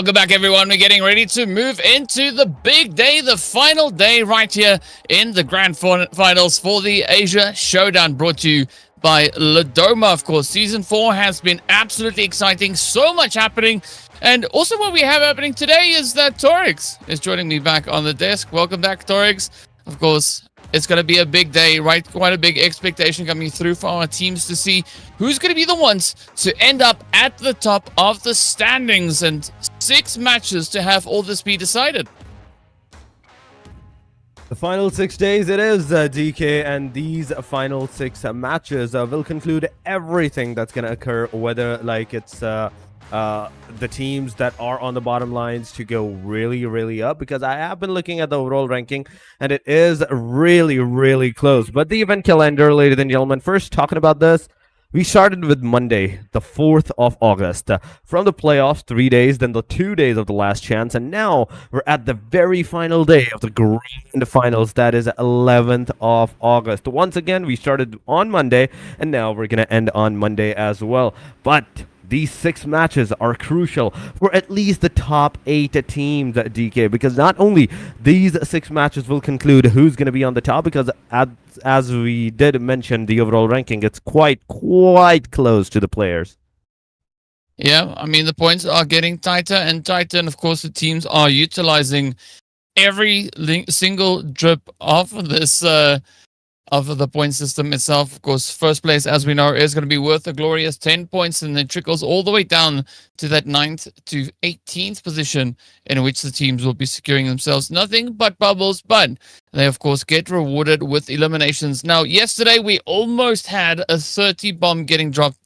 Welcome back, everyone. We're getting ready to move into the big day, the final day right here in the grand finals for the Asia Showdown, brought to you by Ladoma. Of course, Season 4 has been absolutely exciting. So much happening. And also what we have happening today is that TODAK is joining me back on the desk. Welcome back, TODAK. Of course, it's going to be a big day, right? Quite a big expectation coming through for our teams to see who's going to be the ones to end up at the top of the standings, and 6 matches to have all this be decided. The final 6 days it is, DK, and these final 6 matches will conclude everything that's going to occur, whether like it's the teams that are on the bottom lines to go really up, because I have been looking at the overall ranking and it is really close. But the event calendar, ladies and gentlemen, first talking about this, we started with Monday, the 4th of August. From the playoffs, 3 days, then the 2 days of the last chance, and now we're at the very final day of the grand finals, that is 11th of August. Once again, we started on Monday, and now we're going to end on Monday as well. But these 6 matches are crucial for at least the top 8 teams at DK, because not only these 6 matches will conclude who's going to be on the top, because as we did mention the overall ranking, it's quite close to the players. Yeah, I mean, the points are getting tighter and tighter, and of course the teams are utilizing every single drip of this of the point system itself. Of course, first place, as we know, is going to be worth a glorious 10 points, and then trickles all the way down to that 9th to 18th position, in which the teams will be securing themselves nothing but bubbles, but they, of course, get rewarded with eliminations. Now, yesterday, we almost had a 30 bomb getting dropped,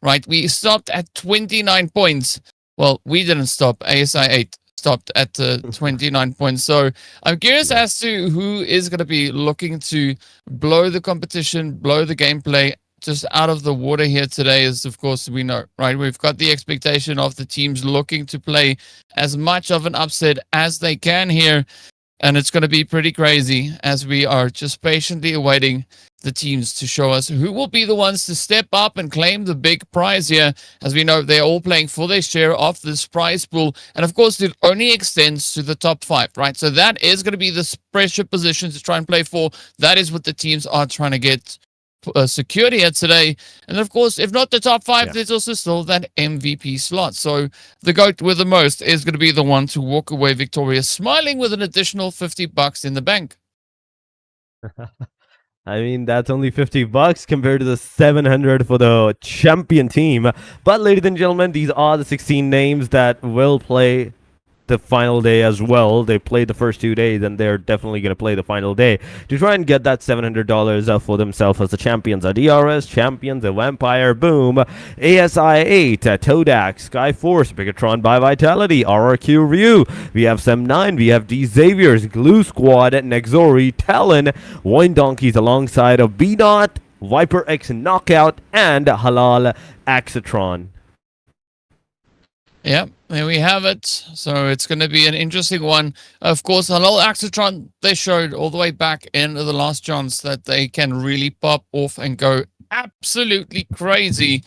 right? We stopped at 29 points. Well, we didn't stop. ASI 8 stopped at 29 points. So I'm curious as to who is going to be looking to blow the competition, blow the gameplay just out of the water here today. Is, of course, we know, right? We've got the expectation of the teams looking to play as much of an upset as they can here. And it's going to be pretty crazy as we are just patiently awaiting the teams to show us who will be the ones to step up and claim the big prize here. As we know, they're all playing for their share of this prize pool. And of course, it only extends to the top 5, right? So that is going to be the pressure position to try and play for. That is what the teams are trying to get secured here today. And of course, if not the top 5, there's also still that MVP slot. So the GOAT with the most is going to be the one to walk away victorious, smiling with an additional $50 in the bank. I mean, that's only $50 compared to the 700 for the champion team. But ladies and gentlemen, these are the 16 names that will play the final day as well. They played the first 2 days, and they're definitely going to play the final day to try and get that $700 for themselves as the champions. DRS champions, the Vampire, Boom, ASI 8, TODAK, Skyforce, BIGETRON by Vitality, RRQ Ryu. We have Sem9, we have XAVIERs, Glue Squad, NEXORY, TALON, VOIN Donkeys alongside of BNDT, VIPERxKO Knockout, and HALAL AXETRON. Yeah, there we have it. So it's going to be an interesting one. Of course, HALAL AXETRON, they showed all the way back in the last chance that they can really pop off and go absolutely crazy.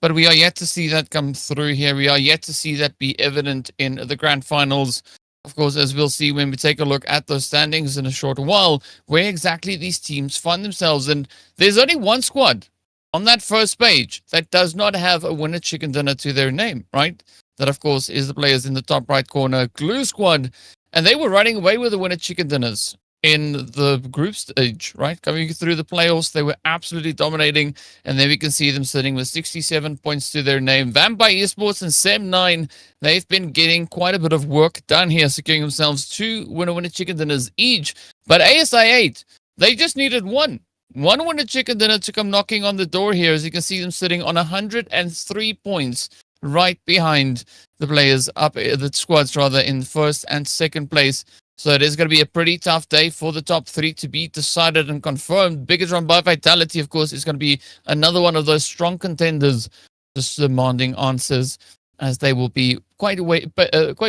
But we are yet to see that come through here. We are yet to see that be evident in the grand finals. Of course, as we'll see when we take a look at those standings in a short while, where exactly these teams find themselves. And there's only one squad on that first page that does not have a winner chicken dinner to their name, right? That, of course, is the players in the top right corner, Glue Squad. And they were running away with the winner chicken dinners in the group stage, right? Coming through the playoffs, they were absolutely dominating. And there we can see them sitting with 67 points to their name. Vampire Esports and Sem9, they've been getting quite a bit of work done here, securing themselves 2 winner chicken dinners each. But ASI 8, they just needed one winner chicken dinner to come knocking on the door here. As you can see them sitting on 103 points, right behind the players up, the squads rather, in first and second place. So it is going to be a pretty tough day for the top 3 to be decided and confirmed. BIGETRON by Vitality, of course, is going to be another one of those strong contenders, just demanding answers, as they will be quite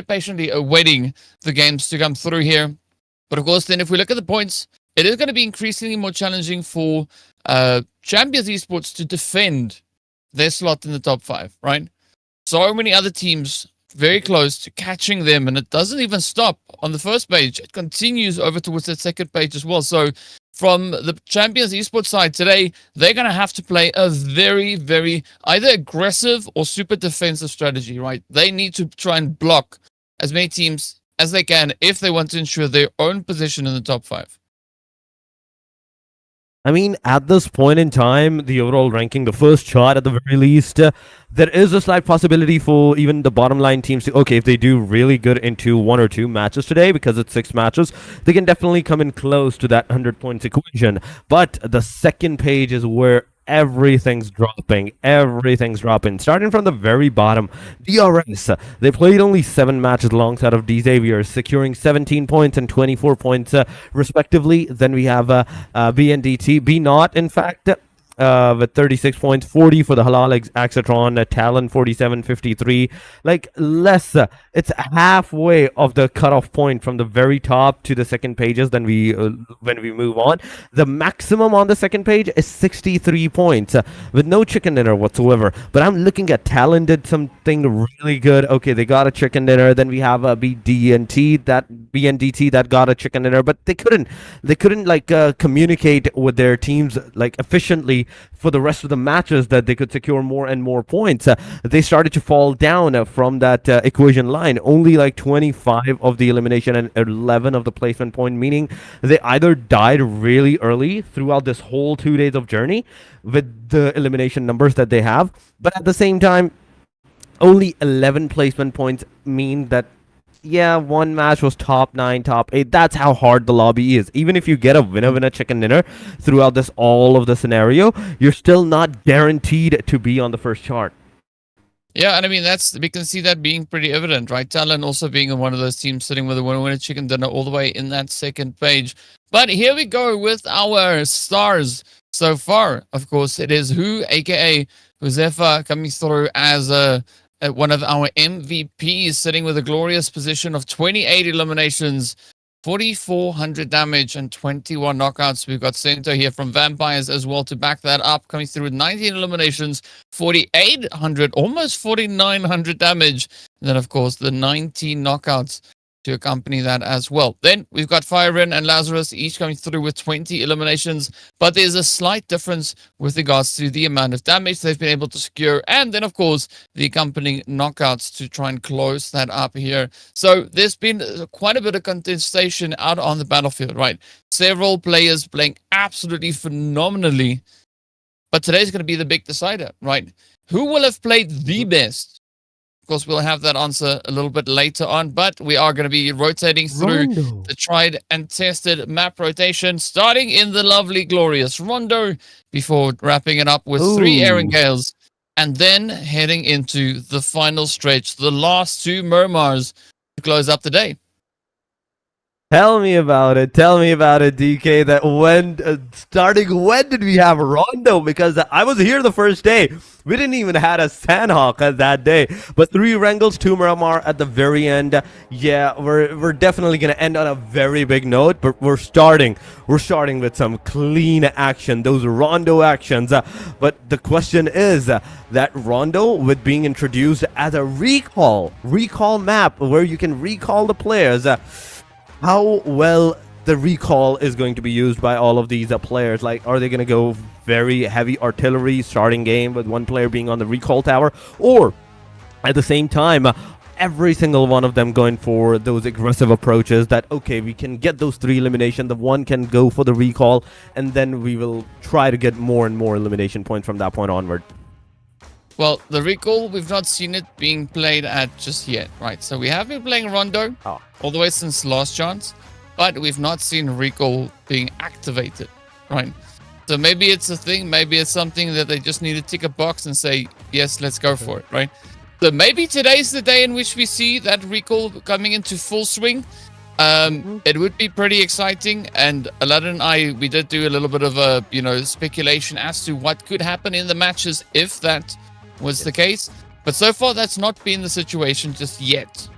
patiently awaiting the games to come through here. But of course, then if we look at the points, it is going to be increasingly more challenging for Champions Esports to defend their slot in the top 5, right? So many other teams very close to catching them, and it doesn't even stop on the first page. It continues over towards that second page as well. So from the Champions Esports side today, they're going to have to play a very, very either aggressive or super defensive strategy, right? They need to try and block as many teams as they can if they want to ensure their own position in the top 5. I mean, at this point in time, the overall ranking, the first chart at the very least, there is a slight possibility for even the bottom line teams to, okay, if they do really good into 1 or 2 matches today, because it's 6 matches, they can definitely come in close to that 100 points equation. But the second page is where everything's dropping. Starting from the very bottom, DRS, they played only 7 matches alongside of XAVIER, securing 17 points and 24 points respectively. Then we have BNDT, B not in fact, with 36 points, 40 for the HALAL AXETRON, TALON 47, 53, like less. It's halfway of the cutoff point from the very top to the second pages. Then we when we move on, the maximum on the second page is 63 points with no chicken dinner whatsoever. But I'm looking at TALON did something really good. Okay, they got a chicken dinner. Then we have a BNDT that got a chicken dinner, but they couldn't like communicate with their teams like efficiently for the rest of the matches that they could secure more and more points. They started to fall down from that equation line. Only like 25 of the elimination and 11 of the placement point, meaning they either died really early throughout this whole 2 days of journey with the elimination numbers that they have, but at the same time, only 11 placement points mean that, yeah, one match was top 9, top 8. That's how hard the lobby is. Even if you get a winner chicken dinner throughout all of the scenario, you're still not guaranteed to be on the first chart. Yeah, and I mean, we can see that being pretty evident, right? Talon also being one of those teams sitting with a winner chicken dinner all the way in that second page. But here we go with our stars so far. Of course, it is Who, aka Josefa, coming through as one of our MVPs, sitting with a glorious position of 28 eliminations, 4,400 damage, and 21 knockouts. We've got Sento here from Vampires as well to back that up, coming through with 19 eliminations, 4,800, almost 4,900 damage. And then, of course, the 19 knockouts to accompany that as well. Then we've got Firen and Lazarus each coming through with 20 eliminations, but there's a slight difference with regards to the amount of damage they've been able to secure, and then of course the accompanying knockouts to try and close that up here. So there's been quite a bit of contestation out on the battlefield, right? Several players playing absolutely phenomenally, but today's going to be the big decider, right? Who will have played the best? Of course, we'll have that answer a little bit later on, but we are going to be rotating through Rondo. the tried and tested map rotation, starting in the lovely, glorious Rondo, before wrapping it up with 3 Erengels, and then heading into the final stretch, the last 2 Miramars to close up the day. Tell me about it, DK. That when did we have Rondo? Because I was here the first day. We didn't even had a Sandhawk that day. But 3 Erangels, 2 Miramar at the very end. Yeah, we're definitely gonna end on a very big note. But we're starting with some clean action, those Rondo actions. But the question is that Rondo, with being introduced as a recall map where you can recall the players. How well the recall is going to be used by all of these players. Like, are they going to go very heavy artillery starting game with one player being on the recall tower? Or at the same time, every single one of them going for those aggressive approaches that, okay, we can get those 3 elimination, the one can go for the recall, and then we will try to get more and more elimination points from that point onward. Well, the recall, we've not seen it being played at just yet, right? So we have been playing Rondo all the way since last chance, but we've not seen recall being activated, right? So maybe it's a thing, maybe it's something that they just need to tick a box and say, yes, let's go for it, right? So maybe today's the day in which we see that recall coming into full swing. It would be pretty exciting, and Aladdin and I, we did do a little bit of a, speculation as to what could happen in the matches if that was the case, but so far that's not been the situation just yet,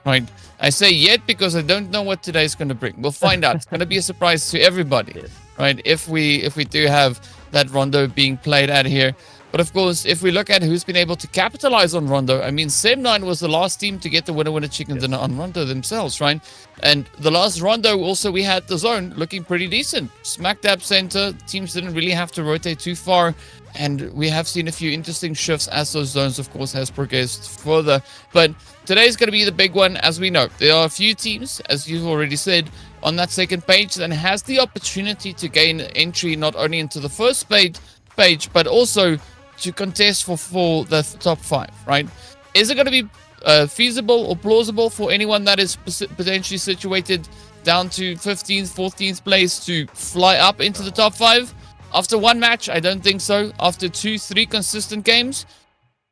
right? I say yet because I don't know what today's going to bring. We'll find out. It's going to be a surprise to everybody, right? If we do have that Rondo being played at here, But of course, if we look at who's been able to capitalize on Rondo, I mean, Sem9 was the last team to get the winner chicken dinner on Rondo themselves, right? And the last Rondo, also, we had the zone looking pretty decent. Smack dab center, teams didn't really have to rotate too far. And we have seen a few interesting shifts as those zones, of course, has progressed further. But today's going to be the big one, as we know. There are a few teams, as you've already said, on that second page that has the opportunity to gain entry not only into the first page, but also to contest for the top 5, right? Is it going to be feasible or plausible for anyone that is potentially situated down to 15th, 14th place to fly up into the top 5? After one match, I don't think so. After 2, 3 consistent games,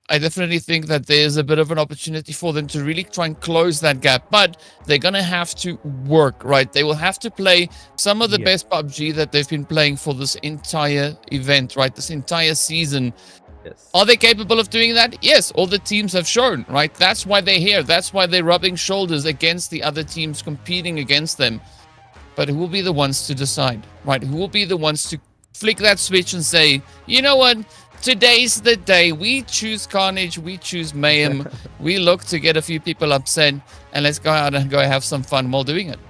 I definitely think that there's a bit of an opportunity for them to really try and close that gap. But they're going to have to work, right? They will have to play some of the best PUBG that they've been playing for this entire event, right? This entire season. Yes. Are they capable of doing that? Yes, all the teams have shown, right? That's why they're here. That's why they're rubbing shoulders against the other teams competing against them. But who will be the ones to decide, right? Who will be the ones to flick that switch and say, you know what? Today's the day. We choose carnage. We choose mayhem. We look to get a few people upset, and let's go out and go have some fun while doing it.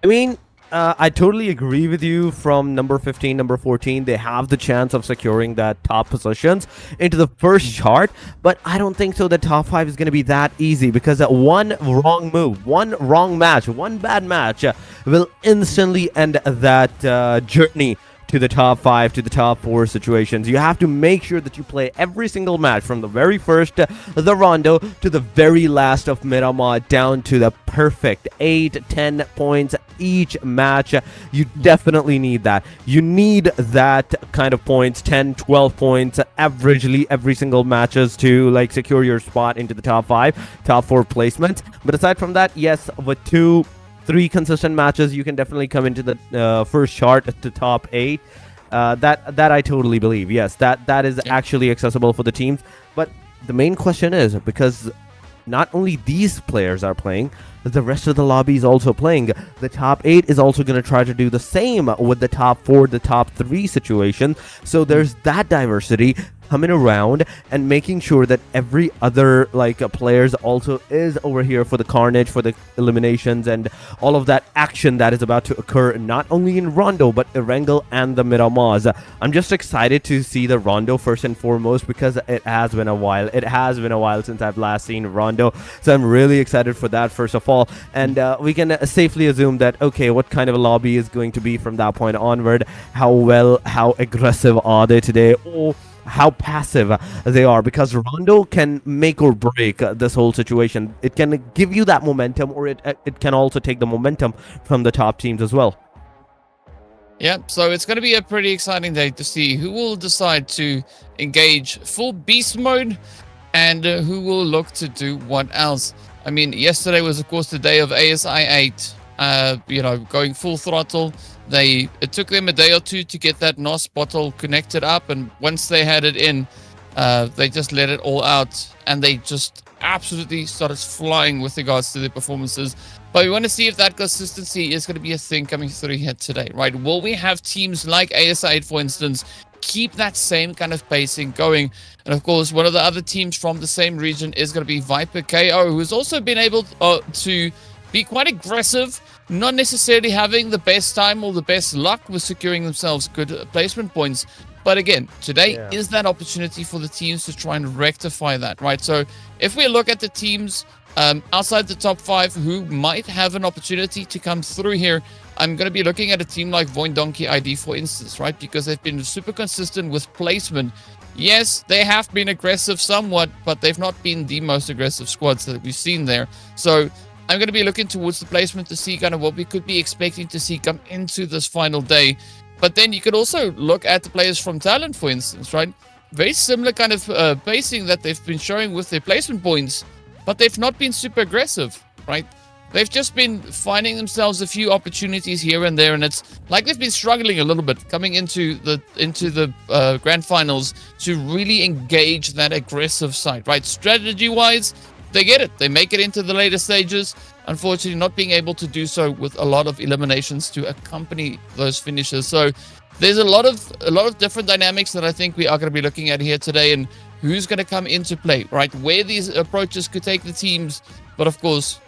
I mean, I totally agree with you. From number 15, number 14, they have the chance of securing that top positions into the first chart, but I don't think so. The top 5 is going to be that easy, because one wrong move, one wrong match, one bad match will instantly end that journey to the top 5, to the top 4 situations. You have to make sure that you play every single match from the very first, the Rondo, to the very last of Miramar, down to the perfect 8, 10 points each match. You definitely need that. You need that kind of points, 10, 12 points averagely every single matches to like secure your spot into the top 5, top 4 placements. But aside from that, yes, with 2, 3 consistent matches, you can definitely come into the first chart at the top 8. That I totally believe. Yes, that is actually accessible for the teams. But the main question is, because not only these players are playing, the rest of the lobby is also playing. The top 8 is also going to try to do the same with the top 4, the top 3 situation. So there's that diversity coming around and making sure that every other players also is over here for the carnage, for the eliminations, and all of that action that is about to occur, not only in Rondo but Erangel and the Miramars. I'm just excited to see the Rondo first and foremost, because it has been a while. It has been a while since I've last seen Rondo, so I'm really excited for that first of all. And we can safely assume that, okay, what kind of a lobby is going to be from that point onward? How aggressive are they today? Or how passive they are, because Rondo can make or break this whole situation. It can give you that momentum, or it can also take the momentum from the top teams as well. Yeah, so it's going to be a pretty exciting day to see who will decide to engage full beast mode and who will look to do what else. I mean, yesterday was, of course, the day of ASI 8, going full throttle. It took them a day or two to get that NOS bottle connected up, and once they had it in, they just let it all out, and they just absolutely started flying with regards to their performances. But we want to see if that consistency is going to be a thing coming through here today, right? Will we have teams like ASI 8, for instance, keep that same kind of pacing going? And of course, one of the other teams from the same region is going to be VIPERxKO, who's also been able to be quite aggressive, not necessarily having the best time or the best luck with securing themselves good placement points. But again, today is that opportunity for the teams to try and rectify that, right? So if we look at the teams outside the top 5 who might have an opportunity to come through here, I'm going to be looking at a team like VOIN Donkey ID, for instance, right? Because they've been super consistent with placement. Yes, they have been aggressive somewhat, but they've not been the most aggressive squads that we've seen there. So I'm going to be looking towards the placement to see kind of what we could be expecting to see come into this final day. But then you could also look at the players from TALON, for instance, right? Very similar kind of pacing that they've been showing with their placement points, but they've not been super aggressive, right? They've just been finding themselves a few opportunities here and there, and it's like they've been struggling a little bit coming into the grand finals to really engage that aggressive side, right? Strategy-wise, they get it. They make it into the later stages. Unfortunately, not being able to do so with a lot of eliminations to accompany those finishes. So there's a lot of different dynamics that I think we are going to be looking at here today, and who's going to come into play, right? Where these approaches could take the teams, but of course,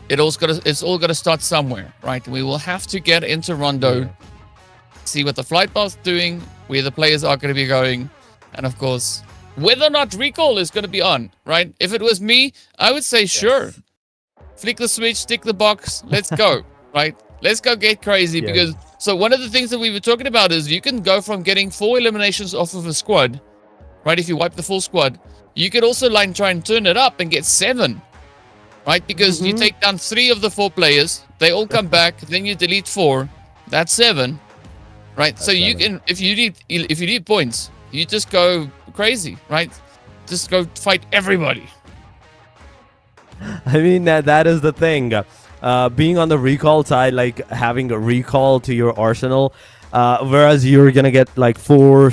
it's all got to start somewhere, right? We will have to get into Rondo, see what the flight path's doing, where the players are going to be going, and of course, whether or not recall is going to be on, right? If it was me, I would say sure. Flick the switch, tick the box, let's go, right? Let's go get crazy because so one of the things that we were talking about is you can go from getting 4 eliminations off of a squad, right? If you wipe the full squad, you could also try and turn it up and get 7, right? Because you take down 3 of the 4 players, they all come back, then you delete 4, that's 7, right? That's so 7. You can, if you need points, you just go crazy, right? Just go fight everybody. I mean, that is the thing. Being on the recall side, like having a recall to your arsenal, whereas you're gonna get like 4,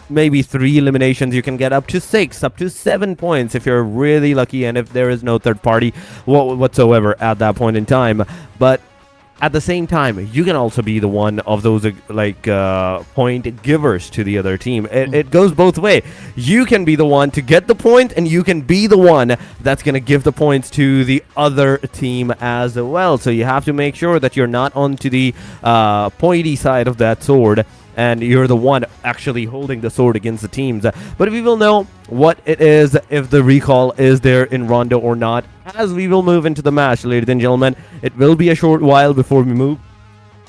maybe 3 eliminations, you can get up to 6, up to 7 points if you're really lucky, and if there is no third party whatsoever at that point in time. But at the same time, you can also be the one of those point givers to the other team. It goes both way. You can be the one to get the point, and you can be the one that's going to give the points to the other team as well. So you have to make sure that you're not onto the pointy side of that sword, and you're the one actually holding the sword against the teams. But we will know what it is, if the recall is there in Rondo or not, as we will move into the match, ladies and gentlemen. It will be a short while before we move.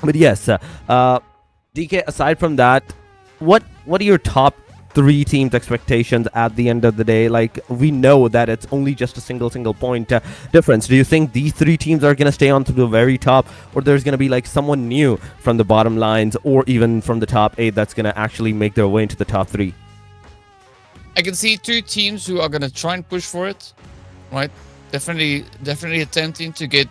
But yes, DK, aside from that, what are your top 3 teams' expectations at the end of the day? Like, we know that it's only just a single point difference. Do you think these 3 teams are going to stay on to the very top, or there's going to be like someone new from the bottom lines, or even from the top 8 that's going to actually make their way into the top 3? I can see 2 teams who are going to try and push for it, right? Definitely attempting to get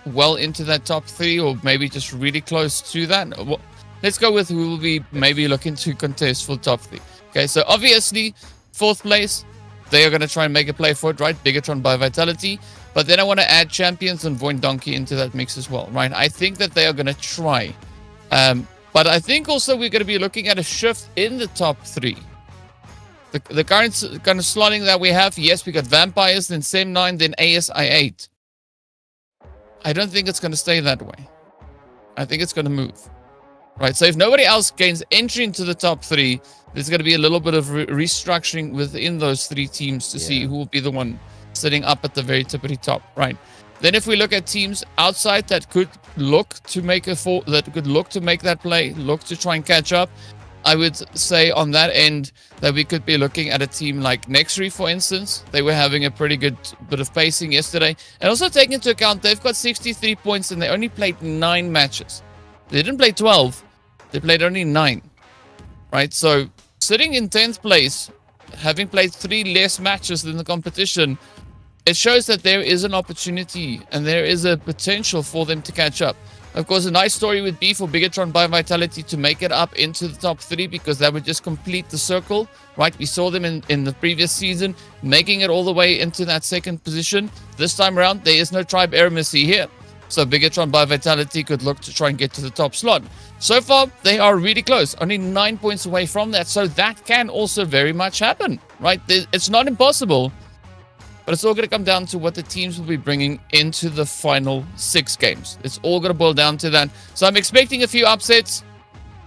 well into that top 3, or maybe just really close to that. Let's go with who will be maybe looking to contest for the top 3. Okay, so obviously, 4th place, they are going to try and make a play for it, right? BIGETRON by Vitality. But then I want to add Champions and VOIN Donkey into that mix as well, right? I think that they are going to try. But I think also we're going to be looking at a shift in the top 3. The current kind of slotting that we have, yes, we got Vampires, then SEM9, then ASI8. I don't think it's going to stay that way. I think it's going to move. Right, so if nobody else gains entry into the top 3, there's going to be a little bit of restructuring within those 3 teams to see who will be the one sitting up at the very tippity top, right? Then if we look at teams outside that could look to make that play, look to try and catch up, I would say on that end that we could be looking at a team like NEXORY, for instance. They were having a pretty good bit of pacing yesterday. And also take into account they've got 63 points and they only played 9 matches. They didn't play 12. They played only 9. Right? So sitting in 10th place, having played 3 less matches than the competition, it shows that there is an opportunity and there is a potential for them to catch up. Of course, a nice story would be for BIGETRON by Vitality to make it up into the top 3, because that would just complete the circle, right? We saw them in the previous season making it all the way into that 2nd position. This time around, there is no tribe errancy here. So BIGETRON by Vitality could look to try and get to the top slot. So far, they are really close, only 9 points away from that. So that can also very much happen, right? It's not impossible. But it's all going to come down to what the teams will be bringing into the final 6 games. It's all going to boil down to that. So I'm expecting a few upsets.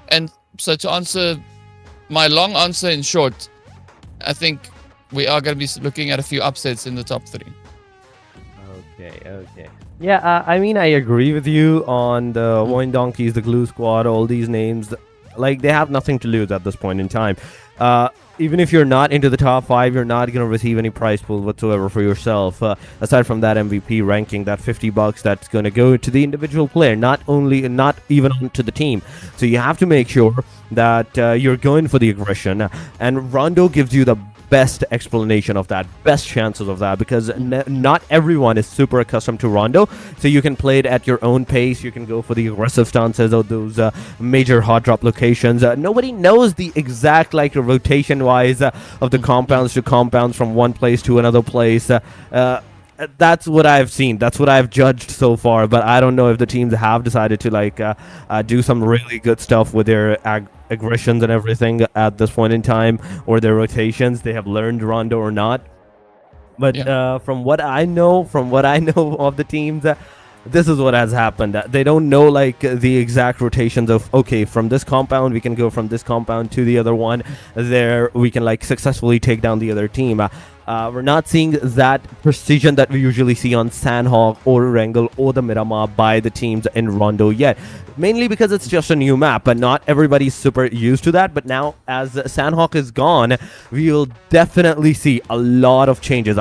And so to answer my long answer in short, I think we are going to be looking at a few upsets in the top 3. Okay. Yeah, I mean, I agree with you on the VOIN Donkeys, the Glue Squad, all these names. Like, they have nothing to lose at this point in time. Even if you're not into the top 5, you're not going to receive any prize pool whatsoever for yourself. Aside from that MVP ranking, that $50 that's going to go to the individual player, not even to the team. So you have to make sure that you're going for the aggression. And Rondo gives you the best explanation of that, best chances of that, because not everyone is super accustomed to Rondo, so you can play it at your own pace. You can go for the aggressive stances or those major hot drop locations. Nobody knows the exact like rotation wise of the compounds to compounds from one place to another place. That's what I've seen. That's what I've judged so far. But I don't know if the teams have decided to like do some really good stuff with their aggressions and everything at this point in time, or their rotations. They have learned Rondo or not. But from what I know, of the teams, this is what has happened. They don't know like the exact rotations of, okay, from this compound we can go from this compound to the other one. There we can like successfully take down the other team. We're not seeing that precision that we usually see on Sandhawk or Erangel or the Miramar by the teams in Rondo yet. Mainly because it's just a new map, but not everybody's super used to that. But now, as Sandhawk is gone, we will definitely see a lot of changes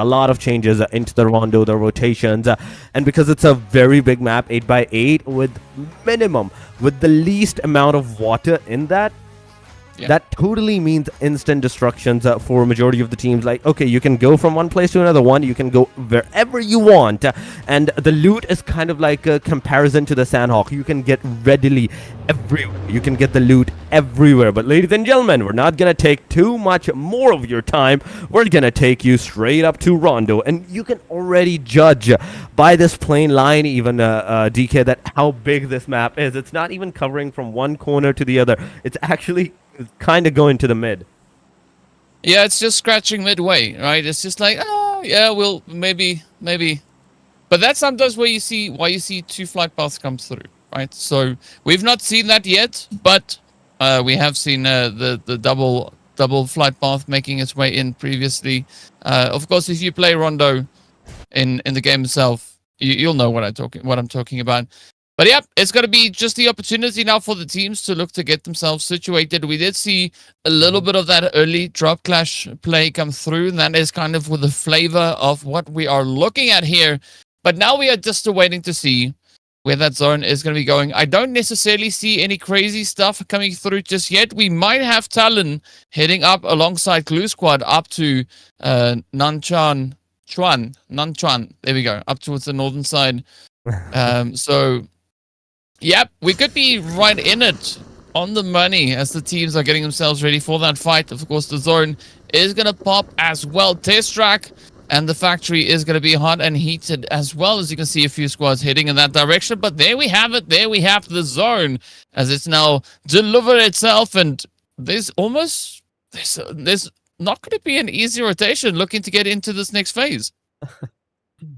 into the Rondo, the rotations. And because it's a very big map, 8x8, with the least amount of water in that, that totally means instant destructions for a majority of the teams. Like, okay, you can go from one place to another one. You can go wherever you want. And the loot is kind of like a comparison to the Sandhawk. You can get readily everywhere. You can get the loot everywhere. But ladies and gentlemen, we're not going to take too much more of your time. We're going to take you straight up to Rondo. And you can already judge by this plain line, even DK, that how big this map is. It's not even covering from one corner to the other. It's actually kind of going to the mid. Yeah, it's just scratching midway, right? It's just like, oh yeah, well maybe. But that's sometimes why you see two flight paths come through, right? So we've not seen that yet, but we have seen the double flight path making its way in previously. Of course, if you play Rondo in the game itself, you'll know what I'm talking about. But yeah, it's going to be just the opportunity now for the teams to look to get themselves situated. We did see a little bit of that early drop clash play come through, and that is kind of with the flavor of what we are looking at here. But now we are just waiting to see where that zone is going to be going. I don't necessarily see any crazy stuff coming through just yet. We might have Talon heading up alongside Glue Squad up to Nanchuan. There we go, up towards the northern side. So... yep, we could be right in it, on the money, as the teams are getting themselves ready for that fight. Of course, the zone is going to pop as well. Test track and the factory is going to be hot and heated as well, as you can see a few squads heading in that direction. But there we have it. There we have the zone, as it's now delivered itself. And there's not going to be an easy rotation looking to get into this next phase.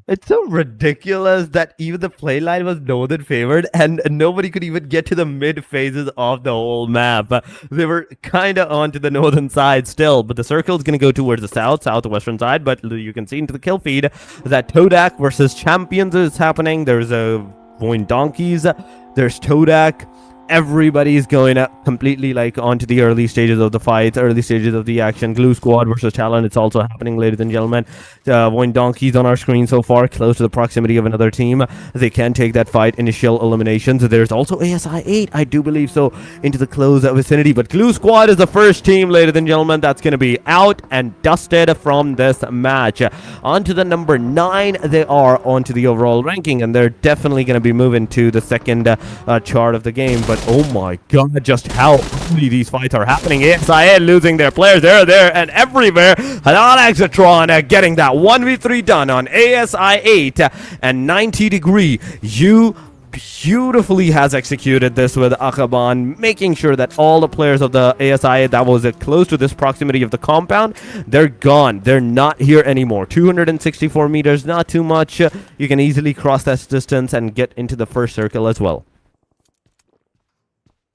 It's so ridiculous that even the play line was northern favored and nobody could even get to the mid phases of the whole map. They were kind of onto the northern side still, but the circle is going to go towards the southwestern side. But you can see into the kill feed that TODAK versus Champions is happening. There's a VOIN Donkeys, there's TODAK. Everybody's going up completely like onto the early stages of the fight, early stages of the action. Glue Squad versus TALON. It's also happening, ladies and gentlemen. VOIN Donkeys on our screen so far, close to the proximity of another team. They can take that fight. Initial eliminations. There's also ASI8, I do believe so, into the close vicinity. But Glue Squad is the first team, ladies and gentlemen, that's going to be out and dusted from this match. On to the number 9. They are onto the overall ranking, and they're definitely going to be moving to the second chart of the game. But oh my god, just how quickly these fights are happening. ASI losing their players there, and everywhere. HALAL AXETRON getting that 1v3 done on ASI8 and 90 degree. You beautifully has executed this with Akaban, making sure that all the players of the ASI that was close to this proximity of the compound, they're gone. They're not here anymore. 264 meters, not too much. You can easily cross that distance and get into the first circle as well.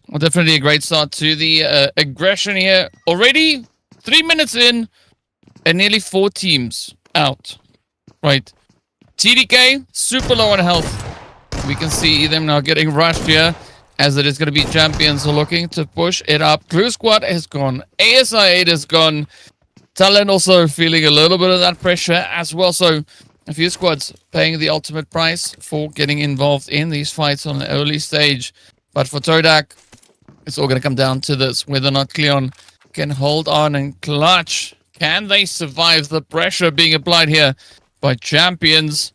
Well, definitely a great start to the aggression here. Already 3 minutes in and nearly 4 teams out. Right. TDK, super low on health. We can see them now getting rushed here, as it is going to be Champions who are looking to push it up. Glue Squad is gone. ASI8 is gone. Talon also feeling a little bit of that pressure as well. So a few squads paying the ultimate price for getting involved in these fights on the early stage. But for TODAK, it's all going to come down to this, whether or not Cleon can hold on and clutch Can they survive the pressure being applied here by champions?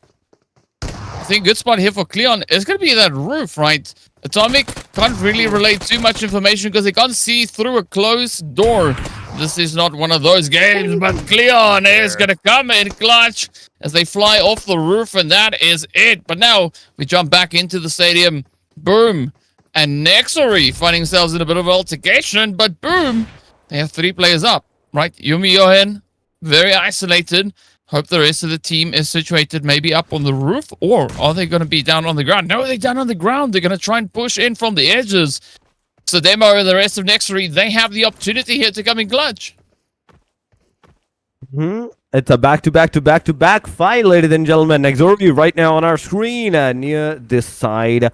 I think good spot here for Cleon is going to be that roof, right? Atomic can't really relate too much information because they can't see through a closed door. This is not one of those games, but Cleon is going to come in clutch as they fly off the roof, and that is it. But now we jump back into the stadium. Boom. And NEXORY finding themselves in a bit of altercation, but boom, they have 3 players up, right? Yumi Yohen, very isolated. Hope the rest of the team is situated maybe up on the roof, or are they going to be down on the ground? No, they're down on the ground. They're going to try and push in from the edges. So Demo and the rest of NEXORY, they have the opportunity here to come in clutch. It's a back-to-back fight, ladies and gentlemen. NEXORY right now on our screen near this side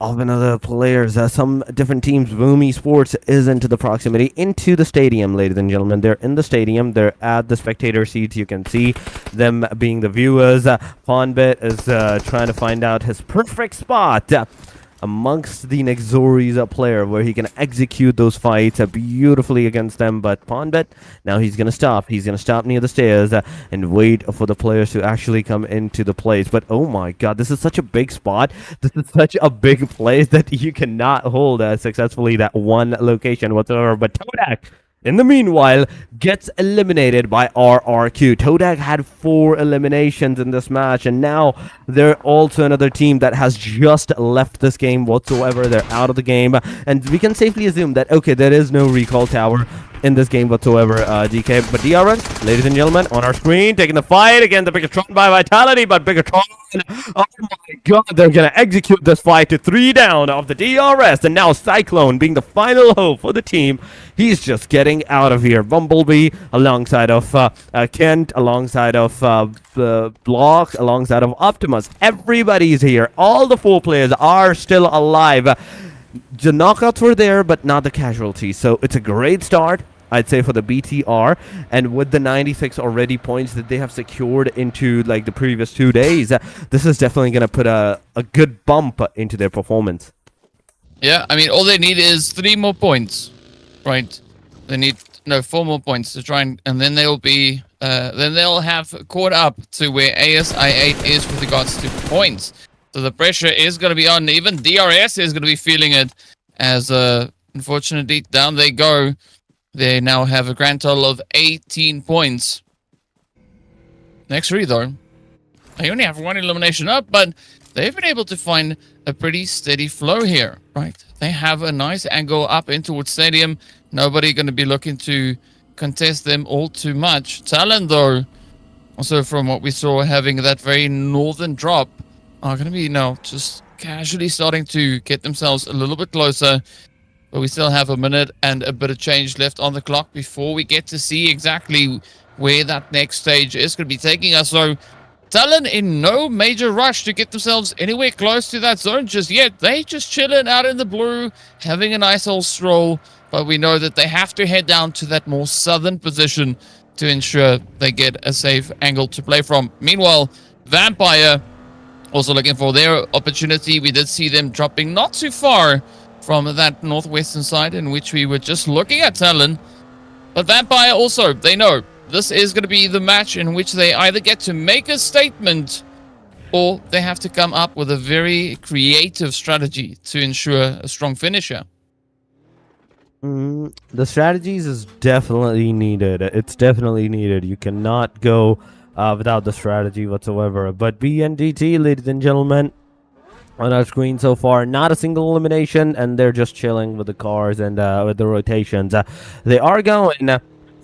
of another players. Some different teams. VOIN ESPORTS is into the proximity into the stadium, ladies and gentlemen. They're in the stadium. They're at the spectator seats. You can see them being the viewers. Fonbit is trying to find out his perfect spot amongst the NEXORY's player where he can execute those fights beautifully against them. But Fonbit, now he's going to stop. He's going to stop near the stairs and wait for the players to actually come into the place. But oh my god, this is such a big spot. This is such a big place that you cannot hold successfully that one location whatsoever. But TODAK, in the meanwhile, gets eliminated by RRQ. TODAK had 4 eliminations in this match, and now they're also another team that has just left this game whatsoever. They're out of the game, and we can safely assume that, okay, there is no recall tower in this game whatsoever, DK. But DRS, ladies and gentlemen, on our screen, taking the fight against the BIGETRON by Vitality, but BIGETRON, oh my god, they're gonna execute this fight to 3 down of the DRS, and now Cyclone being the final hope for the team. He's just getting out of here. Bumblebee alongside of Kent, alongside of Block, alongside of Optimus. Everybody's here. All the 4 players are still alive. The knockouts were there, but not the casualties. So it's a great start, I'd say, for the BTR, and with the 96 already points that they have secured into like the previous 2 days, this is definitely going to put a good bump into their performance. Yeah, I mean, all they need is 3 more points, right? They need 4 more points to try and then they'll be then they'll have caught up to where ASI8 is with regards to points. So the pressure is going to be on. Even DRS is going to be feeling it, as unfortunately down they go. They now have a grand total of 18 points. NEXORY, though, they only have 1 elimination up, but they've been able to find a pretty steady flow here, right? They have a nice angle up in towards stadium. Nobody going to be looking to contest them all too much. TALON, though, also from what we saw, having that very northern drop, are going to be now just casually starting to get themselves a little bit closer. But we still have a minute and a bit of change left on the clock before we get to see exactly where that next stage is going to be taking us. So TALON in no major rush to get themselves anywhere close to that zone just yet. They just chilling out in the blue, having a nice old stroll. But we know that they have to head down to that more southern position to ensure they get a safe angle to play from. Meanwhile, Vampire also looking for their opportunity. We did see them dropping not too far from that northwestern side in which we were just looking at TALON. But Vampire also, they know this is going to be the match in which they either get to make a statement or they have to come up with a very creative strategy to ensure a strong finisher. The strategies is definitely needed. It's definitely needed. You cannot go without the strategy whatsoever. But BNDT, ladies and gentlemen, on our screen so far, not a single elimination, and they're just chilling with the cars and with the rotations. They are going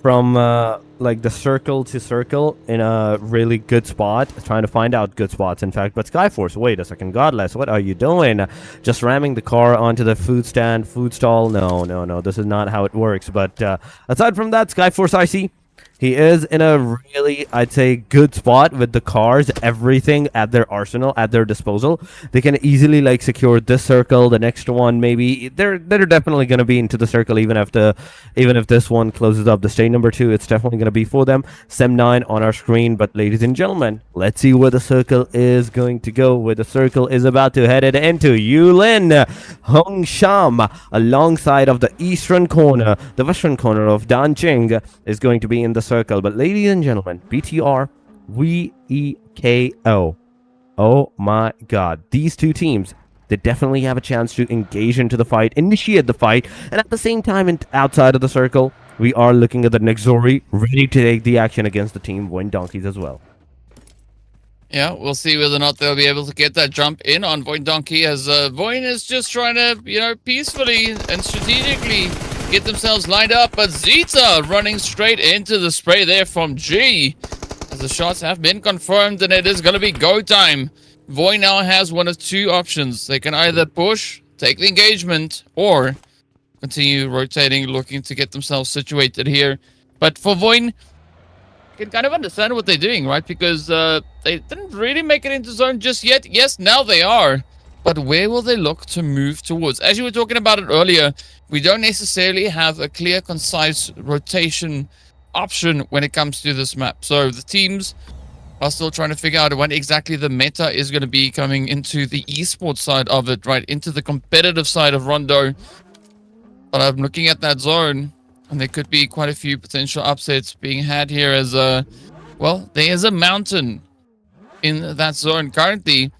from like the circle to circle in a really good spot, trying to find out good spots, in fact. But Skyforce, wait a second, Godless, what are you doing? Just ramming the car onto the food stall? No, this is not how it works. But aside from that, Skyforce, I see He is in a really, I'd say, good spot with the cars, everything at their arsenal, at their disposal. They can easily like secure this circle, the next one maybe. They're definitely going to be into the circle even if this one closes up the stage number 2. It's definitely going to be for them. Sem9 on our screen, but ladies and gentlemen, let's see where the circle is going to go. Where the circle is about to head it into Yulin Hongsham alongside of the eastern corner, the western corner of Danjing is going to be in the circle. But ladies and gentlemen, BTR VEKO. Oh my god. These two teams, they definitely have a chance to engage into the fight, initiate the fight, and at the same time, outside of the circle, we are looking at the NEXORY ready to take the action against the team VOIN Donkeys as well. Yeah, we'll see whether or not they'll be able to get that jump in on VOIN Donkey, as VOIN is just trying to, peacefully and strategically get themselves lined up. But Zeta running straight into the spray there from G, as the shots have been confirmed, and it is going to be go time. VOIN now has one of two options. They can either push, take the engagement, or continue rotating, looking to get themselves situated here. But for VOIN, can kind of understand what they're doing, right? Because they didn't really make it into zone just yet. Yes, now they are. But where will they look to move towards? As you were talking about it earlier, we don't necessarily have a clear, concise rotation option when it comes to this map. So the teams are still trying to figure out what exactly the meta is going to be coming into the esports side of it, right? Into the competitive side of Rondo. But I'm looking at that zone, and there could be quite a few potential upsets being had here as well, there is a mountain in that zone currently.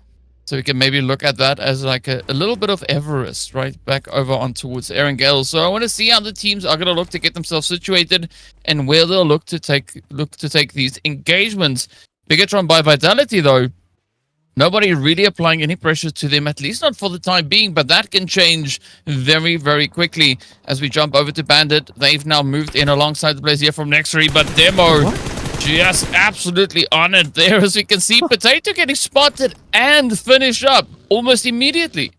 So we can maybe look at that as like a little bit of Everest, right? Back over on towards Erangel. So I want to see how the teams are going to look to get themselves situated and where they'll look to take these engagements. BIGETRON by Vitality, though, nobody really applying any pressure to them, at least not for the time being, but that can change very, very quickly as we jump over to Bandit. They've now moved in alongside the players here from NEXORY, but Demo just absolutely on it there, as we can see Potato getting spotted and finished up almost immediately.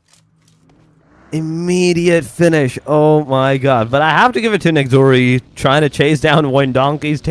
Immediate finish. Oh my god. But I have to give it to NEXORY, trying to chase down VOIN Donkeys,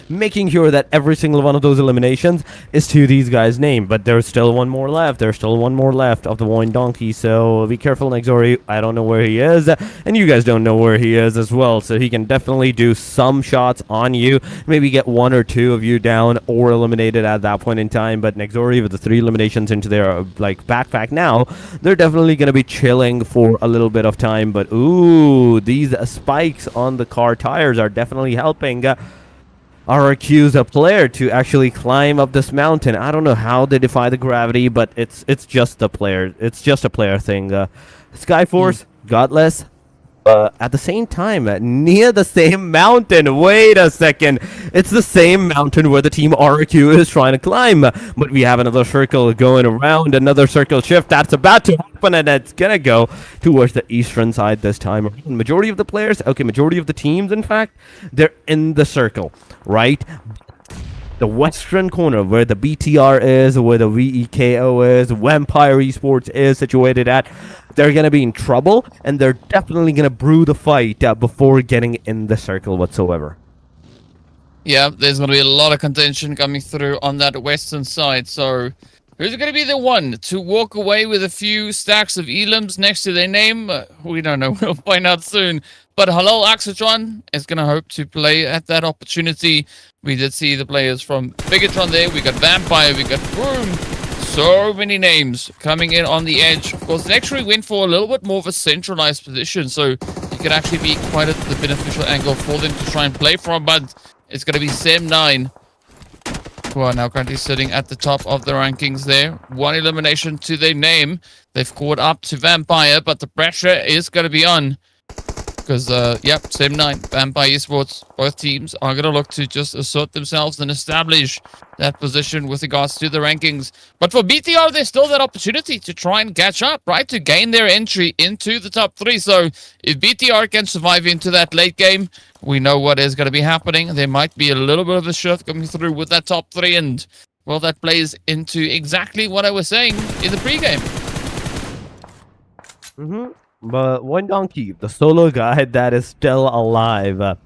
making sure that every single one of those eliminations is to these guys' name. But there's still one more left. There's still one more left of the VOIN Donkey. So be careful, NEXORY. I don't know where he is, and you guys don't know where he is as well. So he can definitely do some shots on you, maybe get one or two of you down or eliminated at that point in time. But NEXORY, with the 3 eliminations into their backpack now, they're definitely going to be chilling for a little bit of time. But ooh, these spikes on the car tires are definitely helping our accused player to actually climb up this mountain. I don't know how they defy the gravity, but it's just a player thing. Skyforce, Godless, at the same time, near the same mountain. Wait a second. It's the same mountain where the team RQ is trying to climb. But we have another circle going around, another circle shift that's about to happen, and it's going to go towards the eastern side this time. Majority of the players, majority of the teams, in fact, they're in the circle, right? The western corner where the BTR is, where the VEKO is, Vampire Esports is situated at, they're going to be in trouble, and they're definitely going to brew the fight before getting in the circle whatsoever. Yeah, there's going to be a lot of contention coming through on that western side. So who's going to be the one to walk away with a few stacks of elims next to their name? We don't know. We'll find out soon. But HALAL AXETRON is going to hope to play at that opportunity. We did see the players from BIGETRON there. We got Vampire, we got Boom. So many names coming in on the edge. Of course, NEXORY went for a little bit more of a centralized position, so it could actually be quite the beneficial angle for them to try and play from. But it's going to be Sem9, who are now currently sitting at the top of the rankings there. 1 elimination to their name. They've caught up to Vampire, but the pressure is going to be on. Because, Sem9, Vampire Esports, both teams are going to look to just assert themselves and establish that position with regards to the rankings. But for BTR, there's still that opportunity to try and catch up, right? To gain their entry into the top 3. So if BTR can survive into that late game, we know what is going to be happening. There might be a little bit of a shift coming through with that top 3. And, well, that plays into exactly what I was saying in the pregame. But VOIN Donkey, the solo guy that is still alive.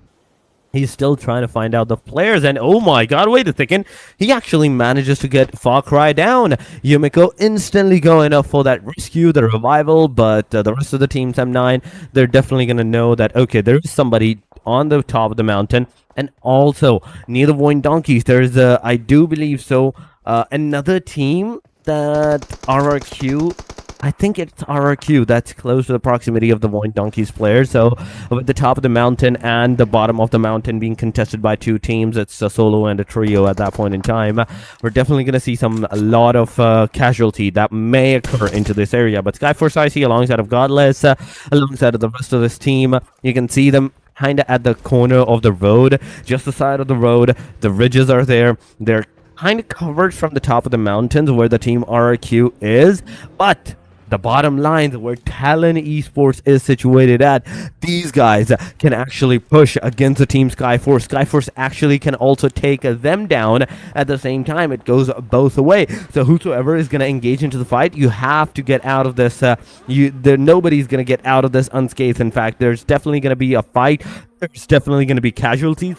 He's still trying to find out the players, and oh my god, wait a second. He actually manages to get Far Cry down. Yumiko instantly going up for that rescue, the revival, but the rest of the team, M9, they're definitely going to know that, okay, there is somebody on the top of the mountain, and also near the VOIN Donkeys, there's, I do believe so, another team that RRQ, I think it's RRQ that's close to the proximity of the VOIN Donkeys players. So with the top of the mountain and the bottom of the mountain being contested by two teams, it's a solo and a trio at that point in time. We're definitely going to see a lot of casualty that may occur into this area. But Skyforce I see alongside of Godless, alongside of the rest of this team, you can see them kind of at the corner of the road, just the side of the road. The ridges are there. They're kind of covered from the top of the mountains where the team RRQ is, but the bottom lines where TALON Esports is situated at, these guys can actually push against the team Skyforce. Skyforce actually can also take them down at the same time. It goes both away. So whosoever is going to engage into the fight, you have to get out of this. Nobody's going to get out of this unscathed. In fact, there's definitely going to be a fight. There's definitely going to be casualties.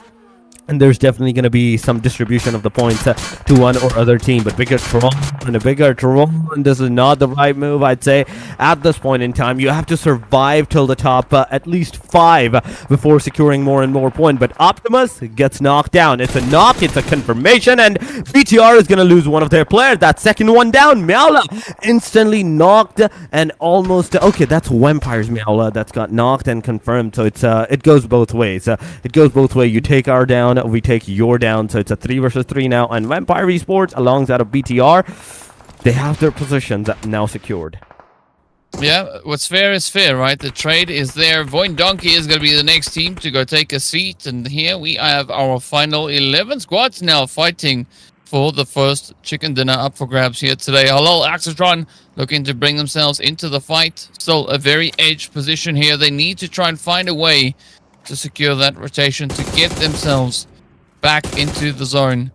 And there's definitely going to be some distribution of the points to one or other team. But BIGETRON, this is not the right move, I'd say. At this point in time, you have to survive till the top at least 5 before securing more and more points. But Optimus gets knocked down. It's a knock, it's a confirmation, and BTR is going to lose one of their players. That second one down, Meowla instantly knocked and almost... Okay, that's Vampire's Meowla that's got knocked and confirmed. So it goes both ways. It goes both ways. You take our down, we take your down, so it's a 3 versus 3 now, and Vampire Esports alongside of BTR, they have their positions now secured. Yeah, what's fair is fair, right? The trade is there. VOIN Donkey is going to be the next team to go take a seat, and here we have our final 11 squads now fighting for the first chicken dinner up for grabs here today. HALAL, AXETRON looking to bring themselves into the fight. Still a very edge position here. They need to try and find a way to secure that rotation to get themselves back into the zone.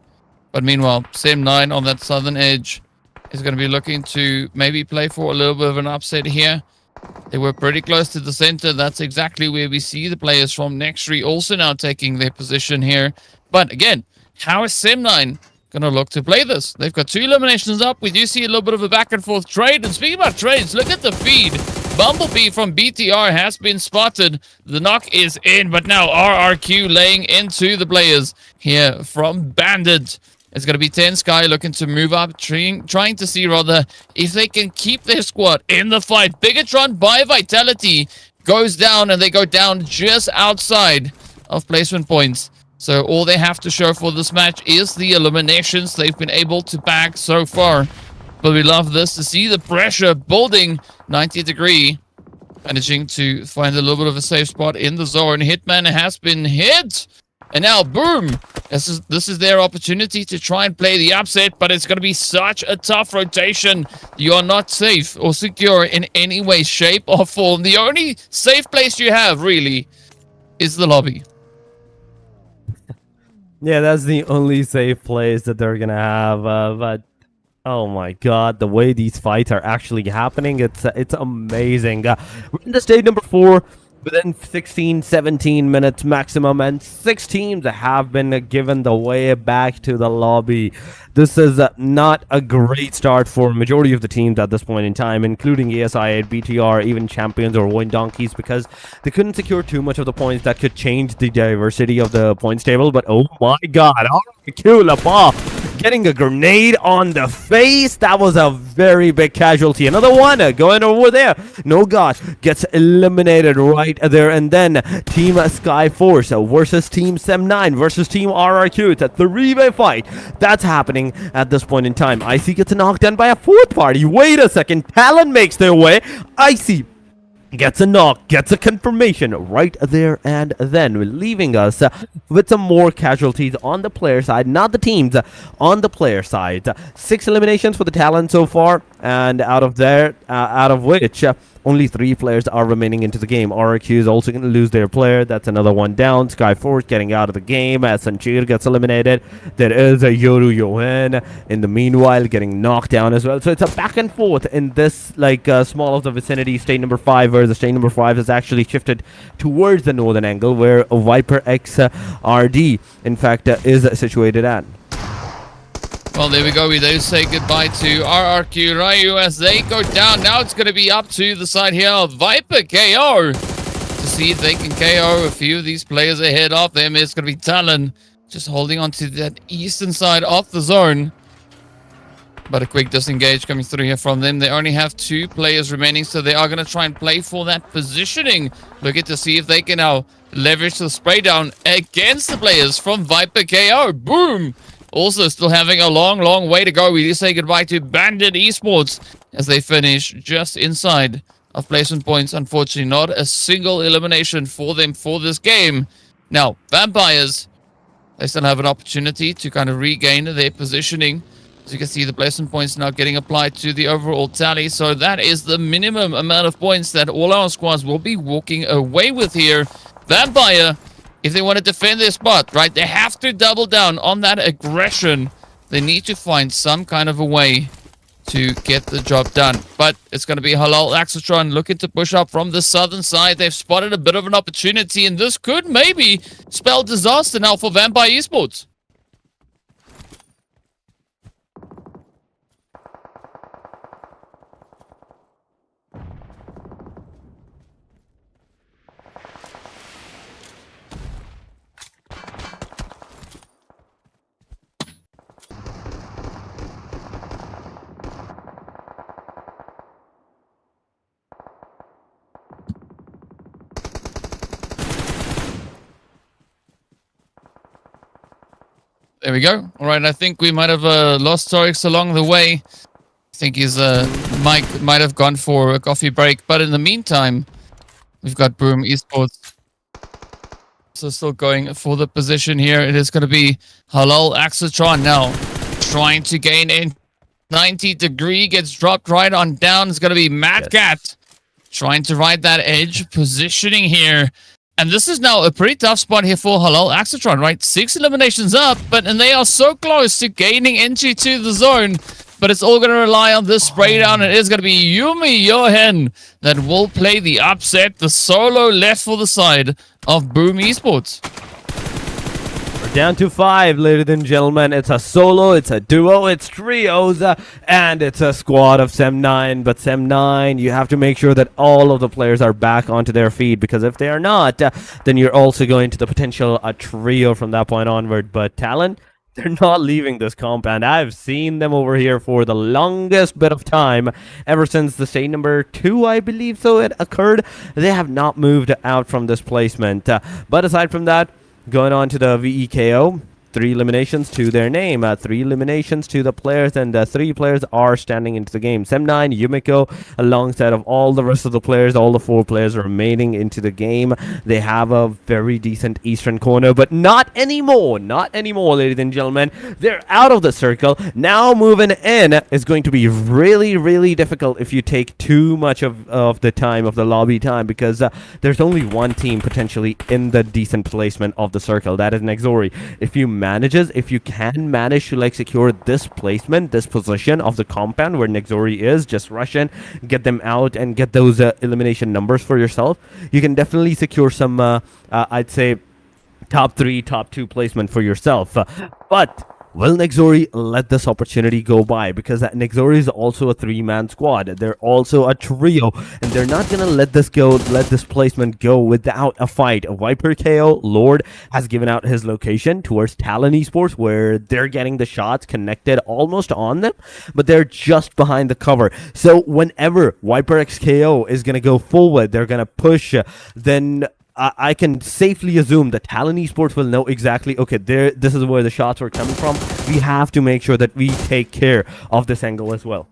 But meanwhile, Sem9 on that southern edge is going to be looking to maybe play for a little bit of an upset here. They were pretty close to the center. That's exactly where we see the players from NEXORY also now taking their position here. But again, how is Sem9 going to look to play this? They've got 2 eliminations up. We do see a little bit of a back and forth trade. And speaking about trades, look at the feed. Bumblebee from BTR has been spotted. The knock is in, but now RRQ laying into the players here from Bandit. It's going to be 10 Sky looking to move up, trying to see rather if they can keep their squad in the fight. BIGETRON by Vitality goes down, and they go down just outside of placement points. So all they have to show for this match is the eliminations they've been able to bag so far. But we love this to see the pressure building. 90 degree, managing to find a little bit of a safe spot in the zone. Hitman has been hit, and now boom, this is their opportunity to try and play the upset, but it's going to be such a tough rotation. You are not safe or secure in any way, shape, or form. The only safe place you have really is the lobby. Yeah, that's the only safe place that they're gonna have, but oh my god, the way these fights are actually happening, it's amazing. We're in the stage number 4 within 16-17 minutes maximum, and 6 teams have been given the way back to the lobby. This is not a great start for majority of the teams at this point in time, including ESI, BTR, even Champions or VOIN Donkeys, because they couldn't secure too much of the points that could change the diversity of the points table. But oh my god, getting a grenade on the face. That was a very big casualty. Another one going over there. No god gets eliminated right there. And then Team Skyforce versus Team Sem9 versus Team RRQ. It's a 3-way fight that's happening at this point in time. Icy gets knocked down by a 4th party. Wait a second. TALON makes their way. Icy gets a knock, gets a confirmation right there and then, leaving us with some more casualties on the player side, not the teams, on the player side. 6 eliminations for the TALON so far. and out of which only 3 players are remaining into the game. RRQ is also going to lose their player. That's another one down. Skyforce getting out of the game as Sanchir gets eliminated. There is a Yoru Yohen in the meanwhile getting knocked down as well. So it's a back and forth in this small of the vicinity. State number 5, where the state number 5 has actually shifted towards the northern angle where VIPERxRD in fact is situated at. Well, there we go. We do say goodbye to RRQ Ryu as they go down. Now it's going to be up to the side here of VIPERxKO to see if they can KO a few of these players ahead of them. It's going to be TALON just holding on to that eastern side of the zone. But a quick disengage coming through here from them. They only have 2 players remaining, so they are going to try and play for that positioning. Looking to see if they can now leverage the spray down against the players from VIPERxKO. Boom! Also still having a long way to go. We do say goodbye to Bandit Esports as they finish just inside of placement points. Unfortunately, not a single elimination for them for this game. Now, Vampires, they still have an opportunity to kind of regain their positioning. As you can see, the placement points now getting applied to the overall tally. So that is the minimum amount of points that all our squads will be walking away with here. Vampire, if they want to defend their spot, right, they have to double down on that aggression. They need to find some kind of a way to get the job done. But it's going to be HALAL AXETRON looking to push up from the southern side. They've spotted a bit of an opportunity, and this could maybe spell disaster now for Vampire Esports. There we go. All right, I think we might have lost Torix along the way. I think his mic might have gone for a coffee break. But in the meantime, we've got Boom Esports. So still going for the position here. It is going to be HALAL AXETRON now. Trying to gain in. 90 degree gets dropped right on down. It's going to be Mad Cat. Trying to ride that edge. Positioning here. And this is now a pretty tough spot here for HALAL AXETRON, right? 6 eliminations up, and they are so close to gaining entry to the zone. But it's all going to rely on this spray down. It is going to be Yumi Yohen that will play the upset. The solo left for the side of Boom Esports. We're down to 5, ladies and gentlemen. It's a solo, it's a duo, it's trios, and it's a squad of Sem9. But Sem9, you have to make sure that all of the players are back onto their feet, because if they are not, then you're also going to the potential a trio from that point onward. But TALON, they're not leaving this compound. I've seen them over here for the longest bit of time, ever since the state number 2, I believe so it occurred. They have not moved out from this placement. But aside from that, going on to the VEKO, 3 eliminations to their name, 3 eliminations to the players, and 3 players are standing into the game. Sem9, Yumiko, alongside of all the rest of the players, all the 4 players remaining into the game. They have a very decent eastern corner, but not anymore, ladies and gentlemen. They're out of the circle. Now moving in is going to be really difficult if you take too much of the time, of the lobby time, because there's only one team potentially in the decent placement of the circle. That is NEXORY. If you can manage to secure this placement, this position of the compound where NEXORY is, just rush in, get them out, and get those elimination numbers for yourself, you can definitely secure some I'd say top 3, top 2 placement for yourself. But will NEXORY let this opportunity go by? Because NEXORY is also a 3-man squad. They're also a trio, and they're not gonna let this placement go without a fight. VIPERxKO Lord has given out his location towards TALON Esports, where they're getting the shots connected almost on them, but they're just behind the cover. So whenever VIPERxKO is gonna go forward, they're gonna push, then I can safely assume that TALON Esports will know exactly, okay, this is where the shots were coming from. We have to make sure that we take care of this angle as well.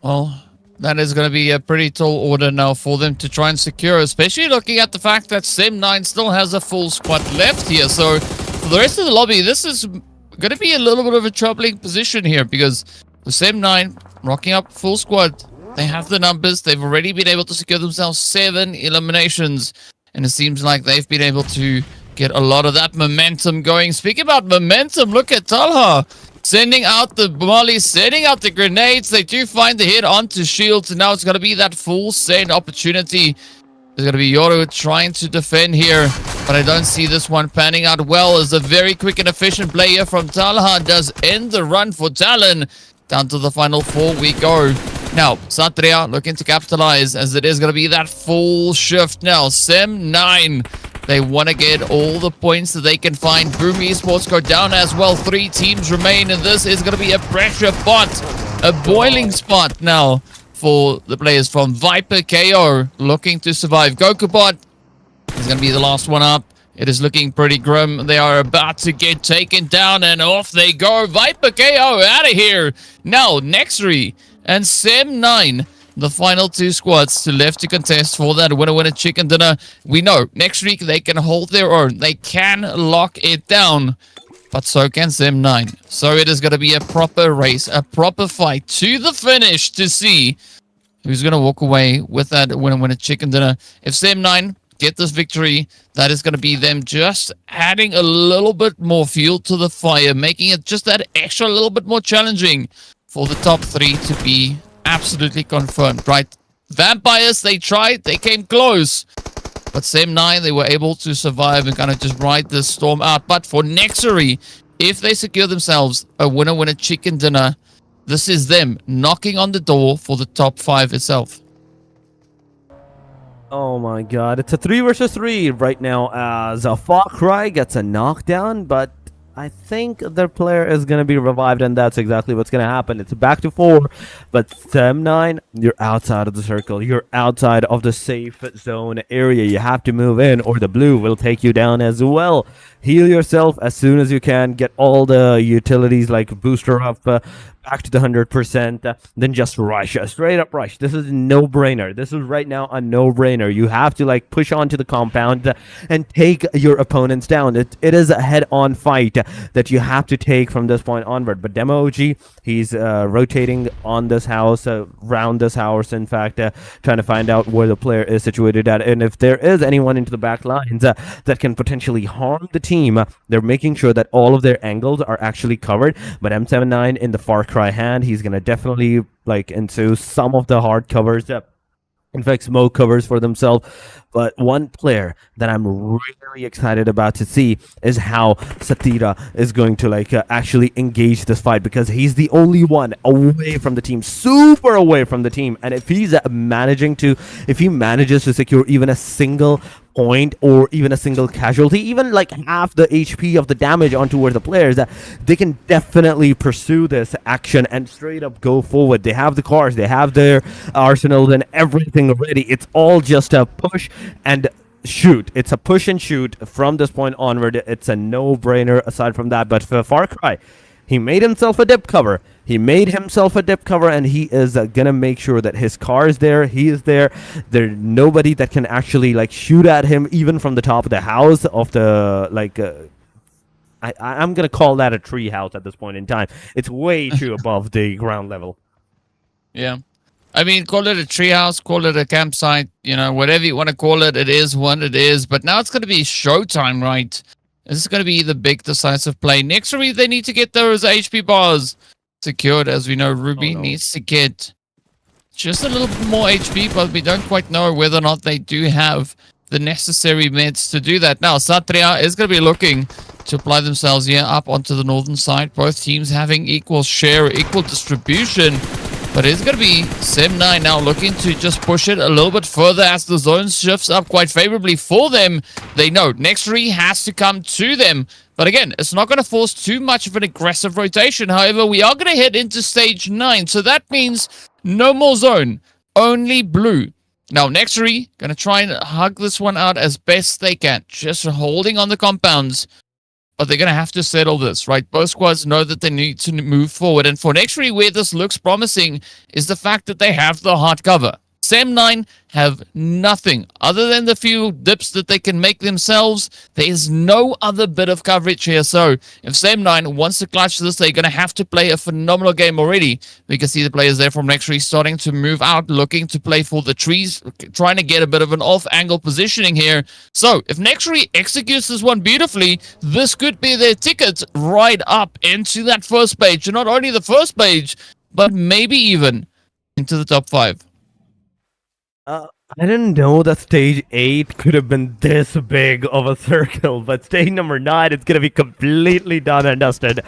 Well, that is going to be a pretty tall order now for them to try and secure, especially looking at the fact that Sem9 still has a full squad left here. So for the rest of the lobby, this is going to be a little bit of a troubling position here, because The Sem9 rocking up full squad. They have the numbers. They've already been able to secure themselves 7 eliminations. And it seems like they've been able to get a lot of that momentum going. Speaking about momentum, look at Talha sending out the mollies, sending out the grenades. They do find the hit onto shields. And now it's going to be that full send opportunity. There's going to be Yoru trying to defend here. But I don't see this one panning out well, as a very quick and efficient player from Talha does end the run for Talon. Down to the final 4 we go. Now, Satria looking to capitalize, as it is going to be that full shift now. Sem9, they want to get all the points that they can find. Boom Esports go down as well. 3 teams remain, and this is going to be a pressure spot, a boiling spot now for the players from VIPERxKO looking to survive. Gokubot is going to be the last one up. It is looking pretty grim. They are about to get taken down, and off they go. VIPERxKO out of here. Now, NEXORY and Sem9, the final 2 squads to left to contest for that winner chicken dinner. We know NEXORY, they can hold their own. They can lock it down, but so can Sem9. So it is going to be a proper race, a proper fight to the finish to see who's going to walk away with that winner chicken dinner. If Sem9 get this victory, that is going to be them just adding a little bit more fuel to the fire, making it just that extra little bit more challenging for the top 3 to be absolutely confirmed, right? Vampires, they tried, they came close, but Sem9, they were able to survive and kind of just ride this storm out. But for NEXORY, if they secure themselves a winner chicken dinner, this is them knocking on the door for the top 5 itself. Oh my god, it's a 3 versus 3 right now, as a Far Cry gets a knockdown, but I think their player is going to be revived, and that's exactly what's going to happen. It's back to 4, but Sem9, you're outside of the circle. You're outside of the safe zone area. You have to move in, or the blue will take you down as well. Heal yourself as soon as you can. Get all the utilities like booster up back to the 100%. Then just rush, straight up rush. This is a no-brainer. This is right now a no-brainer. You have to like push onto the compound and take your opponents down. It is a head-on fight that you have to take from this point onward. But Demo OG, he's rotating on this house, around this house, in fact, trying to find out where the player is situated at. And if there is anyone into the back lines that can potentially harm the team, they're making sure that all of their angles are actually covered. But M79 in the Far Cry hand, he's gonna definitely like into some of the hard covers, in fact smoke covers for themselves. But one player that I'm really excited about to see is how Satira is going to like actually engage this fight, because he's the only one away from the team, super away from the team. And if he's if he manages to secure even a single point or even a single casualty, even like half the HP of the damage onto where the players, that they can definitely pursue this action and straight up go forward. They have the cars, they have their arsenals and everything ready. It's all just a push and shoot. It's a push and shoot from this point onward. It's a no-brainer aside from that. But for Far Cry, he made himself a dip cover. And he is gonna make sure that his car is there. He is there. There's nobody that can actually like shoot at him, even from the top of the house of the like. I'm gonna call that a tree house at this point in time. It's way too above the ground level. Yeah. I mean, call it a treehouse, call it a campsite, you know, whatever you want to call it, it is what it is. But now it's going to be showtime, right? This is going to be the big decisive play. NEXORY, they need to get those HP bars secured. As we know, Ruby needs to get just a little bit more HP, but we don't quite know whether or not they do have the necessary meds to do that. Now, Satria is going to be looking to apply themselves here up onto the northern side. Both teams having equal share, equal distribution. But it's going to be Sem9 now looking to just push it a little bit further as the zone shifts up quite favorably for them. They know NEXORY has to come to them. But again, it's not going to force too much of an aggressive rotation. However, we are going to head into stage 9. So that means no more zone, only blue. Now, NEXORY going to try and hug this one out as best they can. Just holding on the compounds. But they're going to have to settle this, right? Both squads know that they need to move forward. And for NEXORY, where this looks promising is the fact that they have the hard cover. Sam9 have nothing other than the few dips that they can make themselves. There is no other bit of coverage here. So if Sam9 wants to clutch this, they're going to have to play a phenomenal game already. We can see the players there from NEXORY starting to move out, looking to play for the trees, trying to get a bit of an off-angle positioning here. So if NEXORY executes this one beautifully, this could be their ticket right up into that first page. And not only the first page, but maybe even into the top 5. I didn't know that stage 8 could have been this big of a circle, but stage number 9 is going to be completely done and dusted.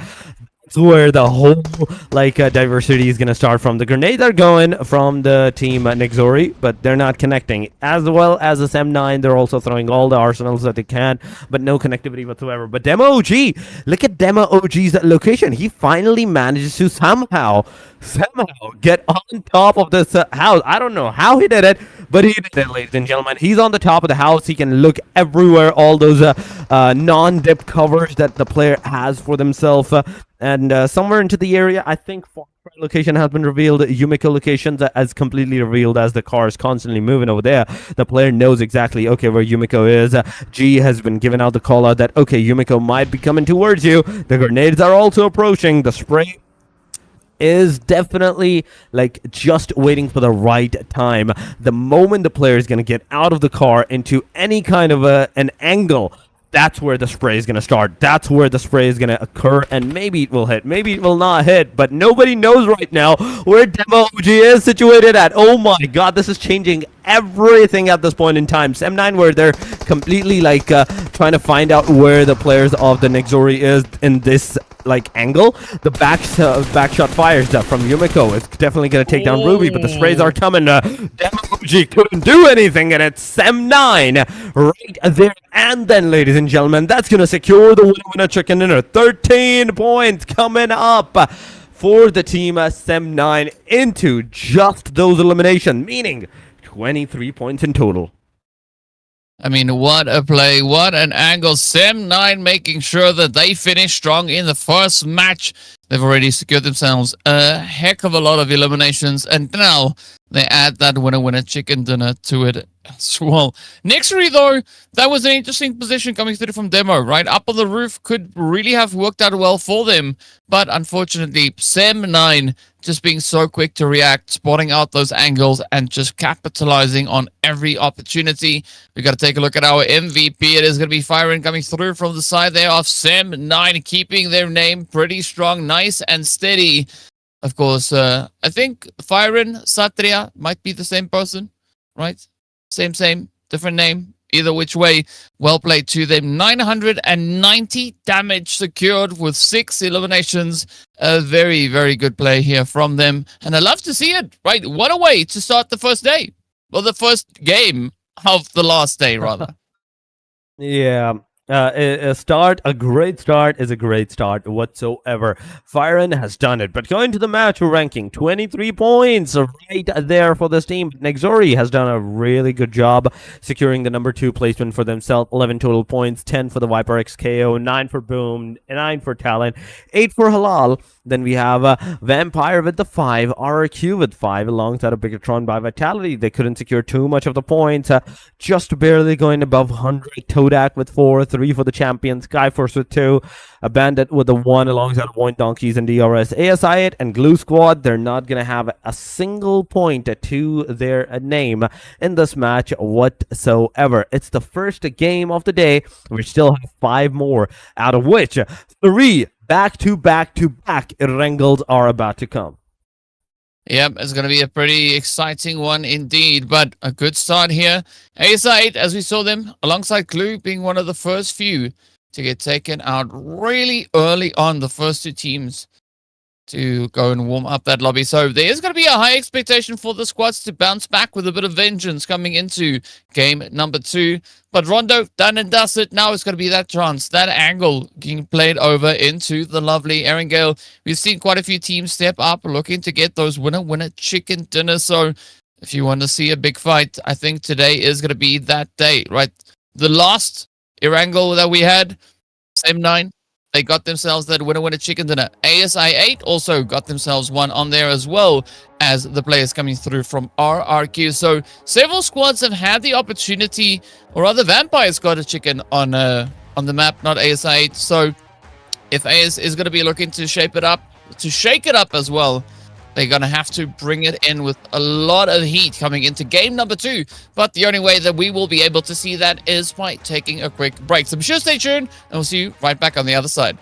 That's where the whole diversity is going to start from. The grenades are going from the team NEXORY, but they're not connecting. As well as the SM9, they're also throwing all the arsenals that they can, but no connectivity whatsoever. But Demo OG, look at Demo OG's location. He finally manages to somehow get on top of this house. I don't know how he did it, but he did it, ladies and gentlemen. He's on the top of the house. He can look everywhere, all those non-dip covers that the player has for themselves. And somewhere into the area, I think location has been revealed. Yumiko locations as completely revealed as the car is constantly moving over there. The player knows exactly, okay, where Yumiko is. G has been given out the call out that, okay, Yumiko might be coming towards you. The grenades are also approaching. The spray is definitely just waiting for the right time. The moment the player is going to get out of the car into any kind of an angle, that's where the spray is going to start. That's where the spray is going to occur, and maybe it will hit, maybe it will not hit, but nobody knows right now where Demo OG is situated at. Oh my god, this is changing everything at this point in time. SM9, where they're completely trying to find out where the players of the NEXORY is in this angle. The back shot fires from Yumiko is definitely going to take down Ruby, but the sprays are coming. Demo OG couldn't do anything, and it's SM9 right there. And then, ladies and gentlemen, that's going to secure the winner chicken dinner. 13 points coming up for the team SM9 into just those eliminations, meaning 23 points in total. I mean, what a play, what an angle. SM9 making sure that they finish strong in the first match. They've already secured themselves a heck of a lot of eliminations, and now they add that winner chicken dinner to it as well. NEXORY, though, that was an interesting position coming through from Demo, right? Up on the roof could really have worked out well for them, but unfortunately, SM9 just being so quick to react, spotting out those angles, and just capitalizing on every opportunity. We got to take a look at our MVP. It is going to be FIREN coming through from the side there of SM9, keeping their name pretty strong, nice and steady. Of course, I think FIREN, Satria might be the same person, right? Same, different name. Either which way, well played to them. 990 damage secured with 6 eliminations. A very, very good play here from them. And I love to see it, right? What a way to start the first day. Well, the first game of the last day, rather. Yeah. A great start is a great start whatsoever. FIREN has done it, but going to the match ranking, 23 points right there for this team. NEXORY has done a really good job securing the number 2 placement for themselves. 11 total points, 10 for the VIPERxKO, 9 for Boom, 9 for TALON, 8 for HALAL. Then we have Vampire with the 5, RRQ with 5, alongside a BIGETRON by Vitality. They couldn't secure too much of the points, just barely going above 100. TODAK with 4, 3 for the champion, Skyforce with 2, a Bandit with a 1, alongside VOIN, Donkeys, and DRS. ASI and Glue Squad, they're not going to have a single point to their name in this match whatsoever. It's the first game of the day. We still have 5 more, out of which 3 back-to-back Erangels are about to come. Yep, it's going to be a pretty exciting one indeed, but a good start here. ASI, as we saw them, alongside Clue being one of the first few to get taken out really early on, the first 2 teams to go and warm up that lobby. So there is going to be a high expectation for the squads to bounce back with a bit of vengeance coming into game number 2. But Rondo, done and dusted. Now it's going to be that chance, that angle being played over into the lovely Erengel. We've seen quite a few teams step up looking to get those winner chicken dinners. So if you want to see a big fight, I think today is going to be that day, right? The last Erangel that we had, SM9, they got themselves that winner chicken dinner. ASI8 also got themselves one on there as well as the players coming through from RRQ. So several squads have had the opportunity, or rather Vampires got a chicken on the map, not ASI8. So if AS is going to be looking to shake it up as well, they're going to have to bring it in with a lot of heat coming into game number 2. But the only way that we will be able to see that is by taking a quick break. So be sure to stay tuned, and we'll see you right back on the other side.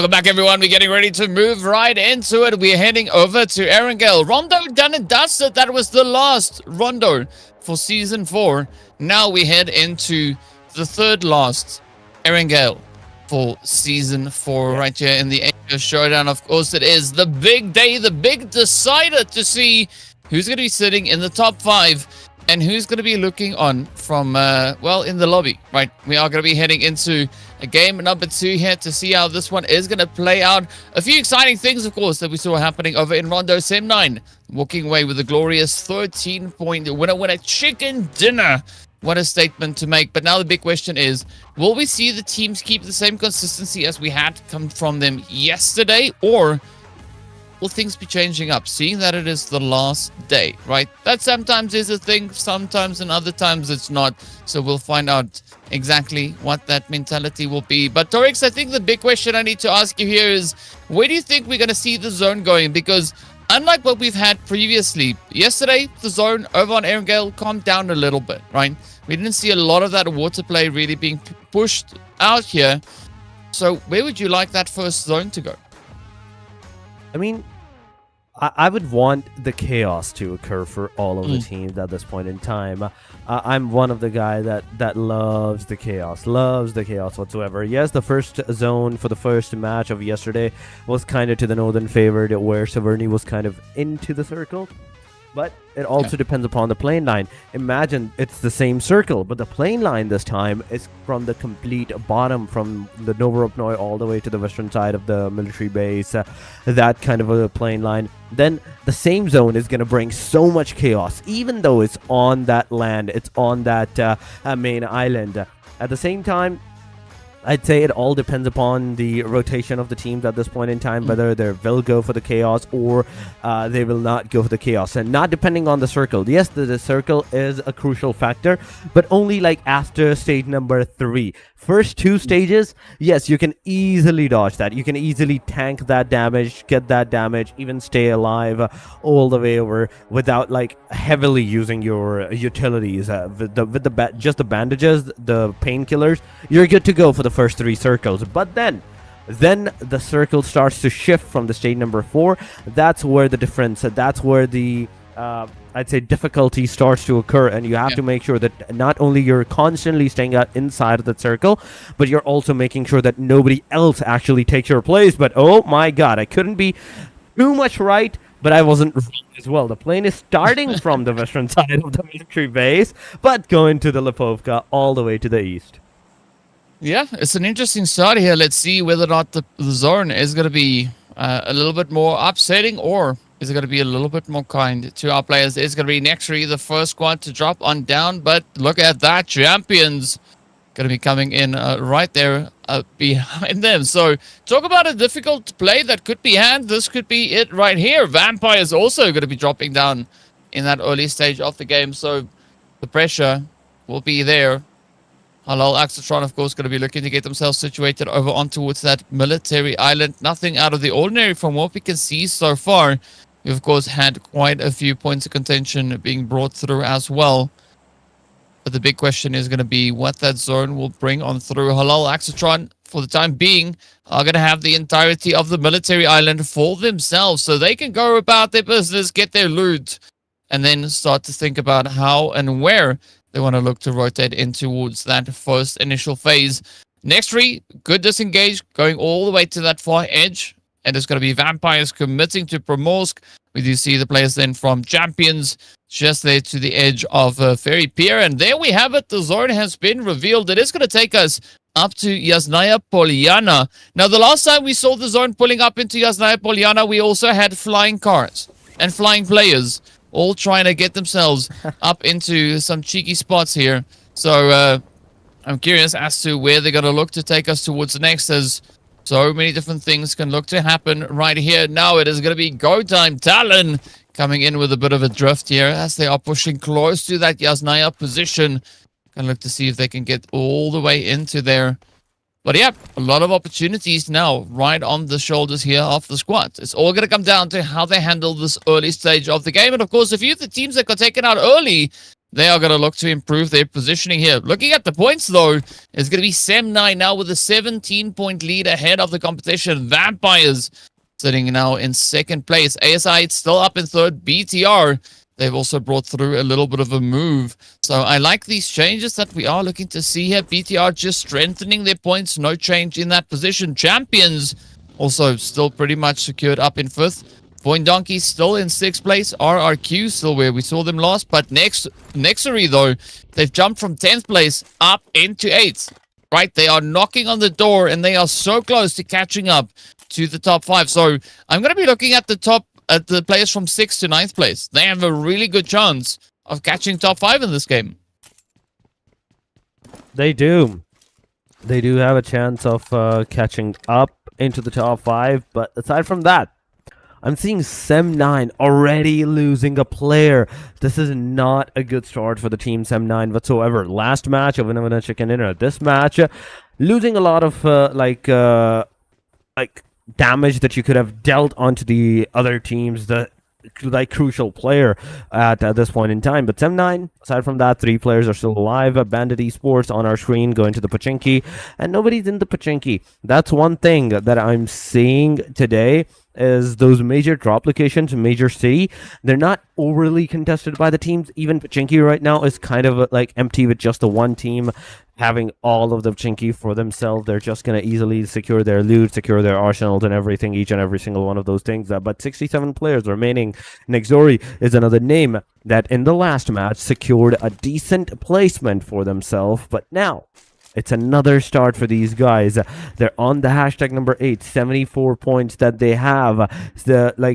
Welcome back, everyone. We're getting ready to move right into it. We're heading over to Erangel. Rondo done and dusted. That was the last Rondo for Season 4. Now we head into the third last Erangel for Season 4 right here in the Asia Showdown. Of course, it is the big day, the big decider to see who's going to be sitting in the top 5 and who's going to be looking on from, well, in the lobby, right? We are going to be heading into a game number 2 here to see how this one is going to play out. A few exciting things, of course, that we saw happening over in Rondo. Sem9 walking away with a glorious 13-point winner with a chicken dinner. What a statement to make. But now the big question is, will we see the teams keep the same consistency as we had come from them yesterday, or will things be changing up, seeing that it is the last day, right? That sometimes is a thing, sometimes and other times it's not. So we'll find out exactly what that mentality will be. But Torix, I think the big question I need to ask you here is, where do you think we're going to see the zone going? Because unlike what we've had previously, yesterday, the zone over on Erengel calmed down a little bit, right? We didn't see a lot of that water play really being pushed out here. So where would you like that first zone to go? I mean, I would want the chaos to occur for all of the teams at this point in time. I'm one of the guys that loves the chaos whatsoever. Yes, the first zone for the first match of yesterday was kind of to the northern favored, where Severny was kind of into the circle. But it also depends upon the plane line. Imagine it's the same circle, but the plane line this time is from the complete bottom, from the Novorupnoi all the way to the western side of the military base, that kind of a plane line. Then the same zone is going to bring so much chaos, even though it's on that land, it's on that main island. At the same time, I'd say it all depends upon the rotation of the teams at this point in time, whether they will go for the chaos or they will not go for the chaos. And not depending on the circle. Yes, the circle is a crucial factor, but only like after stage number 3. First 2 stages, yes, you can easily dodge that. You can easily tank that damage, get that damage, even stay alive all the way over without like heavily using your utilities. With just the bandages, the painkillers, you're good to go for the first 3 circles. But then the circle starts to shift from the stage number 4. That's where the difference, that's where the I'd say difficulty starts to occur, and you have to make sure that not only you're constantly staying out inside of the circle, but you're also making sure that nobody else actually takes your place. But oh my god, I couldn't be too much right, but I wasn't wrong as well. The plane is starting from the western side of the military base, but going to the Lipovka all the way to the east. Yeah, it's an interesting start here. Let's see whether or not the zone is going to be a little bit more upsetting, or is it going to be a little bit more kind to our players. It's going to be NEXORY, the first squad to drop on down, but look at that. Champions going to be coming in right there behind them. So talk about a difficult play that could be had. This could be it right here. Vampire is also going to be dropping down in that early stage of the game, so the pressure will be there. Halal AXETRON, of course, going to be looking to get themselves situated over on towards that military island. Nothing out of the ordinary from what we can see so far. We've, of course, had quite a few points of contention being brought through as well. But the big question is going to be what that zone will bring on through. Halal AXETRON, for the time being, are going to have the entirety of the military island for themselves, so they can go about their business, get their loot, and then start to think about how and where they want to look to rotate in towards that first initial phase. NEXORY, good disengage, going all the way to that far edge. And it's going to be Vampires committing to Primorsk. We do see the players then from Champions just there to the edge of Ferry Pier. And there we have it. The zone has been revealed. It is going to take us up to Yasnaya Polyana. Now, the last time we saw the zone pulling up into Yasnaya Polyana, we also had flying cars and flying players, all trying to get themselves up into some cheeky spots here. So I'm curious as to where they're going to look to take us towards next, as so many different things can look to happen right here. Now it is going to be go time. TALON coming in with a bit of a drift here as they are pushing close to that Yasnaya position. Can look to see if they can get all the way into there. But yeah, a lot of opportunities now right on the shoulders here of the squad. It's all going to come down to how they handle this early stage of the game. And of course, a few of the teams that got taken out early they are going to look to improve their positioning here. Looking at the points, though, it's going to be Sem9 now with a 17-point lead ahead of the competition. Vampires sitting now in second place. ASI still up in third. BTR, they've also brought through a little bit of a move. So I like these changes that we are looking to see here. BTR just strengthening their points. No change in that position. Champions also still pretty much secured up in fifth. VOIN Donkey still in sixth place. RRQ still where we saw them last. But NEXORY, though, they've jumped from 10th place up into 8th. Right? They are knocking on the door, and they are so close to catching up to the top 5. So I'm going to be looking at the players from 6th to 9th place. They have a really good chance of catching top 5 in this game. They do. They do have a chance of catching up into the top 5. But aside from that, I'm seeing Sem9 already losing a player. This is not a good start for the team Sem9 whatsoever. Last match of Winner Chicken Dinner. This match, losing a lot of damage that you could have dealt onto the other teams, the crucial player at this point in time. But Sem9, aside from that, 3 players are still alive. BNDT Esports on our screen going to the Pachinki, and nobody's in the Pachinki. That's one thing that I'm seeing today, is those major drop locations, major C, they're not overly contested by the teams. Even Pachinki right now is kind of like empty with just the one team having all of the Pachinki for themselves. They're just going to easily secure their loot, secure their arsenals and everything, each and every single one of those things. But 67 players remaining. NEXORY is another name that in the last match secured a decent placement for themselves, but now it's another start for these guys. They're on the hashtag number 8, 74 points that they have.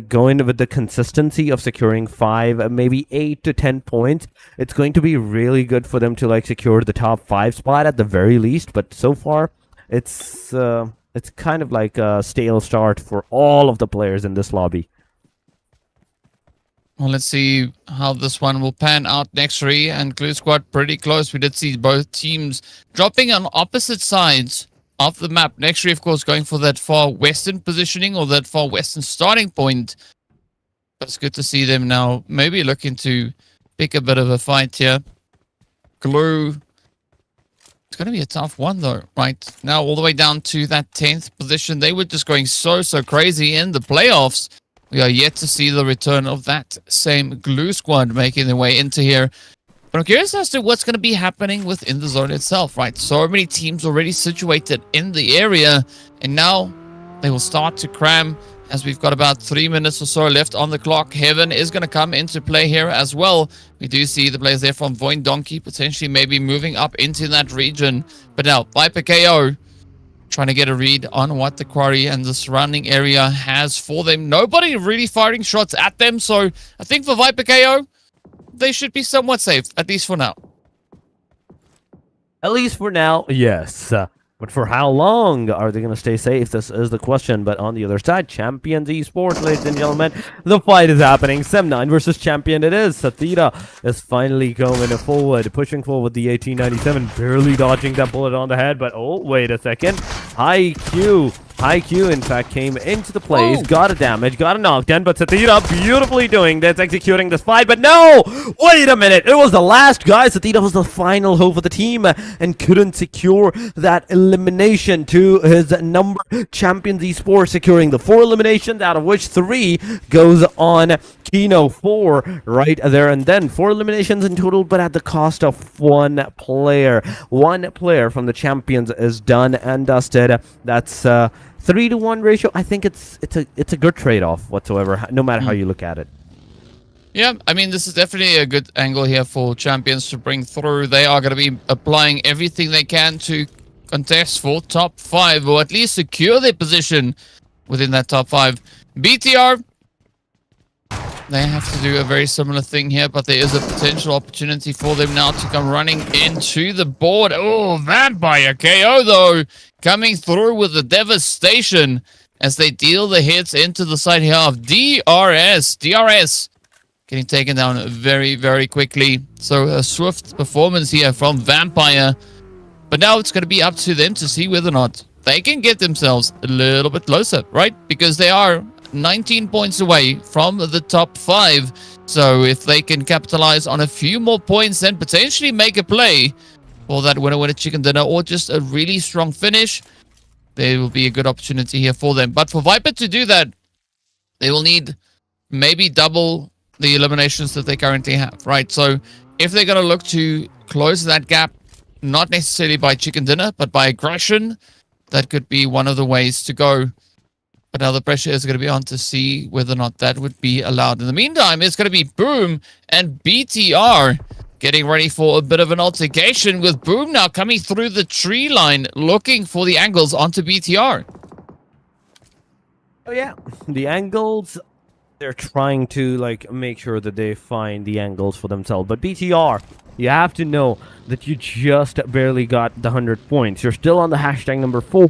Going with the consistency of securing 5, maybe 8 to 10 points. It's going to be really good for them to secure the top 5 spot at the very least. But so far, it's kind of like a stale start for all of the players in this lobby. Well, let's see how this one will pan out. NEXORY and Glue Squad pretty close. We did see both teams dropping on opposite sides of the map. NEXORY, of course, going for that far western positioning or that far western starting point. But it's good to see them now maybe looking to pick a bit of a fight here. Glue. It's going to be a tough one, though, right? Now all the way down to that 10th position. They were just going so crazy in the playoffs. We are yet to see the return of that same Glue Squad making their way into here. But I'm curious as to what's going to be happening within the zone itself, right? So many teams already situated in the area, and now they will start to cram as we've got about 3 minutes or so left on the clock. Heaven is going to come into play here as well. We do see the players there from VOIN Donkey potentially maybe moving up into that region. But now, VIPERxKO trying to get a read on what the quarry and the surrounding area has for them. Nobody really firing shots at them, so I think for VIPERxKO, they should be somewhat safe, at least for now. At least for now, yes. But for how long are they going to stay safe? This is the question. But on the other side, Champions Esports, ladies and gentlemen, the fight is happening. Sem9 versus Champion it is. Satira is finally going forward, pushing forward the 1897, barely dodging that bullet on the head. But oh, wait a second. High Q, in fact, came into the place, got a damage, got a knockdown, but Satira beautifully doing this, executing this fight. But no! Wait a minute! It was the last guy. Satira was the final hope of the team and couldn't secure that elimination to his number. Champions Esports securing the 4 eliminations, out of which 3 goes on Kino. 4 right there and then. 4 eliminations in total, but at the cost of 1 player. 1 player from the Champions is done and dusted. That's 3-to-1 ratio. I think it's a good trade-off whatsoever, no matter how you look at it. Yeah, I mean, this is definitely a good angle here for Champions to bring through. They are going to be applying everything they can to contest for top 5, or at least secure their position within that top 5. BTR, they have to do a very similar thing here, but there is a potential opportunity for them now to come running into the board. Oh, VIPERxKO, though, coming through with the devastation as they deal the hits into the side here of DRS getting taken down very quickly. So a swift performance here from Vampire. But now it's going to be up to them to see whether or not they can get themselves a little bit closer, right? Because they are 19 points away from the top 5. So if they can capitalize on a few more points and potentially make a play for that winner chicken dinner, or just a really strong finish, there will be a good opportunity here for them. But for Viper to do that, they will need maybe double the eliminations that they currently have, right? So if they're going to look to close that gap, not necessarily by chicken dinner, but by aggression, that could be one of the ways to go. But now the pressure is going to be on to see whether or not that would be allowed. In the meantime, it's going to be Boom and BTR getting ready for a bit of an altercation, with Boom now coming through the tree line, looking for the angles onto BTR. Oh yeah, the angles, they're trying to like make sure that they find the angles for themselves. But BTR, you have to know that you just barely got the 100 points. You're still on the hashtag number 4,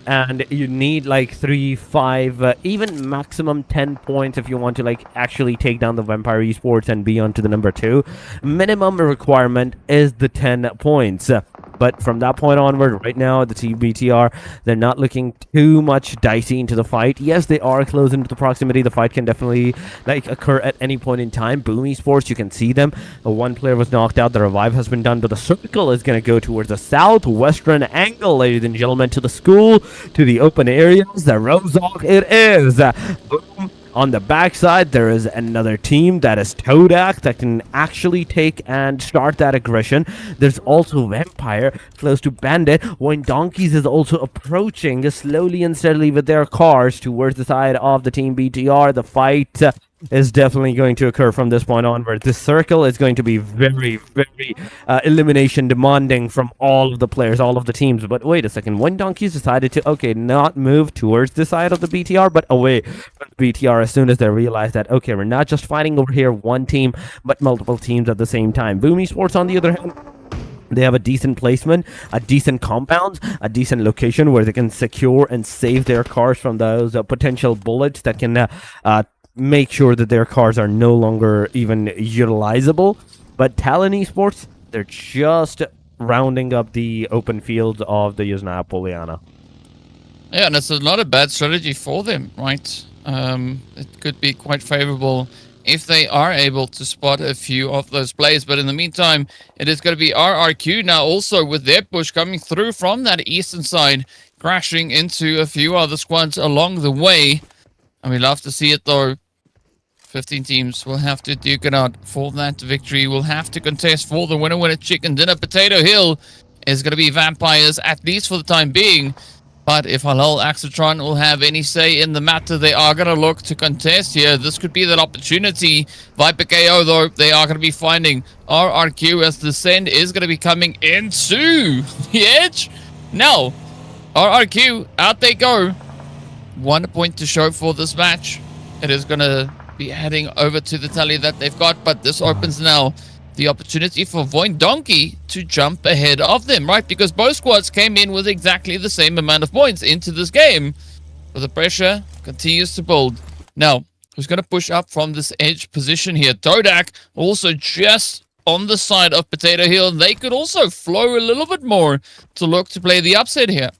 and you need like 3, 5, even maximum 10 points if you want to like actually take down the Vampire Esports and be on to the number 2. Minimum requirement is the 10 points. But from that point onward, right now, the team BTR, they're not looking too much dicey into the fight. Yes, they are close into the proximity. The fight can definitely like occur at any point in time. Boom Esports, you can see them. One player was knocked out. The revive has been done, but the circle is going to go towards the southwestern angle, ladies and gentlemen, to the school, to the open areas. The Rozok it is. Boom. On the backside, there is another team, that is TODAK, that can actually take and start that aggression. There's also Vampire close to Bandit. VOIN Donkeys is also approaching slowly and steadily with their cars towards the side of the team BTR. The fight is definitely going to occur from this point onward. This circle is going to be very, very elimination demanding from all of the players, all of the teams. But wait a second, VOIN Donkeys decided to, okay, not move towards the side of the BTR, but away from the BTR as soon as they realized that, okay, we're not just fighting over here one team, but multiple teams at the same time. Boom Esports, on the other hand, they have a decent placement, a decent compound, a decent location where they can secure and save their cars from those potential bullets that can make sure that their cars are no longer even utilizable. But TALON Esports, they're just rounding up the open fields of the Yuzna Poliana. Yeah, and it's not a bad strategy for them, right? It could be quite favorable if they are able to spot a few of those plays. But in the meantime, it is going to be RRQ now also with their push coming through from that eastern side, crashing into a few other squads along the way. And we love to see it though. 15 teams will have to duke it out for that victory. Will have to contest for the winner chicken dinner. Potato Hill is going to be Vampires, at least for the time being. But if HALAL AXETRON will have any say in the matter, they are going to look to contest here. This could be that opportunity. VIPERxKO, though, they are going to be finding RRQ as the send is going to be coming into the edge. Now, RRQ, out they go. 1 point to show for this match. It is going to be heading over to the tally that they've got, but this opens now the opportunity for VOIN Donkey to jump ahead of them, right? Because both squads came in with exactly the same amount of points into this game. But the pressure continues to build. Now, who's going to push up from this edge position here? TODAK also just on the side of Potato Hill. They could also flow a little bit more to look to play the upset here.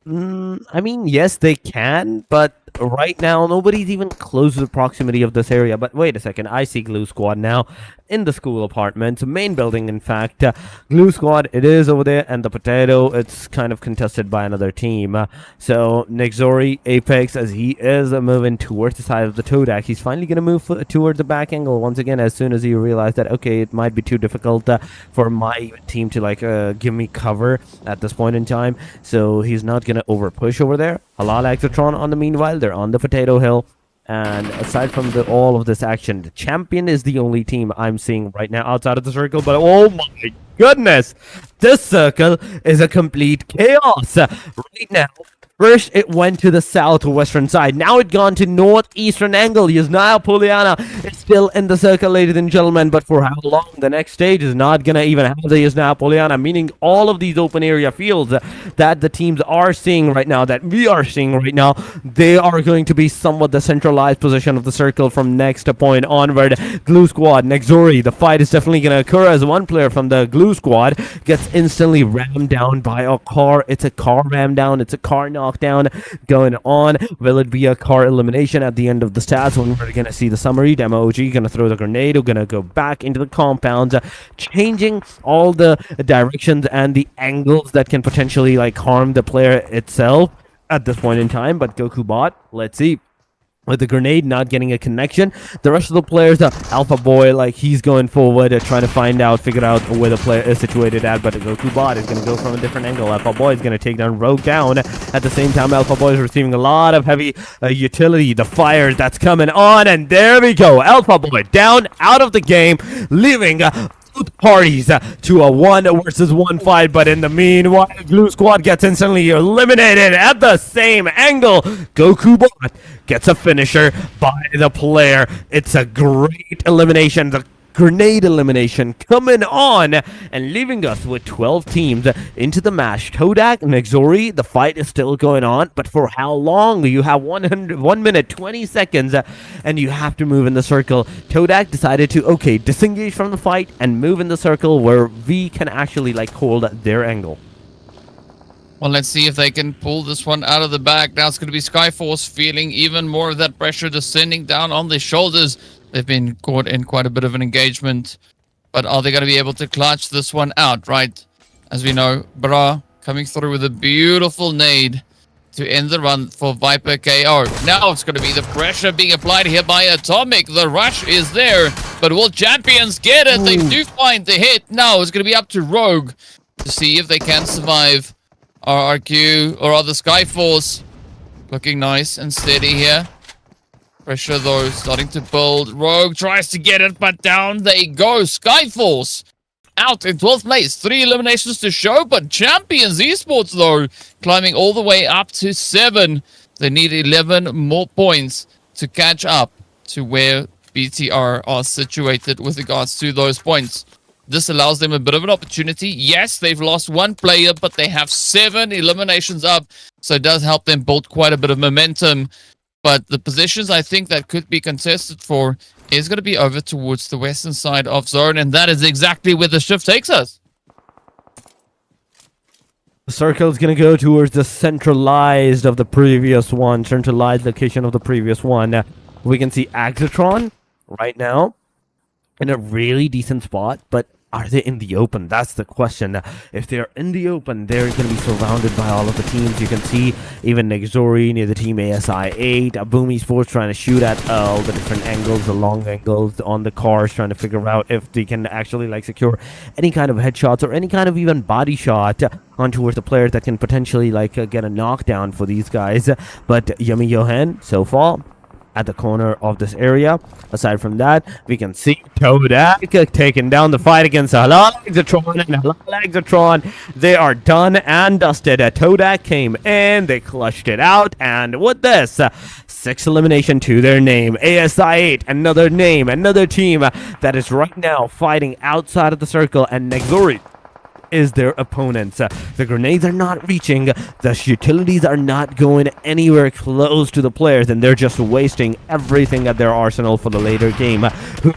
I mean, yes, they can, but right now, nobody's even close to the proximity of this area. But wait a second, I see Glue Squad now in the school apartments, main building, in fact. Glue Squad, it is over there, and the Potato, it's kind of contested by another team. So, NEXORY, Apex, as he is moving towards the side of the TODAK, he's finally going to move towards the back angle once again, as soon as he realized that, okay, it might be too difficult for my team to, like, give me cover at this point in time. So, he's not going to over push over there. HALAL AXETRON, on the meanwhile, they're on the Potato Hill. And aside from all of this action, the champion is the only team I'm seeing right now outside of the circle. But oh my goodness, this circle is a complete chaos right now. First, it went to the southwestern side. Now it gone to northeastern angle. Yuzna Poliana is still in the circle, ladies and gentlemen. But for how long? The next stage is not going to even have the Yuzna Poliana, meaning all of these open area fields that the teams are seeing right now, that we are seeing right now, they are going to be somewhat the centralized position of the circle from next point onward. Glue Squad, NEXORY, the fight is definitely going to occur as one player from the Glue Squad gets instantly rammed down by a car. It's a car ram down. It's a car knock knockdown going on. Will it be a car elimination at the end of the stats? When we're going to see the summary, Demo OG going to throw the grenade. We're going to go back into the compounds, changing all the directions and the angles that can potentially like harm the player itself at this point in time. But Goku bot, let's see. With the grenade not getting a connection, the rest of the players, Alpha Boy, like he's going forward, trying to figure out where the player is situated at. But the Goku bot is going to go from a different angle. Alpha Boy is going to take down Rogue down. At the same time, Alpha Boy is receiving a lot of heavy utility. The fire that's coming on, and there we go. Alpha Boy down, out of the game, leaving both parties to a 1 versus 1 fight. But in the meanwhile, Glue Squad gets instantly eliminated at the same angle. Goku bot gets a finisher by the player. It's a great elimination. The grenade elimination coming on and leaving us with 12 teams into the match. TODAK, NEXORY, the fight is still going on, but for how long? You have 1 minute 20 seconds and you have to move in the circle. TODAK decided to disengage from the fight and move in the circle where V can actually like hold their angle. Well, let's see if they can pull this one out of the bag. Now it's going to be Skyforce feeling even more of that pressure descending down on their shoulders. They've been caught in quite a bit of an engagement. But are they going to be able to clutch this one out, right? As we know, Bra coming through with a beautiful nade to end the run for VIPERxKO. Now it's going to be the pressure being applied here by Atomic. The rush is there, but will Champions get it? Ooh. They do find the hit. Now it's going to be up to Rogue to see if they can survive. RRQ, or rather Skyforce, looking nice and steady here. Pressure though starting to build. Rogue tries to get it, but down they go. Skyforce out in 12th place. 3 eliminations to show, but Champions Esports though climbing all the way up to 7. They need 11 more points to catch up to where BTR are situated with regards to those points. This allows them a bit of an opportunity. Yes, they've lost 1 player, but they have 7 eliminations up. So it does help them build quite a bit of momentum. But the positions I think that could be contested for is going to be over towards the western side of zone. And that is exactly where the shift takes us. The circle is going to go towards the centralized of the previous one. Centralized location of the previous one. We can see AXETRON right now in a really decent spot, but are they in the open? That's the question. If they're in the open, they're going to be surrounded by all of the teams. You can see even NEXORY near the team ASI8, Boom Esports trying to shoot at all the different angles, the long angles on the cars, trying to figure out if they can actually like secure any kind of headshots or any kind of even body shot on towards the players that can potentially like get a knockdown for these guys. But Yummy Johan so far at the corner of this area. Aside from that, we can see TODAK taking down the fight against HALAL AXETRON, and HALAL AXETRON, they are done and dusted. TODAK came in, they clutched it out, and with this, 6 elimination to their name. ASI8, another name, another team that is right now fighting outside of the circle, and NEXORY is their opponents. The grenades are not reaching, the utilities are not going anywhere close to the players, and they're just wasting everything at their arsenal for the later game. Who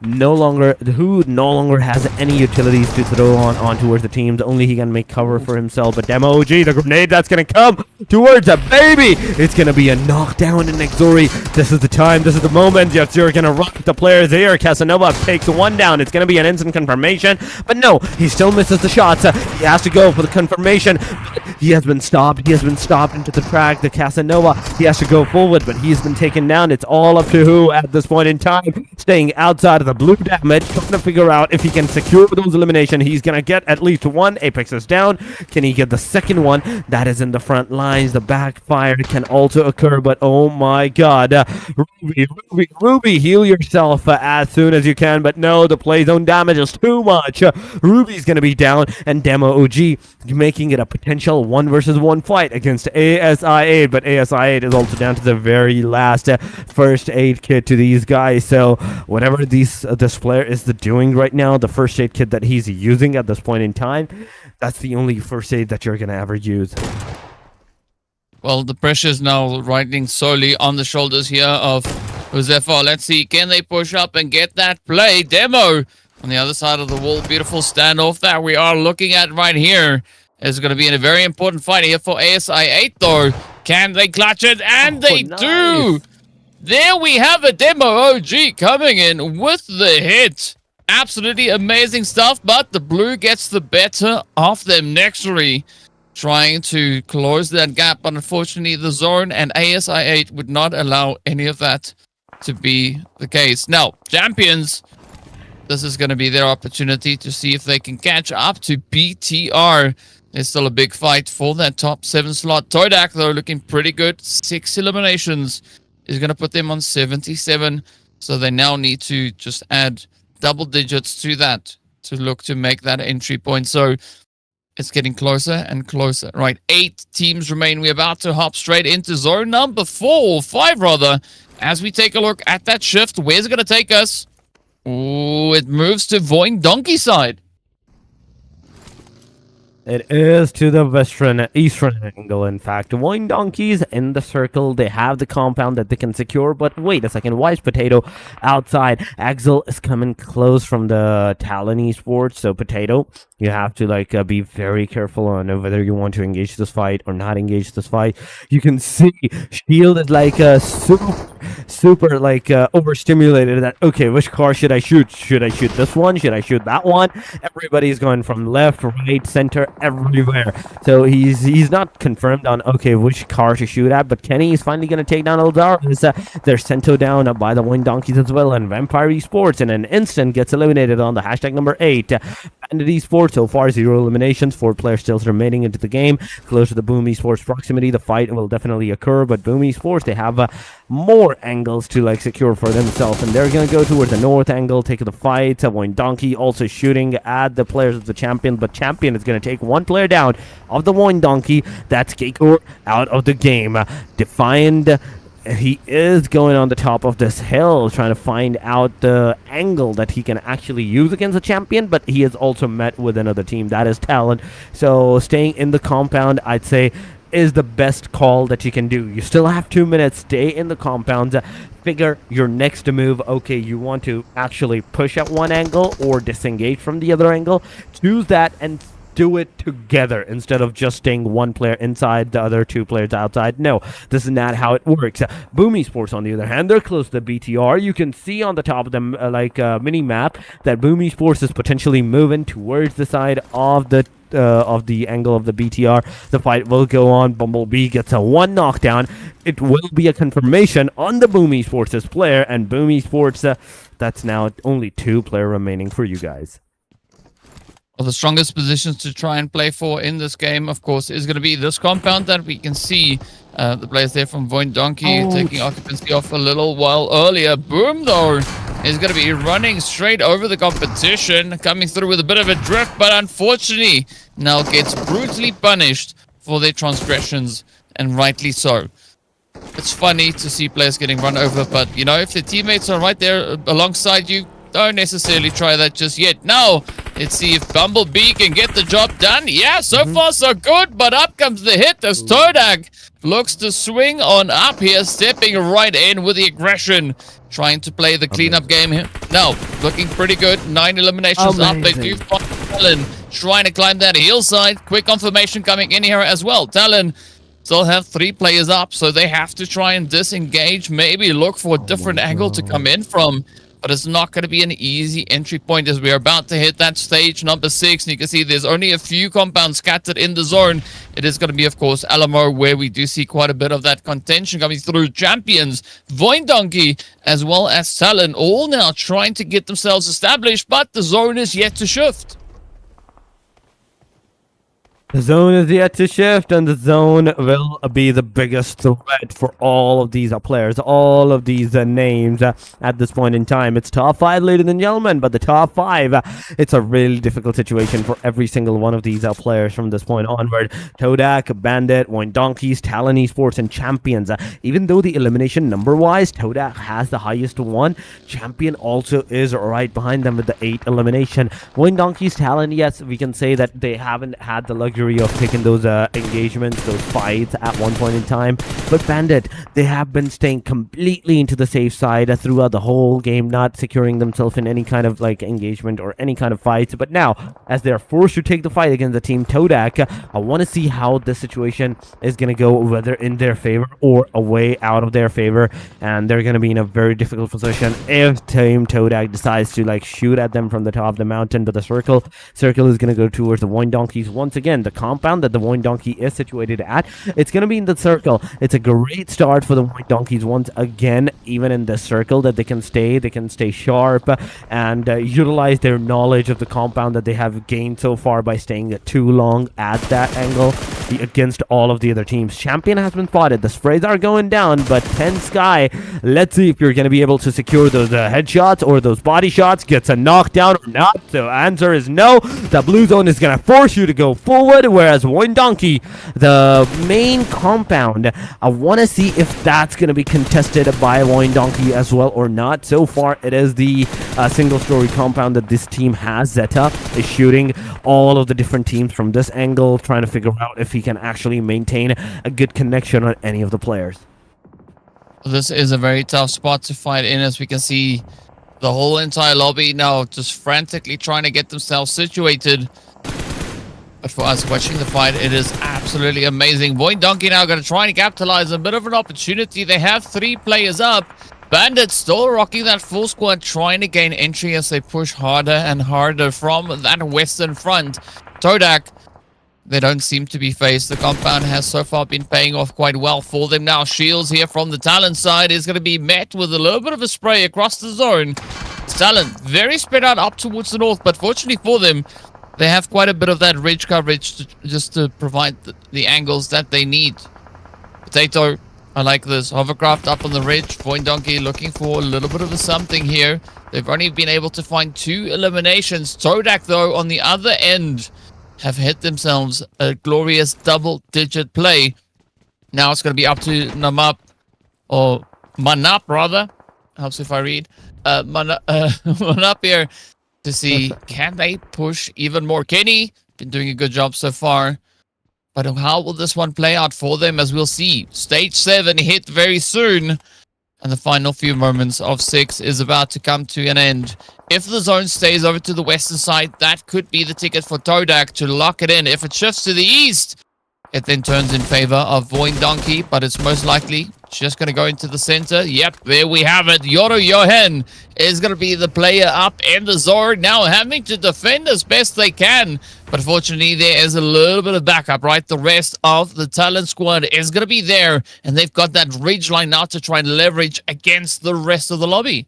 no longer has any utilities to throw on towards the teams. Only he can make cover for himself. But Demo OG, the grenade that's gonna come towards a baby, it's gonna be a knockdown in NEXORY. This is the time, this is the moment. Yes, you're gonna rock the players here. Casanova takes 1 down. It's gonna be an instant confirmation, but no, he still misses the shots. He has to go for the confirmation. He has been stopped. He has been stopped into the track. The Casanova, he has to go forward, but he's been taken down. It's all up to who at this point in time. Staying outside of the blue damage, trying to figure out if he can secure those eliminations. He's going to get at least 1. Apex is down. Can he get the second one? That is in the front lines. The backfire can also occur, but oh my god. Ruby, heal yourself as soon as you can, but no, the play zone damage is too much. Ruby's going to be down, and Demo OG making it a potential 1 versus 1 fight against ASI8, but ASI8 is also down to the very last first aid kit to these guys. So whatever this player is doing right now, the first aid kit that he's using at this point in time, that's the only first aid that you're gonna ever use. Well, the pressure is now riding solely on the shoulders here of Josefa. Let's see, can they push up and get that play? Demo on the other side of the wall. Beautiful standoff that we are looking at right here. It's going to be in a very important fight here for ASI8 though. Can they clutch it? And they do! There we have a demo OG coming in with the hit. Absolutely amazing stuff, but the blue gets the better of them. NEXORY trying to close that gap, but unfortunately the zone and ASI8 would not allow any of that to be the case. Now, Champions, this is going to be their opportunity to see if they can catch up to BTR. There's still a big fight for that top 7 slot. TODAK, though, looking pretty good. 6 eliminations is going to put them on 77. So they now need to just add double digits to that to look to make that entry point. So it's getting closer and closer. Right, 8 teams remain. We're about to hop straight into zone number 5 rather. As we take a look at that shift, where's it going to take us? Ooh, it moves to VOIN Donkey side. It is to the eastern angle, in fact. VOIN Donkeys in the circle. They have the compound that they can secure. But wait a second. Why is Potato outside? Axel is coming close from the Talon esports. So Potato, you have to be very careful on whether you want to engage this fight or not engage this fight. You can see Shield is super overstimulated. That okay, which car should I shoot? Should I shoot this one? Should I shoot that one? Everybody's going from left, right, center, everywhere. So he's not confirmed on okay which car to shoot at. But Kenny is finally going to take down Eldar. They're sent down by the VOIN Donkeys as well, and Vampire Esports in an instant gets eliminated on the hashtag number 8. BNDT Esports so far 0 eliminations, 4 players still remaining into the game. Close to the Boom Esports proximity, the fight will definitely occur, but Boom Esports, they have more angles to secure for themselves, and they're gonna go towards the north angle, take the fight. VOIN Donkey also shooting at the players of the Champion, but Champion is gonna take 1 player down of the VOIN Donkey. That's Keiko out of the game. Defiant, he is going on the top of this hill trying to find out the angle that he can actually use against the Champion, but he is also met with another team, that is Talon. So staying in the compound, I'd say, is the best call that you can do. You still have 2 minutes. Stay in the compound, figure your next move. Okay, you want to actually push at one angle or disengage from the other angle. Choose that and do it together instead of just staying 1 player inside, the other 2 players outside. No, this is not how it works. Boom Esports, on the other hand, they're close to the BTR. You can see on the top of them mini map that Boom Esports is potentially moving towards the side of the angle of the BTR. The fight will go on. Bumblebee gets a 1 knockdown. It will be a confirmation on the Boom Esports' player, and Boom Esports, that's now only 2 player remaining for you guys. Well, the strongest positions to try and play for in this game, of course, is going to be this compound that we can see. The players there from VOIN Donkey taking occupancy off a little while earlier. Boom, though, is going to be running straight over the competition, coming through with a bit of a drift, but unfortunately now gets brutally punished for their transgressions, and rightly so. It's funny to see players getting run over, but, you know, if the teammates are right there alongside you, don't necessarily try that just yet. Now, let's see if Bumblebee can get the job done. Yeah, so far so good, but up comes the hit as TODAK looks to swing on up here, stepping right in with the aggression, trying to play the cleanup game here. Now, looking pretty good. 9 eliminations up. They do find Talon trying to climb that hillside. Quick confirmation coming in here as well. Talon still have 3 players up, so they have to try and disengage, maybe look for a different angle to come in from. But it's not going to be an easy entry point as we're about to hit that stage number 6. And you can see there's only a few compounds scattered in the zone. It is going to be, of course, Alamo, where we do see quite a bit of that contention coming through. Champions, VOIN Donkey, as well as Talon, all now trying to get themselves established, but the zone is yet to shift. The zone is yet to shift, and the zone will be the biggest threat for all of these players, all of these names at this point in time. It's top 5, ladies and gentlemen, but the top 5, it's a really difficult situation for every single one of these players from this point onward. TODAK, Bandit, VOIN Donkeys, Talon Esports, and Champions. Even though the elimination number-wise, TODAK has the highest one, Champion also is right behind them with the 8 elimination. VOIN Donkeys, Talon, yes, we can say that they haven't had the luxury degree of taking those engagements, those fights at one point in time. But Bandit, they have been staying completely into the safe side throughout the whole game, not securing themselves in any kind of like engagement or any kind of fights. But now, as they're forced to take the fight against the team TODAK, I want to see how this situation is going to go, whether in their favor or away out of their favor. And they're going to be in a very difficult position if Team TODAK decides to like shoot at them from the top of the mountain to the circle. Circle is going to go towards the VOIN donkeys once again. The compound that the VOIN donkey is situated at, it's going to be in the circle. It's a great start for the VOIN donkeys once again, even in the circle, that they can stay sharp and utilize their knowledge of the compound that they have gained so far by staying too long at that angle against all of the other teams. Champion has been spotted. The sprays are going down, but TenSky, let's see if you're going to be able to secure those headshots or those body shots. Gets a knockdown or not? So answer is no. The blue zone is going to force you to go forward, whereas VOIN donkey, the main compound, I want to see if that's going to be contested by VOIN donkey as well or not. So far, it is the single-story compound that this team has. Zeta is shooting all of the different teams from this angle, trying to figure out if he can actually maintain a good connection on any of the players. This is a very tough spot to fight in, as we can see the whole entire lobby now just frantically trying to get themselves situated. But for us watching the fight, it is absolutely amazing. VOIN donkey now going to try and capitalize a bit of an opportunity. They have 3 players up. Bandit still rocking that full squad, trying to gain entry as they push harder and harder from that western front. TODAK, they don't seem to be phased. The compound has so far been paying off quite well for them. Now Shields here from the TALON side is going to be met with a little bit of a spray across the zone. TALON very spread out up towards the north, but fortunately for them, they have quite a bit of that ridge coverage just to provide the angles that they need. Potato, I like this. Hovercraft up on the ridge. VOIN donkey looking for a little bit of a something here. They've only been able to find 2 eliminations. TODAK, though, on the other end, have hit themselves a glorious double-digit play. Now it's going to be up to Namup, or Manup, rather. Helps if I read. Manup here to see, can they push even more? Kenny, been doing a good job so far. But how will this one play out for them, as we'll see? Stage 7 hit very soon. And the final few moments of 6 is about to come to an end. If the zone stays over to the western side, that could be the ticket for TODAK to lock it in. If it shifts to the east, it then turns in favor of VOIN donkey, but it's most likely just going to go into the center. Yep, there we have it. Yoru Johan is going to be the player up in the zone, now having to defend as best they can. But fortunately, there is a little bit of backup, right? The rest of the talent squad is going to be there, and they've got that ridge line now to try and leverage against the rest of the lobby.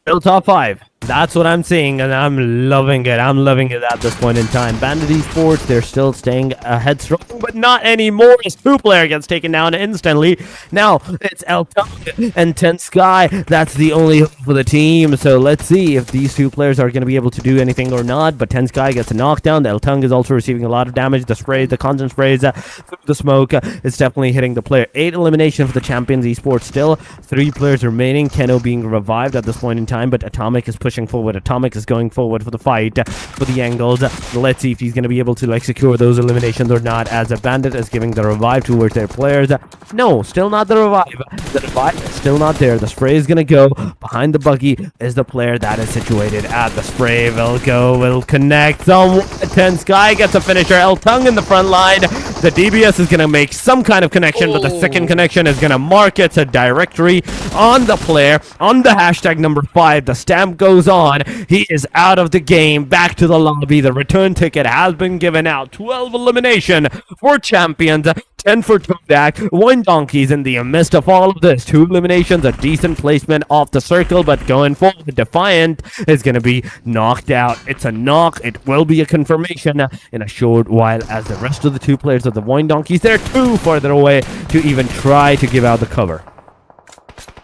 Still top 5. That's what I'm seeing, and I'm loving it. I'm loving it at this point in time. Bandit Esports, they're still staying ahead strong, but not anymore. As 2-player gets taken down instantly. Now, it's Eltung and TenSky. That's the only hope for the team. So let's see if these 2 players are going to be able to do anything or not. But TenSky gets a knockdown. The Eltung is also receiving a lot of damage. The sprays, the constant sprays through the smoke, it's definitely hitting the player. 8 elimination for the Champions Esports still. 3 players remaining. Keno being revived at this point in time, but Atomic is pushing forward. Atomic is going forward for the fight, for the angles. Let's see if he's going to be able to secure those eliminations or not, as a Bandit is giving the revive towards their players. No, still not the revive. The revive is still not there. The spray is going to go. Behind the buggy is the player that is situated at the spray. Will connect. TenSky gets a finisher. Eltung in the front line. The DBS is going to make some kind of connection, but the second connection is going to mark it a directory on the player, on the hashtag number 5. The stamp goes on. He is out of the game. Back to the lobby. The return ticket has been given out. 12 elimination for champions. 10 for TODAK. VOIN donkeys in the midst of all of this. 2 eliminations, a decent placement off the circle, but going forward, Defiant is going to be knocked out. It's a knock. It will be a confirmation in a short while, as the rest of the 2 players of the VOIN donkeys, they're too further away to even try to give out the cover.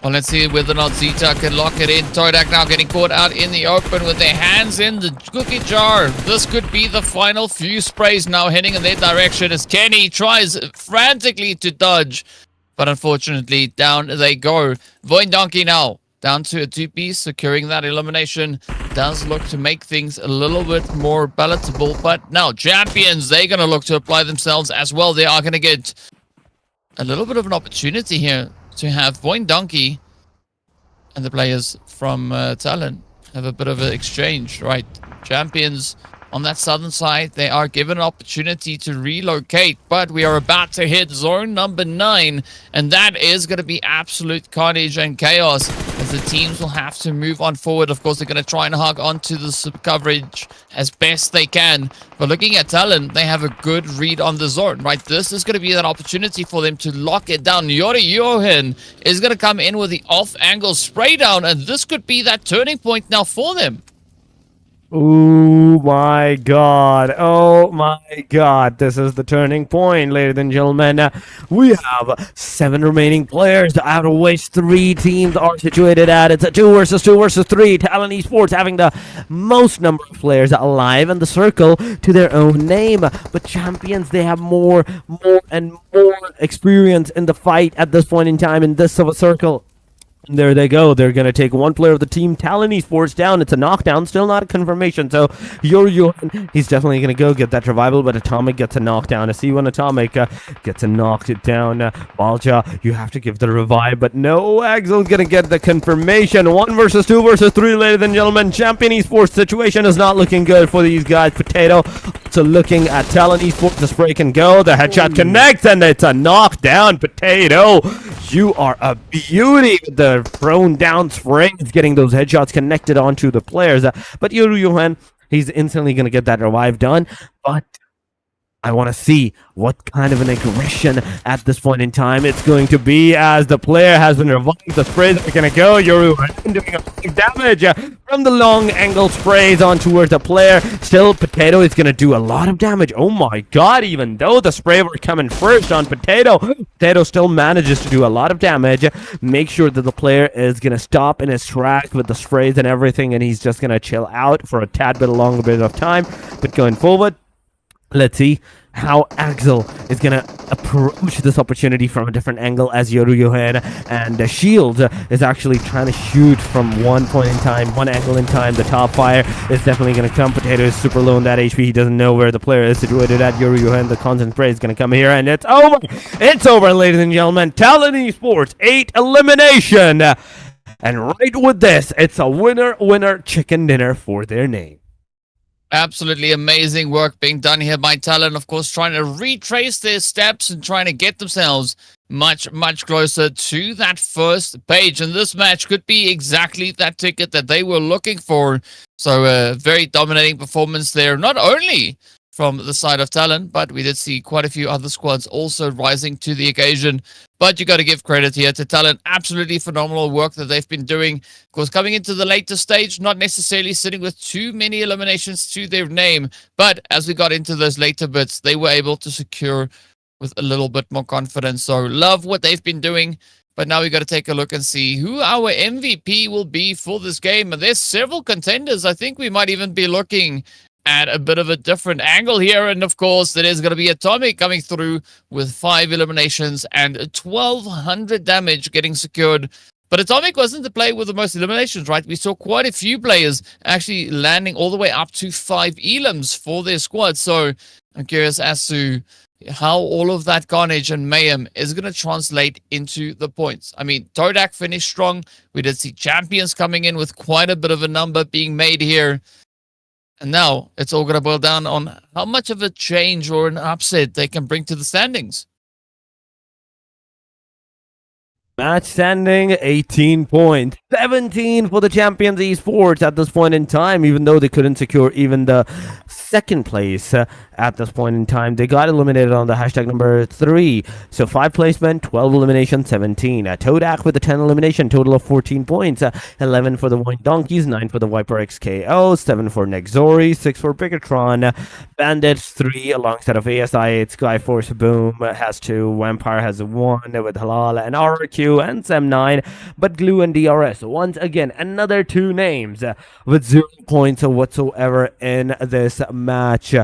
Well, let's see whether or not Zeta can lock it in. TODAK now getting caught out in the open with their hands in the cookie jar. This could be the final few sprays now heading in their direction, as Kenny tries frantically to dodge. But unfortunately, down they go. VOIN donkey now down to a 2-piece. Securing that elimination does look to make things a little bit more palatable. But now, champions, they're going to look to apply themselves as well. They are going to get a little bit of an opportunity here to have VOIN Donkey and the players from TALON have a bit of an exchange, right? Champions on that southern side, they are given an opportunity to relocate, but we are about to hit zone number 9, and that is going to be absolute carnage and chaos as the teams will have to move on forward. Of course, they're going to try and hug onto the coverage as best they can, but looking at TALON, they have a good read on the zone, right? This is going to be that opportunity for them to lock it down. Yori Johan is going to come in with the off-angle spray down, and this could be that turning point now for them. Oh my god. Oh my god. This is the turning point, ladies and gentlemen. We have 7 remaining players, out of which 3 teams are situated at. It's a 2 versus 2 versus 3. TALON Esports having the most number of players alive in the circle to their own name. But champions, they have more and more experience in the fight at this point in time in this of a circle. There they go. They're going to take one player of the team, TALON Esports, down. It's a knockdown, still not a confirmation. So, Johan, he's definitely going to go get that revival, but Atomic gets a knockdown. I see when Atomic gets a knocked it down. Balja, you have to give the revive, but no, Axel's going to get the confirmation. 1 versus 2 versus 3, ladies and gentlemen. Champion Esports situation is not looking good for these guys. Potato, so looking at TALON Esports, the spray can go. The headshot connects, and it's a knockdown. Potato, you are a beauty with the thrown down springs, getting those headshots connected onto the players. But Johan, he's instantly going to get that revive done. But I want to see what kind of an aggression at this point in time it's going to be as the player has been revived. The sprays are going to go. Johan doing a big damage from the long angle sprays on towards the player. Still, Potato is going to do a lot of damage. Oh my god, even though the spray were coming first on Potato, Potato still manages to do a lot of damage. Make sure that the player is going to stop in his tracks with the sprays and everything, and he's just going to chill out for a tad bit longer bit of time. But going forward, let's see how Axel is going to approach this opportunity from a different angle as Johan and Shield is actually trying to shoot from one point in time, one angle in time. The top fire is definitely going to come. Potato is super low in that HP. He doesn't know where the player is situated at. Johan, the constant spray is going to come here, and it's over. It's over, ladies and gentlemen. TALON Esports, 8 elimination. And right with this, it's a winner chicken dinner for their name. Absolutely amazing work being done here by TALON, of course, trying to retrace their steps and trying to get themselves much closer to that first page. And this match could be exactly that ticket that they were looking for. So a very dominating performance there, not only from the side of TALON, but we did see quite a few other squads also rising to the occasion. But you got to give credit here to TALON. Absolutely phenomenal work that they've been doing. Of course, coming into the later stage, not necessarily sitting with too many eliminations to their name. But as we got into those later bits, they were able to secure with a little bit more confidence. So love what they've been doing. But now we got to take a look and see who our MVP will be for this game. And there's several contenders. I think we might even be looking at a bit of a different angle here. And of course, there is going to be Atomic coming through with 5 eliminations and 1,200 damage getting secured. But Atomic wasn't the player with the most eliminations, right? We saw quite a few players actually landing all the way up to 5 elims for their squad. So I'm curious as to how all of that carnage and mayhem is going to translate into the points. I mean, TODAK finished strong. We did see champions coming in with quite a bit of a number being made here. And now it's all going to boil down on how much of a change or an upset they can bring to the standings. Match standing 18 points, 17 for the champions esports at this point in time, even though they couldn't secure even the second place at this point in time. They got eliminated on the hashtag number 3. So 5 placement, 12 elimination, 17. TODAK with a 10 elimination, total of 14 points. 11 for the VOIN Donkeys, 9 for the VIPERxKO, 7 for NEXORY, 6 for BIGETRON. Bandits 3 alongside of ASI, it's Skyforce Boom has 2, Vampire has 1 with HALAL and RQ and SEM9, but Glue and DRS once again another 2 names with 0 points whatsoever in this match.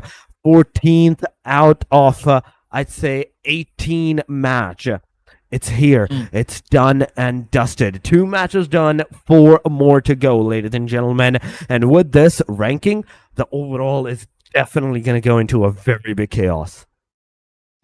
14th out of I'd say 18 match. It's here. It's done and dusted. 2 matches done, 4 more to go, ladies and gentlemen. And with this ranking, the overall is definitely going to go into a very big chaos.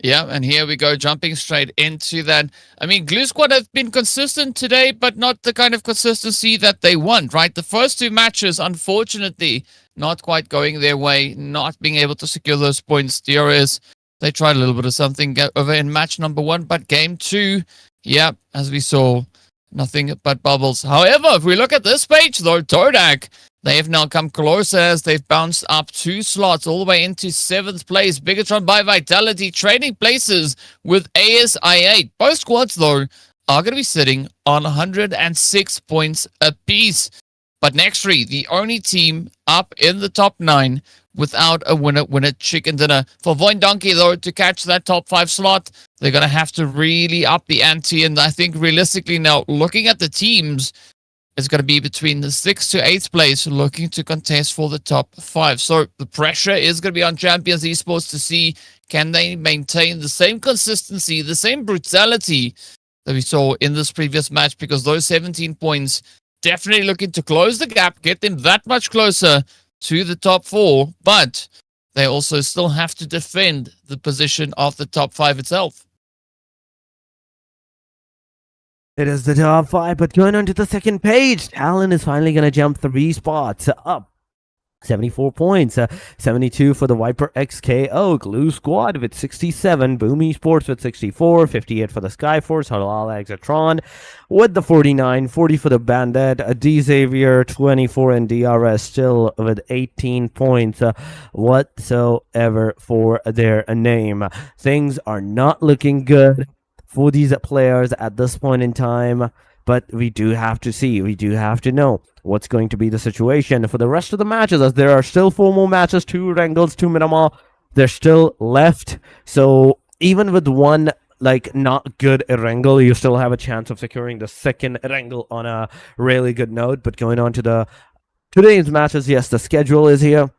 Yeah, and here we go, jumping straight into that. I mean, Glue Squad have been consistent today, but not the kind of consistency that they want, right? The first 2 matches, unfortunately, not quite going their way, not being able to secure those points. DRS, they tried a little bit of something over in match number 1, but game 2, yeah, as we saw, nothing but bubbles. However, if we look at this page, though, TODAK, they have now come closer as they've bounced up 2 slots all the way into 7th place. BIGETRON by Vitality trading places with ASI8. Both squads, though, are going to be sitting on 106 points apiece. But NEXORY, the only team up in the top 9 without a winner chicken dinner. For VOIN Donkey, though, to catch that top 5 slot, they're going to have to really up the ante. And I think realistically now, looking at the teams, it's going to be between the 6th to 8th place looking to contest for the top 5. So the pressure is going to be on Champions Esports to see can they maintain the same consistency, the same brutality that we saw in this previous match, because those 17 points definitely looking to close the gap, get them that much closer to the top 4, but they also still have to defend the position of the top 5 itself. It is the top 5, but going on to the second page, TALON is finally going to jump 3 spots up. 74 points, 72 for the VIPERxKO, Glue Squad with 67, Boom Esports with 64, 58 for the Skyforce, HALAL AXETRON with the 49, 40 for the Bandit, XAVIER 24, and DRS still with 18 points whatsoever for their name. Things are not looking good for these players at this point in time, but we do have to see, we do have to know what's going to be the situation for the rest of the matches, as there are still 4 more matches, 2 Erangels, 2 Miramar, they're still left. So even with one like not good Erangel, you still have a chance of securing the second Erangel on a really good note. But going on to today's matches, yes, the schedule is here.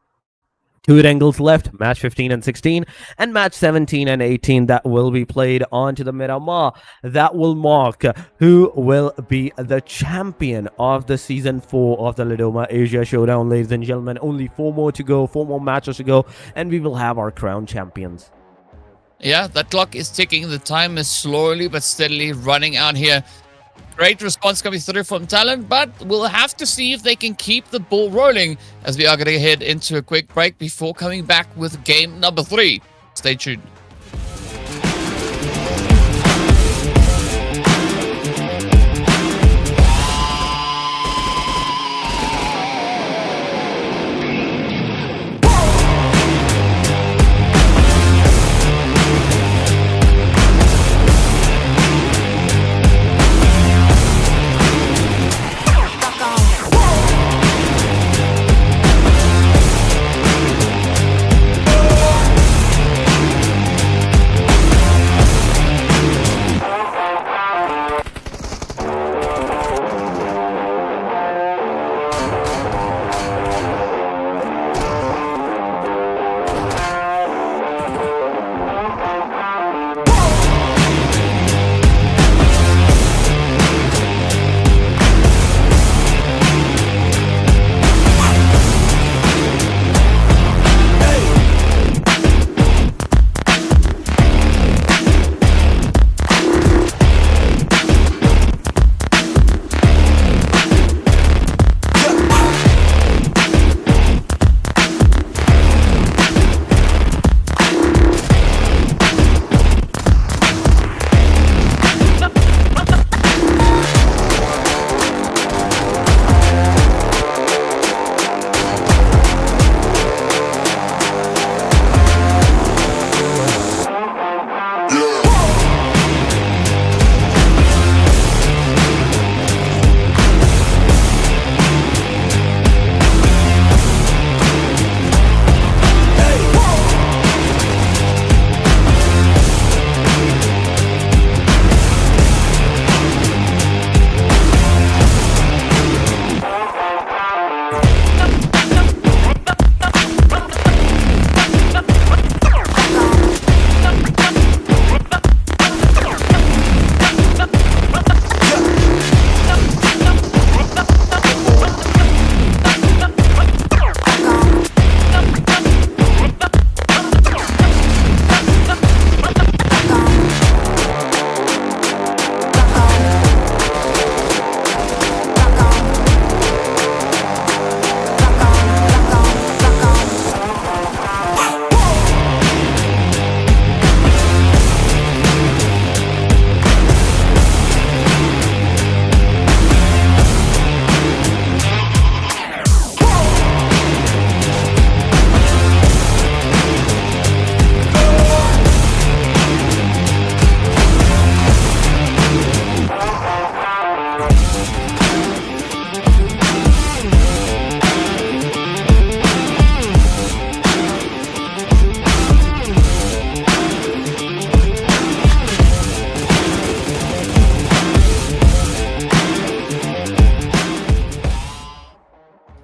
2 Erangels left, match 15 and 16, and match 17 and 18 that will be played onto the Miramar. That will mark who will be the champion of the Season 4 of the Lidoma Asia Showdown, ladies and gentlemen. Only 4 more to go, 4 more matches to go, and we will have our crown champions. Yeah, that clock is ticking. The time is slowly but steadily running out here. Great response coming through from TALON, but we'll have to see if they can keep the ball rolling, as we are going to head into a quick break before coming back with game number 3. Stay tuned.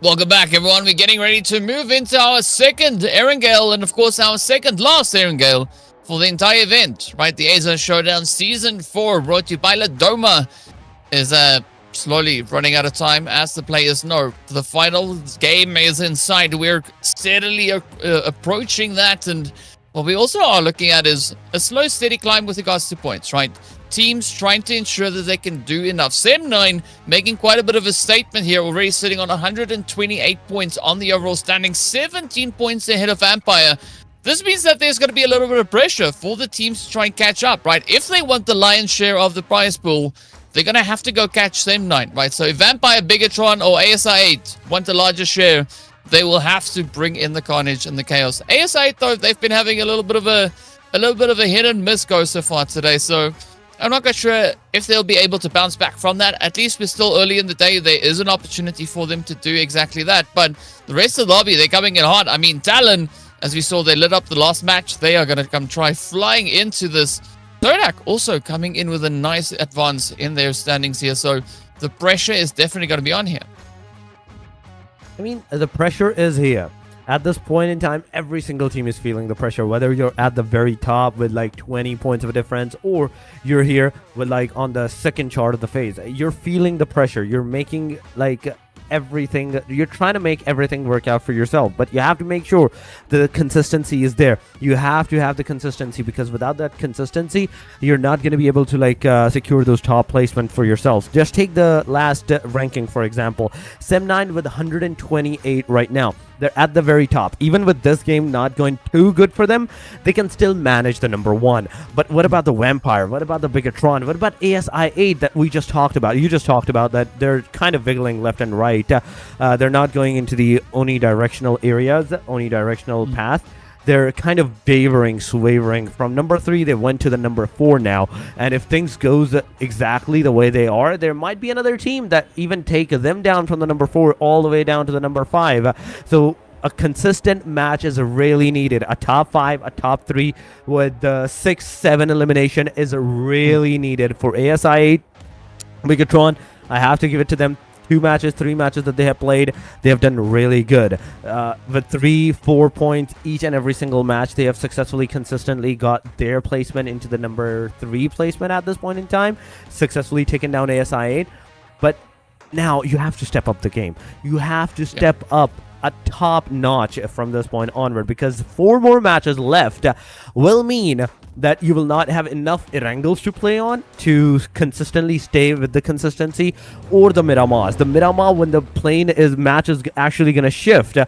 Welcome back, everyone. We're getting ready to move into our second Erangel, and of course our second last Erangel for the entire event, right? The Asia Showdown Season 4, brought to you by Ladoma, is slowly running out of time. As the players know, the final game is in sight. We're steadily approaching that, and what we also are looking at is a slow, steady climb with regards to points, right? Teams trying to ensure that they can do enough. Sem9 making quite a bit of a statement here, already sitting on 128 points on the overall standing, 17 points ahead of Vampire. This means that there's going to be a little bit of pressure for the teams to try and catch up, right? If they want the lion's share of the prize pool, they're going to have to go catch Sem9, right? So if Vampire, BIGETRON, or ASI8 want the larger share, they will have to bring in the carnage and the chaos. ASI8, though, they've been having a little bit of a hit and miss go so far today, so I'm not quite sure if they'll be able to bounce back from that. At least we're still early in the day. There is an opportunity for them to do exactly that. But the rest of the lobby, they're coming in hard. I mean, TALON, as we saw, they lit up the last match. They are going to come try flying into this. TODAK also coming in with a nice advance in their standings here. So the pressure is definitely going to be on here. I mean, the pressure is here. At this point in time, every single team is feeling the pressure, whether you're at the very top with like 20 points of a difference, or you're here with like on the second chart of the phase. You're feeling the pressure. You're making like everything, you're trying to make everything work out for yourself, but you have to make sure the consistency is there. You have to have the consistency, because without that consistency, you're not going to be able to like secure those top placement for yourselves. Just take the last ranking, for example. Sem9 with 128 right now. They're at the very top. Even with this game not going too good for them, they can still manage the number one. But what about the Vampire? What about the BIGETRON? What about ASI8 that we just talked about? You just talked about that they're kind of wiggling left and right. They're not going into the unidirectional areas, unidirectional path. They're kind of swavering. From number 3, they went to the number 4 now. And if things goes exactly the way they are, there might be another team that even take them down from the number 4 all the way down to the number 5. So a consistent match is really needed. A top 5, a top 3 with the 6-7 elimination is really needed for ASI8. BIGETRON, I have to give it to them. 2 matches, 3 matches that they have played, they have done really good. With 3-4 points each and every single match, they have successfully, consistently got their placement into the number 3 placement at this point in time, successfully taken down ASI8. But now you have to step up the game. You have to step up a top notch from this point onward, because 4 more matches left will mean that you will not have enough Erangels to play on to consistently stay with the consistency, or the Miramars. The Miramar, when the match is actually going to shift,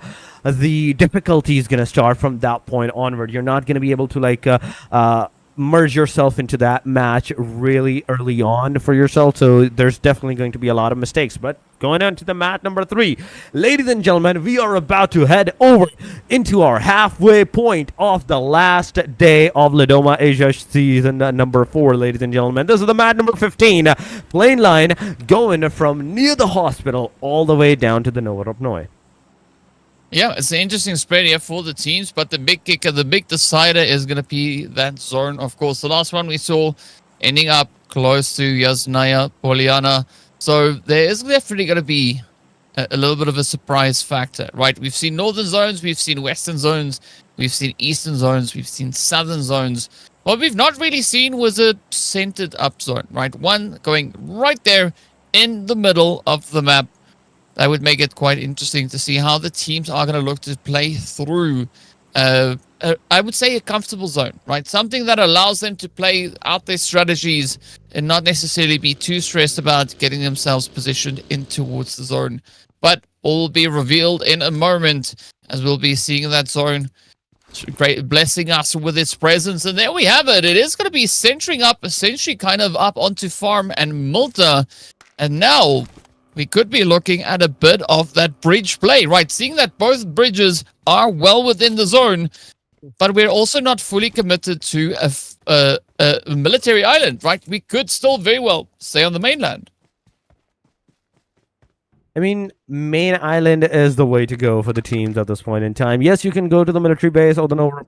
the difficulty is going to start from that point onward. You're not going to be able to like merge yourself into that match really early on for yourself, so there's definitely going to be a lot of mistakes. But going on to the match number 3, ladies and gentlemen, we are about to head over into our halfway point of the last day of Ladoma Asia season number 4, ladies and gentlemen. This is the match number 15, plane line going from near the hospital all the way down to the Nova of Noi. Yeah, it's an interesting spread here for the teams, but the big kicker, the big decider is going to be that zone. Of course, the last one we saw ending up close to Yasnaya, Poliana. So there is definitely going to be a little bit of a surprise factor, right? We've seen northern zones, we've seen western zones, we've seen eastern zones, we've seen southern zones. What we've not really seen was a centered up zone, right? One going right there in the middle of the map. That would make it quite interesting to see how the teams are going to look to play through, I would say, a comfortable zone, right? Something that allows them to play out their strategies and not necessarily be too stressed about getting themselves positioned in towards the zone. But all will be revealed in a moment, as we'll be seeing that zone blessing us with its presence. And there we have it. It is going to be centering up, essentially kind of up onto Farm and Malta. And now we could be looking at a bit of that bridge play, right? Seeing that both bridges are well within the zone, but we're also not fully committed to a military island, right? We could still very well stay on the mainland. I mean, main island is the way to go for the teams at this point in time. Yes, you can go to the military base or the Nova,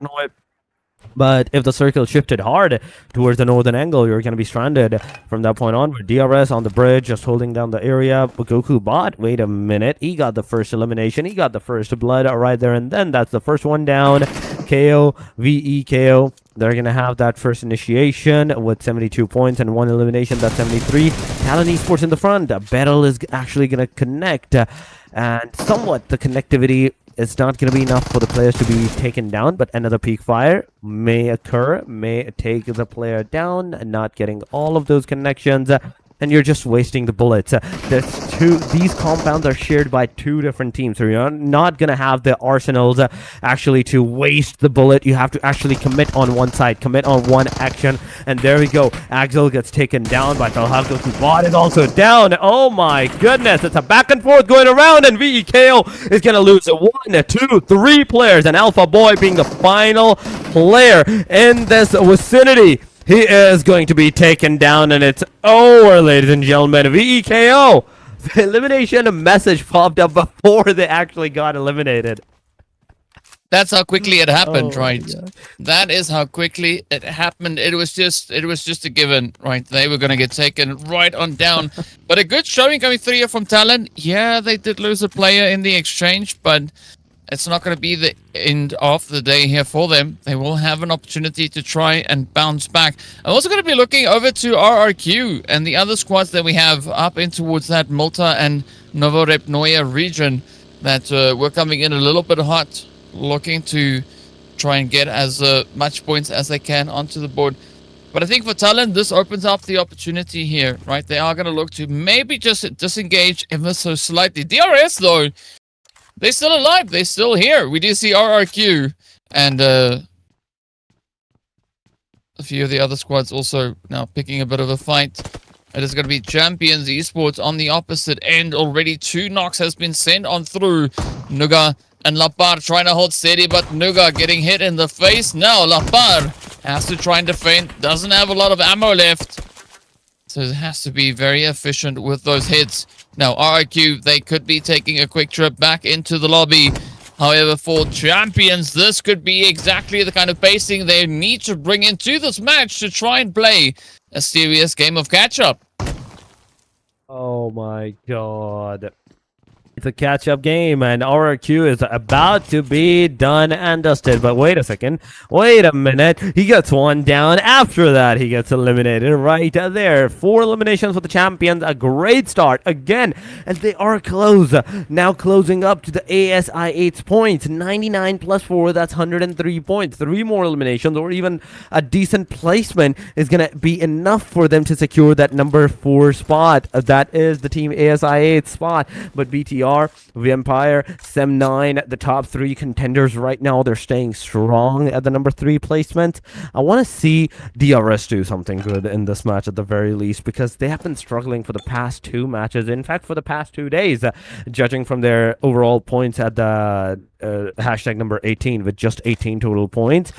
But if the circle shifted hard towards the northern angle, you're going to be stranded from that point on. DRS on the bridge, just holding down the area. Goku bot, wait a minute. He got the first elimination. He got the first blood right there and then. That's the first one down. KO, VEKO. They're going to have that first initiation with 72 points and 1 elimination. That's 73. Talon Esports in the front. Battle is actually going to connect. And somewhat the connectivity, it's not going to be enough for the players to be taken down, but another peak fire may occur, may take the player down, not getting all of those connections, and you're just wasting the bullets. These compounds are shared by 2 different teams, so you're not going to have the arsenals actually to waste the bullet. You have to actually commit on one side, commit on one action, and there we go. Axel gets taken down by TODAK. Bot is also down. Oh my goodness, it's a back and forth going around, and VEKO is going to lose 1, 2, 3 players, and Alpha Boy being the final player in this vicinity. He is going to be taken down, and it's over, ladies and gentlemen. VEKO! The elimination message popped up before they actually got eliminated. That's how quickly it happened, Oh, right? yeah. That is how quickly it happened. It was just a given, right? They were gonna get taken right on down. But a good showing coming through here from Talon. Yeah, they did lose a player in the exchange, but it's not going to be the end of the day here for them. They will have an opportunity to try and bounce back. I'm also going to be looking over to RRQ and the other squads that we have up in towards that Malta and Novorepnoye region that were coming in a little bit hot, looking to try and get as much points as they can onto the board. But I think for Talon, this opens up the opportunity here, right? They are going to look to maybe just disengage ever so slightly. DRS, though, they're still alive. They're still here. We do see RRQ and a few of the other squads also now picking a bit of a fight. It is going to be Champions Esports on the opposite end. Already 2 knocks has been sent on through. Nuga and Lapar trying to hold steady, but Nuga getting hit in the face. Now Lapar has to try and defend. Doesn't have a lot of ammo left. So it has to be very efficient with those hits. Now, RIQ, they could be taking a quick trip back into the lobby. However, for Champions, this could be exactly the kind of pacing they need to bring into this match to try and play a serious game of catch-up. Oh my god. It's a catch-up game, and RRQ is about to be done and dusted. But wait a second. Wait a minute. He gets one down. After that, he gets eliminated right there. 4 eliminations for the Champions. A great start again, and they are close. Now closing up to the ASI8's points. 99 plus 4, that's 103 points. 3 more eliminations, or even a decent placement, is going to be enough for them to secure that number 4 spot. That is the team ASI8 spot. But BTR, Vampire, Sem9, the top 3 contenders right now, they're staying strong at the number 3 placement. I want to see DRS do something good in this match at the very least, because they have been struggling for the past 2 matches. In fact, for the past 2 days, judging from their overall points at the hashtag number 18 with just 18 total points.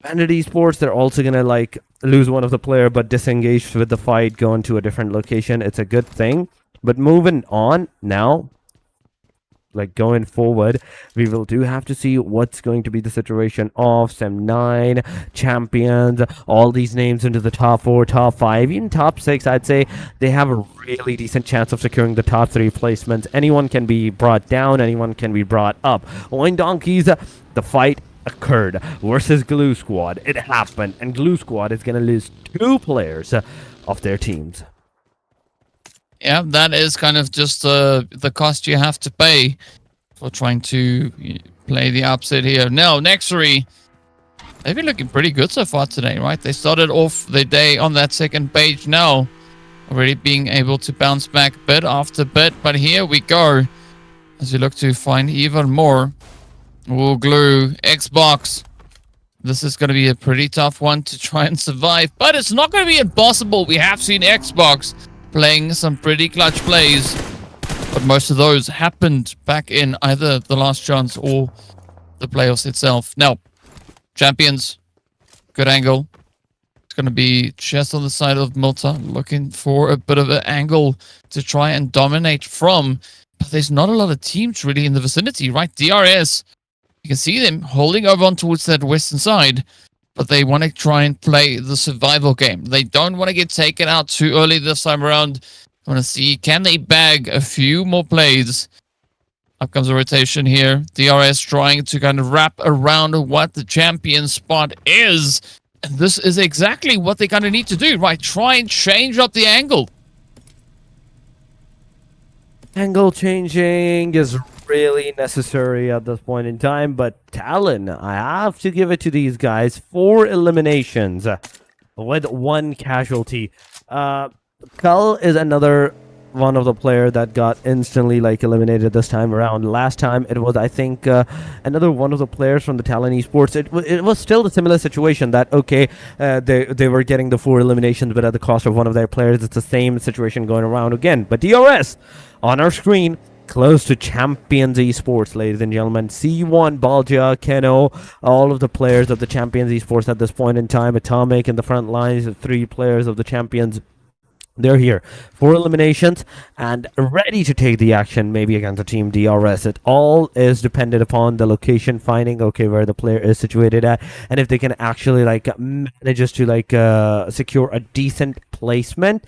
BNDT Esports, they're also going to lose one of the player, but disengage with the fight, go into a different location. It's a good thing. But moving on now, going forward, we will have to see what's going to be the situation of Sem9, Champions, all these names into the top 4, top 5, even top 6. I'd say they have a really decent chance of securing the top 3 placements. Anyone can be brought down, anyone can be brought up. VOIN Donkeys, the fight occurred versus Glue Squad. It happened, and Glue Squad is going to lose 2 players of their teams. Yeah, that is kind of just the cost you have to pay for trying to play the upset here. Now, NEXORY, they've been looking pretty good so far today, right? They started off the day on that second page now, already being able to bounce back bit after bit. But here we go, as we look to find even more. Wool Glue, Xbox. This is going to be a pretty tough one to try and survive, but it's not going to be impossible. We have seen Xbox playing some pretty clutch plays, but most of those happened back in either the last chance or the playoffs itself. Now, Champions, good angle. It's going to be just on the side of Malta, looking for a bit of an angle to try and dominate from, but there's not a lot of teams really in the vicinity, right? DRS, you can see them holding over on towards that western side. but they want to try and play the survival game. They don't want to get taken out too early this time around. I want to see, can they bag a few more plays? Up comes a rotation here. DRS trying to kind of wrap around what the champion spot is. And this is exactly what they kind of need to do, right? Try and change up the angle. Angle changing is really necessary at this point in time, but TALON, I have to give it to these guys. 4 eliminations with 1 casualty. Cull is another one of the player that got instantly eliminated this time around. Last time it was, I think, another one of the players from the TALON esports. It was still a similar situation that, okay, they were getting the 4 eliminations, but at the cost of one of their players. It's the same situation going around again. But DRS on our screen, close to Champions Esports, ladies and gentlemen. C1, Balja, Keno, all of the players of the Champions Esports at this point in time. Atomic in the front lines, 3 players of the Champions. They're here. 4 eliminations and ready to take the action, maybe against the team DRS. It all is dependent upon the location, finding, okay, where the player is situated at, and if they can actually manages to secure a decent placement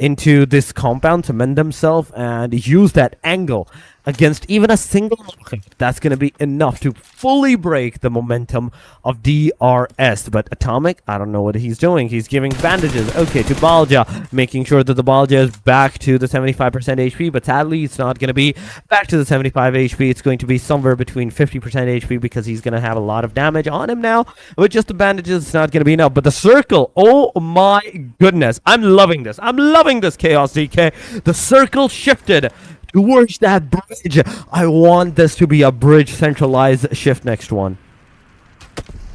into this compound, cement themselves, and use that angle against even a single knockout. That's going to be enough to fully break the momentum of DRS. But Atomic, I don't know what he's doing. He's giving bandages, okay, to Balja, making sure that the Balja is back to the 75% HP, but sadly it's not going to be back to the 75 HP. It's going to be somewhere between 50% HP because he's going to have a lot of damage on him now. With just the bandages, it's not going to be enough. But the circle, oh my goodness, I'm loving this. I'm loving this, Chaos DK. The circle shifted towards that bridge. I want this to be a bridge centralized shift next one.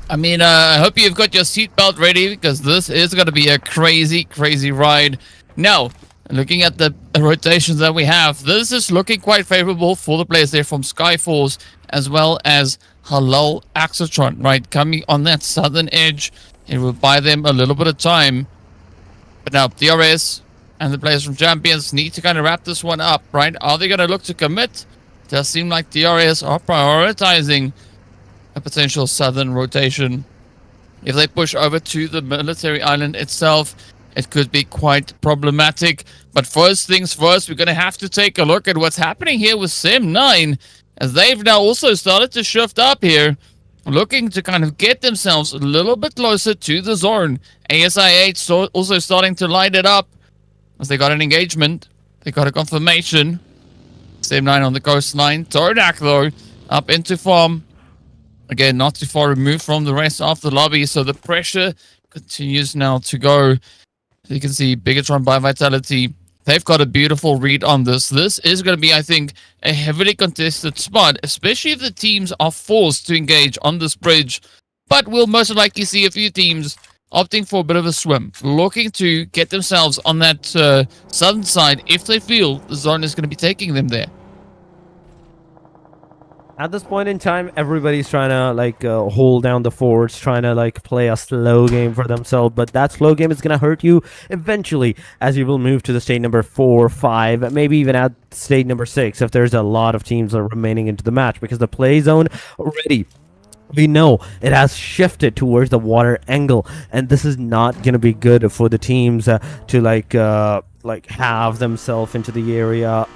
I mean, I hope you've got your seatbelt ready because this is going to be a crazy, crazy ride. Now, looking at the rotations that we have, this is looking quite favorable for the players there from Skyforce as well as HALAL AXETRON, right? Coming on that southern edge, it will buy them a little bit of time. But now, DRS and the players from Champions need to kind of wrap this one up, right? Are they going to look to commit? Does seem like DRS are prioritizing a potential southern rotation. If they push over to the military island itself, it could be quite problematic. But first things first, we're going to have to take a look at what's happening here with Sim9, as they've now also started to shift up here, looking to kind of get themselves a little bit closer to the zone. ASI8 also starting to light it up, as they got an engagement. They got a confirmation. Sim9 on the coastline. TODAK, though, up into farm. Again, not too far removed from the rest of the lobby, so the pressure continues now to go. You can see BIGETRON by Vitality. They've got a beautiful read on this. This is going to be, I think, a heavily contested spot, especially if the teams are forced to engage on this bridge. But we'll most likely see a few teams opting for a bit of a swim, looking to get themselves on that southern side if they feel the zone is going to be taking them there. At this point in time, everybody's trying to hold down the forts, trying to play a slow game for themselves, but that slow game is going to hurt you eventually as you will move to the stage number 4, 5, maybe even at stage number 6 if there's a lot of teams that are remaining into the match, because the play zone already, we know it has shifted towards the water angle, and this is not going to be good for the teams to have themselves into the area,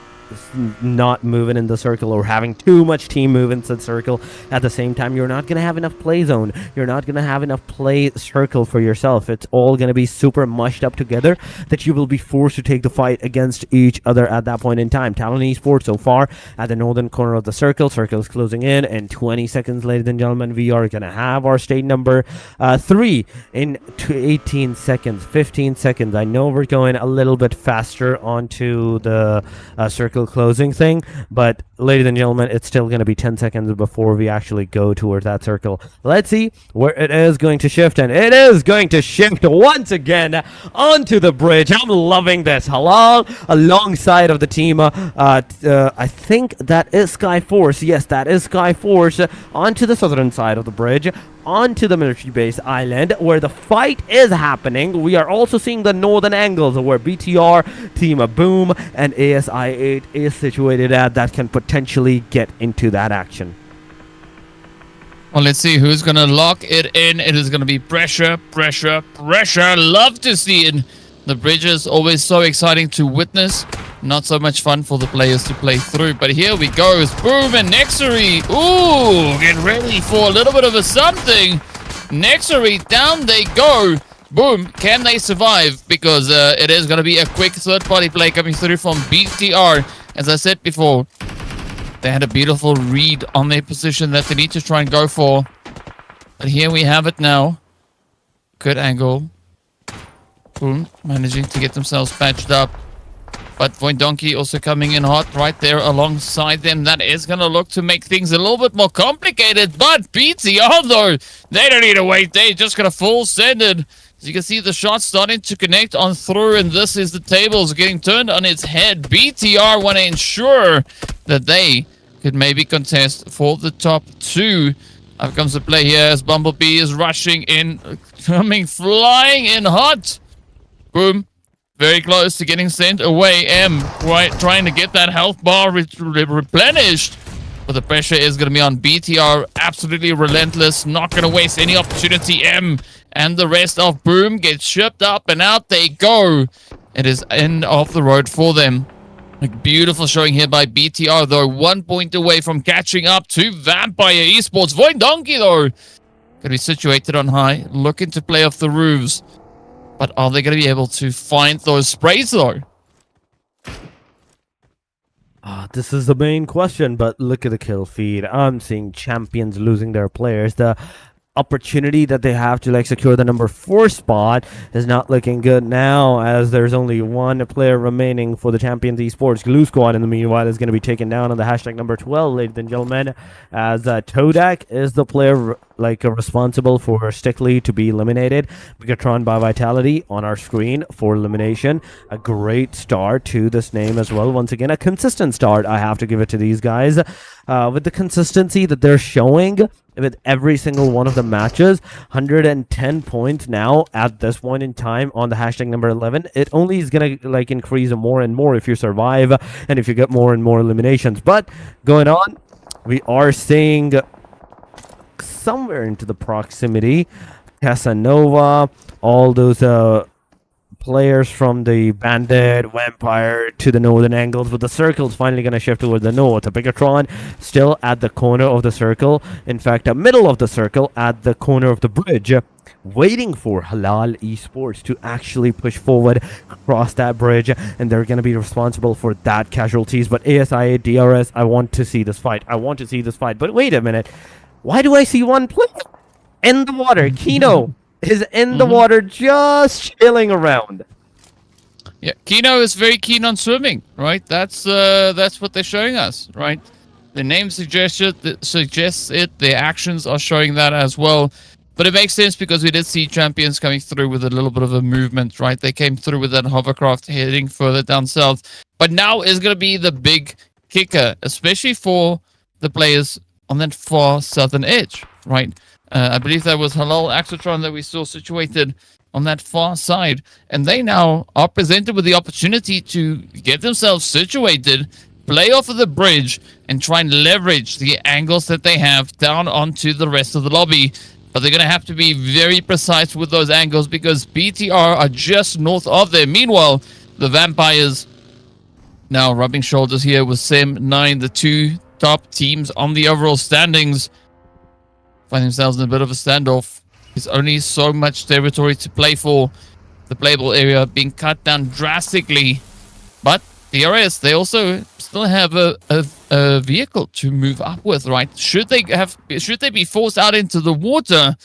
not moving in the circle or having too much team move into the circle. At the same time, you're not going to have enough play zone. You're not going to have enough play circle for yourself. It's all going to be super mushed up together that you will be forced to take the fight against each other at that point in time. TALON Esports so far at the northern corner of the circle. Circle is closing in, and 20 seconds, ladies and gentlemen, we are going to have our stage number 3 in 18 seconds, 15 seconds. I know we're going a little bit faster onto the circle closing thing, but ladies and gentlemen, it's still going to be 10 seconds before we actually go towards that circle. Let's see where it is going to shift, and it is going to shift once again onto the bridge. I'm loving this. HALAL alongside of the team. I think that is Skyforce. Yes, that is Skyforce onto the southern side of the bridge, onto the military base island where the fight is happening. We are also seeing the northern angles where BTR, Team Boom, and ASI8 is situated at, that can potentially get into that action. Well, let's see who's going to lock it in. It is going to be pressure, pressure, pressure. Love to see it. The bridge is always so exciting to witness. Not so much fun for the players to play through. But here we go. It's Boom and NEXORY. Ooh, get ready for a little bit of a something. NEXORY, down they go. Boom, can they survive? Because it is going to be a quick third-party play coming through from BTR. As I said before, they had a beautiful read on their position that they need to try and go for. But here we have it now. Good angle. Boom, managing to get themselves patched up. But VOIN Donkey also coming in hot right there alongside them. That is going to look to make things a little bit more complicated. But BTR, though, they don't need to wait. They're just going to full send it. As you can see, the shots starting to connect on through. And this is the tables getting turned on its head. BTR want to ensure that they could maybe contest for the top two. Up comes the play here as Bumblebee is rushing in. Coming flying in hot. Boom. Very close to getting sent away. Trying to get that health bar replenished. But the pressure is going to be on BTR. Absolutely relentless. Not going to waste any opportunity. And the rest of Boom gets shipped up and out they go. It is end of the road for them. A beautiful showing here by BTR, though. 1 point away from catching up to Vampire Esports. VOIN Donkey, though, going to be situated on high. Looking to play off the roofs. But are they going to be able to find those sprays, though? This is the main question, but look at the kill feed. I'm seeing champions losing their players. The opportunity that they have to like secure the number 4 spot is not looking good now, as there's only one player remaining for the Champions Esports. Glue Squad, in the meanwhile, is going to be taken down on the hashtag number 12, ladies and gentlemen, as TODAK is the player responsible for Stickley to be eliminated. BIGETRON by Vitality on our screen for elimination. A great start to this name as well. Once again, a consistent start. I have to give it to these guys. With the consistency that they're showing with every single one of the matches, 110 points now at this point in time on the hashtag number 11. It only is gonna increase more and more if you survive and if you get more and more eliminations. But going on, we are seeing somewhere into the proximity Casanova, all those players from the Bandit, Vampire to the northern angles, but the circle's finally going to shift towards the north. BIGETRON still at the corner of the circle, in fact, the middle of the circle at the corner of the bridge, waiting for HALAL Esports to actually push forward across that bridge, and they're going to be responsible for that casualties. But ASIA, DRS, I want to see this fight. But wait a minute. Why do I see one player in the water? Kino is in the water, just chilling around. Yeah, Kino is very keen on swimming, right? That's what they're showing us, right? The name suggests it. Their actions are showing that as well. But it makes sense because we did see champions coming through with a little bit of a movement, right? They came through with that hovercraft heading further down south. But now is going to be the big kicker, especially for the players on that far southern edge, right? I believe that was HALAL AXETRON that we saw situated on that far side. And they now are presented with the opportunity to get themselves situated, play off of the bridge, and try and leverage the angles that they have down onto the rest of the lobby. But they're going to have to be very precise with those angles because BTR are just north of them. Meanwhile, the Vampires now rubbing shoulders here with SEM9, the two top teams on the overall standings. Find themselves in a bit of a standoff. There's only so much territory to play for. The playable area being cut down drastically. But DRS, they also still have a vehicle to move up with, right? Should they be forced out into the water,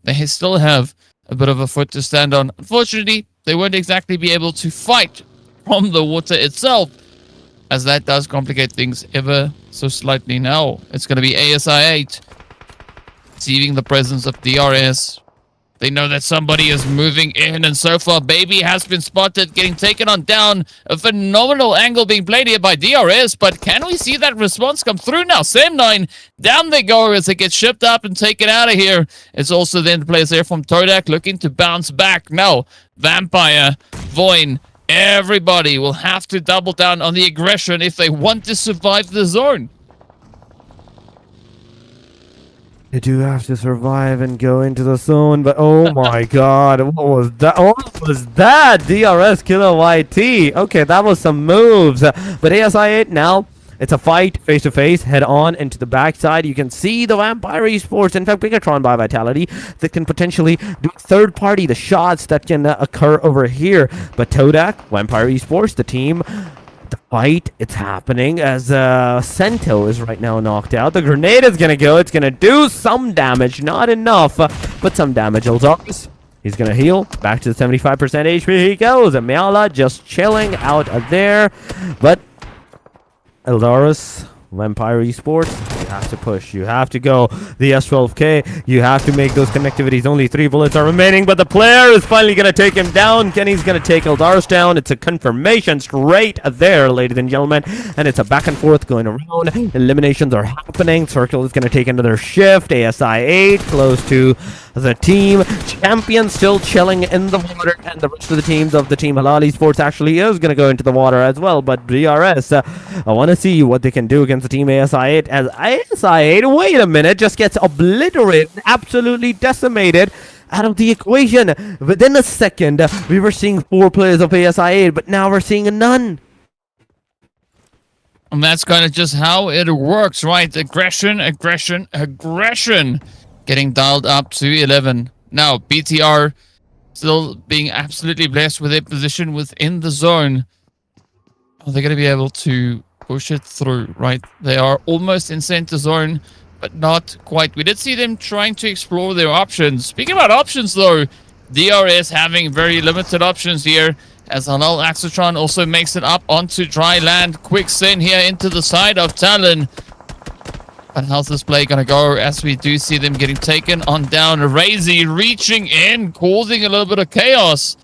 they still have a bit of a foot to stand on. Unfortunately, they won't exactly be able to fight from the water itself, as that does complicate things ever so slightly. Now it's going to be ASI8 receiving the presence of DRS. They know that somebody is moving in, and so far, Baby has been spotted, getting taken on down. A phenomenal angle being played here by DRS, but can we see that response come through now? SEM9, down they go as they get shipped up and taken out of here. It's also then the players there from TODAK looking to bounce back. Now, Vampire, VOIN, everybody will have to double down on the aggression if they want to survive the zone. They do have to survive and go into the zone, but oh my god, what was that? What was that? DRS Killer YT. Okay, that was some moves. But ASI8 now, it's a fight face to face, head on into the backside. You can see the Vampire Esports, in fact, BIGETRON by Vitality, that can potentially do third party the shots that can occur over here. But TODAK, Vampire Esports, the team. The fight, it's happening as Sento is right now knocked out. The grenade is gonna go. It's gonna do some damage, not enough, but some damage. Eldaris, he's gonna heal back to the 75% HP. He goes. Miala just chilling out there, but Eldaris, Vampire Esports, you have to push. You have to go. The S12K, you have to make those connectivities. Only 3 bullets are remaining, but the player is finally going to take him down. Kenny's going to take Eldaris down. It's a confirmation straight there, ladies and gentlemen. And it's a back and forth going around. Eliminations are happening. Circle is going to take another shift. ASI8 close to the team. Champion still chilling in the water. And the rest of the teams of the team HALAL Esports actually is going to go into the water as well. But DRS, I want to see what they can do against the team ASI8. As ASI8, wait a minute, just gets obliterated, absolutely decimated out of the equation. Within a second, we were seeing 4 players of ASI8, but now we're seeing none. And that's kind of just how it works, right? Aggression, aggression, aggression. Getting dialed up to 11. Now, BTR still being absolutely blessed with their position within the zone. Are they going to be able to push it through, right? They are almost in center zone, but not quite. We did see them trying to explore their options. Speaking about options, though, DRS having very limited options here, as HALAL AXETRON also makes it up onto dry land. Quick send here into the side of TALON. But how's this play going to go as we do see them getting taken on down? Razy reaching in, causing a little bit of chaos.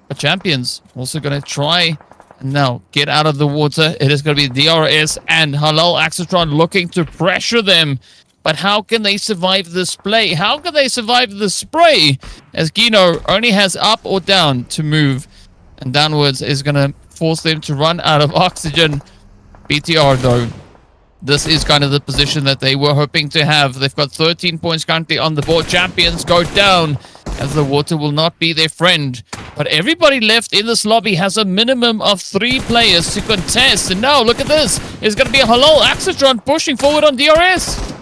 But Champions also going to try and now get out of the water. It is going to be DRS and HALAL AXETRON looking to pressure them. But how can they survive this play? How can they survive the spray? As Gino only has up or down to move. And downwards is going to force them to run out of oxygen. BTR though, this is kind of the position that they were hoping to have. They've got 13 points currently on the board. Champions go down as the water will not be their friend. But everybody left in this lobby has a minimum of 3 players to contest. And now look at this. It's going to be a HALAL AXETRON pushing forward on DRS.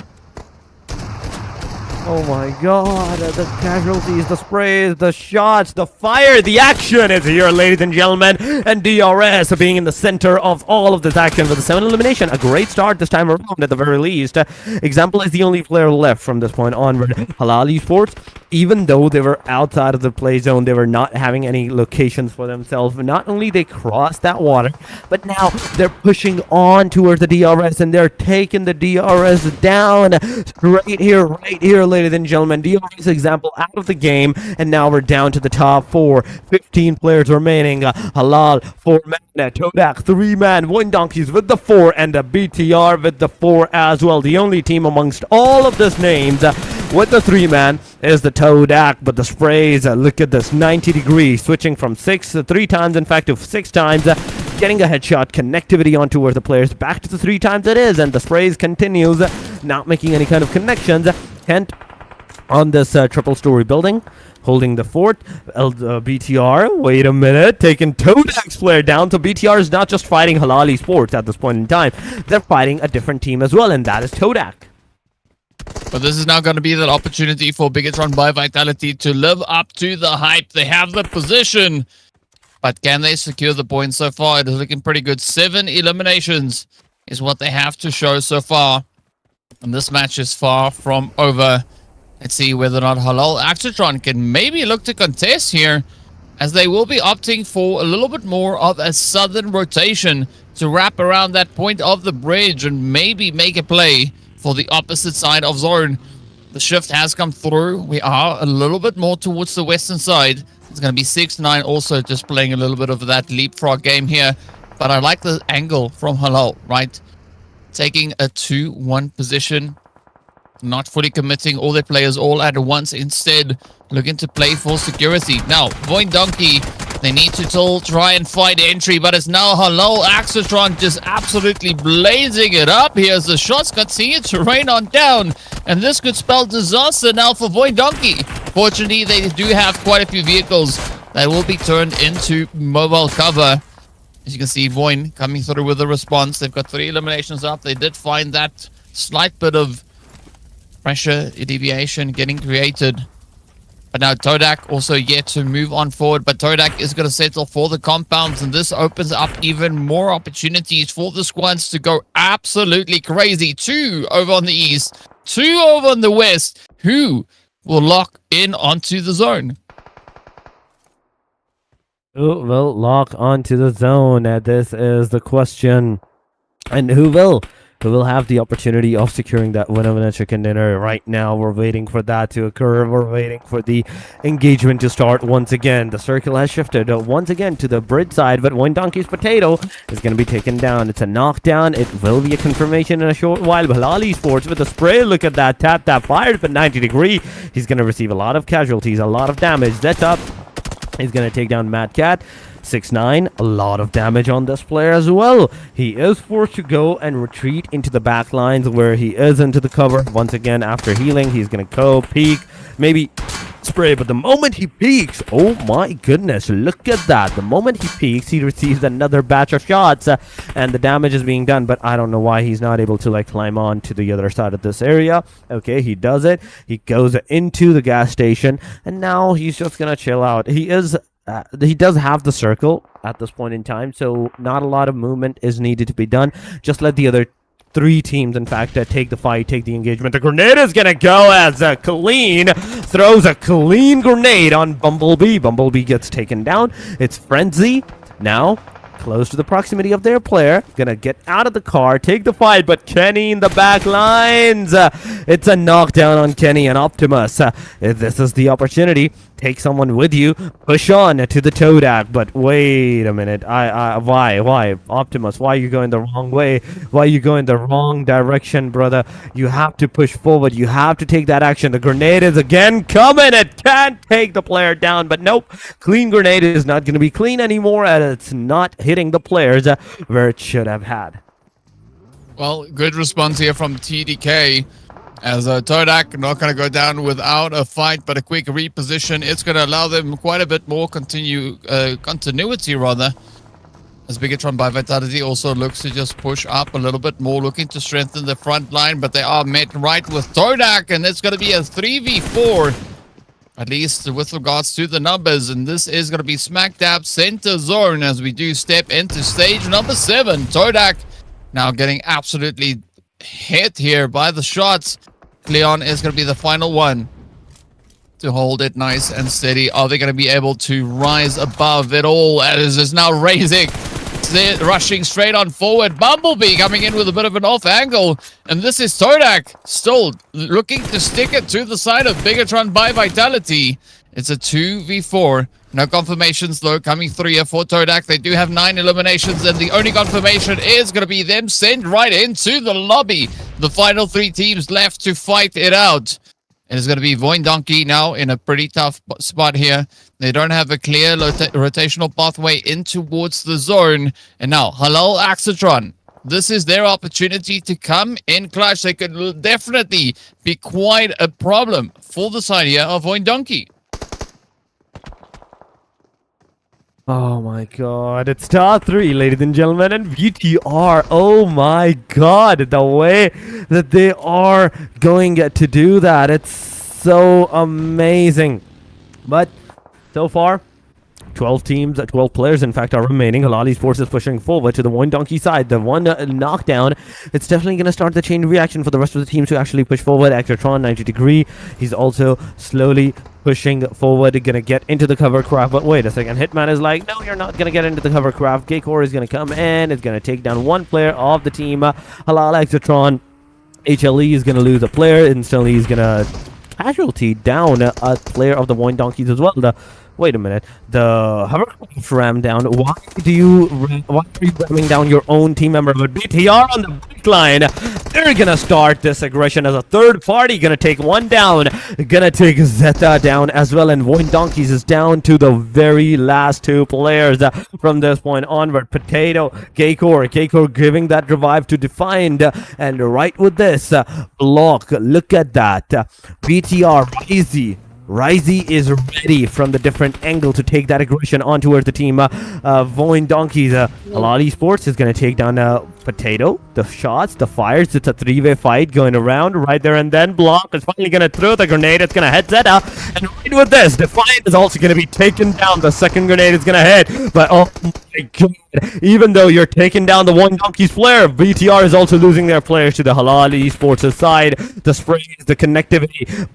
Oh my god, the casualties, the sprays, the shots, the fire, the action is here, ladies and gentlemen. And DRS being in the center of all of this action with the 7 elimination. A great start this time around at the very least. Example is the only player left from this point onward. HALAL Esports, even though they were outside of the play zone, they were not having any locations for themselves. Not only they crossed that water, but now they're pushing on towards the DRS and they're taking the DRS down right here, ladies and gentlemen. DRS example out of the game, and now we're down to the top 4. 15 players remaining. HALAL 4-man, TODAK 3-man, VOIN Donkeys with the 4, and the BTR with the 4 as well. The only team amongst all of these names with the 3-man is the TODAK, but the sprays, look at this, 90 degrees, switching from 3 times, in fact, to 6 times, getting a headshot, connectivity on towards the players, back to the 3 times it is, and the sprays continues, not making any kind of connections. Kent on this triple story building, holding the fort. BTR, wait a minute, taking TODAK's player down. So BTR is not just fighting HALAL Esports at this point in time, they're fighting a different team as well, and that is TODAK. But this is now going to be that opportunity for BIGETRON by Vitality to live up to the hype. They have the position, but can they secure the points so far? It is looking pretty good. 7 eliminations is what they have to show so far. And this match is far from over. Let's see whether or not HALAL AXETRON can maybe look to contest here, as they will be opting for a little bit more of a southern rotation to wrap around that point of the bridge and maybe make a play for the opposite side of zone. The shift has come through. We are a little bit more towards the western side. It's going to be 6-9 also, just playing a little bit of that leapfrog game here. But I like the angle from HALAL, right? Taking a 2-1 position, not fully committing all their players all at once, instead looking to play for security. Now, VOIN Donkey They need to still try and find entry, but it's now HALAL AXETRON just absolutely blazing it up. Here's the shots, continue to rain on down, and this could spell disaster now for VOIN Donkey. Fortunately, they do have quite a few vehicles that will be turned into mobile cover. As you can see, VOIN coming through with a response. They've got 3 eliminations up. They did find that slight bit of pressure deviation getting created. But now TODAK also yet to move on forward. But TODAK is going to settle for the compounds. And this opens up even more opportunities for the squads to go absolutely crazy. 2 over on the east, 2 over on the west. Who will lock in onto the zone? Who will lock onto the zone? This is the question. And who will have the opportunity of securing that winner chicken dinner? Right now, we're waiting for that to occur. We're waiting for the engagement to start once again. The circle has shifted once again to the bridge side, but VOIN Donkey's potato is going to be taken down. It's a knockdown. It will be a confirmation in a short while. HALAL Esports with a spray. Look at that. Tap fired, but 90 degree. He's going to receive a lot of casualties, a lot of damage. That's up. He's going to take down Mad Cat. 6'9", a lot of damage on this player as well. He is forced to go and retreat into the back lines where he is into the cover. Once again, after healing, he's going to go peek, maybe spray, but the moment he peeks, oh my goodness, look at that. The moment he peeks, he receives another batch of shots, and the damage is being done, but I don't know why he's not able to like climb on to the other side of this area. Okay, he does it. He goes into the gas station, and now he's just gonna chill out. He does have the circle at this point in time, so not a lot of movement is needed to be done. Just let the other 3 teams, in fact, take the fight, take the engagement. The grenade is gonna go as Colleen throws a clean grenade on Bumblebee. Bumblebee gets taken down. It's Frenzy now close to the proximity of their player, gonna get out of the car, take the fight, but Kenny in the back lines. It's a knockdown on Kenny and Optimus. This is the opportunity. Take someone with you, push on to the TODAK. But wait a minute, why Optimus, why are you going the wrong way? Why are you going the wrong direction, brother? You have to push forward, you have to take that action. The grenade is again coming. It can't take the player down, but nope, clean grenade is not going to be clean anymore, and it's not hitting the players where it should have had. Well, good response here from TDK. As TODAK not going to go down without a fight, but a quick reposition. It's going to allow them quite a bit more continuity, rather. As BIGETRON by Vitality also looks to just push up a little bit more, looking to strengthen the front line, but they are met right with TODAK, and it's going to be a 3v4, at least with regards to the numbers. And this is going to be smack dab center zone as we do step into stage number 7. TODAK now getting absolutely hit here by the shots. Leon is going to be the final one to hold it nice and steady. Are they going to be able to rise above it all? As is now raising, rushing straight on forward. Bumblebee coming in with a bit of an off angle, and this is TODAK still looking to stick it to the side of BIGETRON by Vitality. It's a 2v4. No confirmations, though, coming through here for TODAK. They do have 9 eliminations, and the only confirmation is going to be them sent right into the lobby. The final 3 teams left to fight it out. And it's going to be VOIN Donkey now in a pretty tough spot here. They don't have a clear rotational pathway in towards the zone. And now, HALAL AXETRON. This is their opportunity to come in clutch. They could definitely be quite a problem for the side here of VOIN Donkey. Oh my god, it's star 3, ladies and gentlemen, and VTR. Oh my god, the way that they are going to do that, it's so amazing. But so far, 12 teams, 12 players, in fact, are remaining. HALAL Esports is pushing forward to the VOIN Donkey side. The one knockdown, it's definitely going to start the chain reaction for the rest of the teams to actually push forward. AXETRON, 90 degree. He's also slowly pushing forward, gonna get into the cover craft. But wait a second, Hitman is like, no, you're not gonna get into the cover craft. Gaycore is gonna come in, it's gonna take down one player of the team. HALAL AXETRON, HLE is gonna lose a player. Instantly, he's gonna casualty down a player of the VOIN Donkeys as well. The Wait a minute. The hovercraft ram down. Why are you ramming down your own team member? But BTR on the back line. They're gonna start this aggression as a third party. Gonna take one down. Gonna take Zeta down as well. And VOIN Donkeys is down to the very last two players from this point onward. Potato, Gaycore giving that revive to Defiant. And right with this block, look at that. BTR, Rizey is ready from the different angle to take that aggression on towards the team. VOIN Donkeys, HALAL Esports is going to take down Potato. The shots, the fires, it's a three-way fight going around right there, and then Block is finally going to throw the grenade. It's going to hit Zeta, and right with this, Defiant is also going to be taken down. The second grenade is going to hit, but oh my god, even though you're taking down the VOIN Donkeys player, BTR is also losing their players to the HALAL Esports side. The sprays, the connectivity,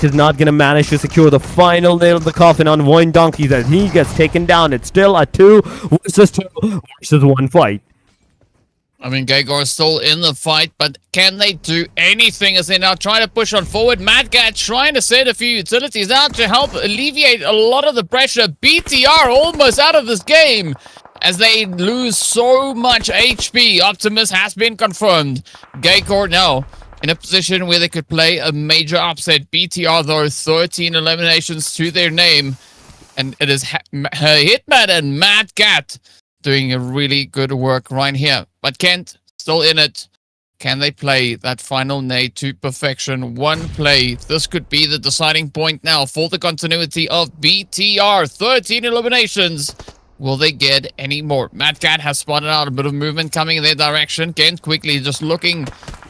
is not going to manage to secure the final nail of the coffin on VOIN Donkeys as he gets taken down. It's still a 2 versus 2 versus 1 fight. I mean, Gaycore is still in the fight, but can they do anything as they now try to push on forward? MadGat trying to send a few utilities out to help alleviate a lot of the pressure. BTR almost out of this game as they lose so much HP. Optimus has been confirmed. Gaycore now in a position where they could play a major upset. BTR, though, 13 eliminations to their name. And it is Hitman and MadGat doing a really good work right here. But Kent, still in it. Can they play that final nade to perfection? One play. This could be the deciding point now for the continuity of BTR. 13 eliminations. Will they get any more? MadGat has spotted out a bit of movement coming in their direction. Kent quickly just looking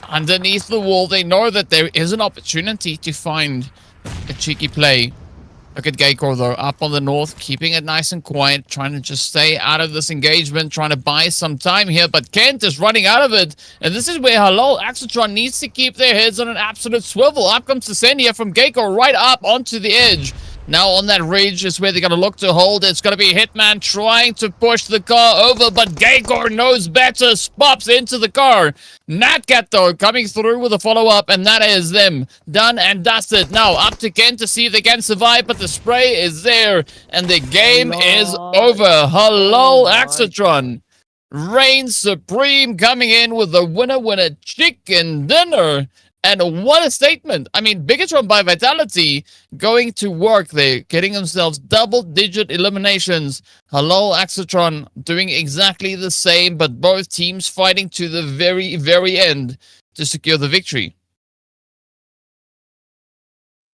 underneath the wall. They know that there is an opportunity to find a cheeky play. Look at Gaycore, though, up on the north, keeping it nice and quiet, trying to just stay out of this engagement, trying to buy some time here. But Kent is running out of it. And this is where HALAL AXETRON needs to keep their heads on an absolute swivel. Up comes the send here from Gaycore right up onto the edge. Now on that ridge is where they're going to look to hold. It's going to be Hitman trying to push the car over, but Gaycore knows better, pops into the car. MadGat, though, coming through with a follow-up, and that is them. Done and dusted. Now up to Kent to see if they can survive, but the spray is there, and the game is over. HALAL AXETRON reigns supreme, coming in with the winner chicken dinner. And what a statement. I mean, BIGETRON by Vitality going to work there, getting themselves double-digit eliminations. HALAL AXETRON doing exactly the same, but both teams fighting to the very, very end to secure the victory.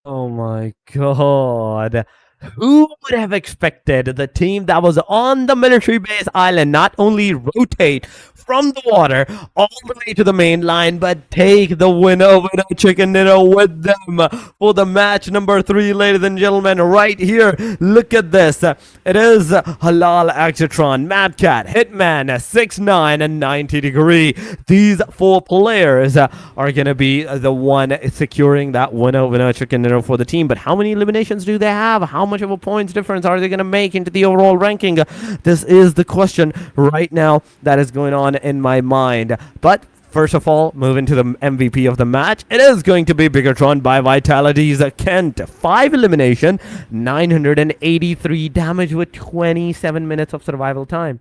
Oh my god. Who would have expected the team that was on the military base island not only rotate from the water all the way to the main line, but take the winner chicken dinner with them for the match number 3, ladies and gentlemen, right here. Look at this. It is HALAL AXETRON, MadGat, Hitman, 6ix9ine, and 90degree. These 4 players are going to be the one securing that winner chicken dinner for the team. But how many eliminations do they have? How much of a points difference are they going to make into the overall ranking? This is the question right now that is going on in my mind. But first of all, moving to the MVP of the match, it is going to be BIGETRON by Vitality's Kent. 5 elimination, 983 damage with 27 minutes of survival time.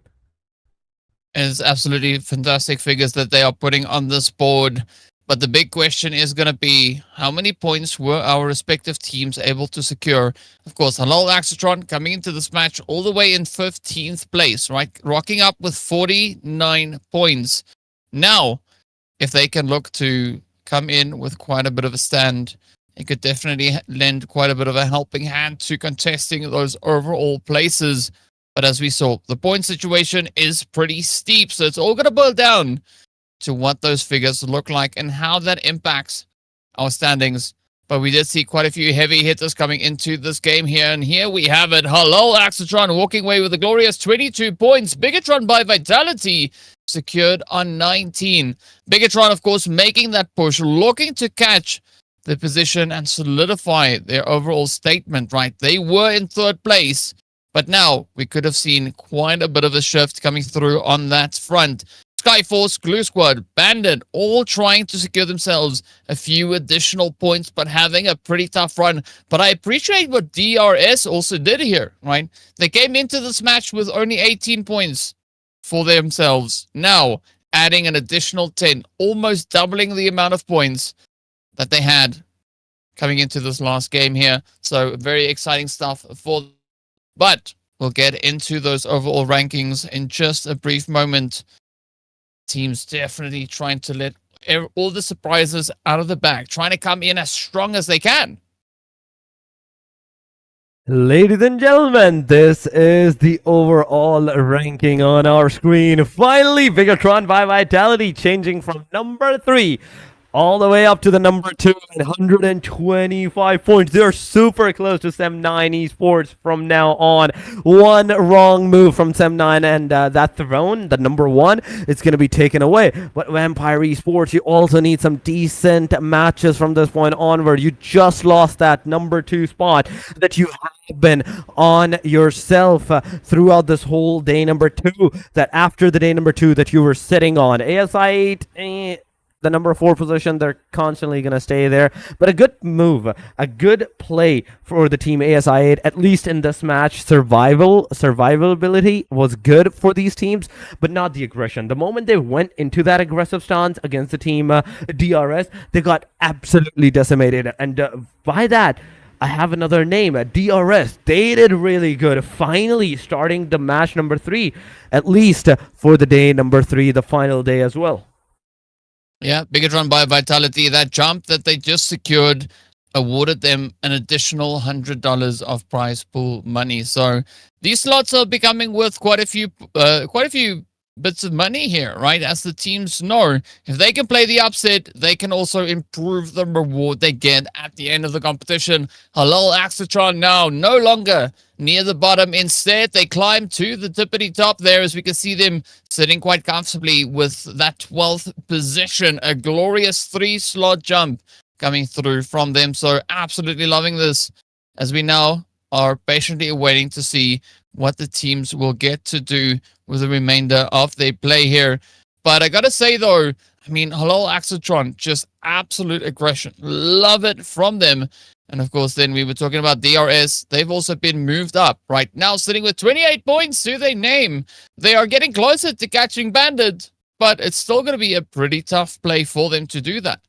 It's absolutely fantastic figures that they are putting on this board. But the big question is going to be, how many points were our respective teams able to secure? Of course, HALAL AXETRON coming into this match all the way in 15th place, right? Rocking up with 49 points. Now, if they can look to come in with quite a bit of a stand, it could definitely lend quite a bit of a helping hand to contesting those overall places. But as we saw, the point situation is pretty steep, so it's all going to boil down to what those figures look like and how that impacts our standings. But we did see quite a few heavy hitters coming into this game here, and here we have it. HALAL AXETRON walking away with a glorious 22 points. BIGETRON by Vitality secured on 19. BIGETRON, of course, making that push, looking to catch the position and solidify their overall statement, right? They were in 3rd place, but now we could have seen quite a bit of a shift coming through on that front. Skyforce, Glue Squad, Bandit, all trying to secure themselves a few additional points, but having a pretty tough run. But I appreciate what DRS also did here, right? They came into this match with only 18 points for themselves. Now, adding an additional 10, almost doubling the amount of points that they had coming into this last game here. So, very exciting stuff for them. But we'll get into those overall rankings in just a brief moment. Teams definitely trying to let all the surprises out of the bag, trying to come in as strong as they can. Ladies and gentlemen, this is the overall ranking on our screen. Finally, BIGETRON by Vitality changing from number 3 all the way up to the number 2 at 125 points. They're super close to Sem9 Esports from now on. One wrong move from Sem9 and that throne, the number 1, it's going to be taken away. But Vampire Esports, you also need some decent matches from this point onward. You just lost that number 2 spot that you have been on yourself throughout this whole day number 2, that after the day number 2 that you were sitting on. ASI 8, the number 4 position, they're constantly going to stay there. But a good move, a good play for the team ASI8, at least in this match. Survivability was good for these teams, but not the aggression. The moment they went into that aggressive stance against the team DRS, they got absolutely decimated. And by that, I have another name, DRS. They did really good. Finally starting the match number 3, at least for the day number 3, the final day as well. Yeah, BIGETRON by Vitality. That jump that they just secured awarded them an additional $100 of prize pool money. So these slots are becoming worth quite a few bits of money here, right? As the teams know, if they can play the upset, they can also improve the reward they get at the end of the competition. HALAL AXETRON now no longer near the bottom. Instead, they climb to the tippity top there, as we can see them sitting quite comfortably with that 12th position. A glorious 3-slot jump coming through from them. So absolutely loving this, as we now are patiently waiting to see what the teams will get to do with the remainder of their play here. But I gotta say though, I mean, HALAL AXETRON, just absolute aggression. Love it from them. And of course, then we were talking about DRS. They've also been moved up right now, sitting with 28 points to their name. They are getting closer to catching Bandit, but it's still going to be a pretty tough play for them to do that.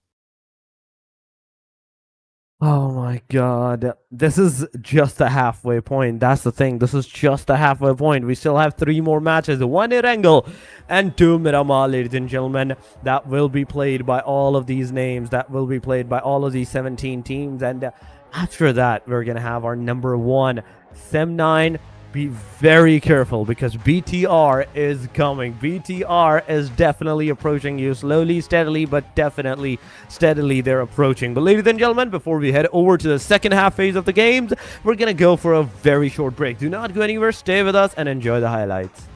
Oh my god, this is just a halfway point. That's the thing, this is just a halfway point. We still have 3 more matches, 1 Erangel and 2 Miramar, ladies and gentlemen, that will be played by all of these names, that will be played by all of these 17 teams. And after that, we're gonna have our number 1 Sem9. Be very careful, because BTR is coming. BTR is definitely approaching you, slowly, steadily, but definitely steadily they're approaching. But ladies and gentlemen, before we head over to the second half phase of the games, we're gonna go for a very short break. Do not go anywhere, stay with us and enjoy the highlights.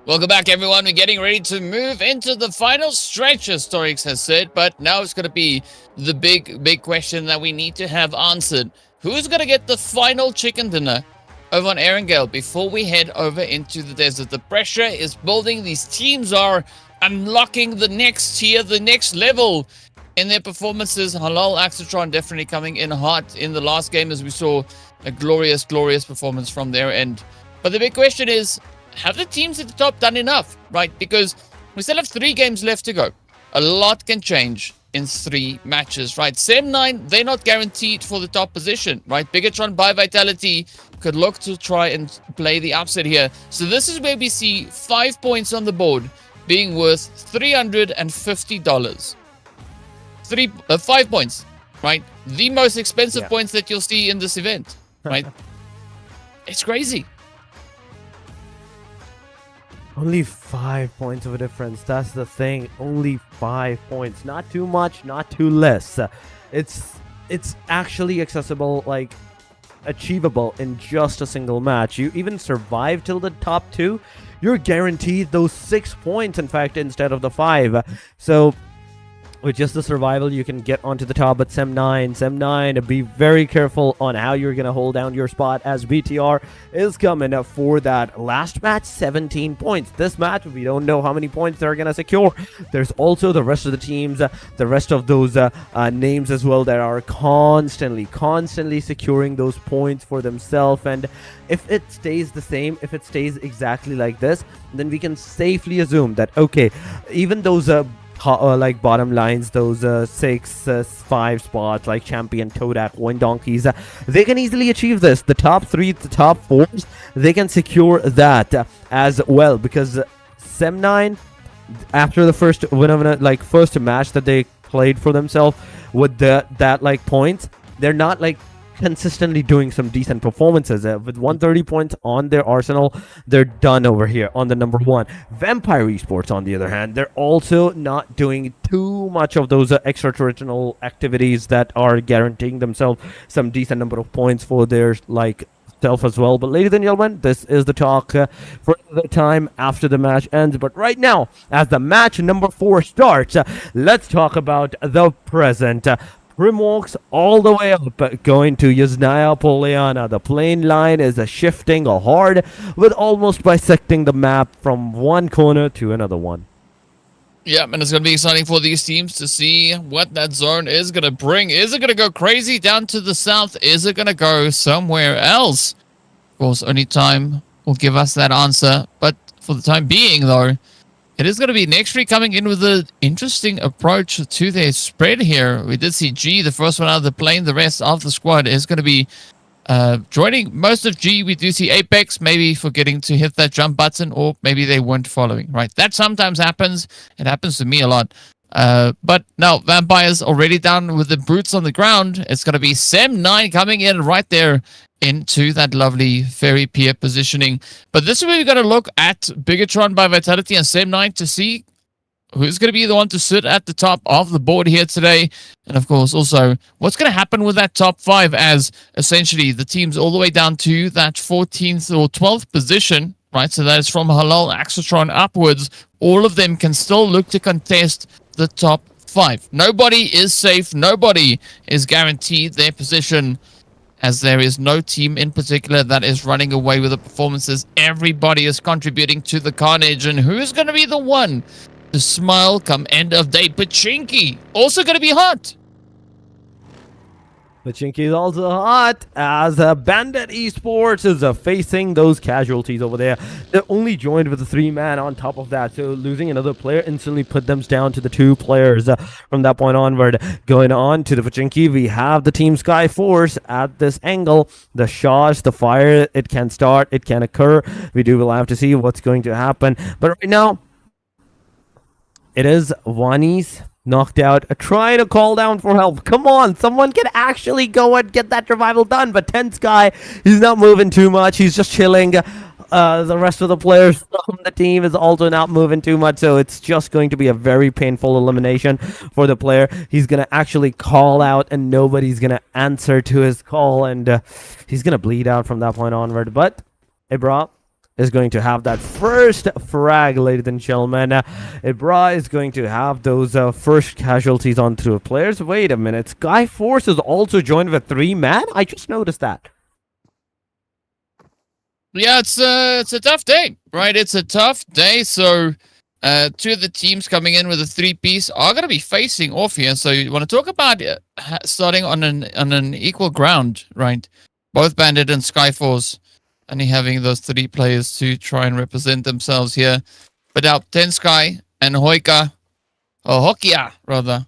Welcome back, everyone. We're getting ready to move into the final stretch, as Storix has said, but now it's going to be the big question that we need to have answered. Who's going to get the final chicken dinner over on Erangel before we head over into the desert? The pressure is building. These teams are unlocking the next tier, the next level in their performances. Halal, AXETRON definitely coming in hot in the last game, as we saw a glorious performance from their end. But the big question is, have the teams at the top done enough, right? Because we still have 3 games left to go. A lot can change in 3 matches, right? Sem9, they're not guaranteed for the top position, right? BIGETRON by Vitality could look to try and play the upset here. So this is where we see 5 points on the board being worth $350. 5 points, right? The most expensive points that you'll see in this event, right? It's crazy. Only 5 points of a difference. That's the thing. Only 5 points. Not too much, not too less. It's actually accessible, like achievable in just a single match. You even survive till the top 2, you're guaranteed those 6 points, in fact, instead of the 5. So with just the survival, you can get onto the top. But Sem9, be very careful on how you're going to hold down your spot, as BTR is coming for that last match, 17 points. This match, we don't know how many points they're going to secure. There's also the rest of the teams, the rest of those names as well, that are constantly securing those points for themselves. And if it stays the same, if it stays exactly like this, then we can safely assume that, okay, even those like bottom lines, those 6-5 spots like champion, TODAK, VOIN donkeys, they can easily achieve this. The top 3, the top 4s, they can secure that as well, because Sem9, after the first first match that they played for themselves with that like points, they're not like consistently doing some decent performances. With 130 points on their arsenal, they're done over here on the number 1. Vampire Esports, on the other hand, they're also not doing too much of those extraterritorial activities that are guaranteeing themselves some decent number of points for their like self as well. But ladies and gentlemen, this is the talk for the time after the match ends. But right now, as the match number 4 starts, let's talk about the present. Primworks all the way up, going to Yuzhnaya Polyana. The plane line is shifting hard, with almost bisecting the map from one corner to another one. Yeah, and it's going to be exciting for these teams to see what that zone is going to bring. Is it going to go crazy down to the south? Is it going to go somewhere else? Of course, only time will give us that answer. But for the time being, though, it is going to be NEXORY coming in with an interesting approach to their spread here. We did see G, the first one out of the plane. The rest of the squad is going to be joining most of G. We do see Apex maybe forgetting to hit that jump button, or maybe they weren't following, right? That sometimes happens. It happens to me a lot. But now Vampire's already down with the boots on the ground. It's going to be Sem9 coming in right there into that lovely very peer positioning. But this is where we're going to look at BIGETRON by Vitality and Sem9 to see who's going to be the one to sit at the top of the board here today. And of course, also, what's going to happen with that top 5 as essentially the teams all the way down to that 14th or 12th position, right? So that is from HALAL, AXETRON upwards. All of them can still look to contest the top 5. Nobody is safe. Nobody is guaranteed their position, as there is no team in particular that is running away with the performances. Everybody is contributing to the carnage. And who's going to be the one to smile come end of day? Pachinki also going to be hot. Pachinki is also hot as Bandit Esports is facing those casualties over there. They're only joined with a 3-man on top of that, so losing another player instantly put them down to the 2 players. From that point onward, going on to the Pachinki, we have the Team Sky Force at this angle. The shots, the fire, it can start, it can occur. We will have to see what's going to happen. But right now, it is Wani's knocked out, trying to call down for help. Come on, someone can actually go and get that revival done. But 10 Sky, he's not moving too much. He's just chilling. The rest of the players from the team is also not moving too much. So it's just going to be a very painful elimination for the player. He's going to actually call out and nobody's going to answer to his call. And he's going to bleed out from that point onward. But Ibra is going to have that first frag, ladies and gentlemen. Ibra is going to have those first casualties on 2 players. Wait a minute. Sky Force is also joined with 3-man? I just noticed that. Yeah, it's a tough day, right? It's a tough day. So 2 of the teams coming in with a 3-piece are going to be facing off here. So you want to talk about starting on an equal ground, right? Both Bandit and Skyforce only having those 3 players to try and represent themselves here. But now 10 Sky and Hoika, or Hokia rather,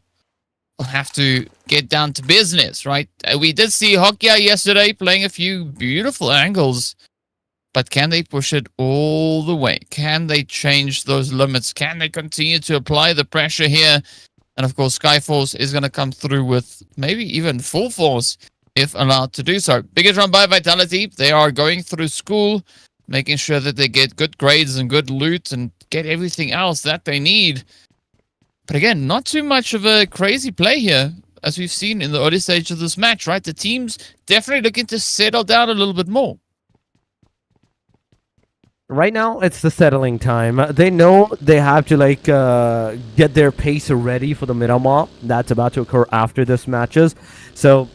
will have to get down to business, right? We did see Hokia yesterday playing a few beautiful angles, but can they push it all the way? Can they change those limits? Can they continue to apply the pressure here? And of course, Skyforce is going to come through with maybe even full force if allowed to do so. BIGETRON by Vitality, they are going through school, making sure that they get good grades and good loot and get everything else that they need. But again, not too much of a crazy play here, as we've seen in the early stage of this match, right? The team's definitely looking to settle down a little bit more. Right now, it's the settling time. They know they have to get their pace ready for the Miramar. That's about to occur after this matches. So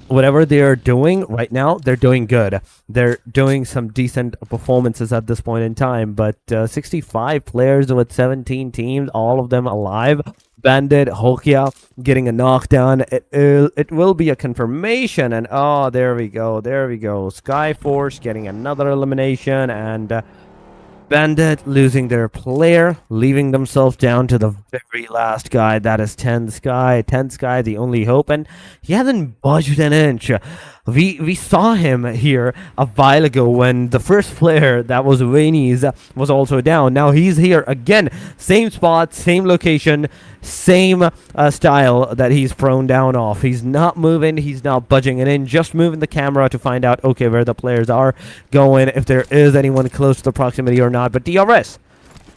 whatever they're doing right now, they're doing good. They're doing some decent performances at this point in time. But 65 players with 17 teams, all of them alive. Bandit, Hokia getting a knockdown. It will be a confirmation. And oh, there we go. There we go. Skyforce getting another elimination. And Bandit losing their player, leaving themselves down to the very last guy. That is 10 Sky. 10 Sky, the only hope. And he hasn't budged an inch. We saw him here a while ago when the first player, that was Wayne's, was also down. Now he's here again. Same spot, same location, same style that he's thrown down off. He's not moving. He's not budging it in. Just moving the camera to find out, okay, where the players are going, if there is anyone close to the proximity or not. But DRS,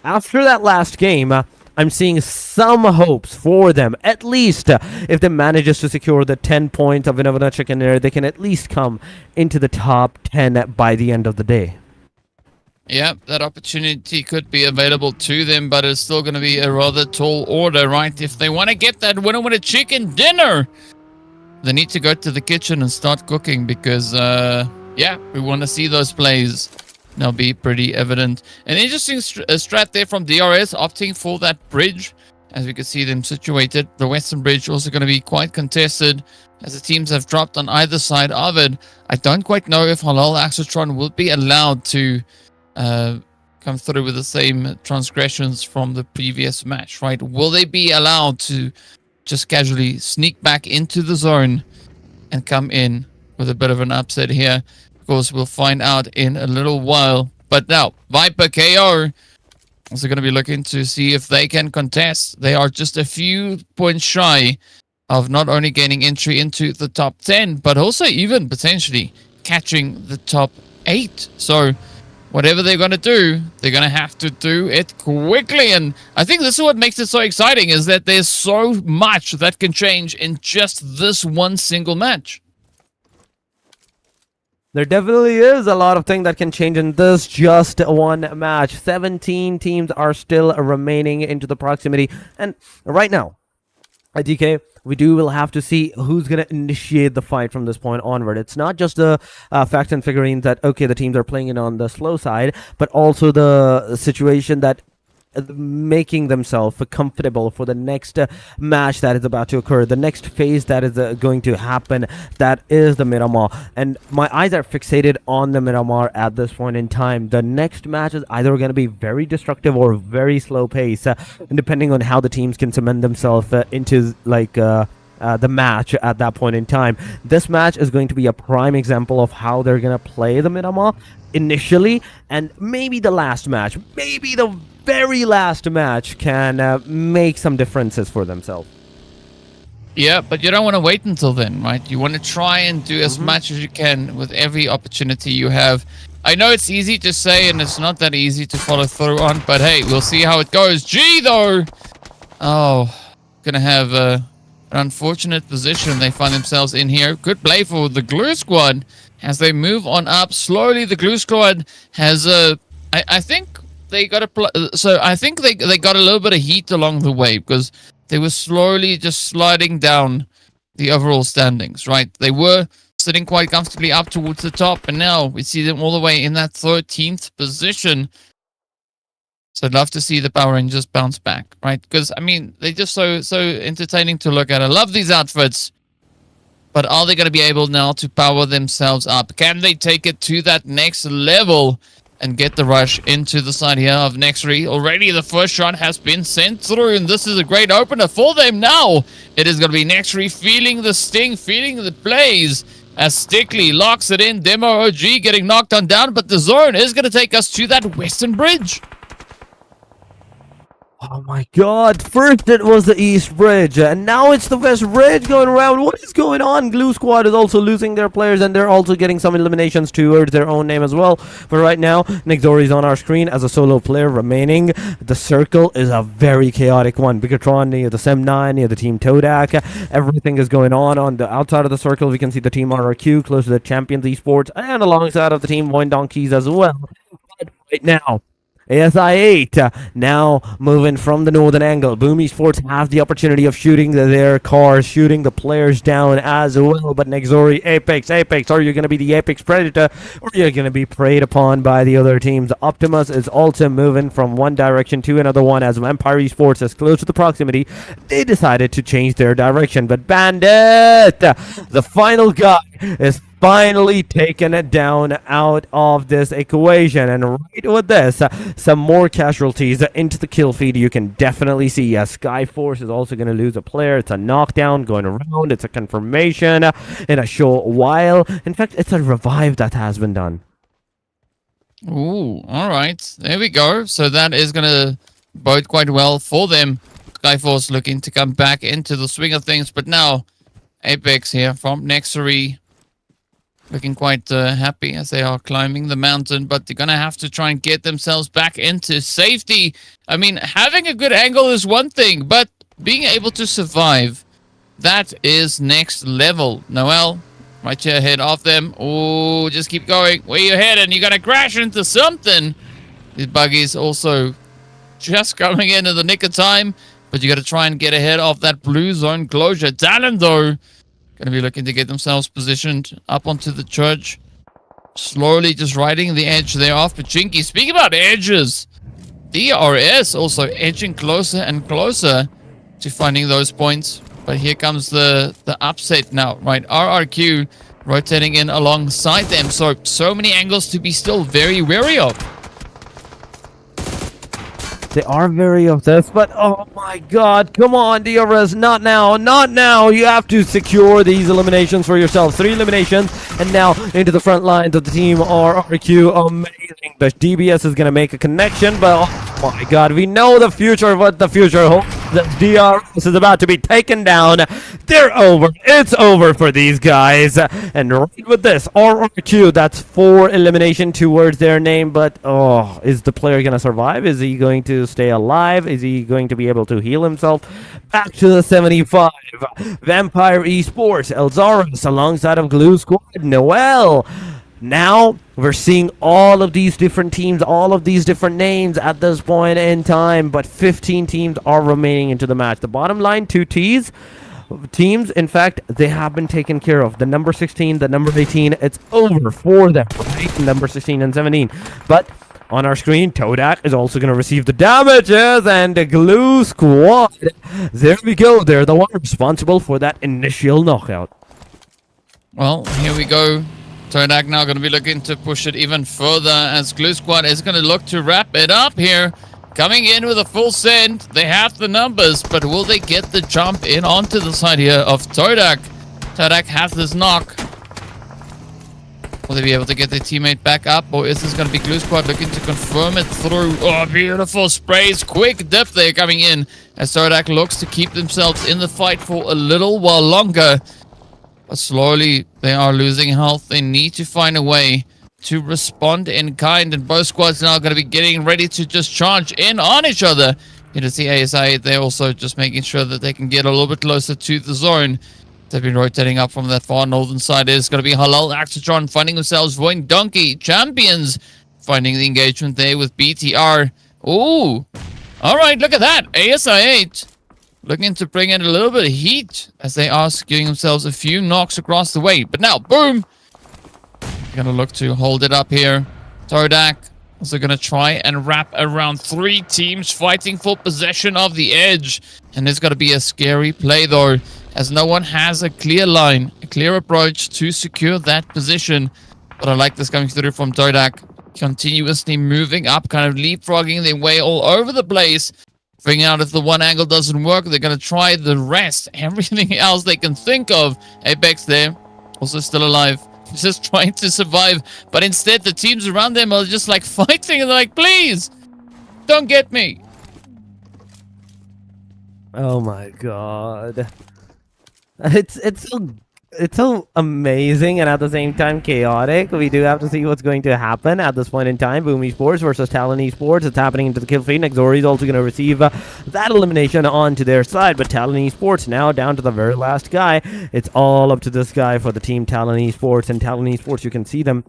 after that last game, I'm seeing some hopes for them. At least if they manages to secure the 10 points of Vinavana Chicken there, they can at least come into the top 10 by the end of the day. Yeah, that opportunity could be available to them, but it's still going to be a rather tall order, right? If they want to get that winner with a chicken dinner, they need to go to the kitchen and start cooking because, yeah, we want to see those plays. now be pretty evident. An interesting strat there from DRS, opting for that bridge. As we can see them situated, the western bridge also going to be quite contested as the teams have dropped on either side of it. I don't quite know if HALAL AXETRON will be allowed to come through with the same transgressions from the previous match, right? Will they be allowed to just casually sneak back into the zone and come in with a bit of an upset here? Of course, we'll find out in a little while. But now, VIPERxKO also going to be looking to see if they can contest. They are just a few points shy of not only gaining entry into the top 10, but also even potentially catching the top 8. So whatever they're going to do, they're going to have to do it quickly. And I think this is what makes it so exciting, is that there's so much that can change in just this one single match. There definitely is a lot of things that can change in this just one match. 17 teams are still remaining into the proximity. And right now, at DK, we will have to see who's going to initiate the fight from this point onward. It's not just the facts and figurines that, okay, the teams are playing it on the slow side, but also the situation that making themselves comfortable for the next match that is about to occur, the next phase that is going to happen, that is the Miramar. And my eyes are fixated on the Miramar at this point in time. The next match is either going to be very destructive or very slow pace, depending on how the teams can cement themselves into like the match at that point in time. This match is going to be a prime example of how they're going to play the Miramar initially, and maybe the last match, maybe the very last match can make some differences for themselves. Yeah, but you don't want to wait until then, right? You want to try and do as much as you can with every opportunity you have. I know it's easy to say, and it's not that easy to follow through on, but hey, we'll see how it goes. Gee, though! Oh, gonna have an unfortunate position they find themselves in here. Good play for the Glue Squad as they move on up slowly. The Glue Squad has I think they got I think they got a little bit of heat along the way because they were slowly just sliding down the overall standings, right? They were sitting quite comfortably up towards the top, and now we see them all the way in that 13th position. So I'd love to see the Power Rangers bounce back, right? Because, I mean, they're just so entertaining to look at. I love these outfits. But are they going to be able now to power themselves up? Can they take it to that next level and get the rush into the side here of NEXORY? Already the first shot has been sent through, and this is a great opener for them now. It is going to be NEXORY feeling the sting, feeling the blaze, as Stickley locks it in. Demo OG getting knocked on down, but the zone is going to take us to that western bridge. Oh my god, first it was the East Bridge, and now it's the West Bridge going around. What is going on? Glue Squad is also losing their players, and they're also getting some eliminations towards their own name as well. But right now, NEXORY is on our screen as a solo player remaining. The circle is a very chaotic one. BIGETRON near the Sem9, near the team TODAK. Everything is going on the outside of the circle. We can see the team RRQ close to the Champions Esports, and alongside of the team VOIN Donkeys as well. But right now, ASI8 now moving from the northern angle. Boom Esports has the opportunity of shooting their cars, shooting the players down as well. But NEXORY, Apex, are you going to be the Apex Predator, or are you going to be preyed upon by the other teams? Optimus is also moving from one direction to another one as Empire Esports is close to the proximity. They decided to change their direction, but Bandit, the final guy, is finally taken it down out of this equation. And right with this, some more casualties into the kill feed. You can definitely see Skyforce is also going to lose a player. It's a knockdown going around. It's a confirmation in a short while. In fact, it's a revive that has been done. Ooh, all right. There we go. So that is going to bode quite well for them. Skyforce looking to come back into the swing of things. But now, Apex here from NEXORY looking quite happy as they are climbing the mountain, but they're going to have to try and get themselves back into safety. I mean, having a good angle is one thing, but being able to survive, that is next level. Noel, right here ahead of them. Oh, just keep going. Where you heading? You're going to crash into something. These buggies also just coming in the nick of time, but you got to try and get ahead of that blue zone closure. TALON, though, going to be looking to get themselves positioned up onto the church. slowly just riding the edge there off Pachinki. Speaking about edges, DRS also edging closer and closer to finding those points. But here comes the upset now, right? RRQ rotating in alongside them. So many angles to be still very wary of. They are very of this, but oh my god, come on, DRS, not now, not now. You have to secure these eliminations for yourself. 3 eliminations, and now into the front lines of the team RRQ. Amazing. The DBS is going to make a connection, but oh my god, we know the future, what the future holds. The DRS is about to be taken down. They're over. It's over for these guys. And right with this, RRQ, that's 4 elimination towards their name, but oh, is the player going to survive? Is he going to stay alive? Is he going to be able to heal himself? Back to the 75. Vampire Esports, Elzaris alongside of Glue Squad, Noel. Now we're seeing all of these different teams, all of these different names at this point in time, but 15 teams are remaining into the match. The bottom line, 2 teams, in fact, they have been taken care of. The number 16, the number 18, it's over for them, right? Number 16 and 17. But on our screen, TODAK is also going to receive the damages, and the Glue Squad, there we go. They're the one responsible for that initial knockout. Well, here we go. TODAK now going to be looking to push it even further as Glue Squad is going to look to wrap it up here. Coming in with a full send. They have the numbers, but will they get the jump in onto the side here of TODAK? TODAK has this knock. Will they be able to get their teammate back up, or is this going to be Glue Squad looking to confirm it through? Oh, beautiful sprays. Quick dip there coming in as TODAK looks to keep themselves in the fight for a little while longer. But slowly, they are losing health. They need to find a way to respond in kind. And both squads now going to be getting ready to just charge in on each other. You can see ASI, they're also just making sure that they can get a little bit closer to the zone. They've been rotating up from that far northern side. It's going to be HALAL, AXETRON finding themselves VOIN Donkey Champions. Finding the engagement there with BTR. Ooh. All right, look at that. ASI 8. Looking to bring in a little bit of heat as they are securing themselves a few knocks across the way. But now, boom! Going to look to hold it up here. TODAK also going to try and wrap around 3 teams fighting for possession of the edge. And it's going to be a scary play though, as no one has a clear line, a clear approach to secure that position. But I like this coming through from TODAK. Continuously moving up, kind of leapfrogging their way all over the place. Figuring out if the one angle doesn't work, they're going to try the rest. Everything else they can think of. Apex there, also still alive. Just trying to survive. But instead, the teams around them are just like fighting. And they're like, please, don't get me. Oh my god. It's so amazing and at the same time chaotic. We do have to see what's going to happen at this point in time. Boom Esports versus Talon Esports. It's happening into the kill feed. NEXORY is also going to receive that elimination onto their side. But Talon Esports now down to the very last guy. It's all up to this guy for the team Talon Esports. And Talon Esports, you can see them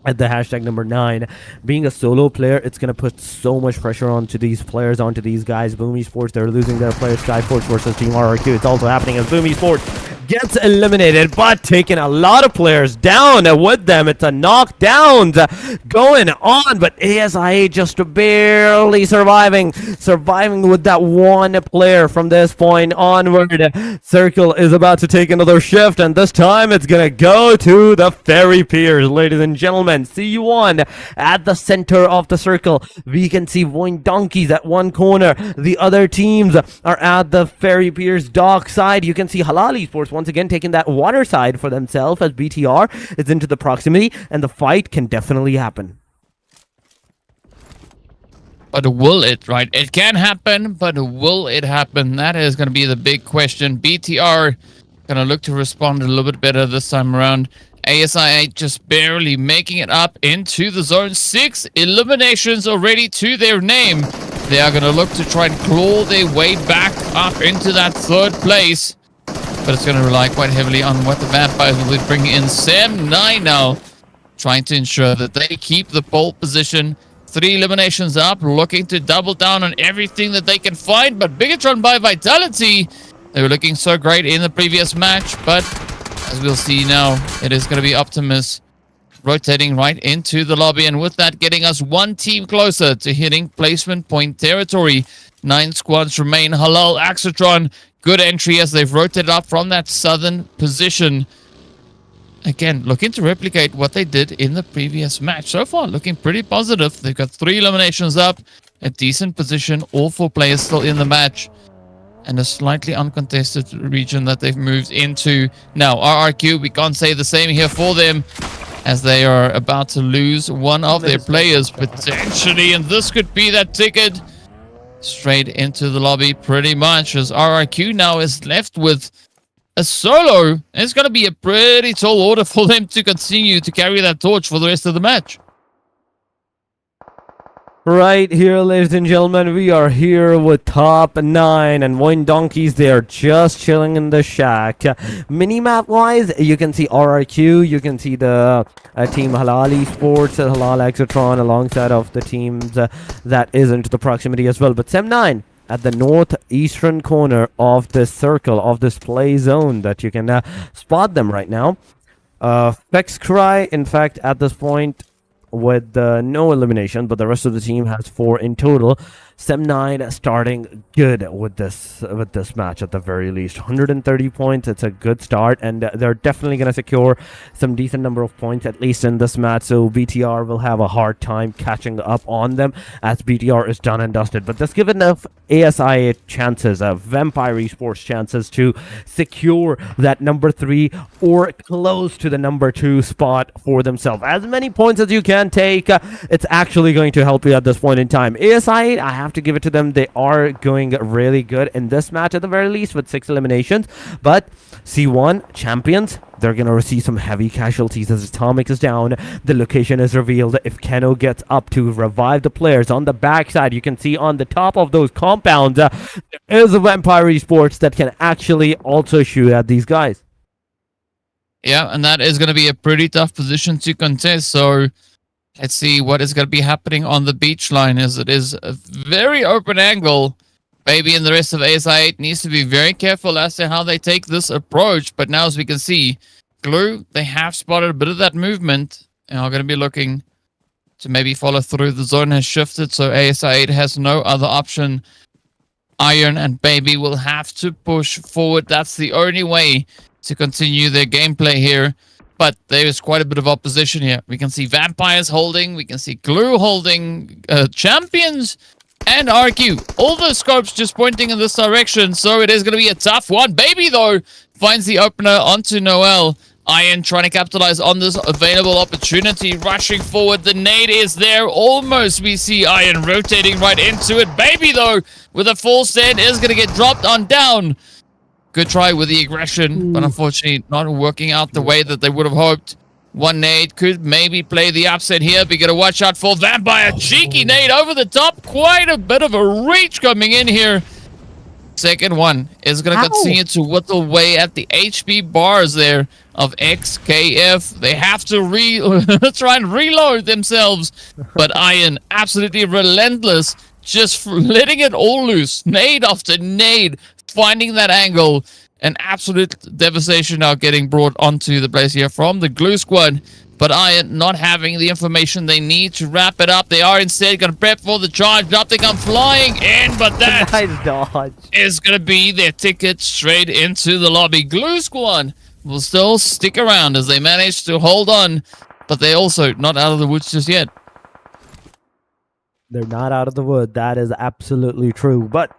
at the hashtag number 9. Being a solo player, it's going to put so much pressure onto these players, onto these guys. Boom Esports, they're losing their players. Skyforce versus Team RRQ. It's also happening as Boom Esports gets eliminated, but taking a lot of players down with them. It's a knockdowns going on, but ASI just barely surviving with that one player from this point onward. Circle is about to take another shift, and this time it's gonna go to the ferry piers, ladies and gentlemen. CU1 at the center of the circle. We can see VOIN Donkeys at one corner. The other teams are at the ferry piers dock side. You can see HALAL Esports once again taking that water side for themselves as BTR is into the proximity, and the fight can definitely happen. But will it, right? It can happen, but will it happen? That is going to be the big question. BTR going to look to respond a little bit better this time around. ASI just barely making it up into the zone. 6 eliminations already to their name. They are going to look to try and claw their way back up into that 3rd place. But it's going to rely quite heavily on what the Vampires will be bringing in. Sam9 now trying to ensure that they keep the pole position. 3 eliminations up, looking to double down on everything that they can find. But BIGETRON by Vitality, they were looking so great in the previous match. But as we'll see now, it is going to be Optimus rotating right into the lobby, and with that getting us one team closer to hitting placement point territory. 9 squads remain. Halal, AXETRON, good entry as they've rotated up from that southern position. Again, looking to replicate what they did in the previous match. So far, looking pretty positive. They've got 3 eliminations up, a decent position, all 4 players still in the match, and a slightly uncontested region that they've moved into. Now, RRQ, we can't say the same here for them, as they are about to lose one of their players potentially, and this could be that ticket straight into the lobby pretty much, as RRQ now is left with a solo. It's going to be a pretty tall order for them to continue to carry that torch for the rest of the match. Right here, ladies and gentlemen, we are here with top 9 and VOIN donkeys. They are just chilling in the shack. Minimap wise, you can see RRQ, you can see the team Halal Esports, Halal AXETRON alongside of the teams that is into the proximity as well. But Sem9 at the northeastern corner of this circle, of this play zone, that you can spot them right now. VIPERxKO, in fact, at this point, with no elimination, but the rest of the team has 4 in total. Sem9 starting good with this match at the very least. 130 points. It's a good start, and they're definitely going to secure some decent number of points at least in this match. So BTR will have a hard time catching up on them, as BTR is done and dusted. But let's give enough ASI chances, Vampire Esports chances, to secure that number 3 or close to the number 2 spot for themselves. As many points as you can take, it's actually going to help you at this point in time. ASI, I have to give it to them. They are going really good in this match at the very least with 6 eliminations. But C1 champions, they're going to receive some heavy casualties as Atomic is down. The location is revealed. If Keno gets up to revive the players on the backside, you can see on the top of those compounds, there is a Vampire Esports that can actually also shoot at these guys. Yeah, and that is going to be a pretty tough position to contest. So let's see what is going to be happening on the beach line, as it is a very open angle. Baby and the rest of ASI8 needs to be very careful as to how they take this approach. But now, as we can see, Glue, they have spotted a bit of that movement and are going to be looking to maybe follow through. The zone has shifted, so ASI8 has no other option. Iron and Baby will have to push forward. That's the only way to continue their gameplay here. But there is quite a bit of opposition here. We can see Vampires holding. We can see Glue holding. Champions and RQ. All the scopes just pointing in this direction. So it is going to be a tough one. Baby, though, finds the opener onto Noel. Iron trying to capitalize on this available opportunity. Rushing forward. The nade is there. Almost we see Iron rotating right into it. Baby, though, with a full stand, is going to get dropped on down. Good try with the aggression, but unfortunately not working out the way that they would have hoped. One nade could maybe play the upset here, but you gotta watch out for Vampire. Cheeky nade over the top. Quite a bit of a reach coming in here. Second one is gonna continue to whittle away at the HP bars there of XKF. They have to try and reload themselves, but Iron absolutely relentless, just letting it all loose. Nade after nade, finding that angle. An absolute devastation now getting brought onto the place here from the Glue squad. But Iron not having the information they need to wrap it up. They are instead going to prep for the charge. Up they come flying in, but that Nice dodge. is going to be their ticket straight into the lobby. Glue squad will still stick around as they manage to hold on, but they're also not out of the woods just yet. They're not out of the wood. That is absolutely true. But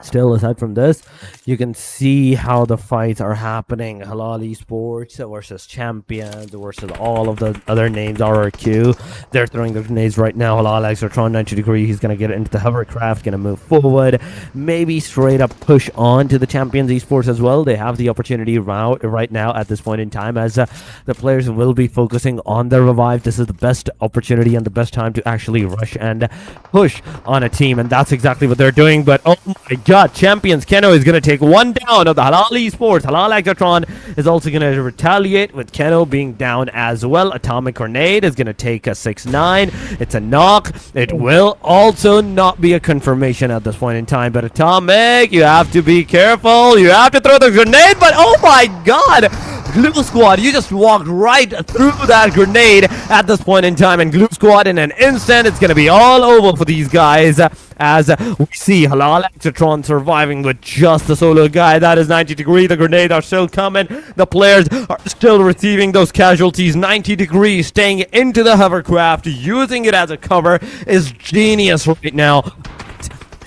still, aside from this, you can see how the fights are happening. Halal Esports versus Champions versus all of the other names. RRQ, they're throwing the grenades right now. Halal AXETRON 90 degree. He's going to get into the hovercraft, going to move forward. Maybe straight up push on to the Champions Esports as well. They have the opportunity right now at this point in time, as the players will be focusing on their revive. This is the best opportunity and the best time to actually rush and push on a team, and that's exactly what they're doing. But oh my god, Champions Keno is going to take one down of the Halal Esports. Halal AXETRON is also going to retaliate with Keno being down as well. Atomic Grenade is going to take a 6-9. It's a knock. It will also not be a confirmation at this point in time. But Atomic, you have to be careful. You have to throw the grenade. But oh my god, Glue Squad, you just walked right through that grenade at this point in time, and Glue Squad in an instant, it's gonna be all over for these guys. As we see HALAL AXETRON surviving with just a solo guy. That is 90 degree. The grenades are still coming. The players are still receiving those casualties. 90 degrees staying into the hovercraft, using it as a cover is genius right now.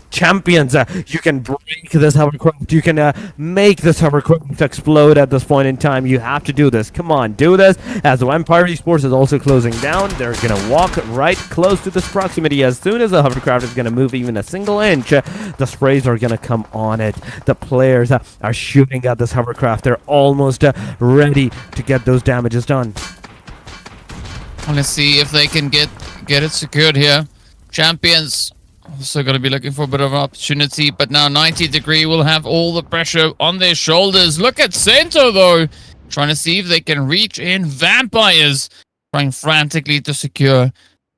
Champions, you can break this hovercraft, you can make this hovercraft explode at this point in time. You have to do this. Come on, do this. As Vampire Esports is also closing down, they're gonna walk right close to this proximity. As soon as the hovercraft is gonna move even a single inch, the sprays are gonna come on it. The players are shooting at this hovercraft. They're almost ready to get those damages done. Let's see if they can get it secured here. Champions also going to be looking for a bit of an opportunity, but now 90 degree will have all the pressure on their shoulders. Look at Cento though, trying to see if they can reach in. Vampires trying frantically to secure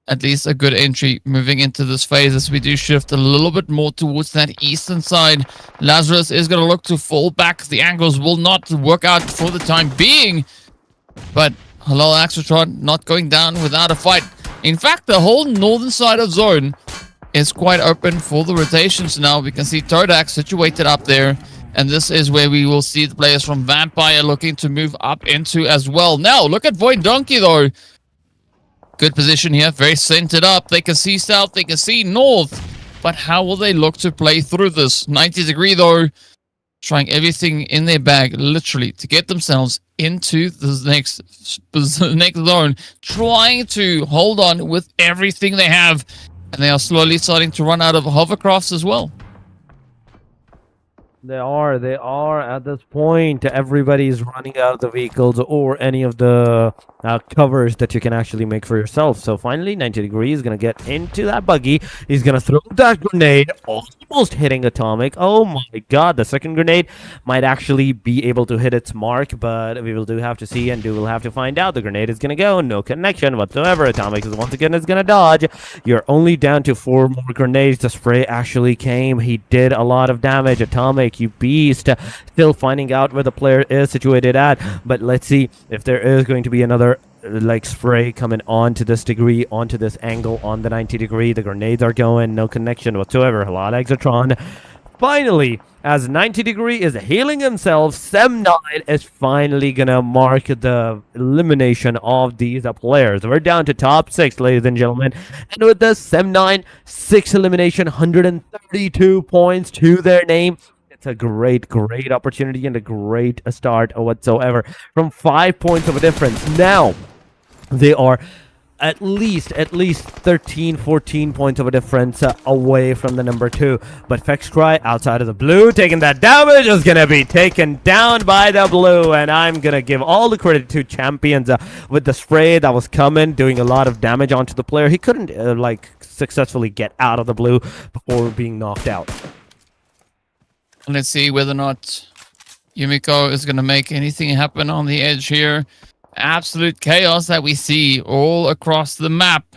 at least a good entry moving into this phase as we do shift a little bit more towards that eastern side. Lazarus is going to look to fall back. The angles will not work out for the time being, but HALAL AXETRON not going down without a fight. In fact, the whole northern side of zone is quite open for the rotations now. We can see TODAK situated up there, and this is where we will see the players from Vampire looking to move up into as well. Now, look at VOIN Donkey though. Good position here, very centered up. They can see south, they can see north, but how will they look to play through this? 90 degree though, trying everything in their bag, literally, to get themselves into the next zone, trying to hold on with everything they have. And they are slowly starting to run out of hovercrafts as well. They are at this point. Everybody's running out of the vehicles or any of the covers that you can actually make for yourself. So finally, 90 degree is going to get into that buggy. He's going to throw that grenade, almost hitting Atomic. Oh my god, the second grenade might actually be able to hit its mark, but we will have to see, and we'll have to find out. The grenade is going to go, no connection whatsoever. Atomic is once again is going to dodge. You're only down to 4 more grenades. The spray actually came. He did a lot of damage. Atomic, you beast. Still finding out where the player is situated at, but let's see if there is going to be another like spray coming onto this degree, onto this angle on the 90 degree. The grenades are going, no connection whatsoever. HALAL AXETRON finally, as 90 degree is healing himself, Sem9 is finally gonna mark the elimination of these players. We're down to top 6, ladies and gentlemen, and with the Sem9 6 elimination, 132 points to their name. It's a great opportunity and a great start whatsoever. From 5 points of a difference, now they are at least 13, 14 points of a difference away from the number 2. But VIPERxKO outside of the blue, taking that damage, is gonna be taken down by the blue, and I'm gonna give all the credit to Champions with the spray that was coming, doing a lot of damage onto the player. He couldn't like successfully get out of the blue before being knocked out. Let's see whether or not Yumiko is going to make anything happen on the edge here. Absolute chaos that we see all across the map.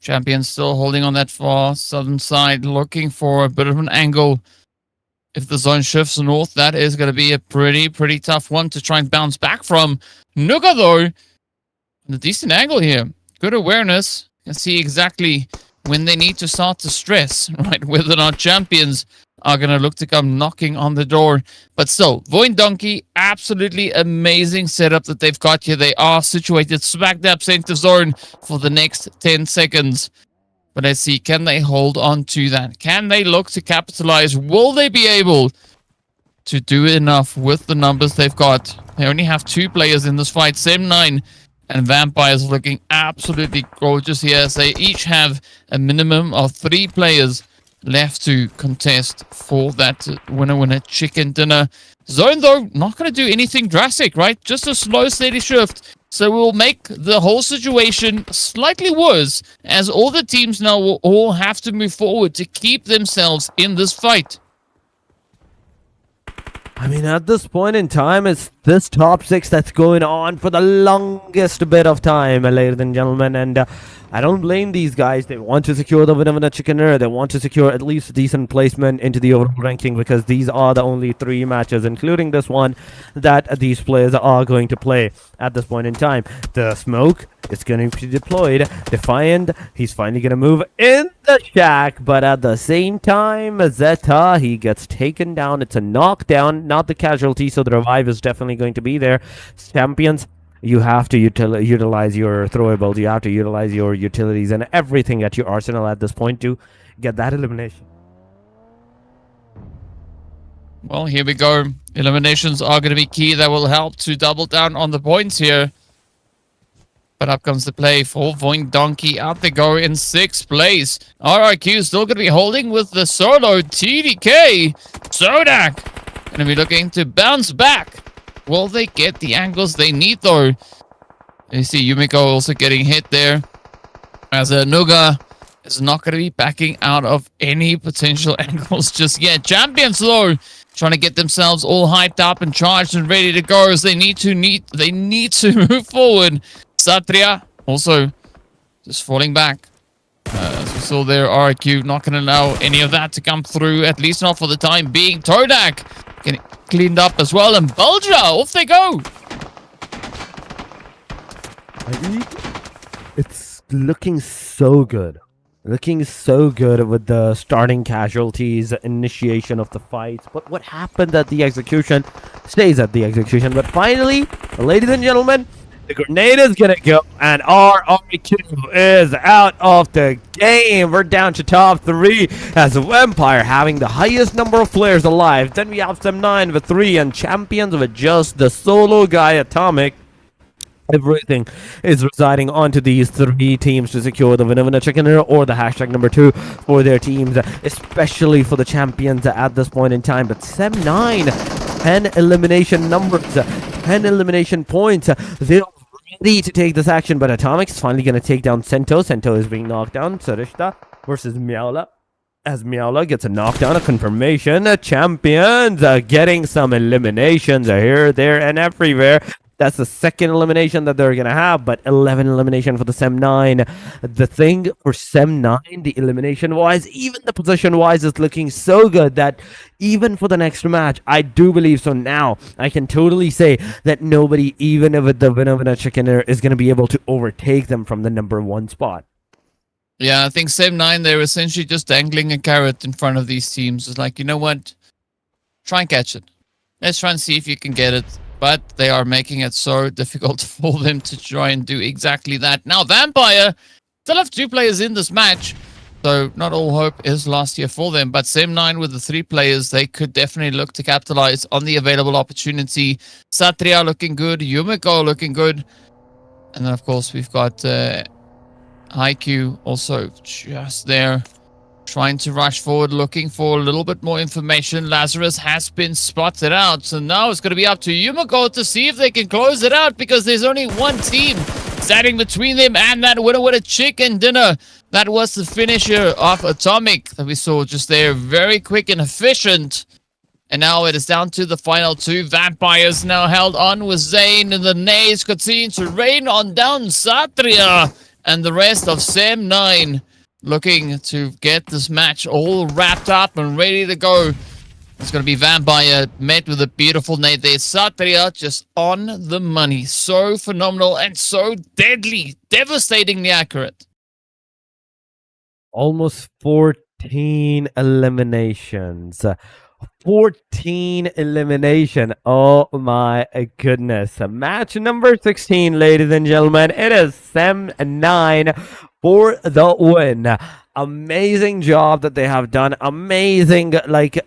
Champions still holding on that far southern side, looking for a bit of an angle. If the zone shifts north, that is going to be a pretty tough one to try and bounce back from. Nuka, though, a decent angle here. Good awareness. You can see exactly when they need to start to stress, right? Whether or not Champions are going to look to come knocking on the door. But still, VOIN Donkey, absolutely amazing setup that they've got here. They are situated smack dab center zone for the next 10 seconds. But let's see, can they hold on to that? Can they look to capitalize? Will they be able to do enough with the numbers they've got? They only have 2 players in this fight. Sem9 and Vampires looking absolutely gorgeous here, as they each have a minimum of 3 players left to contest for that winner chicken dinner. Zone, though, not going to do anything drastic, right? Just a slow, steady shift. So we'll make the whole situation slightly worse, as all the teams now will all have to move forward to keep themselves in this fight. I mean, at this point in time, it's this top 6 that's going on for the longest bit of time, ladies and gentlemen. And I don't blame these guys. They want to secure the win of a chickener. They want to secure at least a decent placement into the overall ranking, because these are the only 3 matches, including this one, that these players are going to play at this point in time. The smoke is going to be deployed. Defiant, he's finally going to move in the shack, but at the same time, Zeta, he gets taken down. It's a knockdown, not the casualty, so the revive is definitely going to be there. Champions, you have to utilize your throwables, you have to utilize your utilities and everything at your arsenal at this point to get that elimination. Well, here we go. Eliminations are going to be key. That will help to double down on the points here. But up comes the play for VOIN Donkey. Out they go in 6th place. RRQ still going to be holding with the solo. TDK, TODAK, going to be looking to bounce back. Will they get the angles they need, though? You see Yumiko also getting hit there, as Nuga is not going to be backing out of any potential angles just yet. Champions, though, trying to get themselves all hyped up and charged and ready to go, as they need to move forward. Satria also just falling back. As we saw there, RQ not going to allow any of that to come through, at least not for the time being. TODAK getting cleaned up as well, and Bulger, off they go. It's looking so good. Looking so good with the starting casualties, initiation of the fights. But what happened at the execution stays at the execution. But finally, ladies and gentlemen, the grenade is gonna go, and RRQ is out of the game. We're down to top 3, as Vampire having the highest number of players alive. Then we have Sem9 with 3, and Champions with just the solo guy, Atomic. Everything is residing onto these 3 teams to secure the winner chickener or the hashtag number 2 for their teams, especially for the Champions at this point in time. But Sem9, 10 elimination numbers, 10 elimination points. They're ready to take this action, but Atomic's finally going to take down Sento. Sento is being knocked down. Sarishta versus Miaula, as Miaula gets a knockdown, a confirmation. Champions getting some eliminations here, there, and everywhere. That's the 2nd elimination that they're going to have, but 11 elimination for the Sem9. The thing for Sem9, the elimination-wise, even the position-wise, is looking so good that even for the next match, I do believe so now, I can totally say that nobody, even with the winner chickener, is going to be able to overtake them from the number 1 spot. Yeah, I think Sem9, they're essentially just dangling a carrot in front of these teams. It's like, you know what? Try and catch it. Let's try and see if you can get it. But they are making it so difficult for them to try and do exactly that. Now, Vampire still have 2 players in this match, so not all hope is lost here for them. But Sem9 with the 3 players, they could definitely look to capitalize on the available opportunity. Satria looking good, Yumiko looking good. And then, of course, we've got IQ also just there, trying to rush forward, looking for a little bit more information. Lazarus has been spotted out, so now it's going to be up to Yumiko to see if they can close it out, because there's only 1 team standing between them and that winner with a chicken dinner. That was the finisher of Atomic that we saw just there. Very quick and efficient. And now it is down to the final 2. Vampires now held on with Zane, and the nades continue to rain on down Satria and the rest of Sem9. Looking to get this match all wrapped up and ready to go. It's going to be Vampire met with a beautiful nade there. Satria just on the money. So phenomenal and so deadly. Devastatingly accurate. Almost 14 eliminations. 14 elimination. Oh my goodness. Match number 16, ladies and gentlemen. It is Sem9 for the win. Amazing job that they have done. Amazing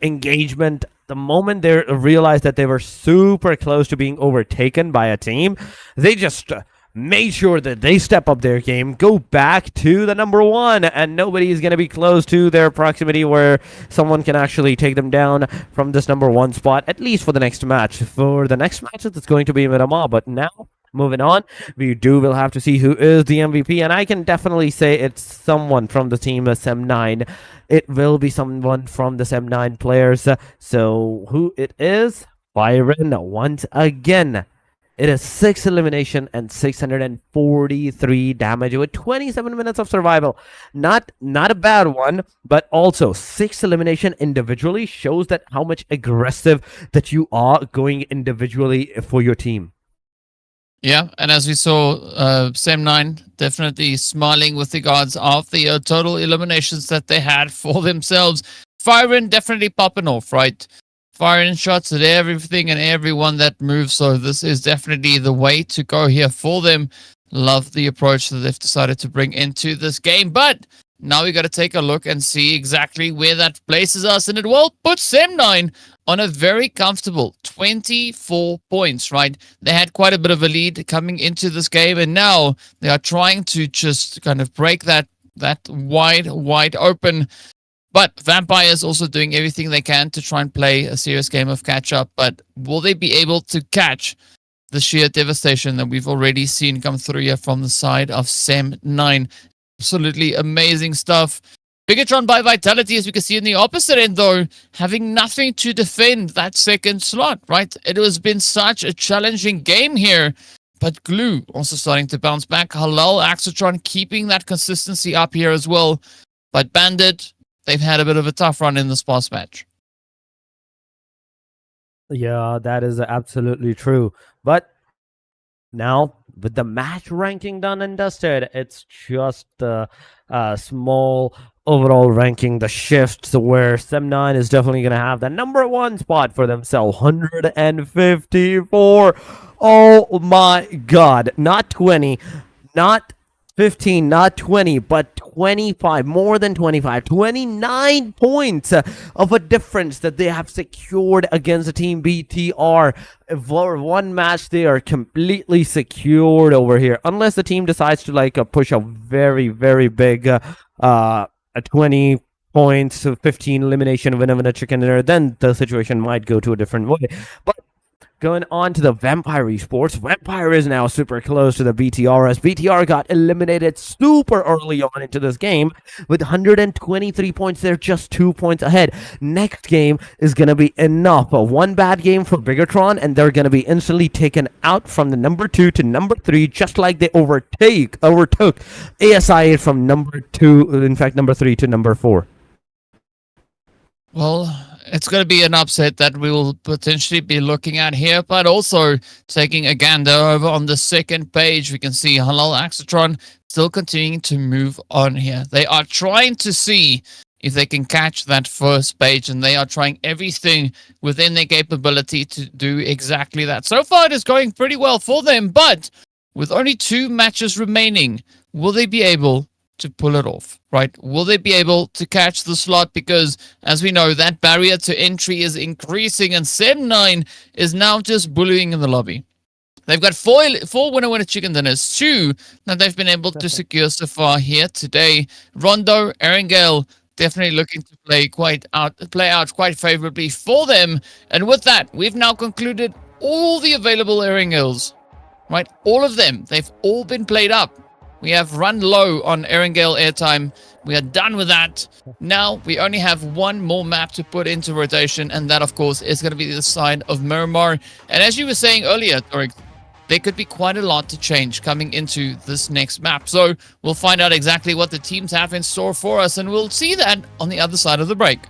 engagement. The moment they realized that they were super close to being overtaken by a team, they just made sure that they step up their game, go back to the number 1, and nobody is going to be close to their proximity where someone can actually take them down from this number 1 spot, at least for the next match. For the next match, it's going to be Miramar, but now, moving on, will have to see who is the MVP, and I can definitely say it's someone from the team of Sem9. It will be someone from the Sem9 players, so who it is, Byron once again. It is 6 elimination and 643 damage with 27 minutes of survival. Not a bad one, but also 6 elimination individually shows that how much aggressive that you are going individually for your team. Yeah, and as we saw, Sem9 definitely smiling with regards of the total eliminations that they had for themselves. Byron definitely popping off, right? Firing shots at everything and everyone that moves. So this is definitely the way to go here for them. Love the approach that they've decided to bring into this game. But now we got to take a look and see exactly where that places us. And it will put Sem9 on a very comfortable 24 points, right? They had quite a bit of a lead coming into this game. And now they are trying to just kind of break that wide open. But Vampire is also doing everything they can to try and play a serious game of catch-up. But will they be able to catch the sheer devastation that we've already seen come through here from the side of Sem9? Absolutely amazing stuff. BIGETRON by Vitality, as we can see in the opposite end, though, having nothing to defend that second slot, right? It has been such a challenging game here. But Glue also starting to bounce back. HALAL, AXETRON keeping that consistency up here as well. But Bandit, they've had a bit of a tough run in this past match. Yeah, that is absolutely true. But now, with the match ranking done and dusted, it's just the small overall ranking, the shifts where Sem9 is definitely going to have the #1 spot for themselves. 154. Oh my God. Not 20, not 15, not 20, but 25, more than 25, 29 points of a difference that they have secured against the team BTR. For one match, they are completely secured over here, unless the team decides to like push a very, very big a 20 points, 15 elimination winner a chicken dinner, then the situation might go to a different way. But going on to the Vampire Esports, Vampire is now super close to the BTR as BTR got eliminated super early on into this game with 123 points. They're just 2 points ahead. Next game is going to be enough. One bad game for BIGETRON and they're going to be instantly taken out from the #2 to #3, just like they overtook ASI from #2, in fact #3 to #4. Well, it's going to be an upset that we will potentially be looking at here, but also taking a gander over on the second page, we can see HALAL AXETRON still continuing to move on here. They are trying to see if they can catch that first page, and they are trying everything within their capability to do exactly that. So far, it is going pretty well for them, but with only 2 matches remaining, will they be able to pull it off, right? Will they be able to catch the slot? Because as we know, that barrier to entry is increasing and Sem9 is now just bullying in the lobby. They've got four winner chicken dinners, 2 that they've been able to secure so far here today. Rondo, Erangel, definitely looking to play out quite favorably for them. And with that, we've now concluded all the available Erangels, right? All of them, they've all been played up. We have run low on Erengel airtime. We are done with that. Now we only have one more map to put into rotation, and that, of course, is going to be the side of Miramar. And as you were saying earlier, TODAK, there could be quite a lot to change coming into this next map. So we'll find out exactly what the teams have in store for us, and we'll see that on the other side of the break.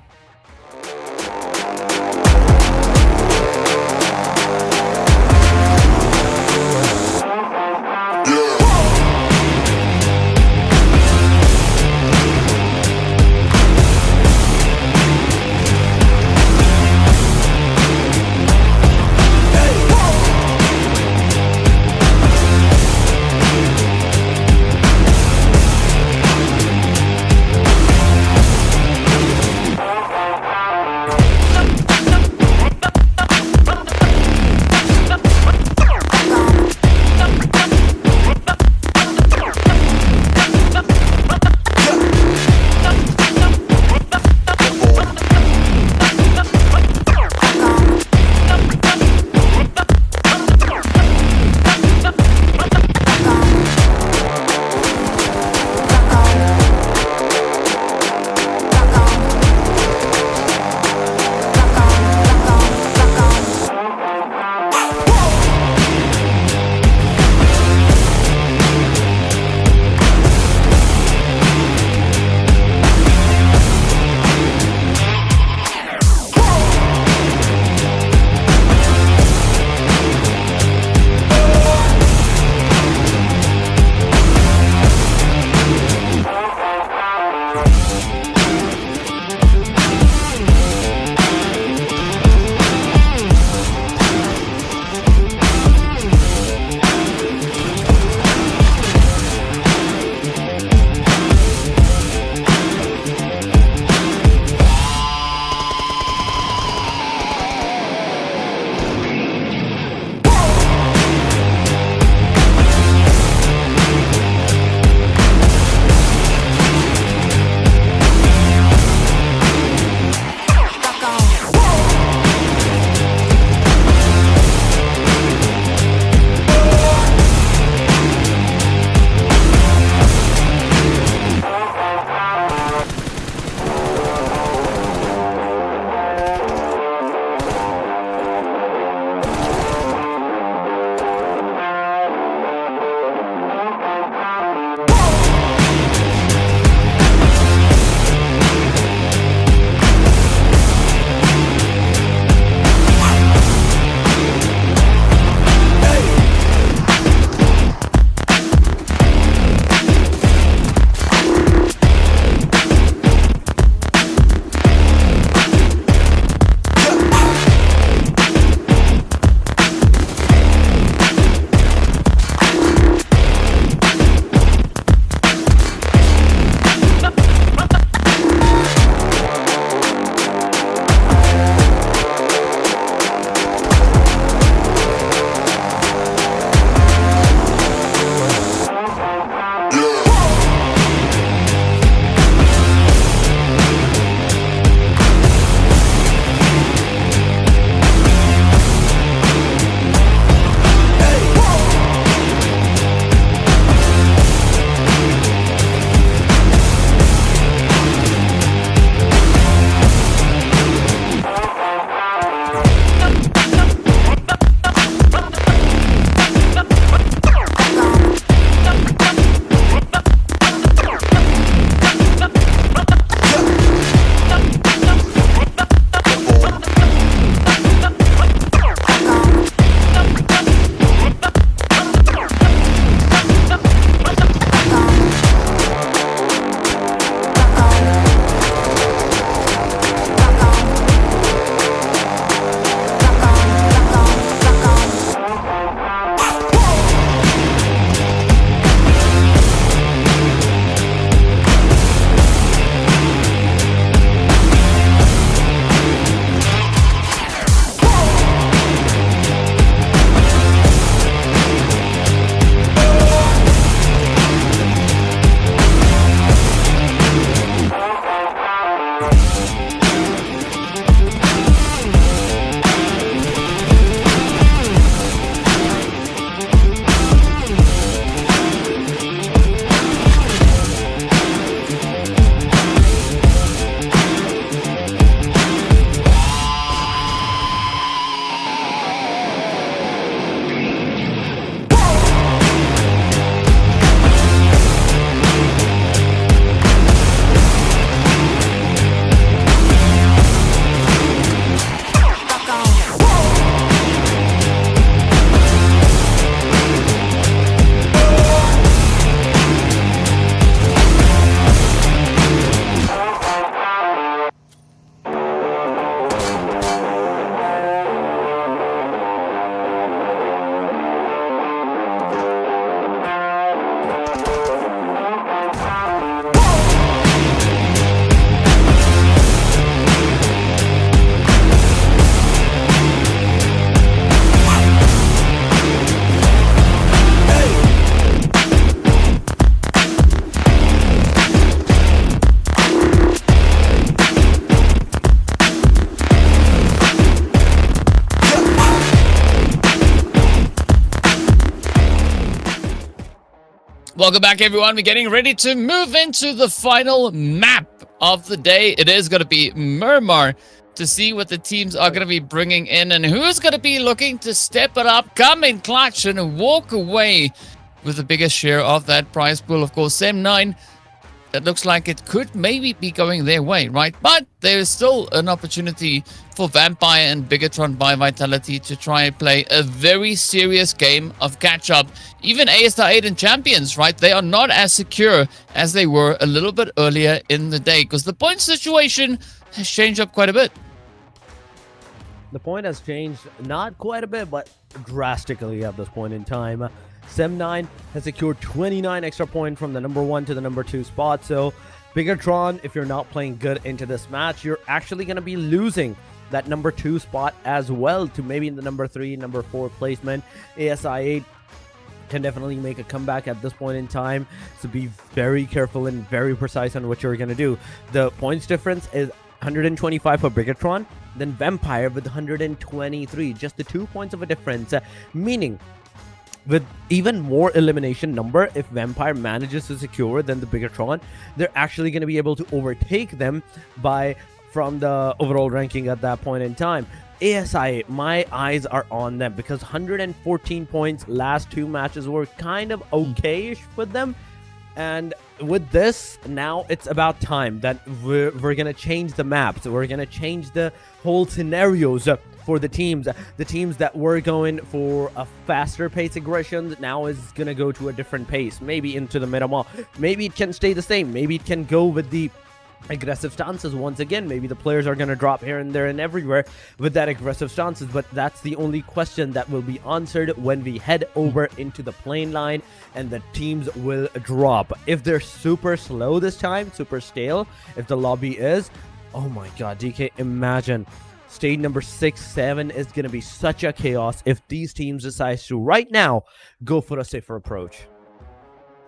Welcome back, everyone. We're getting ready to move into the final map of the day. It is going to be Miramar, to see what the teams are going to be bringing in and who's going to be looking to step it up, come in clutch, and walk away with the biggest share of that prize pool. Of course, Sem9, it looks like it could maybe be going their way, right? But there is still an opportunity for Vampire and BIGETRON by Vitality to try and play a very serious game of catch-up. Even ASR8 and Champions, right? They are not as secure as they were a little bit earlier in the day, because the point situation has changed up quite a bit. The point has changed not quite a bit, but drastically at this point in time. Sem9 has secured 29 extra points from the number 1 to the number 2 spot. So BIGETRON, if you're not playing good into this match, you're actually going to be losing that number 2 spot as well to maybe in the number 3, number 4 placement. ASI8 can definitely make a comeback at this point in time. So be very careful and very precise on what you're going to do. The points difference is 125 for BIGETRON, then Vampire with 123. Just the 2 points of a difference, meaning with even more elimination number, if Vampire manages to secure than the BIGETRON, they're actually going to be able to overtake them from the overall ranking at that point in time. ASI, my eyes are on them because 114 points last 2 matches were kind of okay-ish with them. And with this, now it's about time that we're going to change the maps. We're going to change the whole scenarios for the teams. The teams that were going for a faster pace aggression now is going to go to a different pace. Maybe into the Miramar. Maybe it can stay the same. Maybe it can go with the aggressive stances once again. Maybe the players are going to drop here and there and everywhere with that aggressive stances, but that's the only question that will be answered when we head over into the plane line and the teams will drop. If they're super slow this time, super stale, if the lobby is, oh my god, DK, imagine stage number 6, 7 is going to be such a chaos if these teams decide to right now go for a safer approach.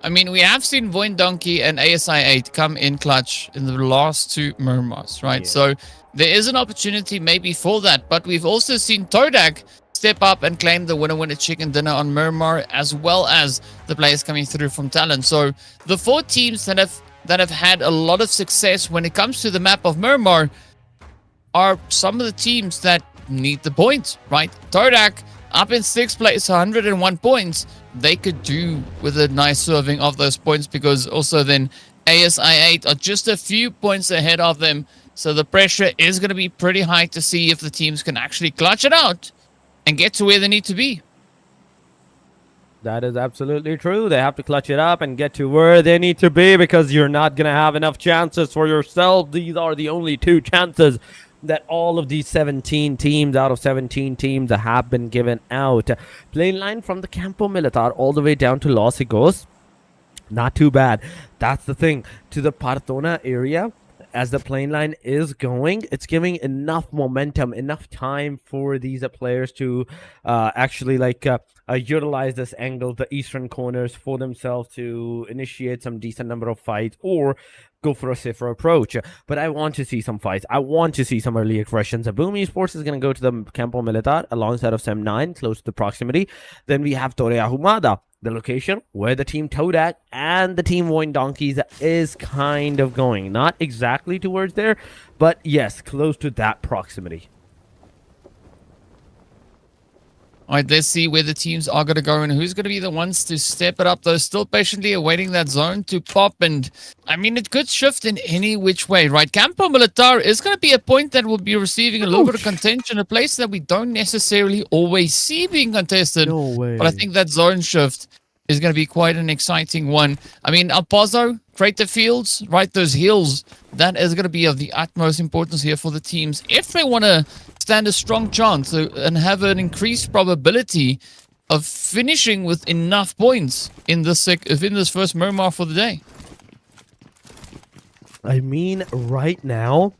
I mean, we have seen VOIN Donkey and ASI8 come in clutch in the last 2 Miramars, right? Yeah. So there is an opportunity maybe for that, but we've also seen TODAK step up and claim the winner chicken dinner on Miramar, as well as the players coming through from TALON. So the 4 teams that have had a lot of success when it comes to the map of Miramar are some of the teams that need the points, right? TODAK up in 6th place, 101 points. They could do with a nice serving of those points, because also then ASI8 are just a few points ahead of them. So the pressure is going to be pretty high to see if the teams can actually clutch it out and get to where they need to be. That is absolutely true. They have to clutch it up and get to where they need to be, because you're not going to have enough chances for yourself. These are the only 2 chances that all of these 17 teams out of 17 teams have been given out. Plane line from the Campo Militar all the way down to Los Higos. Not too bad. That's the thing. To the Partona area, as the plane line is going, it's giving enough momentum, enough time for these players to actually utilize this angle, the eastern corners, for themselves to initiate some decent number of fights or go for a safer approach. But I want to see some fights. I want to see some early aggressions. Boom Esports is going to go to the Campo Militar alongside of Sem9, close to the proximity. Then we have Torea Humada, the location where the team TODAK and the team VOIN Donkeys is kind of going. Not exactly towards there, but yes, close to that proximity. All right, let's see where the teams are going to go and who's going to be the ones to step it up. They're still patiently awaiting that zone to pop. And, I mean, it could shift in any which way, right? Campo Militar is going to be a point that will be receiving a little bit of contention, a place that we don't necessarily always see being contested. No way. But I think that zone shift is going to be quite an exciting one. I mean, El Pozo, Crater Fields, right, those hills, that is going to be of the utmost importance here for the teams if they want to stand a strong chance and have an increased probability of finishing with enough points in this first Miramar for the day. I mean, right now,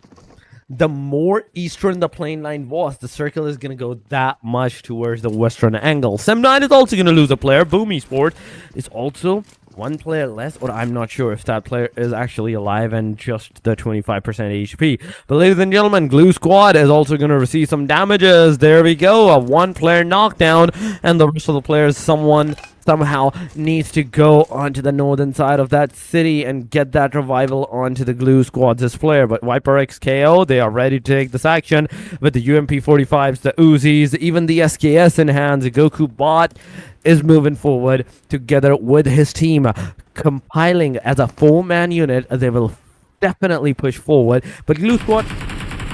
the more eastern the plane line was, the circle is going to go that much towards the western angle. Sem9 is also going to lose a player. Boom Esports is also 1 player less, or I'm not sure if that player is actually alive and just the 25% HP. But ladies and gentlemen, Glue Squad is also going to receive some damages. There we go, a 1 player knockdown, and the rest of the players, someone somehow needs to go onto the northern side of that city and get that revival onto the Glue Squad's player. But VIPERxKO, they are ready to take this action with the UMP45s, the Uzis, even the SKS in hands. Goku Bot is moving forward together with his team, compiling as a 4-man unit. They will definitely push forward, but Glue Squad,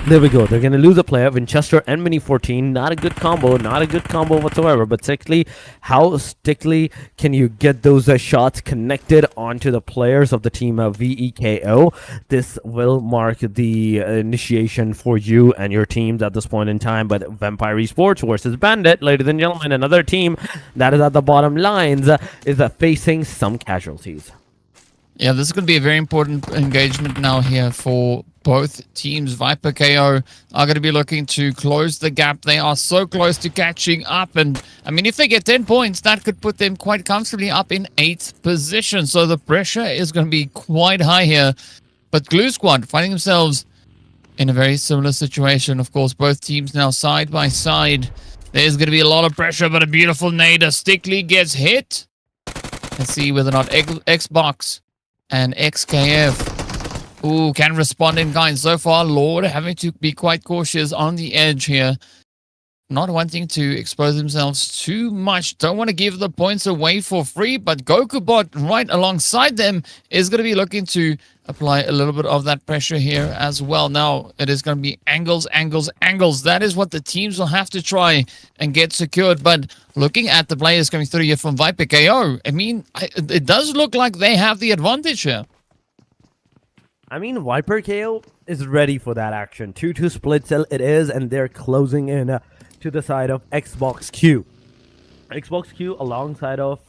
there we go. They're going to lose a player. Winchester and Mini 14. Not a good combo. Not a good combo whatsoever. But stickly, how stickly can you get those shots connected onto the players of the team VEKO? This will mark the initiation for you and your teams at this point in time. But Vampire Esports versus Bandit, ladies and gentlemen, another team that is at the bottom lines is facing some casualties. Yeah, this is going to be a very important engagement now here for both teams. VIPERxKO are going to be looking to close the gap. They are so close to catching up. And, I mean, if they get 10 points, that could put them quite comfortably up in 8th position. So the pressure is going to be quite high here. But Glue Squad finding themselves in a very similar situation. Of course, both teams now side by side. There's going to be a lot of pressure, but a beautiful nade. Stickly gets hit. Let's see whether or not Xbox and XKF can respond in kind. So far, Lord having to be quite cautious on the edge here. Not wanting to expose themselves too much. Don't want to give the points away for free, but GokuBot right alongside them is going to be looking to apply a little bit of that pressure here as well. Now, it is going to be angles, angles, angles. That is what the teams will have to try and get secured. But looking at the players coming through here from VIPERxKO, I mean, it does look like they have the advantage here. I mean, VIPERxKO is ready for that action. 2-2 split cell it is, and they're closing in to the side of XboxQ. XboxQ alongside of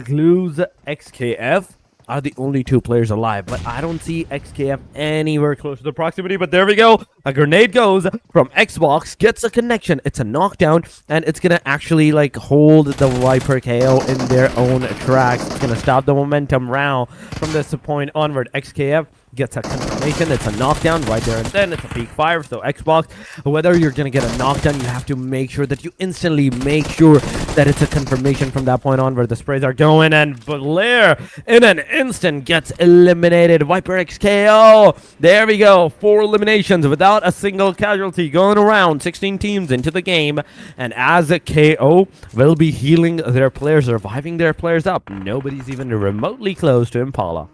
Glue's XKF are the only 2 players alive, but I don't see XKF anywhere close to the proximity. But there we go. A grenade goes from Xbox, gets a connection. It's a knockdown, and it's gonna actually like hold the VIPERxKO in their own tracks. It's gonna stop the momentum round from this point onward. XKF gets a confirmation. It's a knockdown right there and then. It's a peak fire. So Xbox, whether you're gonna get a knockdown, you have to make sure that you instantly make sure that it's a confirmation from that point on where the sprays are going. And Blair in an instant gets eliminated. VIPERxKO, there we go. 4 eliminations without a single casualty going around. 16 teams into the game, and as a KO will be healing their players, reviving their players up. Nobody's even remotely close to Impala.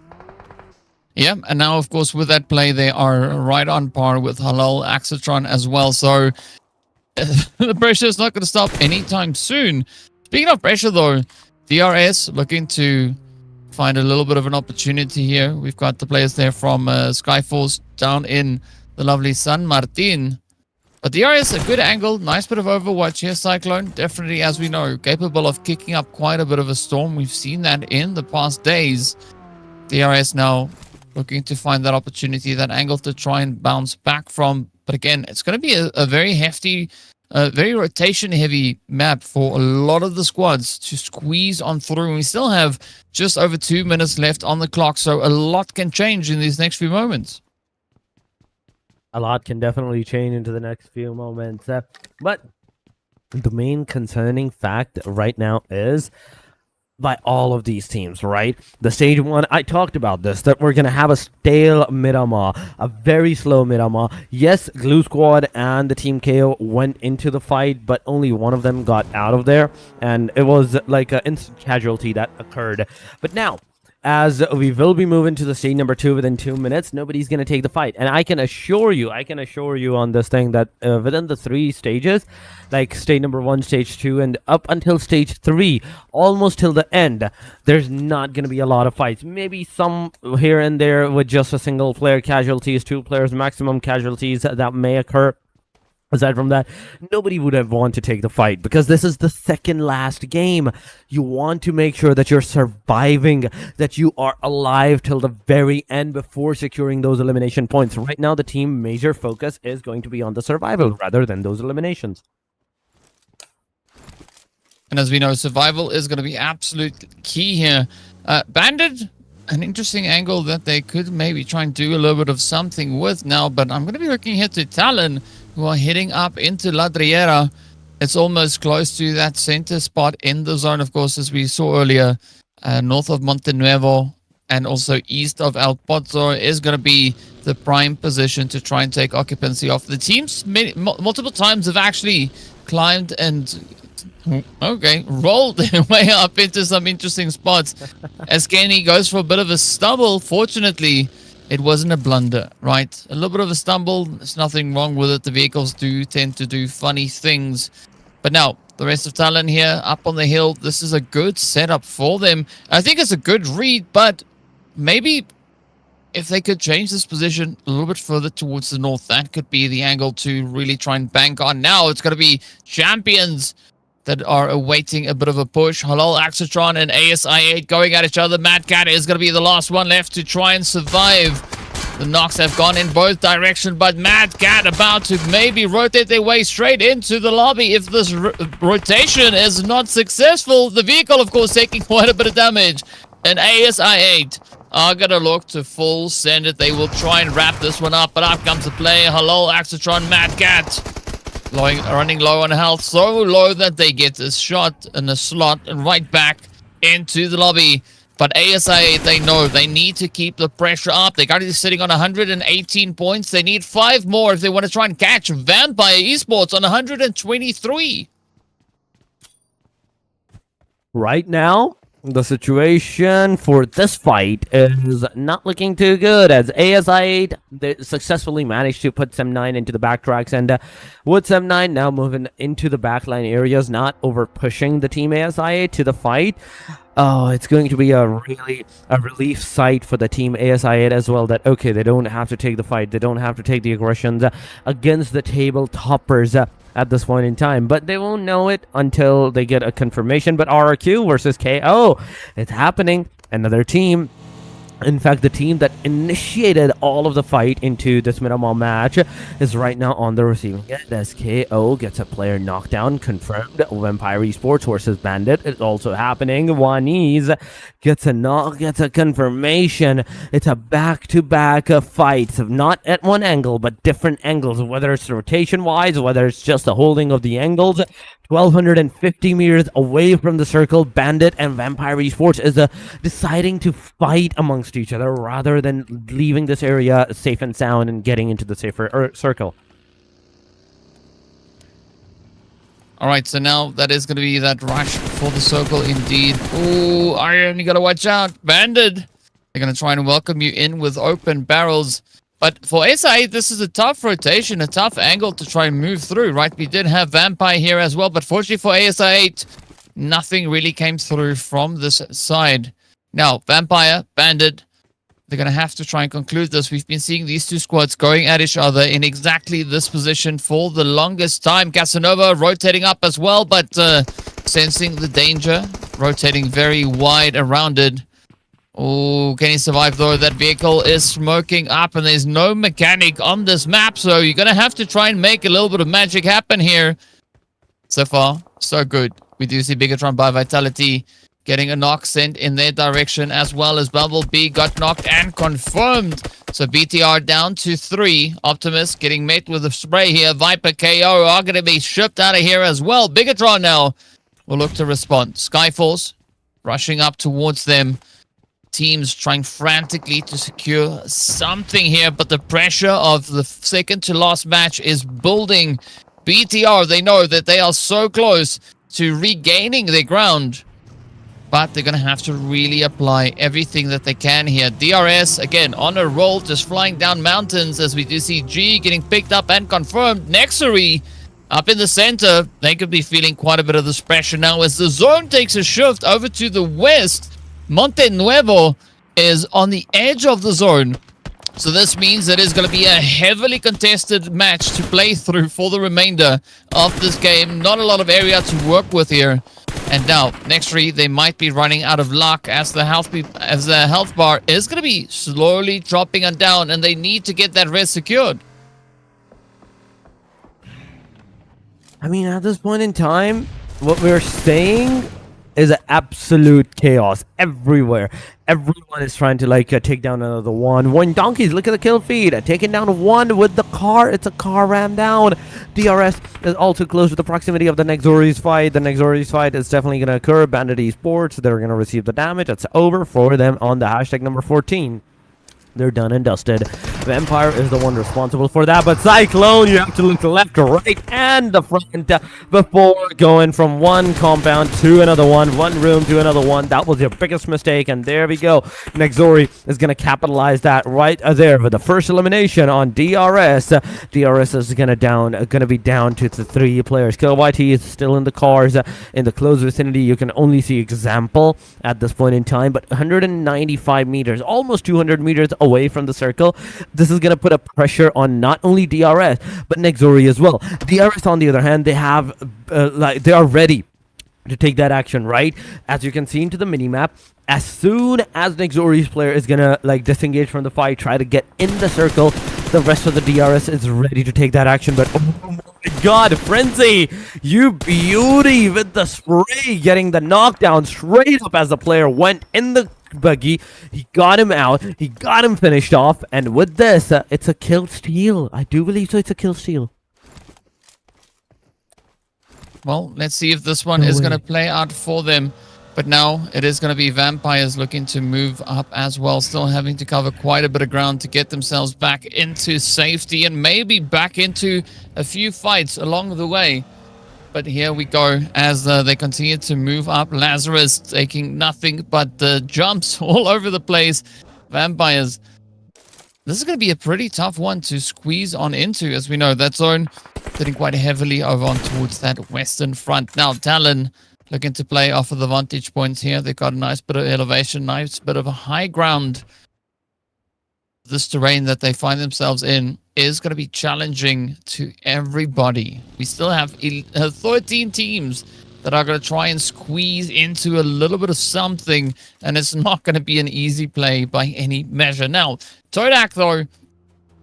Yeah, and now, of course, with that play, they are right on par with HALAL, AXETRON as well. So the pressure is not going to stop anytime soon. Speaking of pressure, though, DRS looking to find a little bit of an opportunity here. We've got the players there from Skyforce down in the lovely San Martin. But DRS, a good angle, nice bit of overwatch here. Cyclone, definitely, as we know, capable of kicking up quite a bit of a storm. We've seen that in the past days. DRS now looking to find that opportunity, that angle to try and bounce back from. But again, it's going to be a very hefty, very rotation-heavy map for a lot of the squads to squeeze on through. And we still have just over 2 minutes left on the clock, so a lot can change in these next few moments. A lot can definitely change into the next few moments. But the main concerning fact right now is by all of these teams, right? The stage 1, I talked about this, that we're going to have a stale Miramar, a very slow Miramar. Yes, Glue Squad and the Team KO went into the fight, but only one of them got out of there, and it was like an instant casualty that occurred. But now, as we will be moving to the stage number 2 within 2 minutes, nobody's going to take the fight. And I can assure you on this thing that within the 3 stages, like stage number 1, stage 2, and up until stage 3, almost till the end, there's not going to be a lot of fights. Maybe some here and there with just a single player casualties, 2 players maximum casualties that may occur. Aside from that, nobody would have wanted to take the fight because this is the second last game. You want to make sure that you're surviving, that you are alive till the very end before securing those elimination points. Right now, the team major focus is going to be on the survival rather than those eliminations. And as we know, survival is going to be absolute key here. Bandit, an interesting angle that they could maybe try and do a little bit of something with now, but I'm going to be looking here to TALON, who are heading up into Ladriera. It's almost close to that center spot in the zone, of course, as we saw earlier. North of Monte Nuevo and also east of El Pozo is going to be the prime position to try and take occupancy off. The teams multiple times have actually climbed and rolled their way up into some interesting spots. As Kenny goes for a bit of a stumble, fortunately, it wasn't a blunder, right? A little bit of a stumble, there's nothing wrong with it. The vehicles do tend to do funny things. But now, the rest of Talon here, up on the hill, this is a good setup for them. I think it's a good read, but maybe if they could change this position a little bit further towards the north, that could be the angle to really try and bank on. Now it's going to be champions that are awaiting a bit of a push. HALAL, AXETRON, and ASI8 going at each other. Mad Cat is going to be the last one left to try and survive. The knocks have gone in both directions, but Mad Cat about to maybe rotate their way straight into the lobby. If this rotation is not successful, the vehicle, of course, taking quite a bit of damage. And ASI8 are going to look to full send it. They will try and wrap this one up, but up comes the play. HALAL, AXETRON, Mad Cat. Running low on health, so low that they get a shot in a slot and right back into the lobby. But ASI, they know they need to keep the pressure up. They're currently sitting on 118 points. They need 5 more if they want to try and catch Vampire Esports on 123. Right now, the situation for this fight is not looking too good, as ASI8 they successfully managed to put Sem9 into the backtracks, and with Sem9 now moving into the backline areas, not over pushing the team ASI8 to the fight. Oh, it's going to be a relief sight for the team ASI8 as well, that okay, they don't have to take the fight, they don't have to take the aggressions against the table toppers at this point in time, but they won't know it until they get a confirmation. But RRQ versus KO, it's happening. Another team, in fact the team that initiated all of the fight into this Miramar match, is right now on the receiving end, as KO gets a player knockdown confirmed. Vampire Esports versus Bandit is also happening. Juaniz gets a knock, gets a confirmation. It's a back-to-back fight, not at one angle but different angles, whether it's rotation wise, whether it's just the holding of the angles. 1250 meters away from the circle, Bandit and Vampire Esports is deciding to fight amongst each other rather than leaving this area safe and sound and getting into the safer circle. All right, so now that is going to be that rush for the circle indeed. Ooh, Iron, you got to watch out. Bandit, they're going to try and welcome you in with open barrels. But for SI, this is a tough rotation, a tough angle to try and move through, right? We did have Vampire here as well, but fortunately for ASI8, nothing really came through from this side. Now, Vampire, Bandit, they're going to have to try and conclude this. We've been seeing these two squads going at each other in exactly this position for the longest time. Casanova rotating up as well, but sensing the danger, rotating very wide around it. Oh, can he survive though? That vehicle is smoking up and there's no mechanic on this map, so you're going to have to try and make a little bit of magic happen here. So far, so good. We do see BIGETRON by Vitality getting a knock sent in their direction, as well as Bumblebee got knocked and confirmed. So BTR down to 3. Optimus getting met with a spray here. VIPERxKO are going to be shipped out of here as well. BIGETRON now will look to respond. Skyforce rushing up towards them. Teams trying frantically to secure something here, but the pressure of the second to last match is building. BTR, they know that they are so close to regaining their ground, but they're going to have to really apply everything that they can here. DRS, again, on a roll, just flying down mountains, as we do see G getting picked up and confirmed. NEXORY up in the center. They could be feeling quite a bit of this pressure now as the zone takes a shift over to the west. Monte Nuevo is on the edge of the zone. So this means it is going to be a heavily contested match to play through for the remainder of this game. Not a lot of area to work with here. And now, NEXORY, they might be running out of luck as the health bar is going to be slowly dropping on down, and they need to get that rest secured. I mean, at this point in time, what we're saying is absolute chaos everywhere. Everyone is trying to like take down another one. One donkeys, look at the kill feed. Taking down one with the car. It's a car ram down. DRS is also close to the proximity of the NEXORY's fight. The NEXORY's fight is definitely going to occur. Bandit Esports, they're going to receive the damage. It's over for them on the hashtag number 14. They're done and dusted. Vampire is the one responsible for that, but Cyclone, you have to look left, right, and the front before going from one compound to another one room to another one. That was your biggest mistake, and there we go. NEXORY is going to capitalize that right there with the first elimination on DRS. DRS is going to be down to the 3 players. KillYT is still in the cars in the close vicinity. You can only see example at this point in time, but 195 meters, almost 200 meters away from the circle. This is going to put a pressure on not only DRS but NEXORY as well. DRS on the other hand, they have they are ready to take that action, right? As you can see into the minimap, as soon as NEXORY's player is gonna like disengage from the fight, try to get in the circle, the rest of the DRS is ready to take that action. But oh my god, Frenzy, you beauty with the spray, getting the knockdown straight up as the player went in the buggy. He got him out, he got him finished off, and with this it's a kill steal. I do believe so. It's a kill steal. Well, let's see if this one is going to play out for them. But now it is going to be Vampires looking to move up as well, still having to cover quite a bit of ground to get themselves back into safety and maybe back into a few fights along the way. But here we go as they continue to move up. Lazarus taking nothing but the jumps all over the place. Vampires, this is going to be a pretty tough one to squeeze on into. As we know, that zone sitting quite heavily over on towards that western front. Now, TALON looking to play off of the vantage points here. They've got a nice bit of elevation, nice bit of a high ground. This terrain that they find themselves in is going to be challenging to everybody. We still have 13 teams that are going to try and squeeze into a little bit of something, and it's not going to be an easy play by any measure. Now, TODAK, though,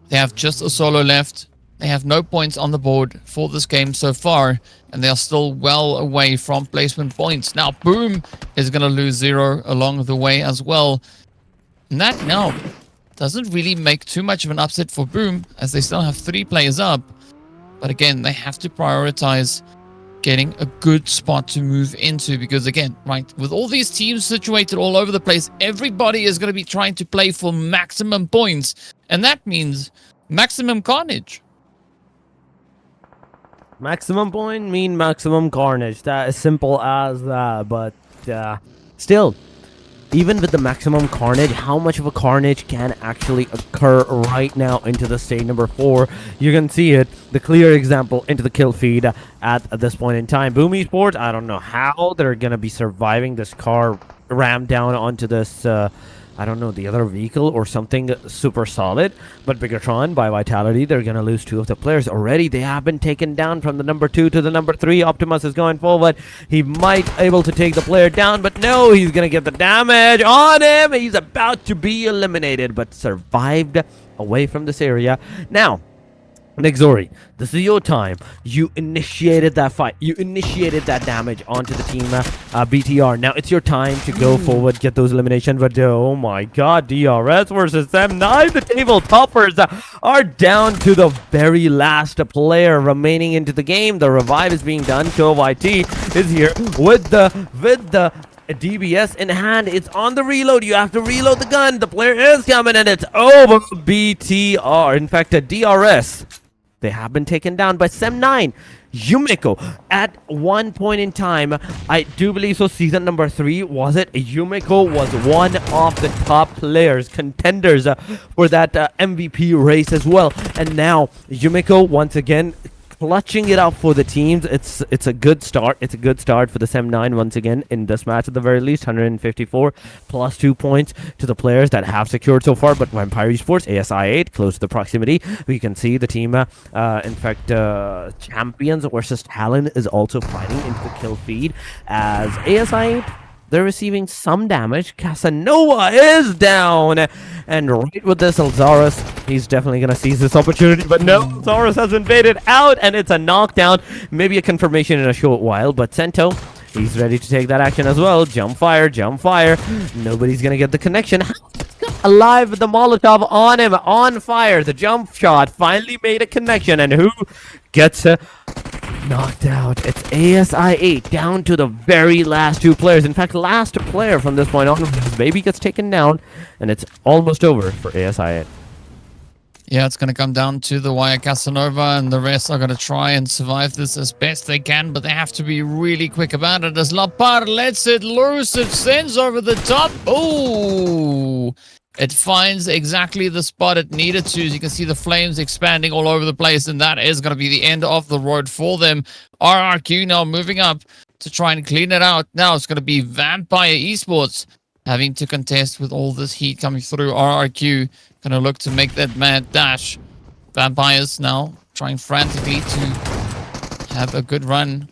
they have just a solo left. They have no points on the board for this game so far, and they are still well away from placement points. Now, Boom is going to lose 0 along the way as well. And that now doesn't really make too much of an upset for Boom, as they still have 3 players up. But again, they have to prioritize getting a good spot to move into, because again, right, with all these teams situated all over the place, everybody is going to be trying to play for maximum points, and that means maximum carnage. Maximum point mean maximum carnage. That is simple as that. But still, even with the maximum carnage, how much of a carnage can actually occur right now into the stage number 4? You can see it, the clear example into the kill feed at this point in time. Boom Esports, I don't know how they're gonna be surviving this car rammed down onto this I don't know, the other vehicle or something super solid. But BIGETRON, by Vitality, they're going to lose 2 of the players already. They have been taken down from the number 2 to the number 3. Optimus is going forward. He might able to take the player down, but no, he's going to get the damage on him. He's about to be eliminated, but survived away from this area. Now, NEXORY, this is your time. You initiated that fight. You initiated that damage onto the team BTR. Now it's your time to go forward, get those eliminations. But oh my god, DRS versus M9. The table toppers are down to the very last player remaining into the game. The revive is being done. KillYT is here with the DBS in hand. It's on the reload. You have to reload the gun. The player is coming, and it's over. BTR, in fact, a DRS. They have been taken down by Sem9. Yumeko, at one point in time, I do believe so, season number 3, was it? Yumeko was one of the top players, contenders for that MVP race as well. And now, Yumeko, once again, clutching it up for the teams. It's a good start. It's a good start for the Sem9 once again in this match at the very least. 154 plus 2 points to the players that have secured so far. But Vampire Esports, ASI8, close to the proximity. We can see the team, in fact, Champions versus TALON is also fighting into the kill feed as ASI8. They're receiving some damage. Casanova is down. And right with this, Alzaris, he's definitely going to seize this opportunity. But no, Alzaris has been baited out, and it's a knockdown. Maybe a confirmation in a short while. But Sento He's ready to take that action as well. Jump fire, jump fire. Nobody's gonna get the connection. Alive with the Molotov on him, on fire. The jump shot finally made a connection, and who gets knocked out? It's ASI8 down to the very last two players. In fact, last player from this point on. Baby gets taken down, and it's almost over for ASI8. Yeah, it's going to come down to the Wire Casanova, and the rest are going to try and survive this as best they can, but they have to be really quick about it as Lapar lets it loose. It sends over the top. Ooh! It finds exactly the spot it needed to. As you can see the flames expanding all over the place, and that is going to be the end of the road for them. RRQ now moving up to try and clean it out. Now it's going to be Vampire Esports having to contest with all this heat coming through. RRQ going to look to make that mad dash. Vampires now trying frantically to have a good run,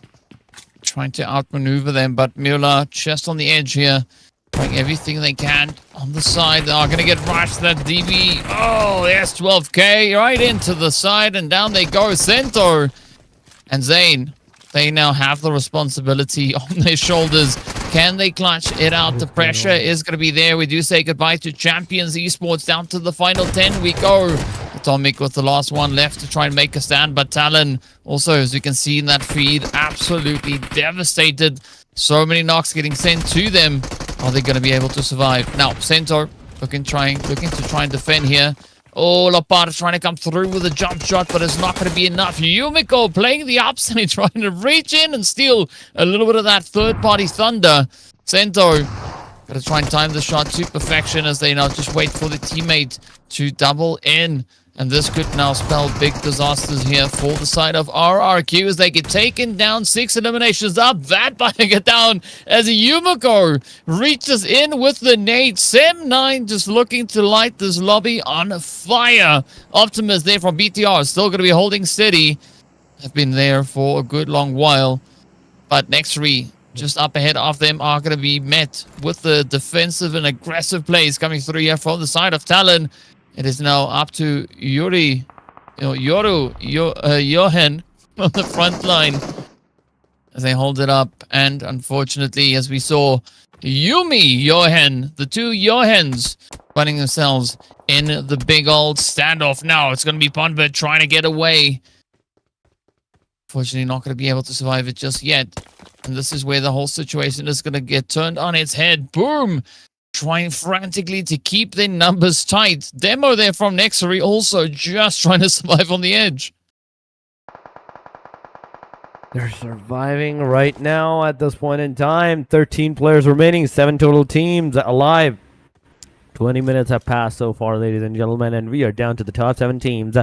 trying to outmaneuver them, but Mueller just on the edge here, trying everything they can on the side. They are going to get rushed. That DB, oh, there's 12K right into the side, and down they go. Cento and Zane, they now have the responsibility on their shoulders. Can they clutch it out? The pressure is going to be there. We do say goodbye to Champions Esports. Down to the final 10 we go. Atomic with the last one left to try and make a stand, but Talon also, as you can see in that feed, absolutely devastated. So many knocks getting sent to them. Are they going to be able to survive? Now, Centaur looking to try and defend here. Oh, Lapar trying to come through with a jump shot, but it's not going to be enough. Yumiko playing the upside, trying to reach in and steal a little bit of that third-party thunder. Centaur got to try and time the shot to perfection as they now just wait for the teammate to double in. And this could now spell big disasters here for the side of RRQ as they get taken down. 6 eliminations up. That button get down as Yumiko reaches in with the nade. Sem9 just looking to light this lobby on fire. Optimus there from BTR still going to be holding steady. Have been there for a good long while. But NEXORY just up ahead of them are going to be met with the defensive and aggressive plays coming through here from the side of Talon. It is now up to Johan on the front line as they hold it up. And unfortunately, as we saw, Johan, the two Johans finding themselves in the big old standoff. Now it's going to be Ponbert trying to get away. Fortunately, not going to be able to survive it just yet. And this is where the whole situation is going to get turned on its head. Boom! Trying frantically to keep their numbers tight. Demo there from NEXORY also just trying to survive on the edge. They're surviving right now at this point in time. 13 players remaining, 7 total teams alive. 20 minutes have passed so far, ladies and gentlemen, and we are down to the top 7 teams.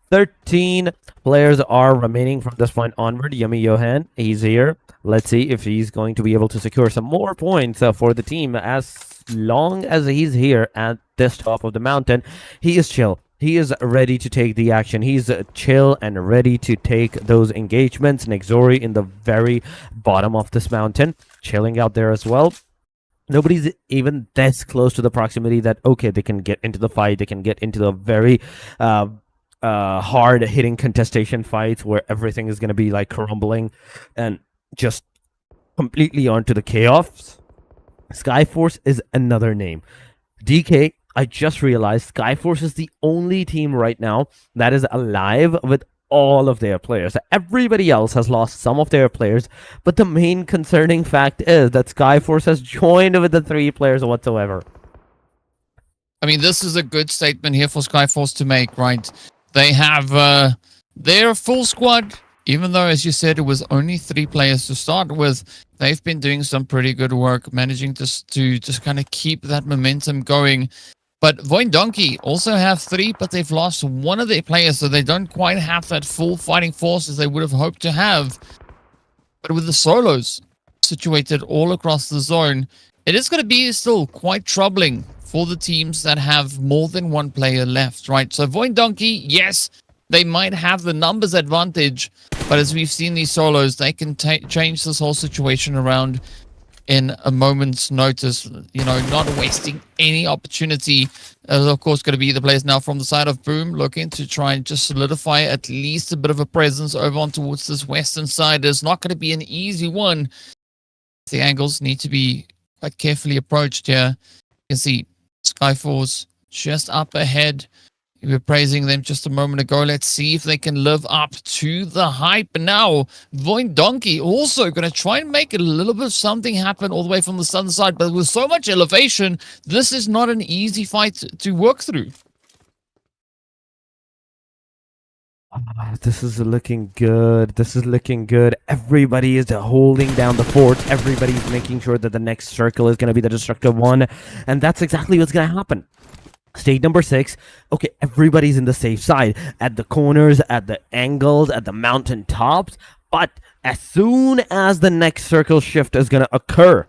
13 players are remaining from this point onward. Yummy Johan, he's here. Let's see if he's going to be able to secure some more points for the team. As long as he's here at this top of the mountain, he is chill. He is ready to take the action. He's chill and ready to take those engagements. NEXORY in the very bottom of this mountain, chilling out there as well. Nobody's even this close to the proximity that, okay, they can get into the fight. They can get into the very hard hitting contestation fights where everything is going to be like crumbling and just completely onto the chaos. Skyforce is another name. DK, I just realized Skyforce is the only team right now that is alive with all of their players. Everybody else has lost some of their players, but the main concerning fact is that Skyforce has joined with the 3 players whatsoever. I mean, this is a good statement here for Skyforce to make, right? They have their full squad, even though, as you said, it was only 3 players to start with. They've been doing some pretty good work, managing to just kind of keep that momentum going. But VOIN Donkey also have 3, but they've lost one of their players, so they don't quite have that full fighting force as they would have hoped to have. But with the solos situated all across the zone, it is going to be still quite troubling for the teams that have more than 1 player left, right? So VOIN Donkey, yes, they might have the numbers advantage, but as we've seen these solos, they can change this whole situation around in a moment's notice, you know, not wasting any opportunity. Of course, going to be the players now from the side of Boom, looking to try and just solidify at least a bit of a presence over on towards this western side. It's not going to be an easy one, The angles need to be quite carefully approached here. You can see Skyforce just up ahead. We were praising them just a moment ago. Let's see if they can live up to the hype. Now, VOIN Donkey also going to try and make a little bit of something happen all the way from the southern side. But with so much elevation, this is not an easy fight to work through. This is looking good. This is looking good. Everybody is holding down the fort. Everybody's making sure that the next circle is going to be the destructive one. And that's exactly what's going to happen. Stage number 6. Okay, everybody's in the safe side. At the corners, at the angles, at the mountain tops. But as soon as the next circle shift is going to occur,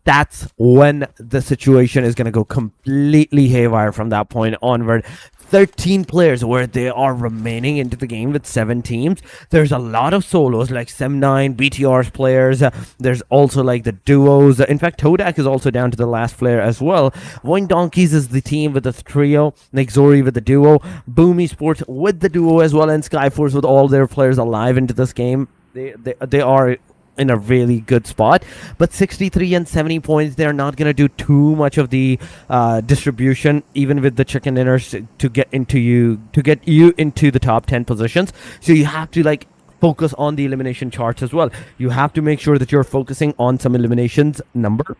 that's when the situation is going to go completely haywire from that point onward. 13 players where they are remaining into the game with 7 teams. There's a lot of solos like Sem9, BTR's players. There's also like the duos. In fact, TODAK is also down to the last player as well. VOIN Donkeys is the team with the trio. NEXORY with the duo. Boom Esports with the duo as well. And Skyforce with all their players alive into this game. They are in a really good spot, but 63 and 70 points, they're not going to do too much of the distribution, even with the chicken dinners, to get you into the top 10 positions. So you have to like focus on the elimination charts as well. You have to make sure that you're focusing on some eliminations number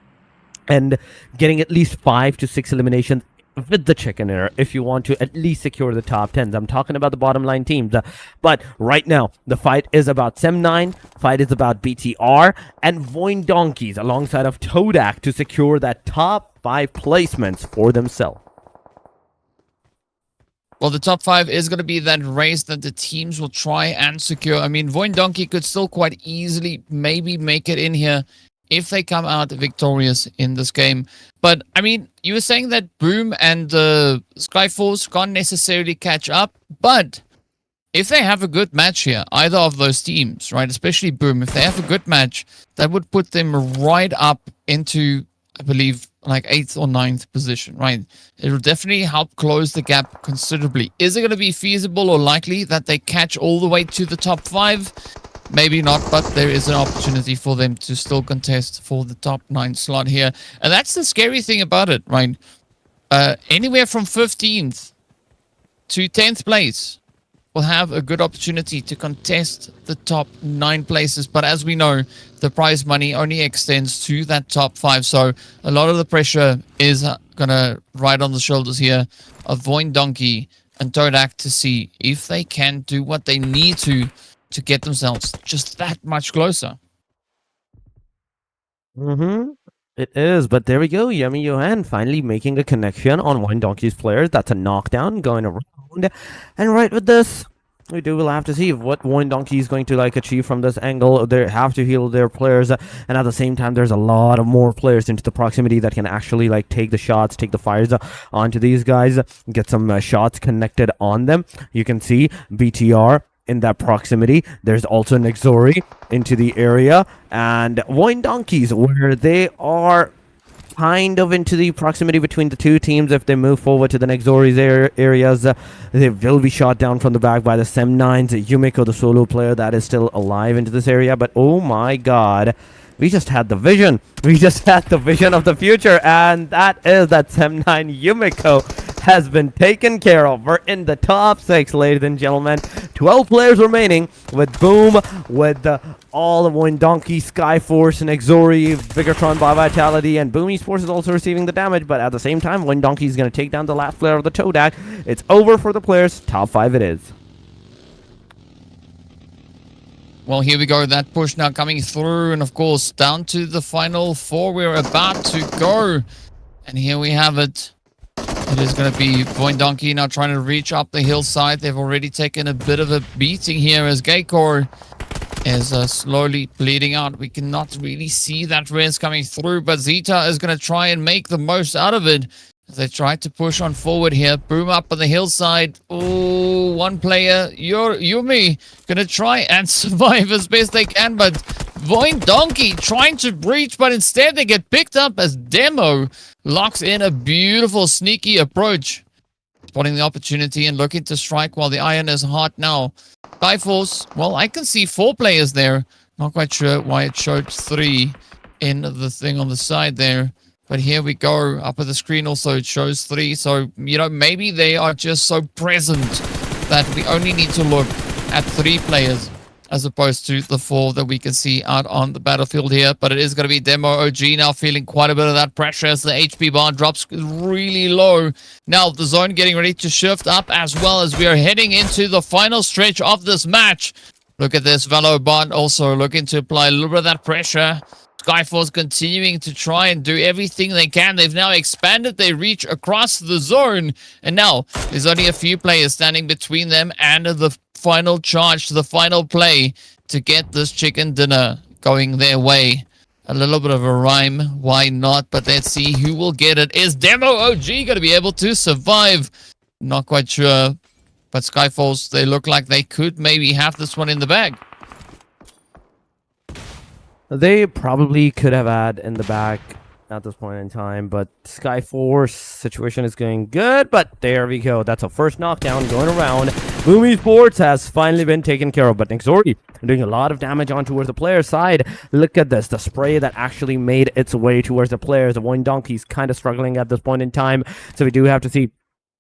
and getting at least 5 to 6 eliminations with the chicken dinner if you want to at least secure the top 10s. I'm talking about the bottom line teams. But right now, the fight is about Sem9, fight is about BTR, and VOIN Donkeys alongside of TODAK to secure that top 5 placements for themselves. Well, the top 5 is going to be that race that the teams will try and secure. I mean, VOIN Donkey could still quite easily maybe make it in here if they come out victorious in this game. But, I mean, you were saying that Boom and Skyforce can't necessarily catch up, but if they have a good match here, either of those teams, right, especially Boom, if they have a good match, that would put them right up into, I believe, like 8th or 9th position, right? It will definitely help close the gap considerably. Is it going to be feasible or likely that they catch all the way to the top 5? Maybe not, but there is an opportunity for them to still contest for the top 9 slot here. And that's the scary thing about it, right? Anywhere from 15th to 10th place will have a good opportunity to contest the top 9 places. But as we know, the prize money only extends to that top 5. So a lot of the pressure is going to ride on the shoulders here of VOIN Donkey and TODAK to see if they can do what they need to get themselves just that much closer. It is, but there we go. Yummy Johan finally making a connection on VOIN Donkey's players. That's a knockdown going around. And right with this, we'll have to see what VOIN Donkey is going to like achieve from this angle. They have to heal their players, and at the same time, there's a lot of more players into the proximity that can actually like take the shots, take the fires onto these guys, get some shots connected on them. You can see BTR in that proximity. There's also NEXORY into the area, and VOIN Donkeys where they are kind of into the proximity between the two teams. If they move forward to the NEXORY's areas, they will be shot down from the back by the Sem9's Yumiko, the solo player that is still alive into this area. But oh my god, we just had the vision. We just had the vision of the future, and that is that Sem9 Yumiko has been taken care of. We're in the top 6, ladies and gentlemen. 12 players remaining with Boom, with all of VOIN Donkey, Skyforce, NEXORY, BIGETRON by Vitality, and Boom Esports is also receiving the damage. But at the same time, VOIN Donkey is going to take down the last player of the TODAK. It's over for the players. Top 5 it is. Well, here we go. That push now coming through. And of course, down to the final 4 we're about to go. And here we have it. It is going to be VOIN Donkey now trying to reach up the hillside. They've already taken a bit of a beating here as Gaycore is slowly bleeding out. We cannot really see that res coming through, but Zeta is going to try and make the most out of it as they try to push on forward here. Boom up on the hillside. Oh, one player, Yumi, going to try and survive as best they can, but VOIN Donkey trying to breach, but instead they get picked up as Demo locks in a beautiful sneaky approach, spotting the opportunity and looking to strike while the iron is hot now. Skyforce, well, I can see 4 players there. Not quite sure why it showed 3. in the thing on the side there. But here we go. Up at the screen also, it shows 3. So, you know, maybe they are just so present that we only need to look at 3 players as opposed to the 4 that we can see out on the battlefield here. But it is going to be Demo OG now feeling quite a bit of that pressure as the HP bar drops really low. Now the zone getting ready to shift up as well as we are heading into the final stretch of this match. Look at this, ValoBot also looking to apply a little bit of that pressure. Skyforce continuing to try and do everything they can. They've now expanded their reach across the zone. And now there's only a few players standing between them and the final charge, the final play to get this chicken dinner going their way. A little bit of a rhyme, why not? But let's see who will get it. Is Demo OG going to be able to survive? Not quite sure. But Skyforce, they look like they could maybe have this one in the bag. They probably could have had in the back at this point in time, but Skyforce situation is going good, but there we go. That's a first knockdown going around. Boom Esports has finally been taken care of, but NEXORY doing a lot of damage on towards the player side. Look at this, the spray that actually made its way towards the players. The VOIN Donkey's kind of struggling at this point in time, so we do have to see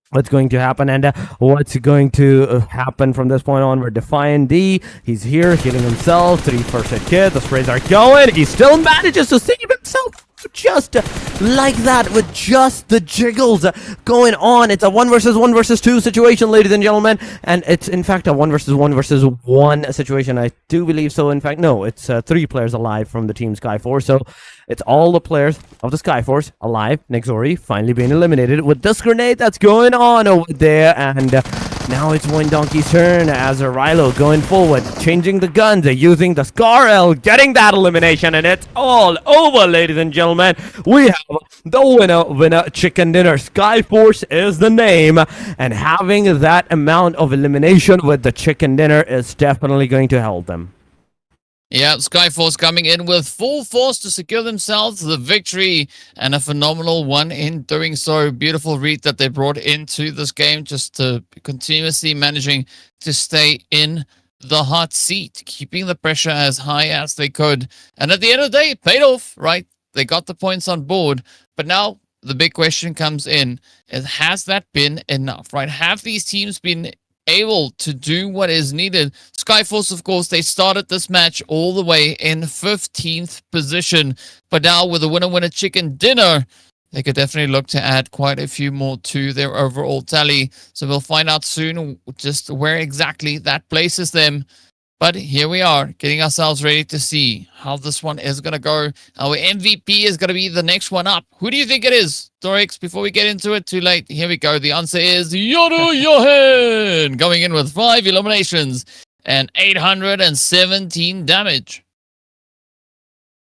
what's going to happen and what's going to happen from this point on. We're Defiant D. He's here healing himself. 3 first aid kit. The sprays are going. He still manages to save himself just like that with just the jiggles going on. It's a 1 versus 1 versus 2 situation, ladies and gentlemen, and it's in fact a 1 versus 1 versus 1 situation. I do believe so. In fact, no, it's 3 players alive from the team Skyforce, so it's all the players of the Skyforce alive. NEXORY finally being eliminated with this grenade that's going on over there, and now it's VOIN Donkey's turn as Rilo going forward, changing the guns, using the Scar-L, getting that elimination, and it's all over, ladies and gentlemen. We have the winner chicken dinner. Skyforce is the name, and having that amount of elimination with the chicken dinner is definitely going to help them. Yeah, Skyforce coming in with full force to secure themselves the victory, and a phenomenal one in doing so. Beautiful read that they brought into this game, just to continuously managing to stay in the hot seat, keeping the pressure as high as they could. And at the end of the day, it paid off, right? They got the points on board, but now the big question comes in, is has that been enough, right? Have these teams been able to do what is needed? Skyforce, of course, they started this match all the way in 15th position, but now with the winner chicken dinner, they could definitely look to add quite a few more to their overall tally. So we'll find out soon just where exactly that places them. But here we are, getting ourselves ready to see how this one is going to go. Our MVP is going to be the next one up. Who do you think it is, Dorix? Before we get into it, too late. Here we go. The answer is Yoru Yohen, going in with 5 eliminations and 817 damage.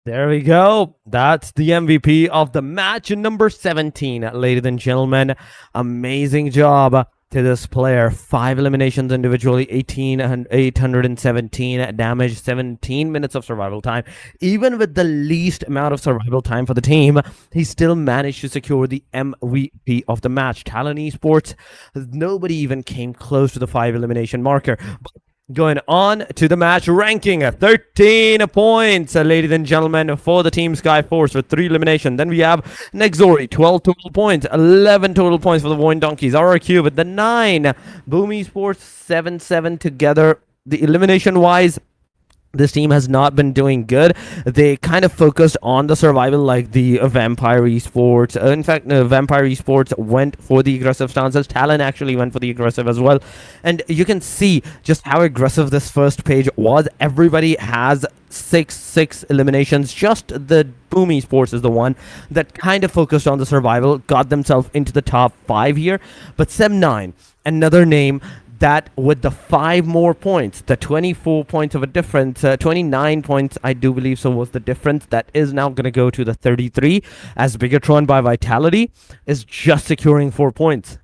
There we go. That's the MVP of the match number 17, ladies and gentlemen. Amazing job to this player. 5 eliminations individually, 817 damage, 17 minutes of survival time. Even with the least amount of survival time for the team, he still managed to secure the MVP of the match. TALON Esports, nobody even came close to the 5 elimination marker. But going on to the match ranking, 13 points, ladies and gentlemen, for the team Skyforce with 3 eliminations. Then we have NEXORY, 12 total points, 11 total points for the VOIN Donkeys. RRQ with the 9. Boom Esports, 7-7 together. The elimination-wise, this team has not been doing good. They kind of focused on the survival like the Vampire Esports. In fact, Vampire Esports went for the aggressive stances. TALON actually went for the aggressive as well. And you can see just how aggressive this first page was. Everybody has 6 eliminations. Just the Boom Esports is the one that kind of focused on the survival, got themselves into the top 5 here. But Sem9, another name that with the 5 more points, the 24 points of a difference, 29 points, I do believe so, was the difference. That is now going to go to the 33, as BIGETRON by Vitality is just securing 4 points.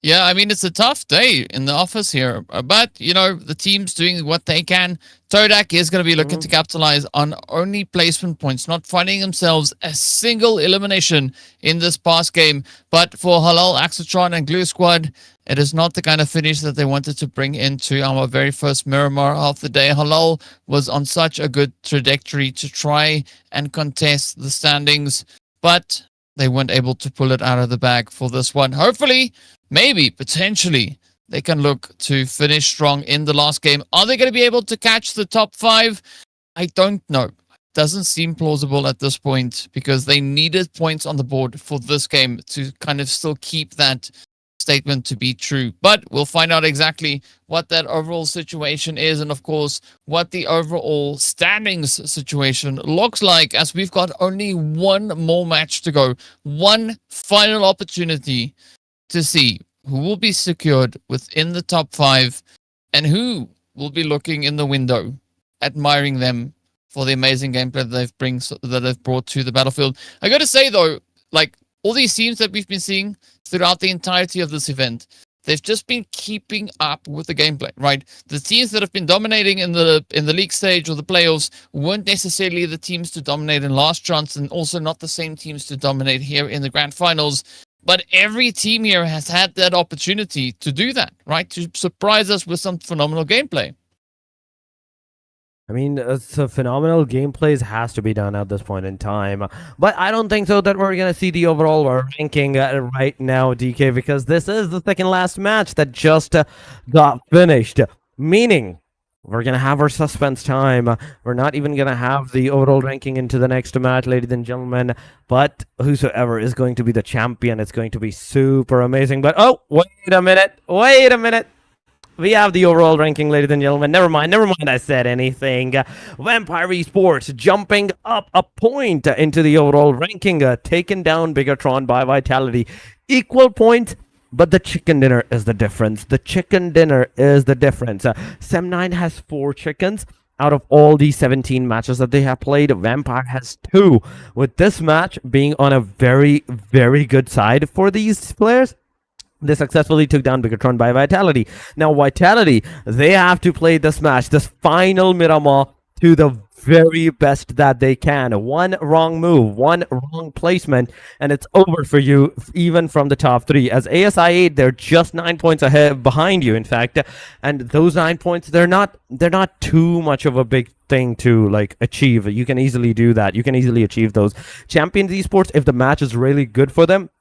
Yeah, I mean, it's a tough day in the office here, but, the team's doing what they can. TODAK is going to be looking to capitalize on only placement points, not finding themselves a single elimination in this past game. But for HALAL, AXETRON, and Glue Squad, it is not the kind of finish that they wanted to bring into our very first Miramar of the day. HALAL was on such a good trajectory to try and contest the standings, but they weren't able to pull it out of the bag for this one. Hopefully, maybe, potentially, they can look to finish strong in the last game. Are they going to be able to catch the top 5? I don't know. Doesn't seem plausible at this point because they needed points on the board for this game to kind of still keep that statement to be true. But we'll find out exactly what that overall situation is, and of course what the overall standings situation looks like, as we've got only one more match to go, one final opportunity to see who will be secured within the top 5 and who will be looking in the window admiring them for the amazing gameplay that they've brought to the battlefield. I gotta say though, like, all these teams that we've been seeing throughout the entirety of this event, they've just been keeping up with the gameplay, right? The teams that have been dominating in the league stage or the playoffs weren't necessarily the teams to dominate in last chance, and also not the same teams to dominate here in the grand finals. But every team here has had that opportunity to do that, right? To surprise us with some phenomenal gameplay. I mean, so phenomenal gameplays has to be done at this point in time. But I don't think so that we're going to see the overall ranking right now, DK, because this is the second last match that just got finished. Meaning, we're going to have our suspense time. We're not even going to have the overall ranking into the next match, ladies and gentlemen. But whosoever is going to be the champion, it's going to be super amazing. But, oh, wait a minute. Wait a minute. We have the overall ranking, ladies and gentlemen. Never mind I said anything. Vampire Esports jumping up a point into the overall ranking, taken down BIGETRON by Vitality. Equal points, but the chicken dinner is the difference. The chicken dinner is the difference. Sem9 has 4 chickens. Out of all the 17 matches that they have played, Vampire has 2. With this match being on a very, very good side for these players, they successfully took down BIGETRON by Vitality. Now, Vitality, they have to play this match, this final Miramar, to the very best that they can. One wrong move, one wrong placement, and it's over for you, even from the top 3. As ASI 8, they're just 9 points ahead behind you, in fact. And those 9 points, they're not too much of a big thing to like achieve. You can easily do that. You can easily achieve those. Champions Esports, if the match is really good for them,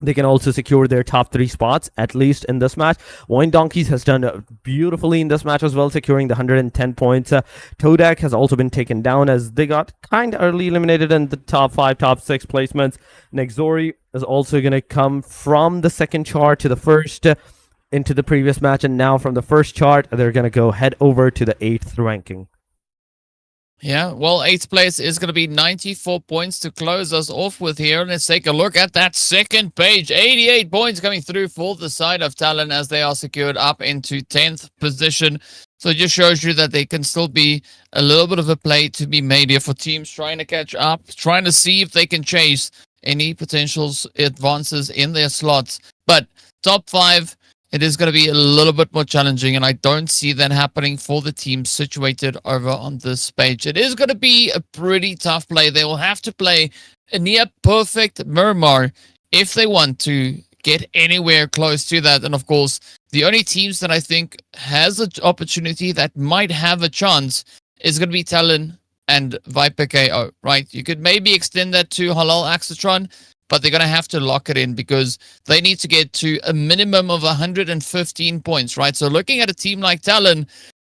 they can also secure their top 3 spots, at least in this match. VOIN Donkeys has done beautifully in this match as well, securing the 110 points. TODAK has also been taken down as they got kind of early eliminated in the top 5, top 6 placements. NEXORY is also going to come from the second chart to the first into the previous match, and now from the first chart, they're going to head over to the 8th ranking. Yeah, well, 8th place is going to be 94 points to close us off with here. Let's take a look at that second page. 88 points coming through for the side of TALON as they are secured up into 10th position. So it just shows you that there can still be a little bit of a play to be made here for teams trying to catch up, trying to see if they can chase any potential advances in their slots. But top 5, it is going to be a little bit more challenging, and I don't see that happening for the teams situated over on this page. It is going to be a pretty tough play. They will have to play a near perfect Miramar if they want to get anywhere close to that. And of course, the only teams that I think has an opportunity that might have a chance is going to be TALON and VIPERxKO, right? You could maybe extend that to HALAL AXETRON, but they're going to have to lock it in because they need to get to a minimum of 115 points, right? So looking at a team like TALON,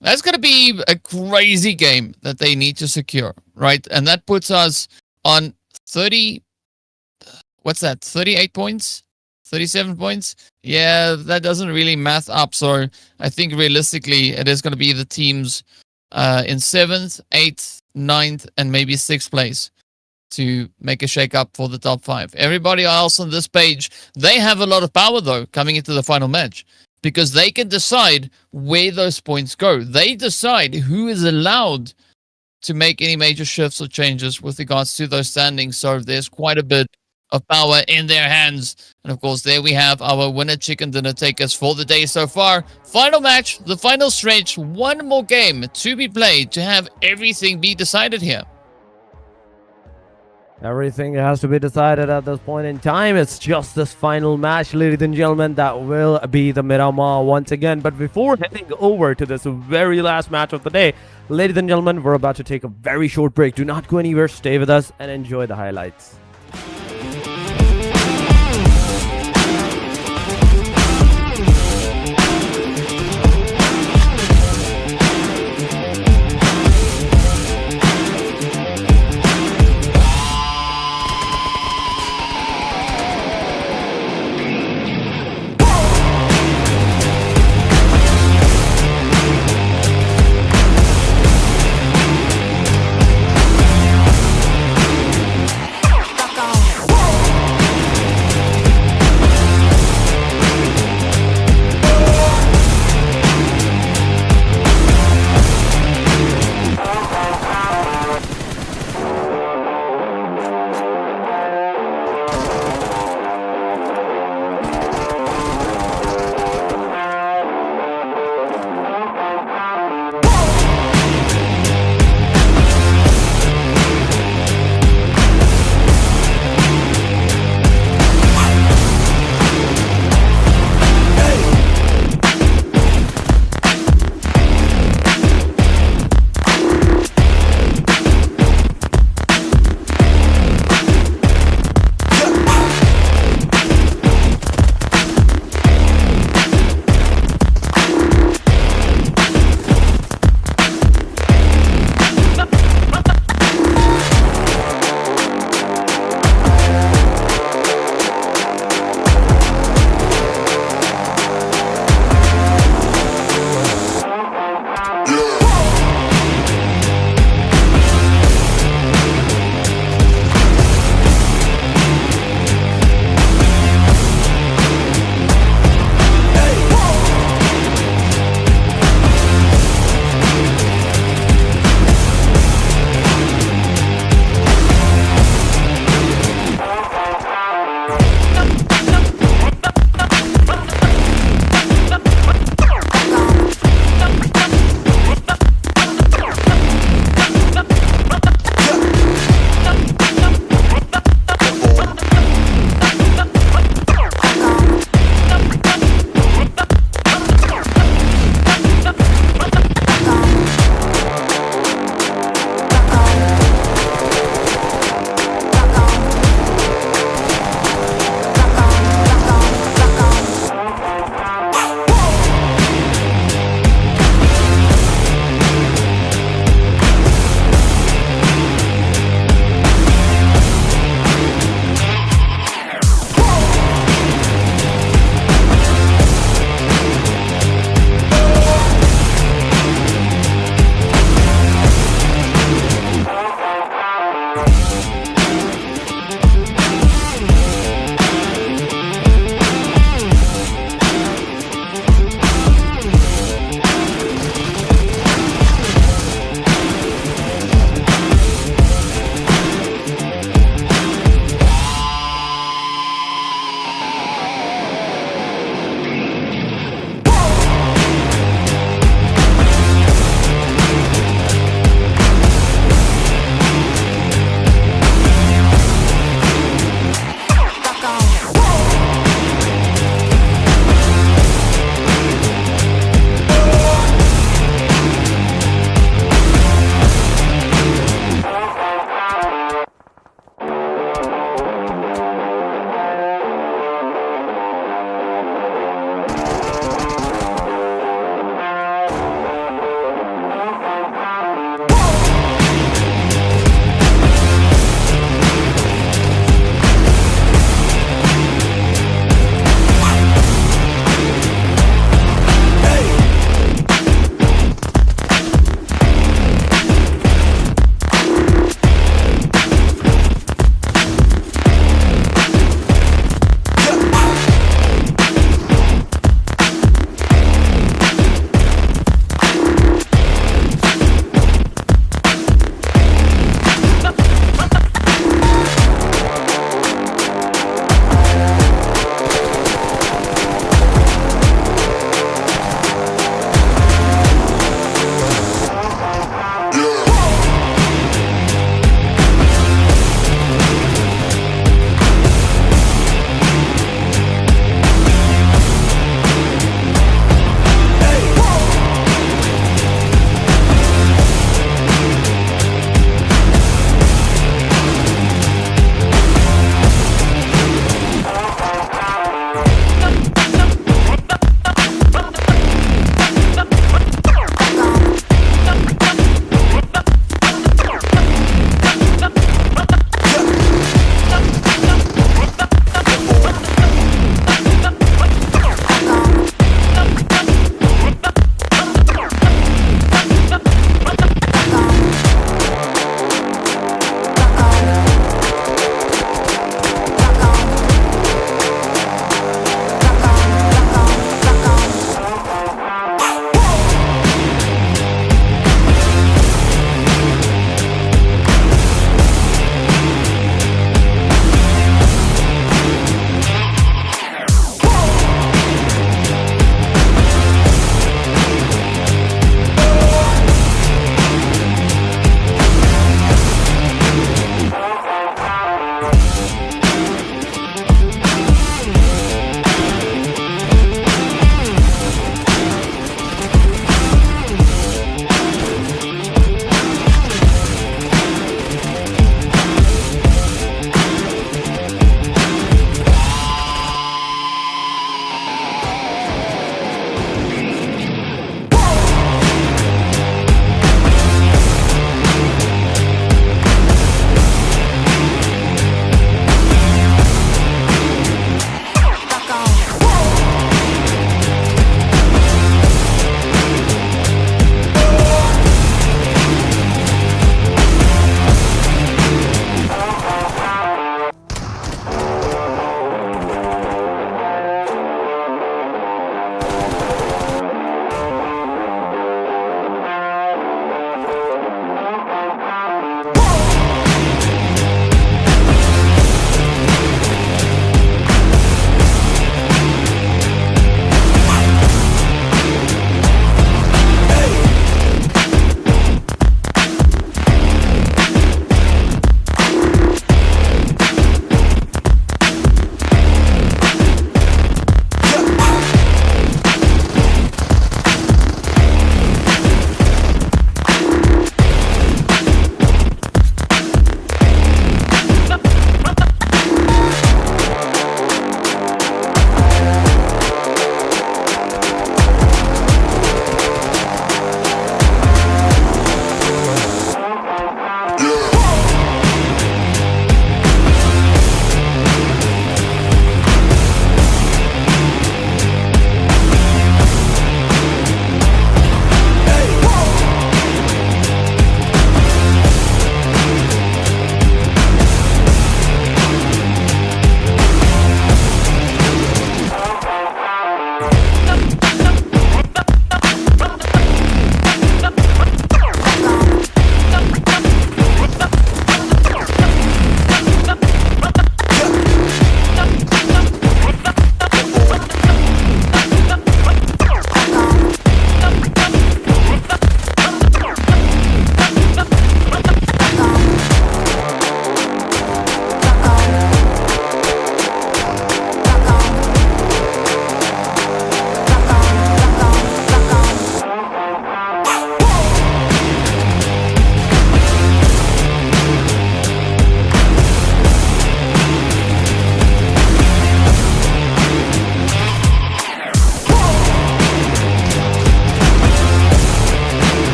that's going to be a crazy game that they need to secure, right? And that puts us on 38 points? 37 points? Yeah, that doesn't really math up. So I think realistically, it is going to be the teams in 7th, 8th, 9th, and maybe 6th place to make a shake up for the top 5. Everybody else on this page, they have a lot of power though coming into the final match because they can decide where those points go. They decide who is allowed to make any major shifts or changes with regards to those standings. So there's quite a bit of power in their hands. And of course, there we have our winner chicken dinner takers for the day so far. Final match, the final stretch, one more game to be played to have everything be decided here. Everything has to be decided at this point in time. It's just this final match, ladies and gentlemen, that will be the Miramar once again. But before heading over to this very last match of the day, ladies and gentlemen, we're about to take a very short break. Do not go anywhere. Stay with us and enjoy the highlights.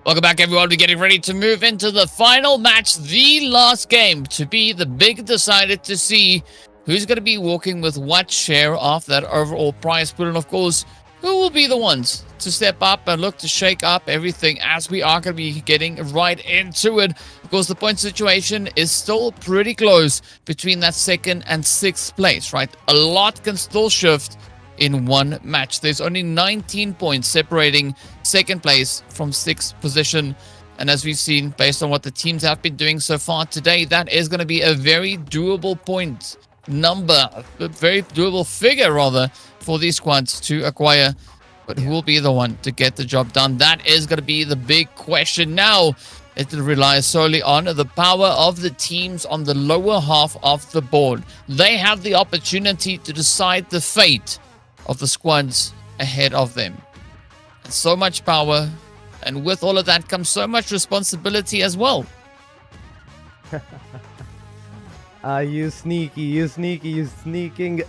Welcome back, everyone. We're getting ready to move into the final match, the last game, to be the big decider to see who's going to be walking with what share of that overall prize pool. And of course, who will be the ones to step up and look to shake up everything, as we are going to be getting right into it. Of course, the point situation is still pretty close between that 2nd and 6th place, right? A lot can still shift in one match. There's only 19 points separating 2nd place from 6th position. And as we've seen, based on what the teams have been doing so far today, that is going to be a very doable point number, a very doable figure rather, for these squads to acquire. But who will be the one to get the job done? That is going to be the big question now. It relies solely on the power of the teams on the lower half of the board. They have the opportunity to decide the fate of the squads ahead of them. And so much power, and with all of that comes so much responsibility as well. You sneaking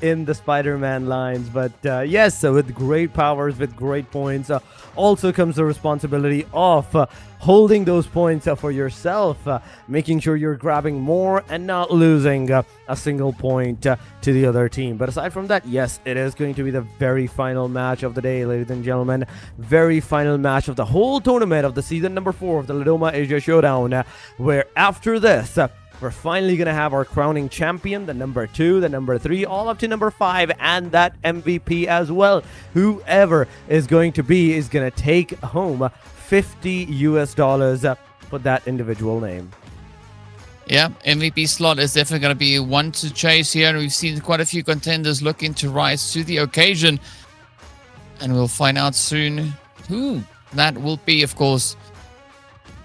in the Spider-Man lines. But yes, with great powers, with great points, also comes the responsibility of holding those points for yourself, making sure you're grabbing more and not losing a single point to the other team. But aside from that, yes, it is going to be the very final match of the day, ladies and gentlemen. Very final match of the whole tournament of the season number 4 of the Lidoma Asia Showdown, where after this, we're finally going to have our crowning champion, the number 2, the number 3, all up to number 5, and that MVP as well. Whoever is going to be is going to take home $50 for that individual name. Yeah, MVP slot is definitely going to be one to chase here. And we've seen quite a few contenders looking to rise to the occasion. And we'll find out soon who that will be, of course.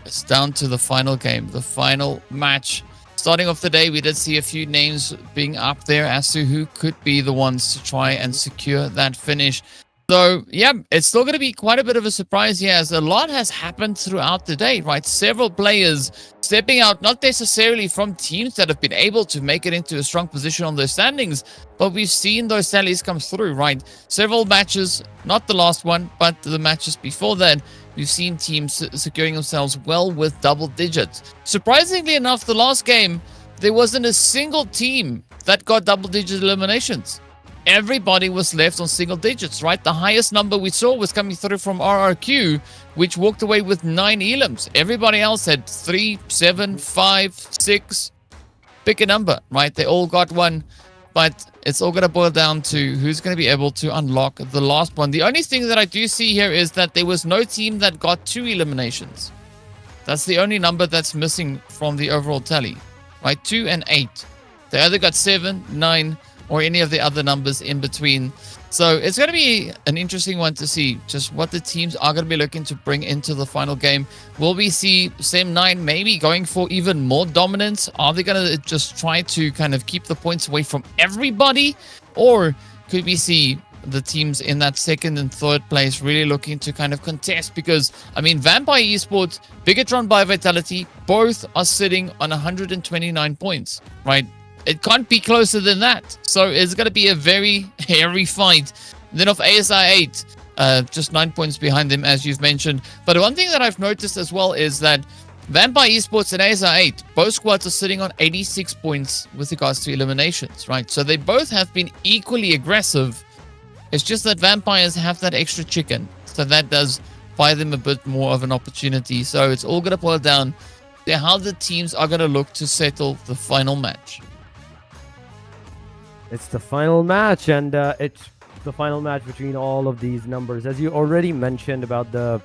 It's down to the final game, the final match. Starting off the day, we did see a few names being up there as to who could be the ones to try and secure that finish. So, yeah, it's still going to be quite a bit of a surprise here, as a lot has happened throughout the day, right? Several players stepping out, not necessarily from teams that have been able to make it into a strong position on their standings, but we've seen those tallies come through, right? Several matches, not the last one, but the matches before that, we've seen teams securing themselves well with double digits. Surprisingly enough, the last game, there wasn't a single team that got double-digit eliminations. Everybody was left on single digits, right? The highest number we saw was coming through from RRQ, which walked away with 9 elims. Everybody else had 3, 7, 5, 6. Pick a number, right? They all got one, but it's all going to boil down to who's going to be able to unlock the last one. The only thing that I do see here is that there was no team that got 2 eliminations. That's the only number that's missing from the overall tally, right? 2 and 8. They either got 7, 9, or any of the other numbers in between. So it's going to be an interesting one to see just what the teams are going to be looking to bring into the final game. Will we see Sem9 maybe going for even more dominance? Are they going to just try to kind of keep the points away from everybody? Or could we see the teams in that 2nd and 3rd place really looking to kind of contest? Because, I mean, Vampire Esports, BIGETRON by Vitality, both are sitting on 129 points, right? It can't be closer than that. So it's going to be a very hairy fight. Then of ASI 8, just 9 points behind them, as you've mentioned. But one thing that I've noticed as well is that Vampire Esports and ASI 8, both squads are sitting on 86 points with regards to eliminations, right? So they both have been equally aggressive. It's just that Vampires have that extra chicken. So that does buy them a bit more of an opportunity. So it's all going to boil down to how the teams are going to look to settle the final match. It's the final match, and it's the final match between all of these numbers. As you already mentioned about the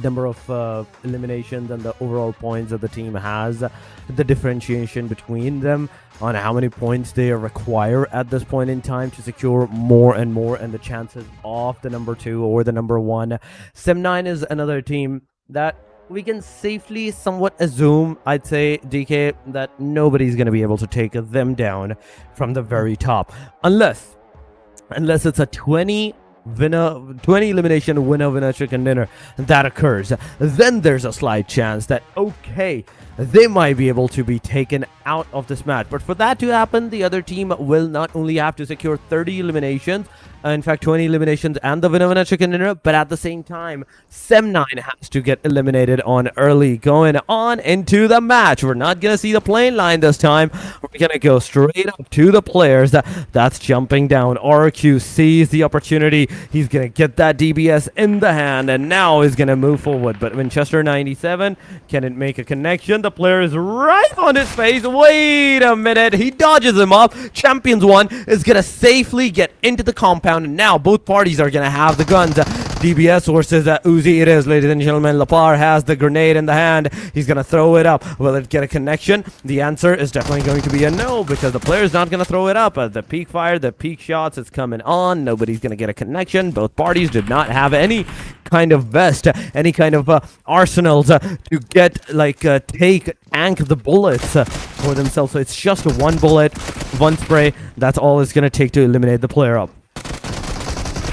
number of eliminations and the overall points that the team has, the differentiation between them on how many points they require at this point in time to secure more and more, and the chances of the number 2 or the number 1. Sem9 is another team that we can safely somewhat assume, I'd say, DK, that nobody's going to be able to take them down from the very top. Unless it's a 20 elimination winner chicken dinner that occurs. Then there's a slight chance that, okay, they might be able to be taken out of this match. But for that to happen, the other team will not only have to secure 30 eliminations, in fact 20 eliminations and the winner chicken dinner, but at the same time Sem9 has to get eliminated on early. Going on into the match, we're not gonna see the plane line this time. We're gonna go straight up to the players that's jumping down. RQ sees the opportunity, he's gonna get that DBS in the hand, and now is gonna move forward. But Winchester 97 can it make a connection? The player is right on his face. Wait a minute, he dodges him up. Champions 1 is gonna safely get into the compound, and now both parties are gonna have the guns. DBS versus Uzi it is, ladies and gentlemen. Lapar has the grenade in the hand. He's gonna throw it up. Will it get a connection? The answer is definitely going to be a no, because the player's not gonna throw it up. The peak fire, the peak shots is coming on. Nobody's gonna get a connection. Both parties did not have any kind of vest, any kind of arsenals to get like tank the bullets for themselves. So it's just one bullet, one spray. That's all it's gonna take to eliminate the player up.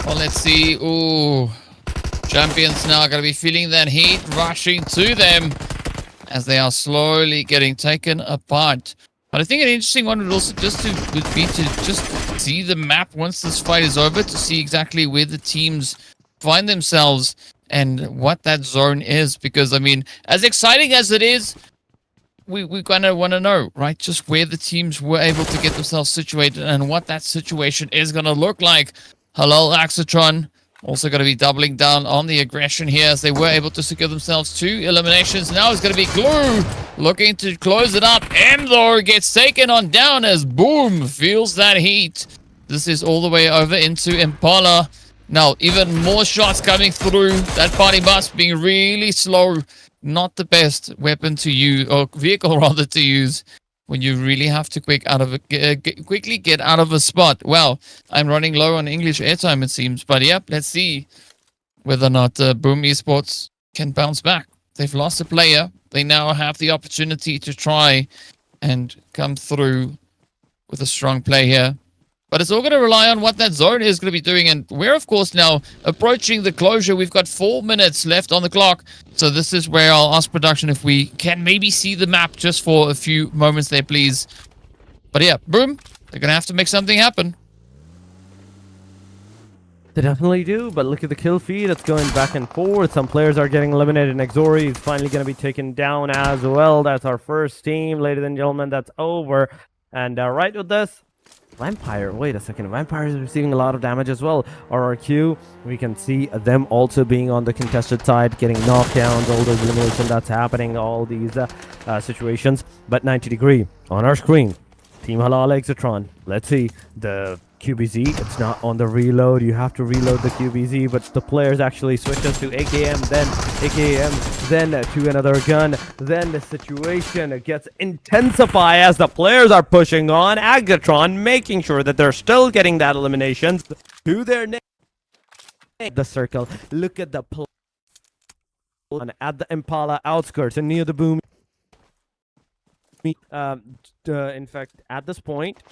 Well, let's see. Ooh, champions now going to be feeling that heat rushing to them as they are slowly getting taken apart. But I think an interesting one would also would be to just see the map once this fight is over, to see exactly where the teams find themselves and what that zone is. Because I mean, as exciting as it is, we kind of want to know, right, just where the teams were able to get themselves situated and what that situation is going to look like. HALAL, AXETRON also going to be doubling down on the aggression here, as they were able to secure themselves 2 eliminations. Now it's going to be Glue looking to close it up. Endor gets taken on down as Boom feels that heat. This is all the way over into Impala. Now, even more shots coming through. That party bus being really slow. Not the best weapon to use, or vehicle rather, to use when you really have to quickly get out of a spot. Well, I'm running low on English airtime, it seems. But yep, let's see whether or not Boom Esports can bounce back. They've lost a player. They now have the opportunity to try and come through with a strong play here. But it's all going to rely on what that zone is going to be doing. And we're, of course, now approaching the closure. We've got 4 minutes left on the clock. So this is where I'll ask production if we can maybe see the map just for a few moments there, please. But yeah, Boom, they're going to have to make something happen. They definitely do, but look at the kill feed. It's going back and forth. Some players are getting eliminated. NEXORY is finally going to be taken down as well. That's our first team, ladies and gentlemen. That's over. And right with this, Vampire, wait a second. Vampire is receiving a lot of damage as well. RRQ, we can see them also being on the contested side, getting knockdowns, all those elimination that's happening, all these situations. But 90 degree on our screen. Team HALAL AXETRON. Let's see the QBZ. It's not on the reload. You have to reload the QBZ, but the players actually switches to AKM, then AKM, then to another gun. Then the situation gets intensified as the players are pushing on. AXETRON making sure that they're still getting that elimination to their name. The circle. Look at the play at the Impala outskirts and near the Boom. In fact, at this point,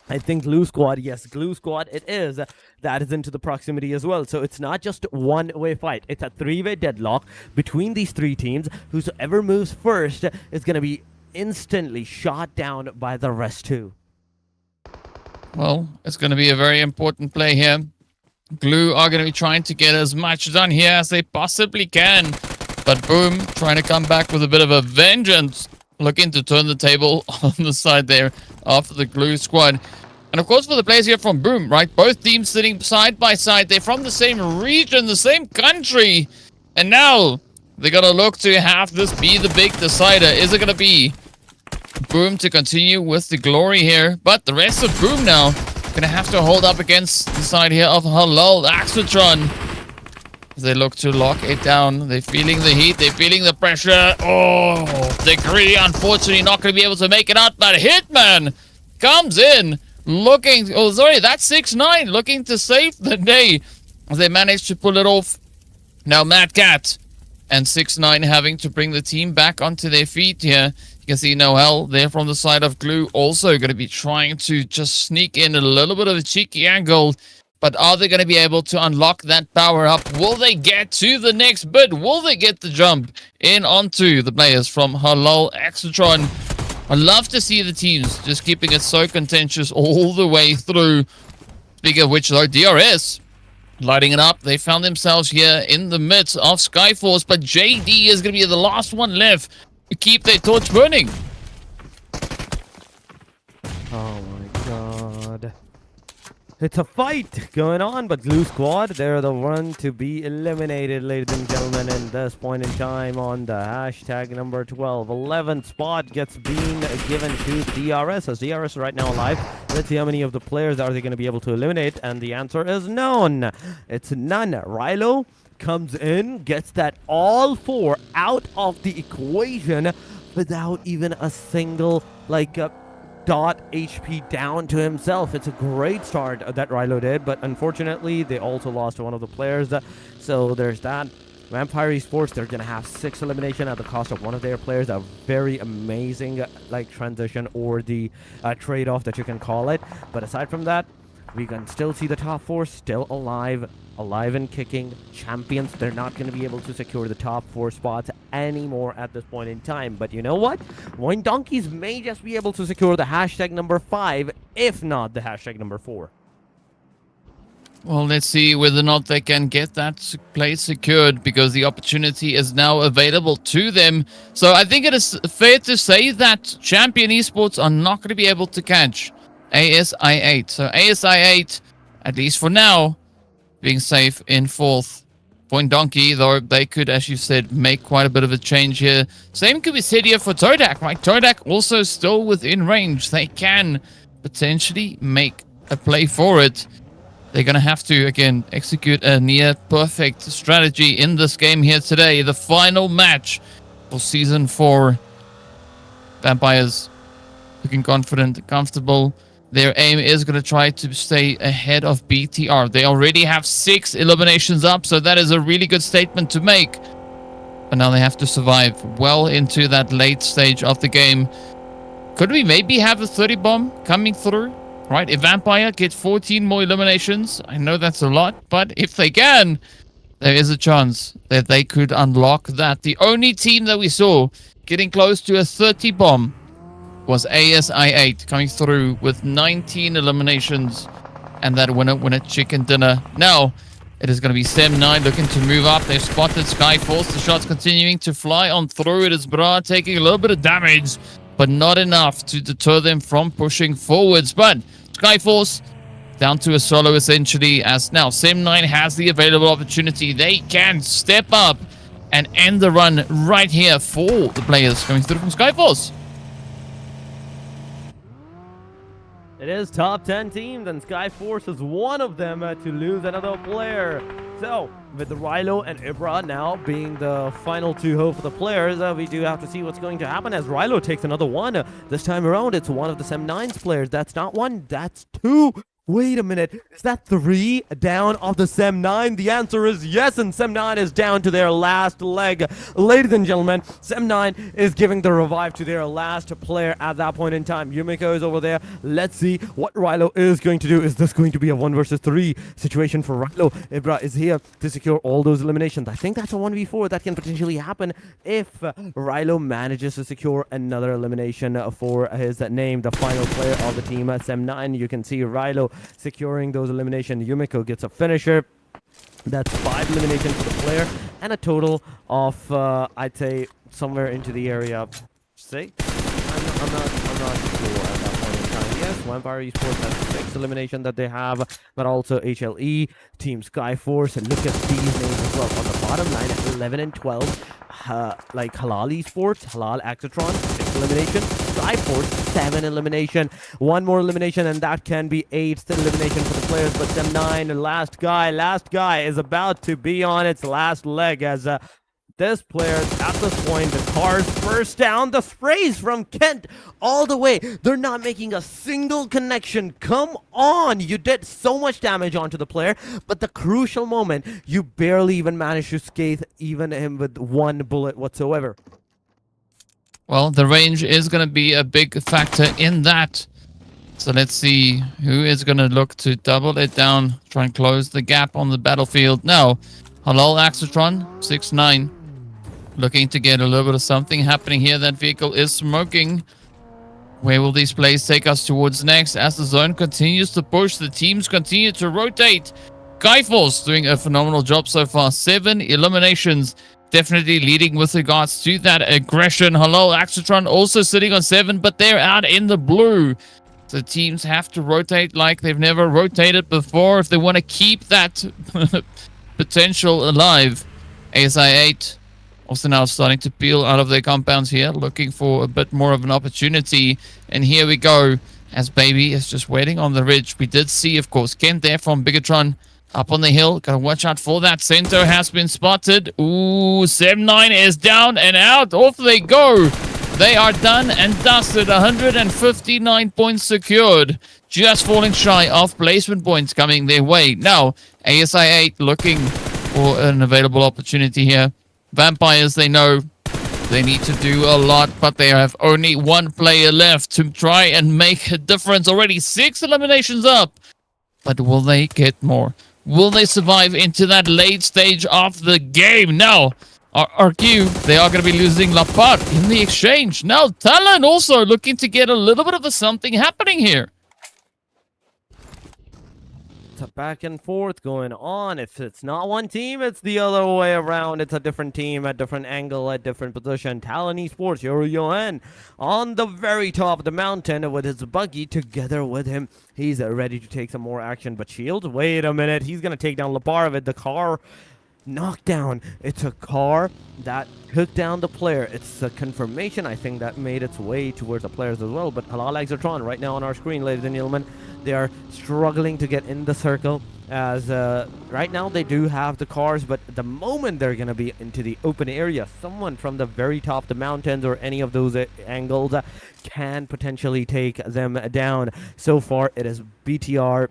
I think Glue Squad, yes, Glue Squad it is, that is into the proximity as well. So it's not just one-way fight. It's a 3-way deadlock between these 3 teams. Whosoever moves first is going to be instantly shot down by the rest too. Well, it's going to be a very important play here. Glue are going to be trying to get as much done here as they possibly can. But Boom trying to come back with a bit of a vengeance. Looking to turn the table on the side there after the Glue Squad. And of course for the players here from Boom, right? Both teams sitting side by side. They're from the same region, the same country. And now they're going to look to have this be the big decider. Is it going to be Boom to continue with the glory here? But the rest of Boom now going to have to hold up against the side here of HALAL AXETRON. They look to lock it down. They're feeling the heat. They're feeling the pressure. Oh, they're really unfortunately not going to be able to make it out. But Hitman comes in looking... Oh, sorry, that's 6ix9ine looking to save the day. They managed to pull it off. Now Mad Cat and 6ix9ine having to bring the team back onto their feet here. You can see Noel there from the side of Glue also going to be trying to just sneak in a little bit of a cheeky angle. But are they going to be able to unlock that power up? Will they get to the next bit? Will they get the jump in onto the players from HALAL AXETRON? I love to see the teams just keeping it so contentious all the way through. Speaking of which, though, DRS lighting it up. They found themselves here in the midst of Skyforce, but JD is going to be the last one left to keep their torch burning. Oh my god. It's a fight going on, but Blue Squad, they're the one to be eliminated, ladies and gentlemen, in this point in time on the hashtag number 12. 11th spot gets being given to DRS, as DRS is right now alive. Let's see how many of the players are they going to be able to eliminate, and the answer is none. It's none. Rilo comes in, gets that all 4 out of the equation without even a single, dot HP down to himself. It's a great start that Rilo did, but unfortunately they also lost one of the players, so there's that. Vampire Esports, they're gonna have 6 elimination at the cost of one of their players. A very amazing transition, or the trade-off that you can call it. But aside from that, we can still see the top 4 still alive and kicking. Champions, they're not going to be able to secure the top 4 spots anymore at this point in time. But you know what? VOIN Donkeys may just be able to secure the hashtag number 5, if not the hashtag number 4. Well, let's see whether or not they can get that place secured, because the opportunity is now available to them. So I think it is fair to say that Champion Esports are not going to be able to catch ASI8. So ASI8, at least for now, being safe in 4th. VOIN Donkey, though, they could, as you said, make quite a bit of a change here. Same could be said here for TODAK, right? TODAK also still within range. They can potentially make a play for it. They're going to have to, again, execute a near-perfect strategy in this game here today. The final match for Season 4. Vampires looking confident, comfortable. Their aim is going to try to stay ahead of BTR. They already have 6 eliminations up, so that is a really good statement to make. But now they have to survive well into that late stage of the game. Could we maybe have a 30 bomb coming through? Right, if Vampire get 14 more eliminations, I know that's a lot, but if they can, there is a chance that they could unlock that. The only team that we saw getting close to a 30 bomb was ASI8, coming through with 19 eliminations and that winner chicken dinner. Now it is going to be Sem9 looking to move up. They've spotted Skyforce. The shots continuing to fly on through. It is Bra taking a little bit of damage, but not enough to deter them from pushing forwards. But Skyforce down to a solo essentially, as now Sem9 has the available opportunity. They can step up and end the run right here for the players coming through from Skyforce. It is top 10 teams, and Skyforce is one of them to lose another player. So, with the Rilo and Ibra now being the final 2 hope for the players, we do have to see what's going to happen as Rilo takes another one. This time around, it's one of the Sem9's players. That's not 1, that's 2. Wait a minute, is that 3 down of the Sem9? The answer is yes, and Sem9 is down to their last leg. Ladies and gentlemen, Sem9 is giving the revive to their last player at that point in time. Yumiko is over there. Let's see what Rilo is going to do. Is this going to be a 1 versus 3 situation for Rilo? Ibra is here to secure all those eliminations. I think that's a 1v4 that can potentially happen if Rilo manages to secure another elimination for his name, the final player of the team, Sem9. You can see Rilo securing those eliminations. Yumiko gets a finisher. That's 5 eliminations for the player, and a total of I'd say somewhere into the area 6. I'm not sure at that point in time. Yes, Vampire Esports has 6 elimination that they have, but also HLE, Team Skyforce, and look at these names as well on the bottom line at 11 and 12. Like HALAL Esports, HALAL AXETRON, 6 elimination, Skyforce 7 elimination, 1 more elimination, and that can be 8th elimination for the players. But Sem9, last guy is about to be on its last leg, as this player at this point, the cars first down, the sprays from Kent all the way. They're not making a single connection. Come on, you did so much damage onto the player, but the crucial moment, you barely even managed to scathe even him with 1 bullet whatsoever. Well, the range is going to be a big factor in that. So let's see who is going to look to double it down, try and close the gap on the battlefield. Now, HALAL AXETRON, 6-9. Looking to get a little bit of something happening here. That vehicle is smoking. Where will these plays take us towards next? As the zone continues to push, the teams continue to rotate. Skyforce doing a phenomenal job so far. 7 eliminations. Definitely leading with regards to that aggression. Halal, AXETRON also sitting on 7, but they're out in the blue. So teams have to rotate like they've never rotated before if they want to keep that potential alive. ASI-8 also now starting to peel out of their compounds here, looking for a bit more of an opportunity. And here we go, as Baby is just waiting on the ridge. We did see, of course, Kent there from BIGETRON up on the hill. Gotta watch out for that. Cento has been spotted. Ooh, 7-9 is down and out. Off they go. They are done and dusted. 159 points secured. Just falling shy of placement points coming their way. Now, ASI-8 looking for an available opportunity here. Vampires, they know they need to do a lot, but they have only 1 player left to try and make a difference. Already 6 eliminations up. But will they get more? Will they survive into that late stage of the game? Now, RQ, they are going to be losing Lapart in the exchange. Now, TALON also looking to get a little bit of a something happening here. It's a back and forth going on. If it's not one team, it's the other way around. It's a different team at different angle, at different position. TALON Esports, Yohan, on the very top of the mountain with his buggy together with him. He's ready to take some more action, but Shield, wait a minute. He's going to take down Lapar with the car knockdown. It's a car that took down the player. It's a confirmation, I think, that made its way towards the players as well. But HALAL AXETRON right now on our screen, ladies and gentlemen, they are struggling to get in the circle, as right now they do have the cars, but the moment they're going to be into the open area, someone from the very top of the mountains or any of those angles can potentially take them down. So far it is BTR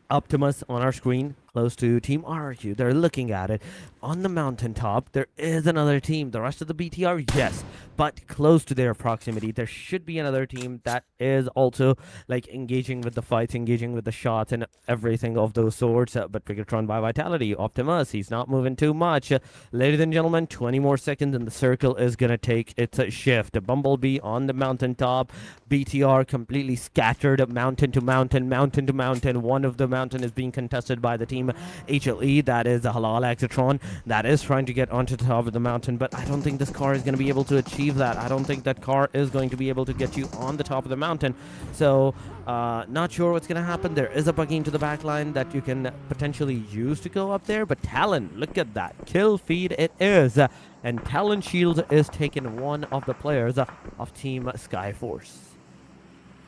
Optimus on our screen, close to Team RRQ. They're looking at it. On the mountaintop, there is another team. The rest of the BTR, yes, but close to their proximity. There should be another team that is also like engaging with the fights, engaging with the shots and everything of those sorts. But BIGETRON by Vitality, Optimus, he's not moving too much. Ladies and gentlemen, 20 more seconds and the circle is going to take its shift. Bumblebee on the mountaintop. BTR completely scattered mountain to mountain, mountain to mountain. One of the mountain is being contested by the team HLE, that is the HALAL AXETRON, that is trying to get onto the top of the mountain, but I don't think this car is going to be able to achieve that. I don't think that car is going to be able to get you on the top of the mountain. So not sure what's going to happen. There is a buggy into the back line that you can potentially use to go up there, but TALON, look at that kill feed it is, and TALON Shield is taking one of the players of Team Skyforce.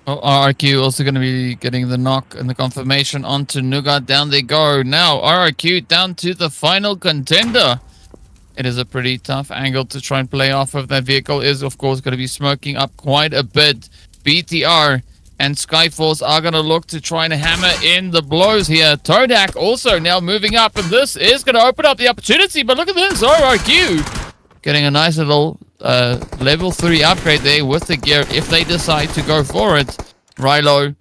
Oh, RRQ also going to be getting the knock and the confirmation onto Nuga. Down they go. Now, RRQ down to the final contender. It is a pretty tough angle to try and play off of. That vehicle is, of course, going to be smoking up quite a bit. BTR and Skyforce are going to look to try and hammer in the blows here. TODAK also now moving up, and this is going to open up the opportunity. But look at this, RRQ getting a nice little level 3 upgrade there with the gear if they decide to go for it. Rilo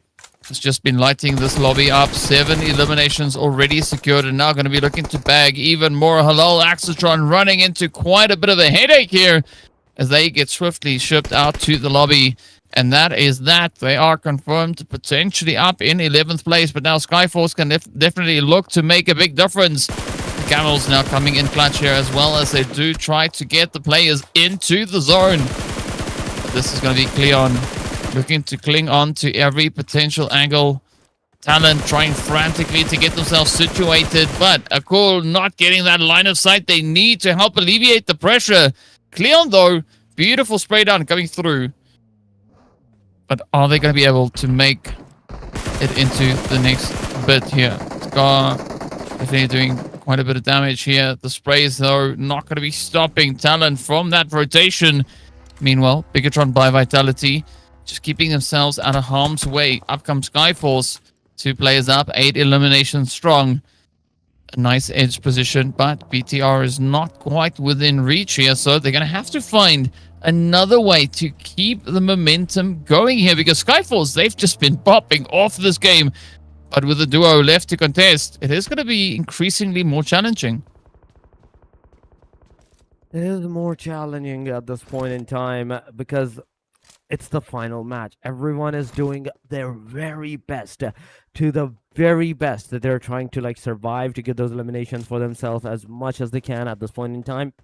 has just been lighting this lobby up. 7 eliminations already secured, and now going to be looking to bag even more. HALAL AXETRON running into quite a bit of a headache here as they get swiftly shipped out to the lobby. And that is that. They are confirmed potentially up in 11th place, but now Skyforce can definitely look to make a big difference. Camels now coming in clutch here, as well as they do try to get the players into the zone. But this is going to be Cleon looking to cling on to every potential angle. TALON trying frantically to get themselves situated, but Akul not getting that line of sight they need to help alleviate the pressure. Cleon, though, beautiful spray down coming through. But are they going to be able to make it into the next bit here? Scar definitely doing quite a bit of damage here. The sprays, though, not going to be stopping TALON from that rotation. Meanwhile, BIGETRON by Vitality just keeping themselves out of harm's way. Up comes Skyforce. 2 players up, 8 eliminations strong. A nice edge position, but BTR is not quite within reach here, so they're going to have to find another way to keep the momentum going here, because Skyforce, they've just been popping off this game. But with the duo left to contest, it is going to be increasingly more challenging. It is more challenging at this point in time because It's the final match. Everyone is doing their very best to the very best that they're trying to like survive to get those eliminations for themselves as much as they can at this point in time.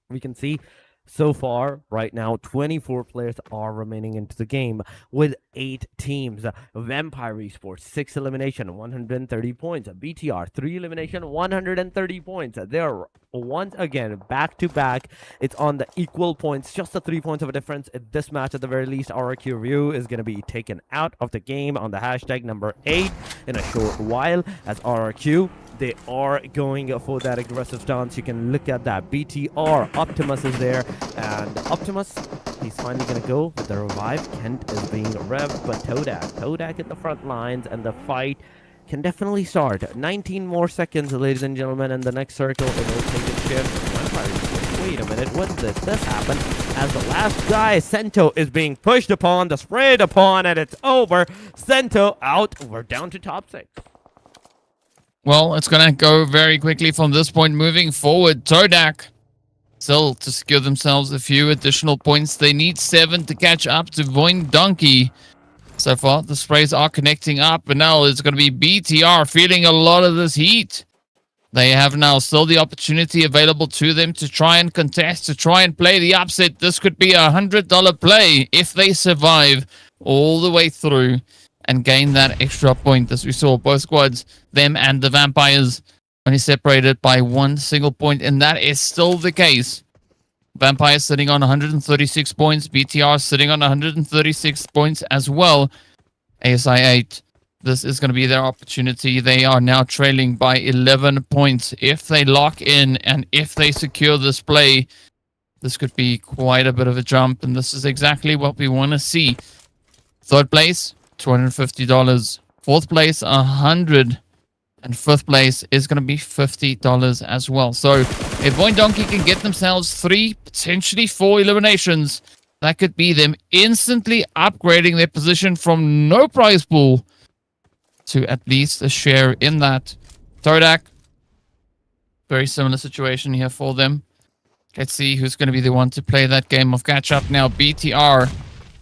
We can see so far right now 24 players are remaining into the game with 8 teams. Vampire Esports 6 elimination, 130 points. BTR 3 elimination, 130 points. They're once again back to back. It's on the equal points, just the 3 points of a difference. In this match at the very least, RRQ Ryu is going to be taken out of the game on the hashtag number 8 in a short while. As RRQ, they are going for that aggressive stance. You can look at that. BTR, Optimus is there, and Optimus, he's finally going to go with the revive. Kent is being revved, but TODAK at the front lines, and the fight can definitely start. 19 more seconds, ladies and gentlemen, and the next circle, it will take a shift. Wait a minute, when did this happen? As the last guy, Sento, is being pushed upon, the sprayed upon, and it's over. Sento out. We're down to top 6. Well, it's going to go very quickly from this point moving forward. TODAK still to secure themselves a few additional points. They need 7 to catch up to VOIN Donkey. So far, the sprays are connecting up, but now it's going to be BTR feeling a lot of this heat. They have now still the opportunity available to them to try and contest, to try and play the upset. This could be a $100 play if they survive all the way through and gain that extra point. As we saw, both squads, them and the Vampires, only separated by 1 single point, and that is still the case. Vampires sitting on 136 points, BTR sitting on 136 points as well. ASI 8, this is going to be their opportunity. They are now trailing by 11 points. If they lock in and if they secure this play, this could be quite a bit of a jump, and this is exactly what we want to see. Third place, $250. Fourth place, $100. And fifth place is going to be $50 as well. So if VOIN Donkey can get themselves 3, potentially 4 eliminations, that could be them instantly upgrading their position from no prize pool to at least a share in that. TODAK, very similar situation here for them. Let's see who's going to be the one to play that game of catch up now. BTR,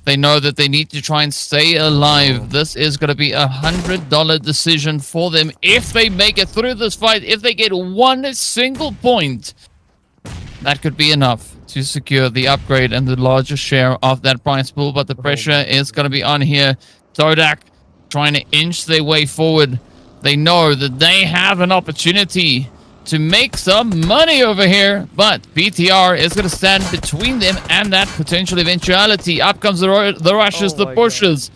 they know that they need to try and stay alive. This is going to be a $100 decision for them if they make it through this fight. If they get 1 single point, that could be enough to secure the upgrade and the largest share of that prize pool. But the pressure is going to be on here. TODAK trying to inch their way forward. They know that they have an opportunity to make some money over here, but BTR is going to stand between them and that potential eventuality. Up comes the rushes, the pushes.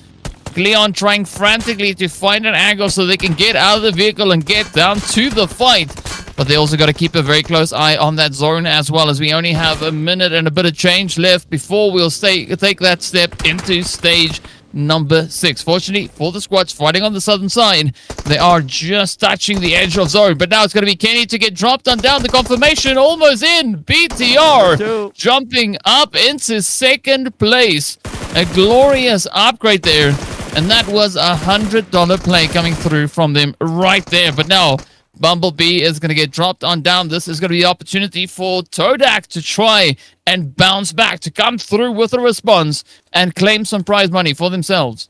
Cleon trying frantically to find an angle so they can get out of the vehicle and get down to the fight. But they also got to keep a very close eye on that zone as well, as we only have a minute and a bit of change left before we'll take that step into stage number 6. Fortunately for the squads fighting on the southern side, they are just touching the edge of zone. But now it's going to be Kenny to get dropped on down. The confirmation almost in. BTR jumping up into second place. A glorious upgrade there. And that was a $100 play coming through from them right there. But now Bumblebee is going to get dropped on down. This is going to be the opportunity for TODAK to try and bounce back, to come through with a response and claim some prize money for themselves.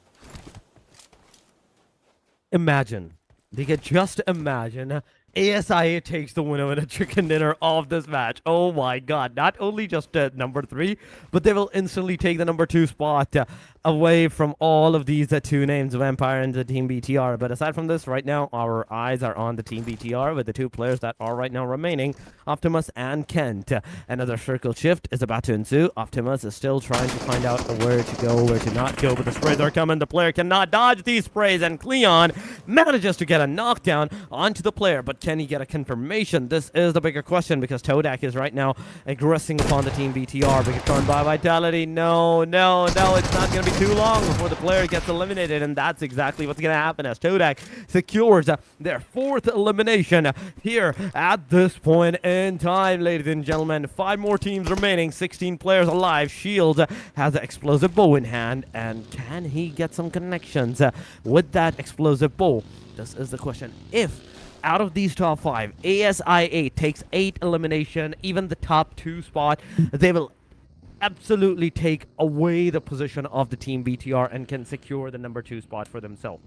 Imagine. They could just imagine ASIA takes the winner and a chicken dinner of this match. Oh my god. Not only just number 3, but they will instantly take the number 2 spot away from all of these 2 names, Vampire and the Team BTR. But aside from this, right now, our eyes are on the Team BTR with the 2 players that are right now remaining, Optimus and Kent. Another circle shift is about to ensue. Optimus is still trying to find out where to go, where to not go, but the sprays are coming. The player cannot dodge these sprays, and Cleon manages to get a knockdown onto the player. But can he get a confirmation? This is the bigger question, because TODAK is right now aggressing upon the Team BTR. BIGETRON by Vitality. No, it's not going to be too long before the player gets eliminated, and that's exactly what's going to happen as TODAK secures their 4th elimination here at this point in time, ladies and gentlemen. 5 more teams remaining, 16 players alive. Shield has an explosive bow in hand, and can he get some connections with that explosive bow? This is the question. If out of these top 5, ASI 8 takes 8 elimination, even the top 2 spot, they will absolutely take away the position of the team BTR and can secure the number 2 spot for themselves.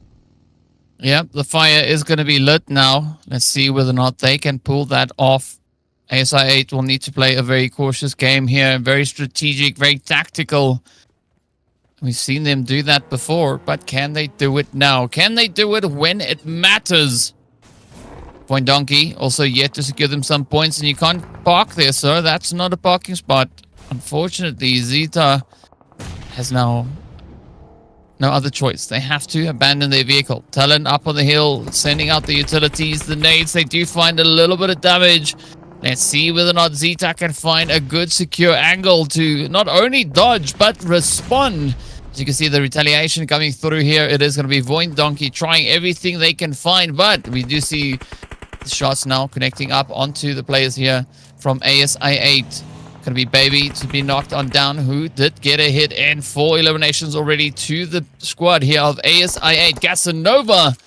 Yep, the fire is going to be lit now. Let's see whether or not they can pull that off. ASI8 will need to play a very cautious game here. Very strategic, very tactical. We've seen them do that before, but can they do it now? Can they do it when it matters? Point Donkey also yet to secure them some points, and you can't park there, sir. That's not a parking spot. Unfortunately, Zeta has now no other choice. They have to abandon their vehicle. Talon up on the hill, sending out the utilities, the nades. They do find a little bit of damage. Let's see whether or not Zeta can find a good secure angle to not only dodge, but respond. As you can see, the retaliation coming through here. It is going to be VOIN Donkey trying everything they can find, but we do see the shots now connecting up onto the players here from ASI8. Going to be Baby to be knocked on down, who did get a hit, and 4 eliminations already to the squad here of ASI8. Gasanova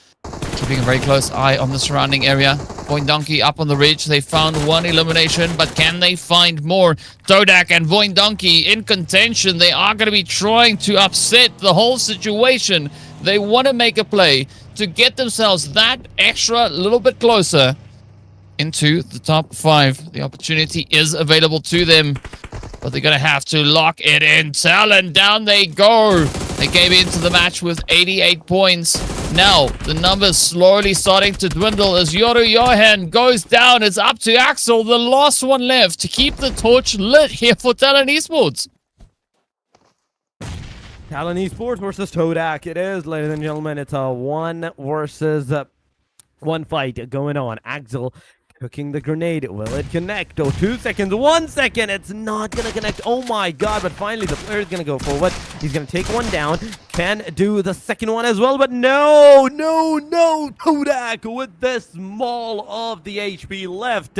keeping a very close eye on the surrounding area. VOIN Donkey up on the ridge. They found 1 elimination, but can they find more? TODAK and VOIN Donkey in contention. They are going to be trying to upset the whole situation. They want to make a play to get themselves that extra little bit closer into the top 5. The opportunity is available to them, but they're going to have to lock it in. Talon, down they go. They came into the match with 88 points. Now, the numbers slowly starting to dwindle as Yoru Johan goes down. It's up to Axel, the last one left, to keep the torch lit here for Talon Esports. Talon Esports versus TODAK. It is, ladies and gentlemen. It's a 1 versus 1 fight going on. Axel cooking the grenade. Will it connect? Oh, 2 seconds. 1 second. It's not going to connect. Oh my god. But finally, the player is going to go forward. He's going to take one down. Can do the second one as well. But no. TODAK with this small of the HP left.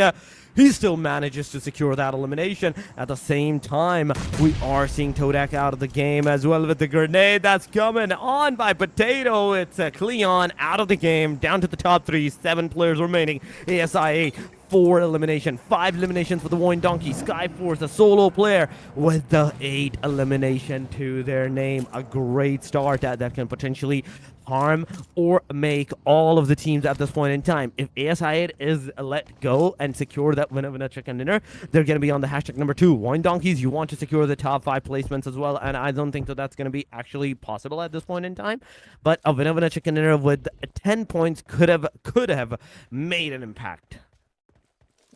He still manages to secure that elimination. At the same time, we are seeing TODAK out of the game as well with the grenade that's coming on by Potato. It's Cleon out of the game, down to the top 3, 7 players remaining. ASI8, 4 elimination, 5 eliminations for the VOIN Donkey. Skyforce, a solo player with the 8 elimination to their name. A great start that can potentially harm or make all of the teams at this point in time. If ASI8 is let go and secure that winner chicken dinner, they're going to be on the hashtag number 2. VOIN Donkeys, you want to secure the top 5 placements as well, and I don't think that that's going to be actually possible at this point in time. But a winner chicken dinner with 10 points could have made an impact.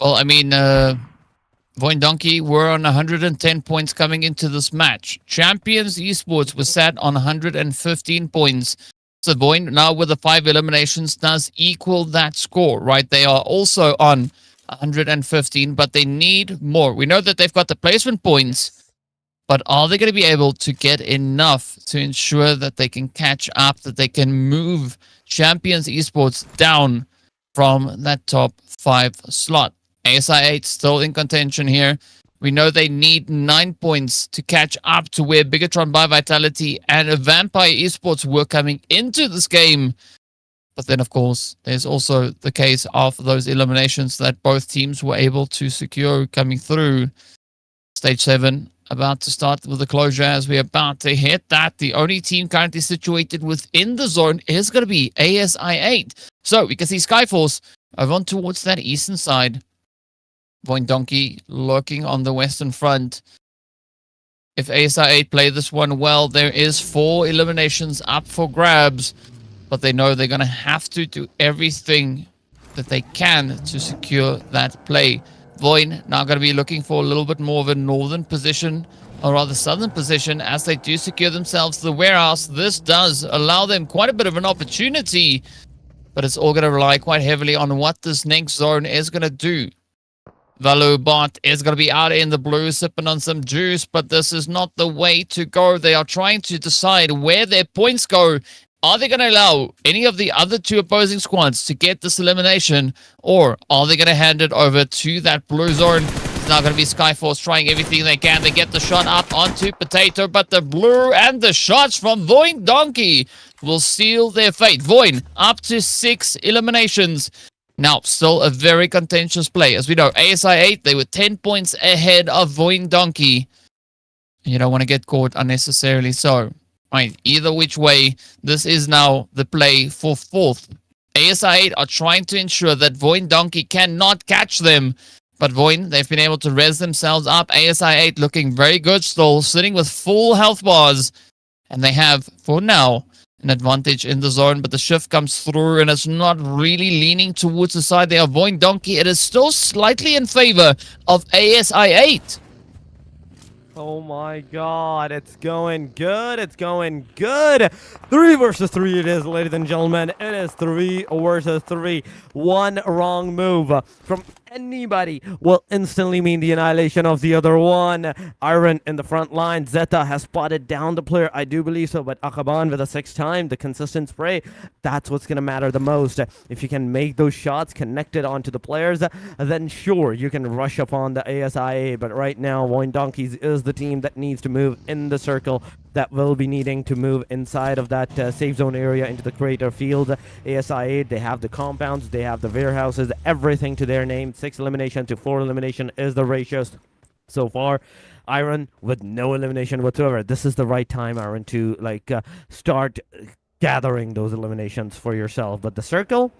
Well, I mean, VOIN Donkey were on 110 points coming into this match. Champions Esports was sat on 115 points. So VOIN now with the 5 eliminations does equal that score, right? They are also on 115, but they need more. We know that they've got the placement points, but are they going to be able to get enough to ensure that they can catch up, that they can move Champions Esports down from that top 5 slot? ASI8 still in contention here. We know they need 9 points to catch up to where BIGETRON by Vitality and Vampire Esports were coming into this game. But then, of course, there's also the case of those eliminations that both teams were able to secure coming through. Stage 7 about to start with the closure as we're about to hit that. The only team currently situated within the zone is going to be ASI8. So we can see Skyforce over on towards that eastern side. VOIN Donkey lurking on the western front. If ASI8 play this one well, there is 4 eliminations up for grabs, but they know they're going to have to do everything that they can to secure that play. VOIN now going to be looking for a little bit more of a northern position, or rather southern position, as they do secure themselves the warehouse. This does allow them quite a bit of an opportunity, but it's all going to rely quite heavily on what this next zone is going to do. Valubot is going to be out in the blue, sipping on some juice, but this is not the way to go. They are trying to decide where their points go. Are they going to allow any of the other 2 opposing squads to get this elimination, or are they going to hand it over to that blue zone? It's now going to be Skyforce trying everything they can. They get the shot up onto Potato, but the blue and the shots from VOIN Donkey will seal their fate. VOIN up to 6 eliminations. Now, still a very contentious play. As we know, ASI8, they were 10 points ahead of VOIN Donkey. You don't want to get caught unnecessarily. So, right, either which way, this is now the play for fourth. ASI8 are trying to ensure that VOIN Donkey cannot catch them. But VOIN, they've been able to res themselves up. ASI8 looking very good still, sitting with full health bars. And they have, for now, an advantage in the zone. But the shift comes through and it's not really leaning towards the side there of VOIN Donkey. It is still slightly in favor of ASI8. Oh my god, it's going good, it's going good. 3 versus 3 it is, ladies and gentlemen. It is 3 versus 3. One wrong move from anybody will instantly mean the annihilation of the other one. Iron in the front line. Zeta has spotted down the player, I do believe so, but Akaban with a 6th time, the consistent spray, that's what's going to matter the most. If you can make those shots connected onto the players, then sure, you can rush upon the ASIA, but right now, VOIN Donkeys is the team that needs to move in the circle, that will be needing to move inside of that safe zone area into the crater field. ASI8, they have the compounds, they have the warehouses, everything to their name. 6 elimination to 4 elimination is the ratios so far. Iron with no elimination whatsoever. This is the right time, Iron, to start gathering those eliminations for yourself. But the circle,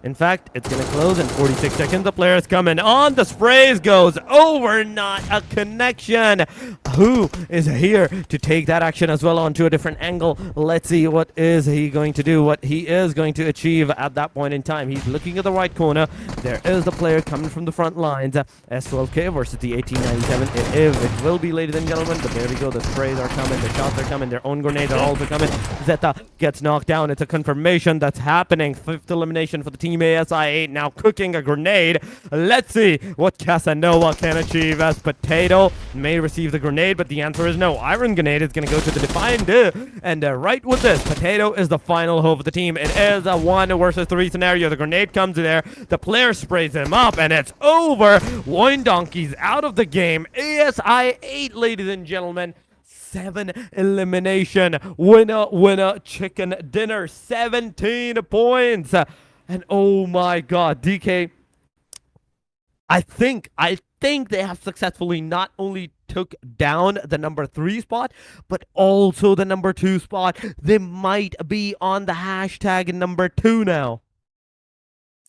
in fact, it's going to close in 46 seconds. The player is coming on. The sprays goes over. Not a connection. Who is here to take that action as well onto a different angle? Let's see what is he going to do, what he is going to achieve at that point in time. He's looking at the right corner. There is the player coming from the front lines. S12K versus the 1897. It will be, ladies and gentlemen. But there we go. The sprays are coming. The shots are coming. Their own grenades are also coming. Zeta gets knocked down. It's a confirmation that's happening. 5th elimination for the team. ASI8 now cooking a grenade. Let's see what Casanova can achieve, as Potato may receive the grenade, but the answer is no. Iron Grenade is going to go to the Defiant, and right with this, Potato is the final hope of the team. It is a 1 versus 3 scenario. The grenade comes there, the player sprays him up, and it's over. VOIN Donkeys out of the game. ASI8, ladies and gentlemen. 7 elimination. Winner, chicken dinner. 17 points. And oh my god, DK, I think they have successfully not only took down the number 3 spot, but also the number 2 spot. They might be on the hashtag number 2 now.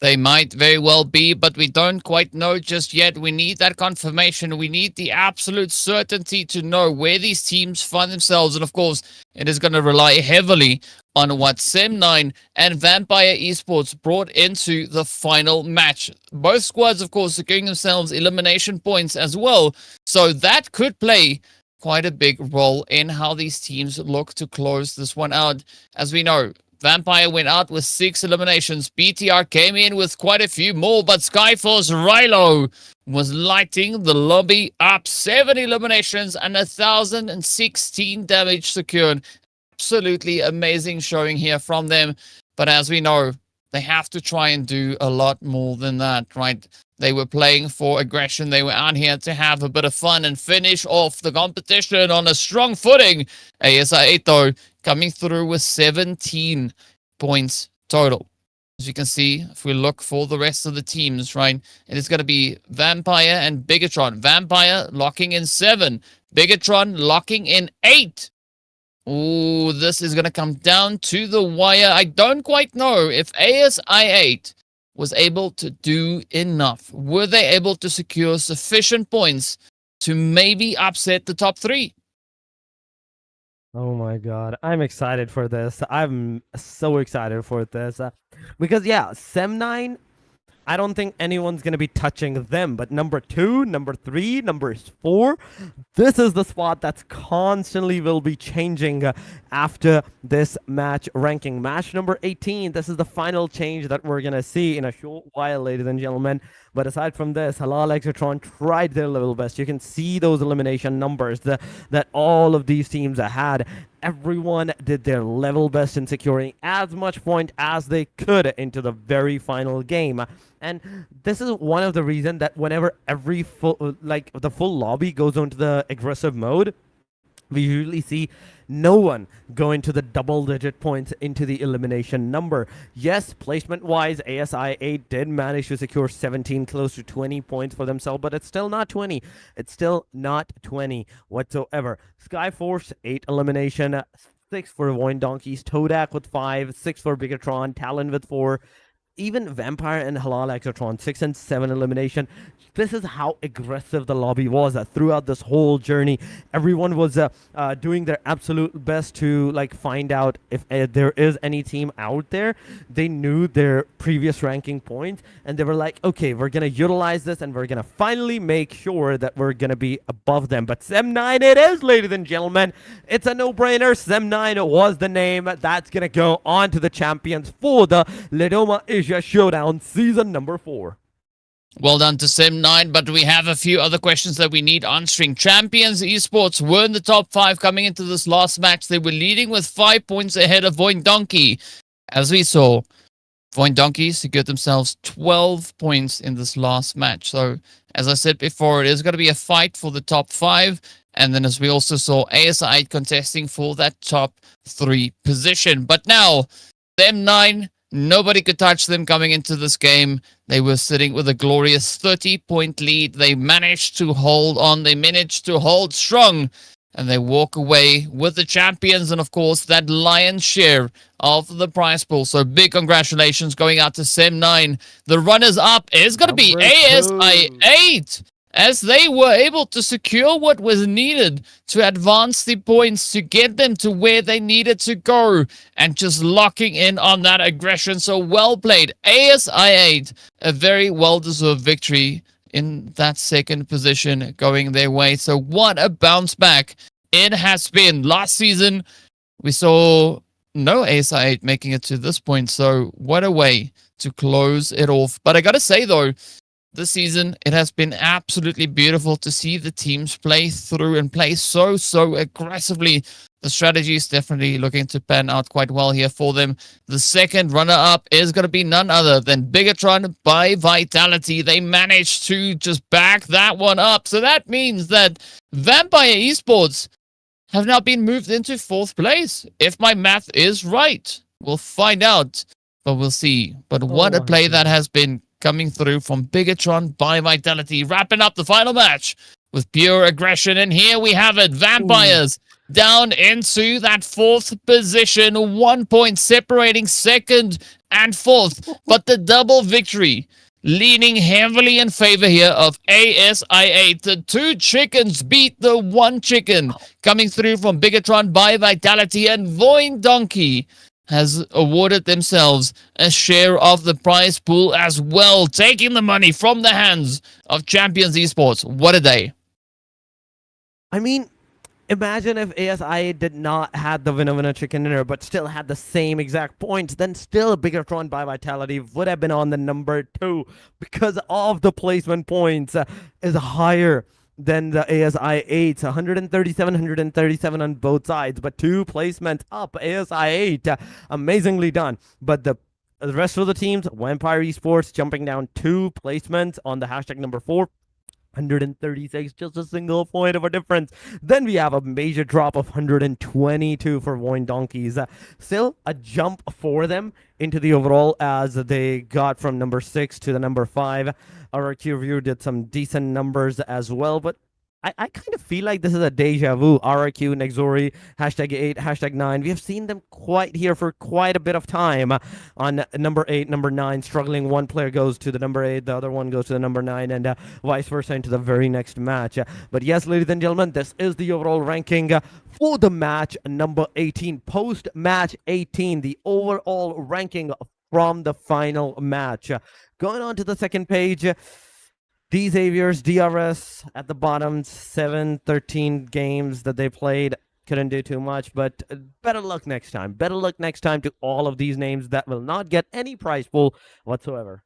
They might very well be, but we don't quite know just yet. We need that confirmation. We need the absolute certainty to know where these teams find themselves. And of course, it is going to rely heavily on what Sem9 and Vampire Esports brought into the final match. Both squads, of course, securing themselves elimination points as well. So that could play quite a big role in how these teams look to close this one out. As we know, Vampire went out with 6 eliminations. BTR came in with quite a few more, but Skyforce Rilo was lighting the lobby up. 7 eliminations and 1,016 damage secured. Absolutely amazing showing here from them. But as we know, they have to try and do a lot more than that, right? They were playing for aggression. They were out here to have a bit of fun and finish off the competition on a strong footing. ASI8, though, coming through with 17 points total. As you can see, if we look for the rest of the teams, right, it is going to be Vampire and BIGETRON. Vampire locking in 7. BIGETRON locking in 8. Ooh, this is going to come down to the wire. I don't quite know if ASI8 was able to do enough. Were they able to secure sufficient points to maybe upset the top 3? Oh my god, I'm excited for this. I'm so excited for this. Because, yeah, Sem9, I don't think anyone's going to be touching them. But number 2, number 3, number 4, this is the spot that's constantly will be changing after this match ranking. Match number 18, this is the final change that we're going to see in a short while, ladies and gentlemen. But aside from this, HALAL AXETRON tried their level best. You can see those elimination numbers that all of these teams had. Everyone did their level best in securing as much point as they could into the very final game. And this is one of the reasons that whenever the full lobby goes into the aggressive mode, We usually see no one go into the double-digit points into the elimination number. Yes, placement-wise, ASI 8 did manage to secure 17, close to 20 points for themselves, but it's still not 20. It's still not 20 whatsoever. Skyforce, 8 elimination, 6 for VOIN Donkeys, TODAK with 5, 6 for BIGETRON, TALON with 4, even Vampire and Halal AXETRON, 6 and 7 elimination. This is how aggressive the lobby was throughout this whole journey. Everyone was doing their absolute best to like find out if there is any team out there. They knew their previous ranking points, and they were like, okay, we're gonna utilize this, and we're gonna finally make sure that we're gonna be above them. But SEM9 it is, ladies and gentlemen. It's a no-brainer. SEM9 was the name that's gonna go on to the champions for the Ledoma Asia Showdown season number 4. Well done to Sim9, but we have a few other questions that we need answering. Champions Esports were in the top 5 coming into this last match. They were leading with 5 points ahead of VOIN Donkey. As we saw, VOIN Donkey secured themselves 12 points in this last match. So, as I said before, it is going to be a fight for the top 5. And then as we also saw, ASI contesting for that top 3 position. But now, Sim9, nobody could touch them coming into this game. They were sitting with a glorious 30-point lead. They managed to hold on. They managed to hold strong. And they walk away with the champions and, of course, that lion's share of the prize pool. So big congratulations going out to Sim9. The runners-up is going to be ASI 8. As they were able to secure what was needed to advance the points to get them to where they needed to go and just locking in on that aggression. So well played. ASI 8, a very well-deserved victory in that second position going their way. So what a bounce back it has been. Last season, we saw no ASI 8 making it to this point. So what a way to close it off. But I got to say, though, this season, it has been absolutely beautiful to see the teams play through and play so aggressively. The strategy is definitely looking to pan out quite well here for them. The second runner-up is going to be none other than BIGETRON by Vitality. They managed to just back that one up. So that means that Vampire Esports have now been moved into 4th place. If my math is right, we'll find out, but we'll see. But what a play that has been coming through from BIGETRON by Vitality, wrapping up the final match with pure aggression. And here we have it. Vampires down into that 4th position, 1 point separating 2nd and 4th. But the double victory leaning heavily in favor here of ASI 8. The 2 chickens beat the 1 chicken coming through from BIGETRON by Vitality, and VOIN Donkey has awarded themselves a share of the prize pool as well, taking the money from the hands of Champions Esports. What a day. I mean, imagine if ASI did not have the winner chicken dinner, but still had the same exact points, then still BIGETRON by Vitality would have been on the number 2 because of the placement points is higher than the ASI 8, 137 on both sides, but 2 placements up. ASI 8, amazingly done. But the rest of the teams, Vampire Esports jumping down 2 placements on the hashtag number 4. 136, just a single point of a difference. Then we have a major drop of 122 for VOIN Donkeys. Still a jump for them into the overall as they got from number 6 to the number 5. Our XAVIER did some decent numbers as well, but I kind of feel like this is a deja vu. RRQ, NEXORY, hashtag 8, hashtag 9. We have seen them quite here for quite a bit of time. On number 8, number 9, struggling. One player goes to the number 8, the other one goes to the number 9, and vice versa into the very next match. But yes, ladies and gentlemen, this is the overall ranking for the match number 18. Post-match 18, the overall ranking from the final match. Going on to the second page. XAVIER's DRS at the bottom, 13 games that they played. Couldn't do too much, but better luck next time. Better luck next time to all of these names that will not get any prize pool whatsoever.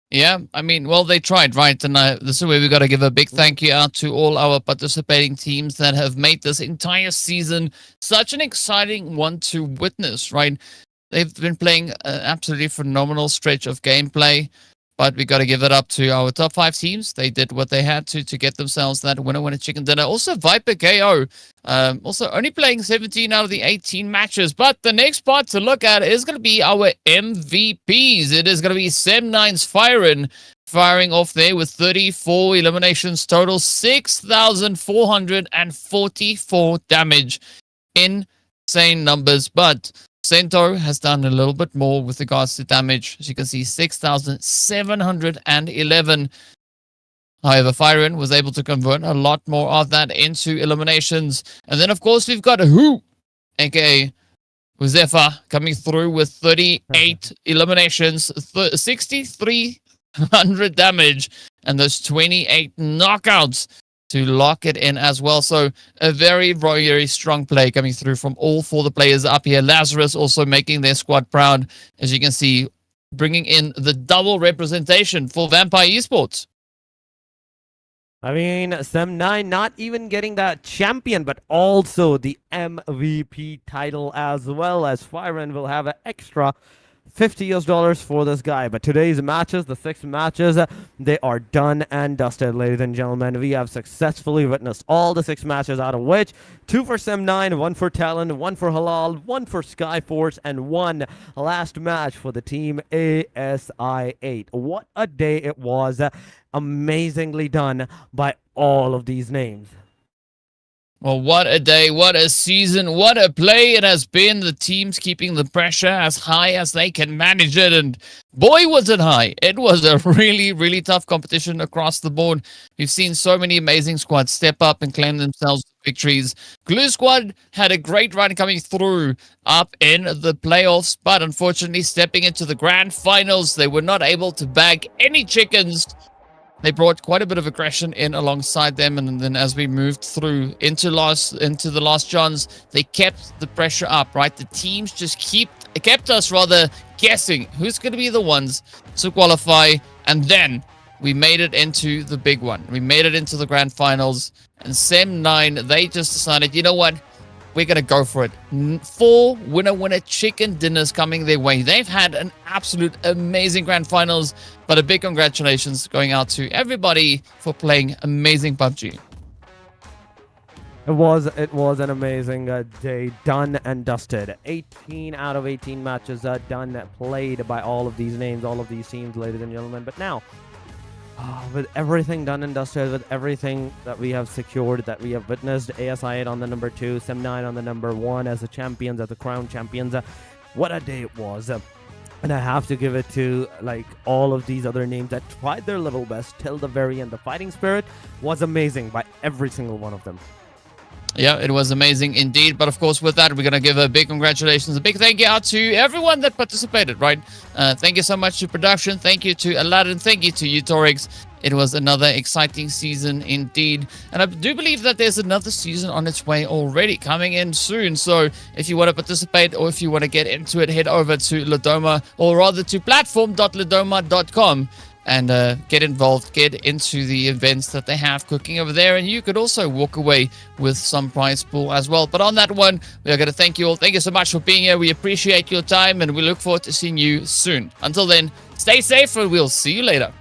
Yeah, I mean, well, they tried, right? And this is where we got to give a big thank you out to all our participating teams that have made this entire season such an exciting one to witness, right? They've been playing an absolutely phenomenal stretch of gameplay. But we got to give it up to our top 5 teams. They did what they had to get themselves that winner chicken dinner. Also, VIPERxKO, also only playing 17 out of the 18 matches. But the next part to look at is going to be our MVPs. It is going to be Sem9's firing off there with 34 eliminations total, 6,444 damage. Insane numbers, but Cento has done a little bit more with regards to damage. As you can see, 6,711. However, Firen was able to convert a lot more of that into eliminations. And then, of course, we've got Who, aka Uzefa, coming through with 38 eliminations, 6,300 damage, and those 28 knockouts to lock it in as well. So a very, very strong play coming through from all 4 the players up here. Lazarus also making their squad proud, as you can see, bringing in the double representation for Vampire Esports. I mean, Sem9 not even getting that champion, but also the MVP title as well, as Firen will have an extra $50 for this guy. But today's matches, the 6 matches, they are done and dusted, ladies and gentlemen. We have successfully witnessed all the 6 matches, out of which 2 for Sem9, 1 for TALON, 1 for HALAL, 1 for Skyforce, and 1 last match for the team ASI8. What a day it was. Amazingly done by all of these names. Well, what a day, what a season, what a play it has been. The teams keeping the pressure as high as they can manage it. And boy, was it high. It was a really, really tough competition across the board. We've seen so many amazing squads step up and claim themselves victories. Glue Squad had a great run coming through up in the playoffs, but unfortunately stepping into the grand finals, they were not able to bag any chickens. They brought quite a bit of aggression in alongside them, and then as we moved through into the last Johns, they kept the pressure up, right? The teams just kept us guessing who's going to be the ones to qualify, and then we made it into the big one. We made it into the grand finals, and Sem9, they just decided, you know what? We're going to go for it. 4 winner chicken dinners coming their way. They've had an absolute amazing grand finals, but a big congratulations going out to everybody for playing amazing PUBG. It was an amazing day, done and dusted. 18 out of 18 matches done, played by all of these names, all of these teams, ladies and gentlemen. But now, with everything done and dusted, with everything that we have secured, that we have witnessed, ASI8 on the number 2, Sem9 on the number 1 as the champions, as the crown champions. What a day it was. And I have to give it to all of these other names that tried their level best till the very end. The fighting spirit was amazing by every single one of them. Yeah, it was amazing indeed. But of course, with that, we're going to give a big congratulations, a big thank you out to everyone that participated, right? Thank you so much to production. Thank you to Aladdin. Thank you to you, Torix. It was another exciting season indeed. And I do believe that there's another season on its way already, coming in soon. So if you want to participate or if you want to get into it, head over to Ladoma, or rather to platform.ladoma.com. and get involved, get into the events that they have cooking over there. And you could also walk away with some prize pool as well. But on that one, we are going to thank you all. Thank you so much for being here. We appreciate your time, and we look forward to seeing you soon. Until then, stay safe, and we'll see you later.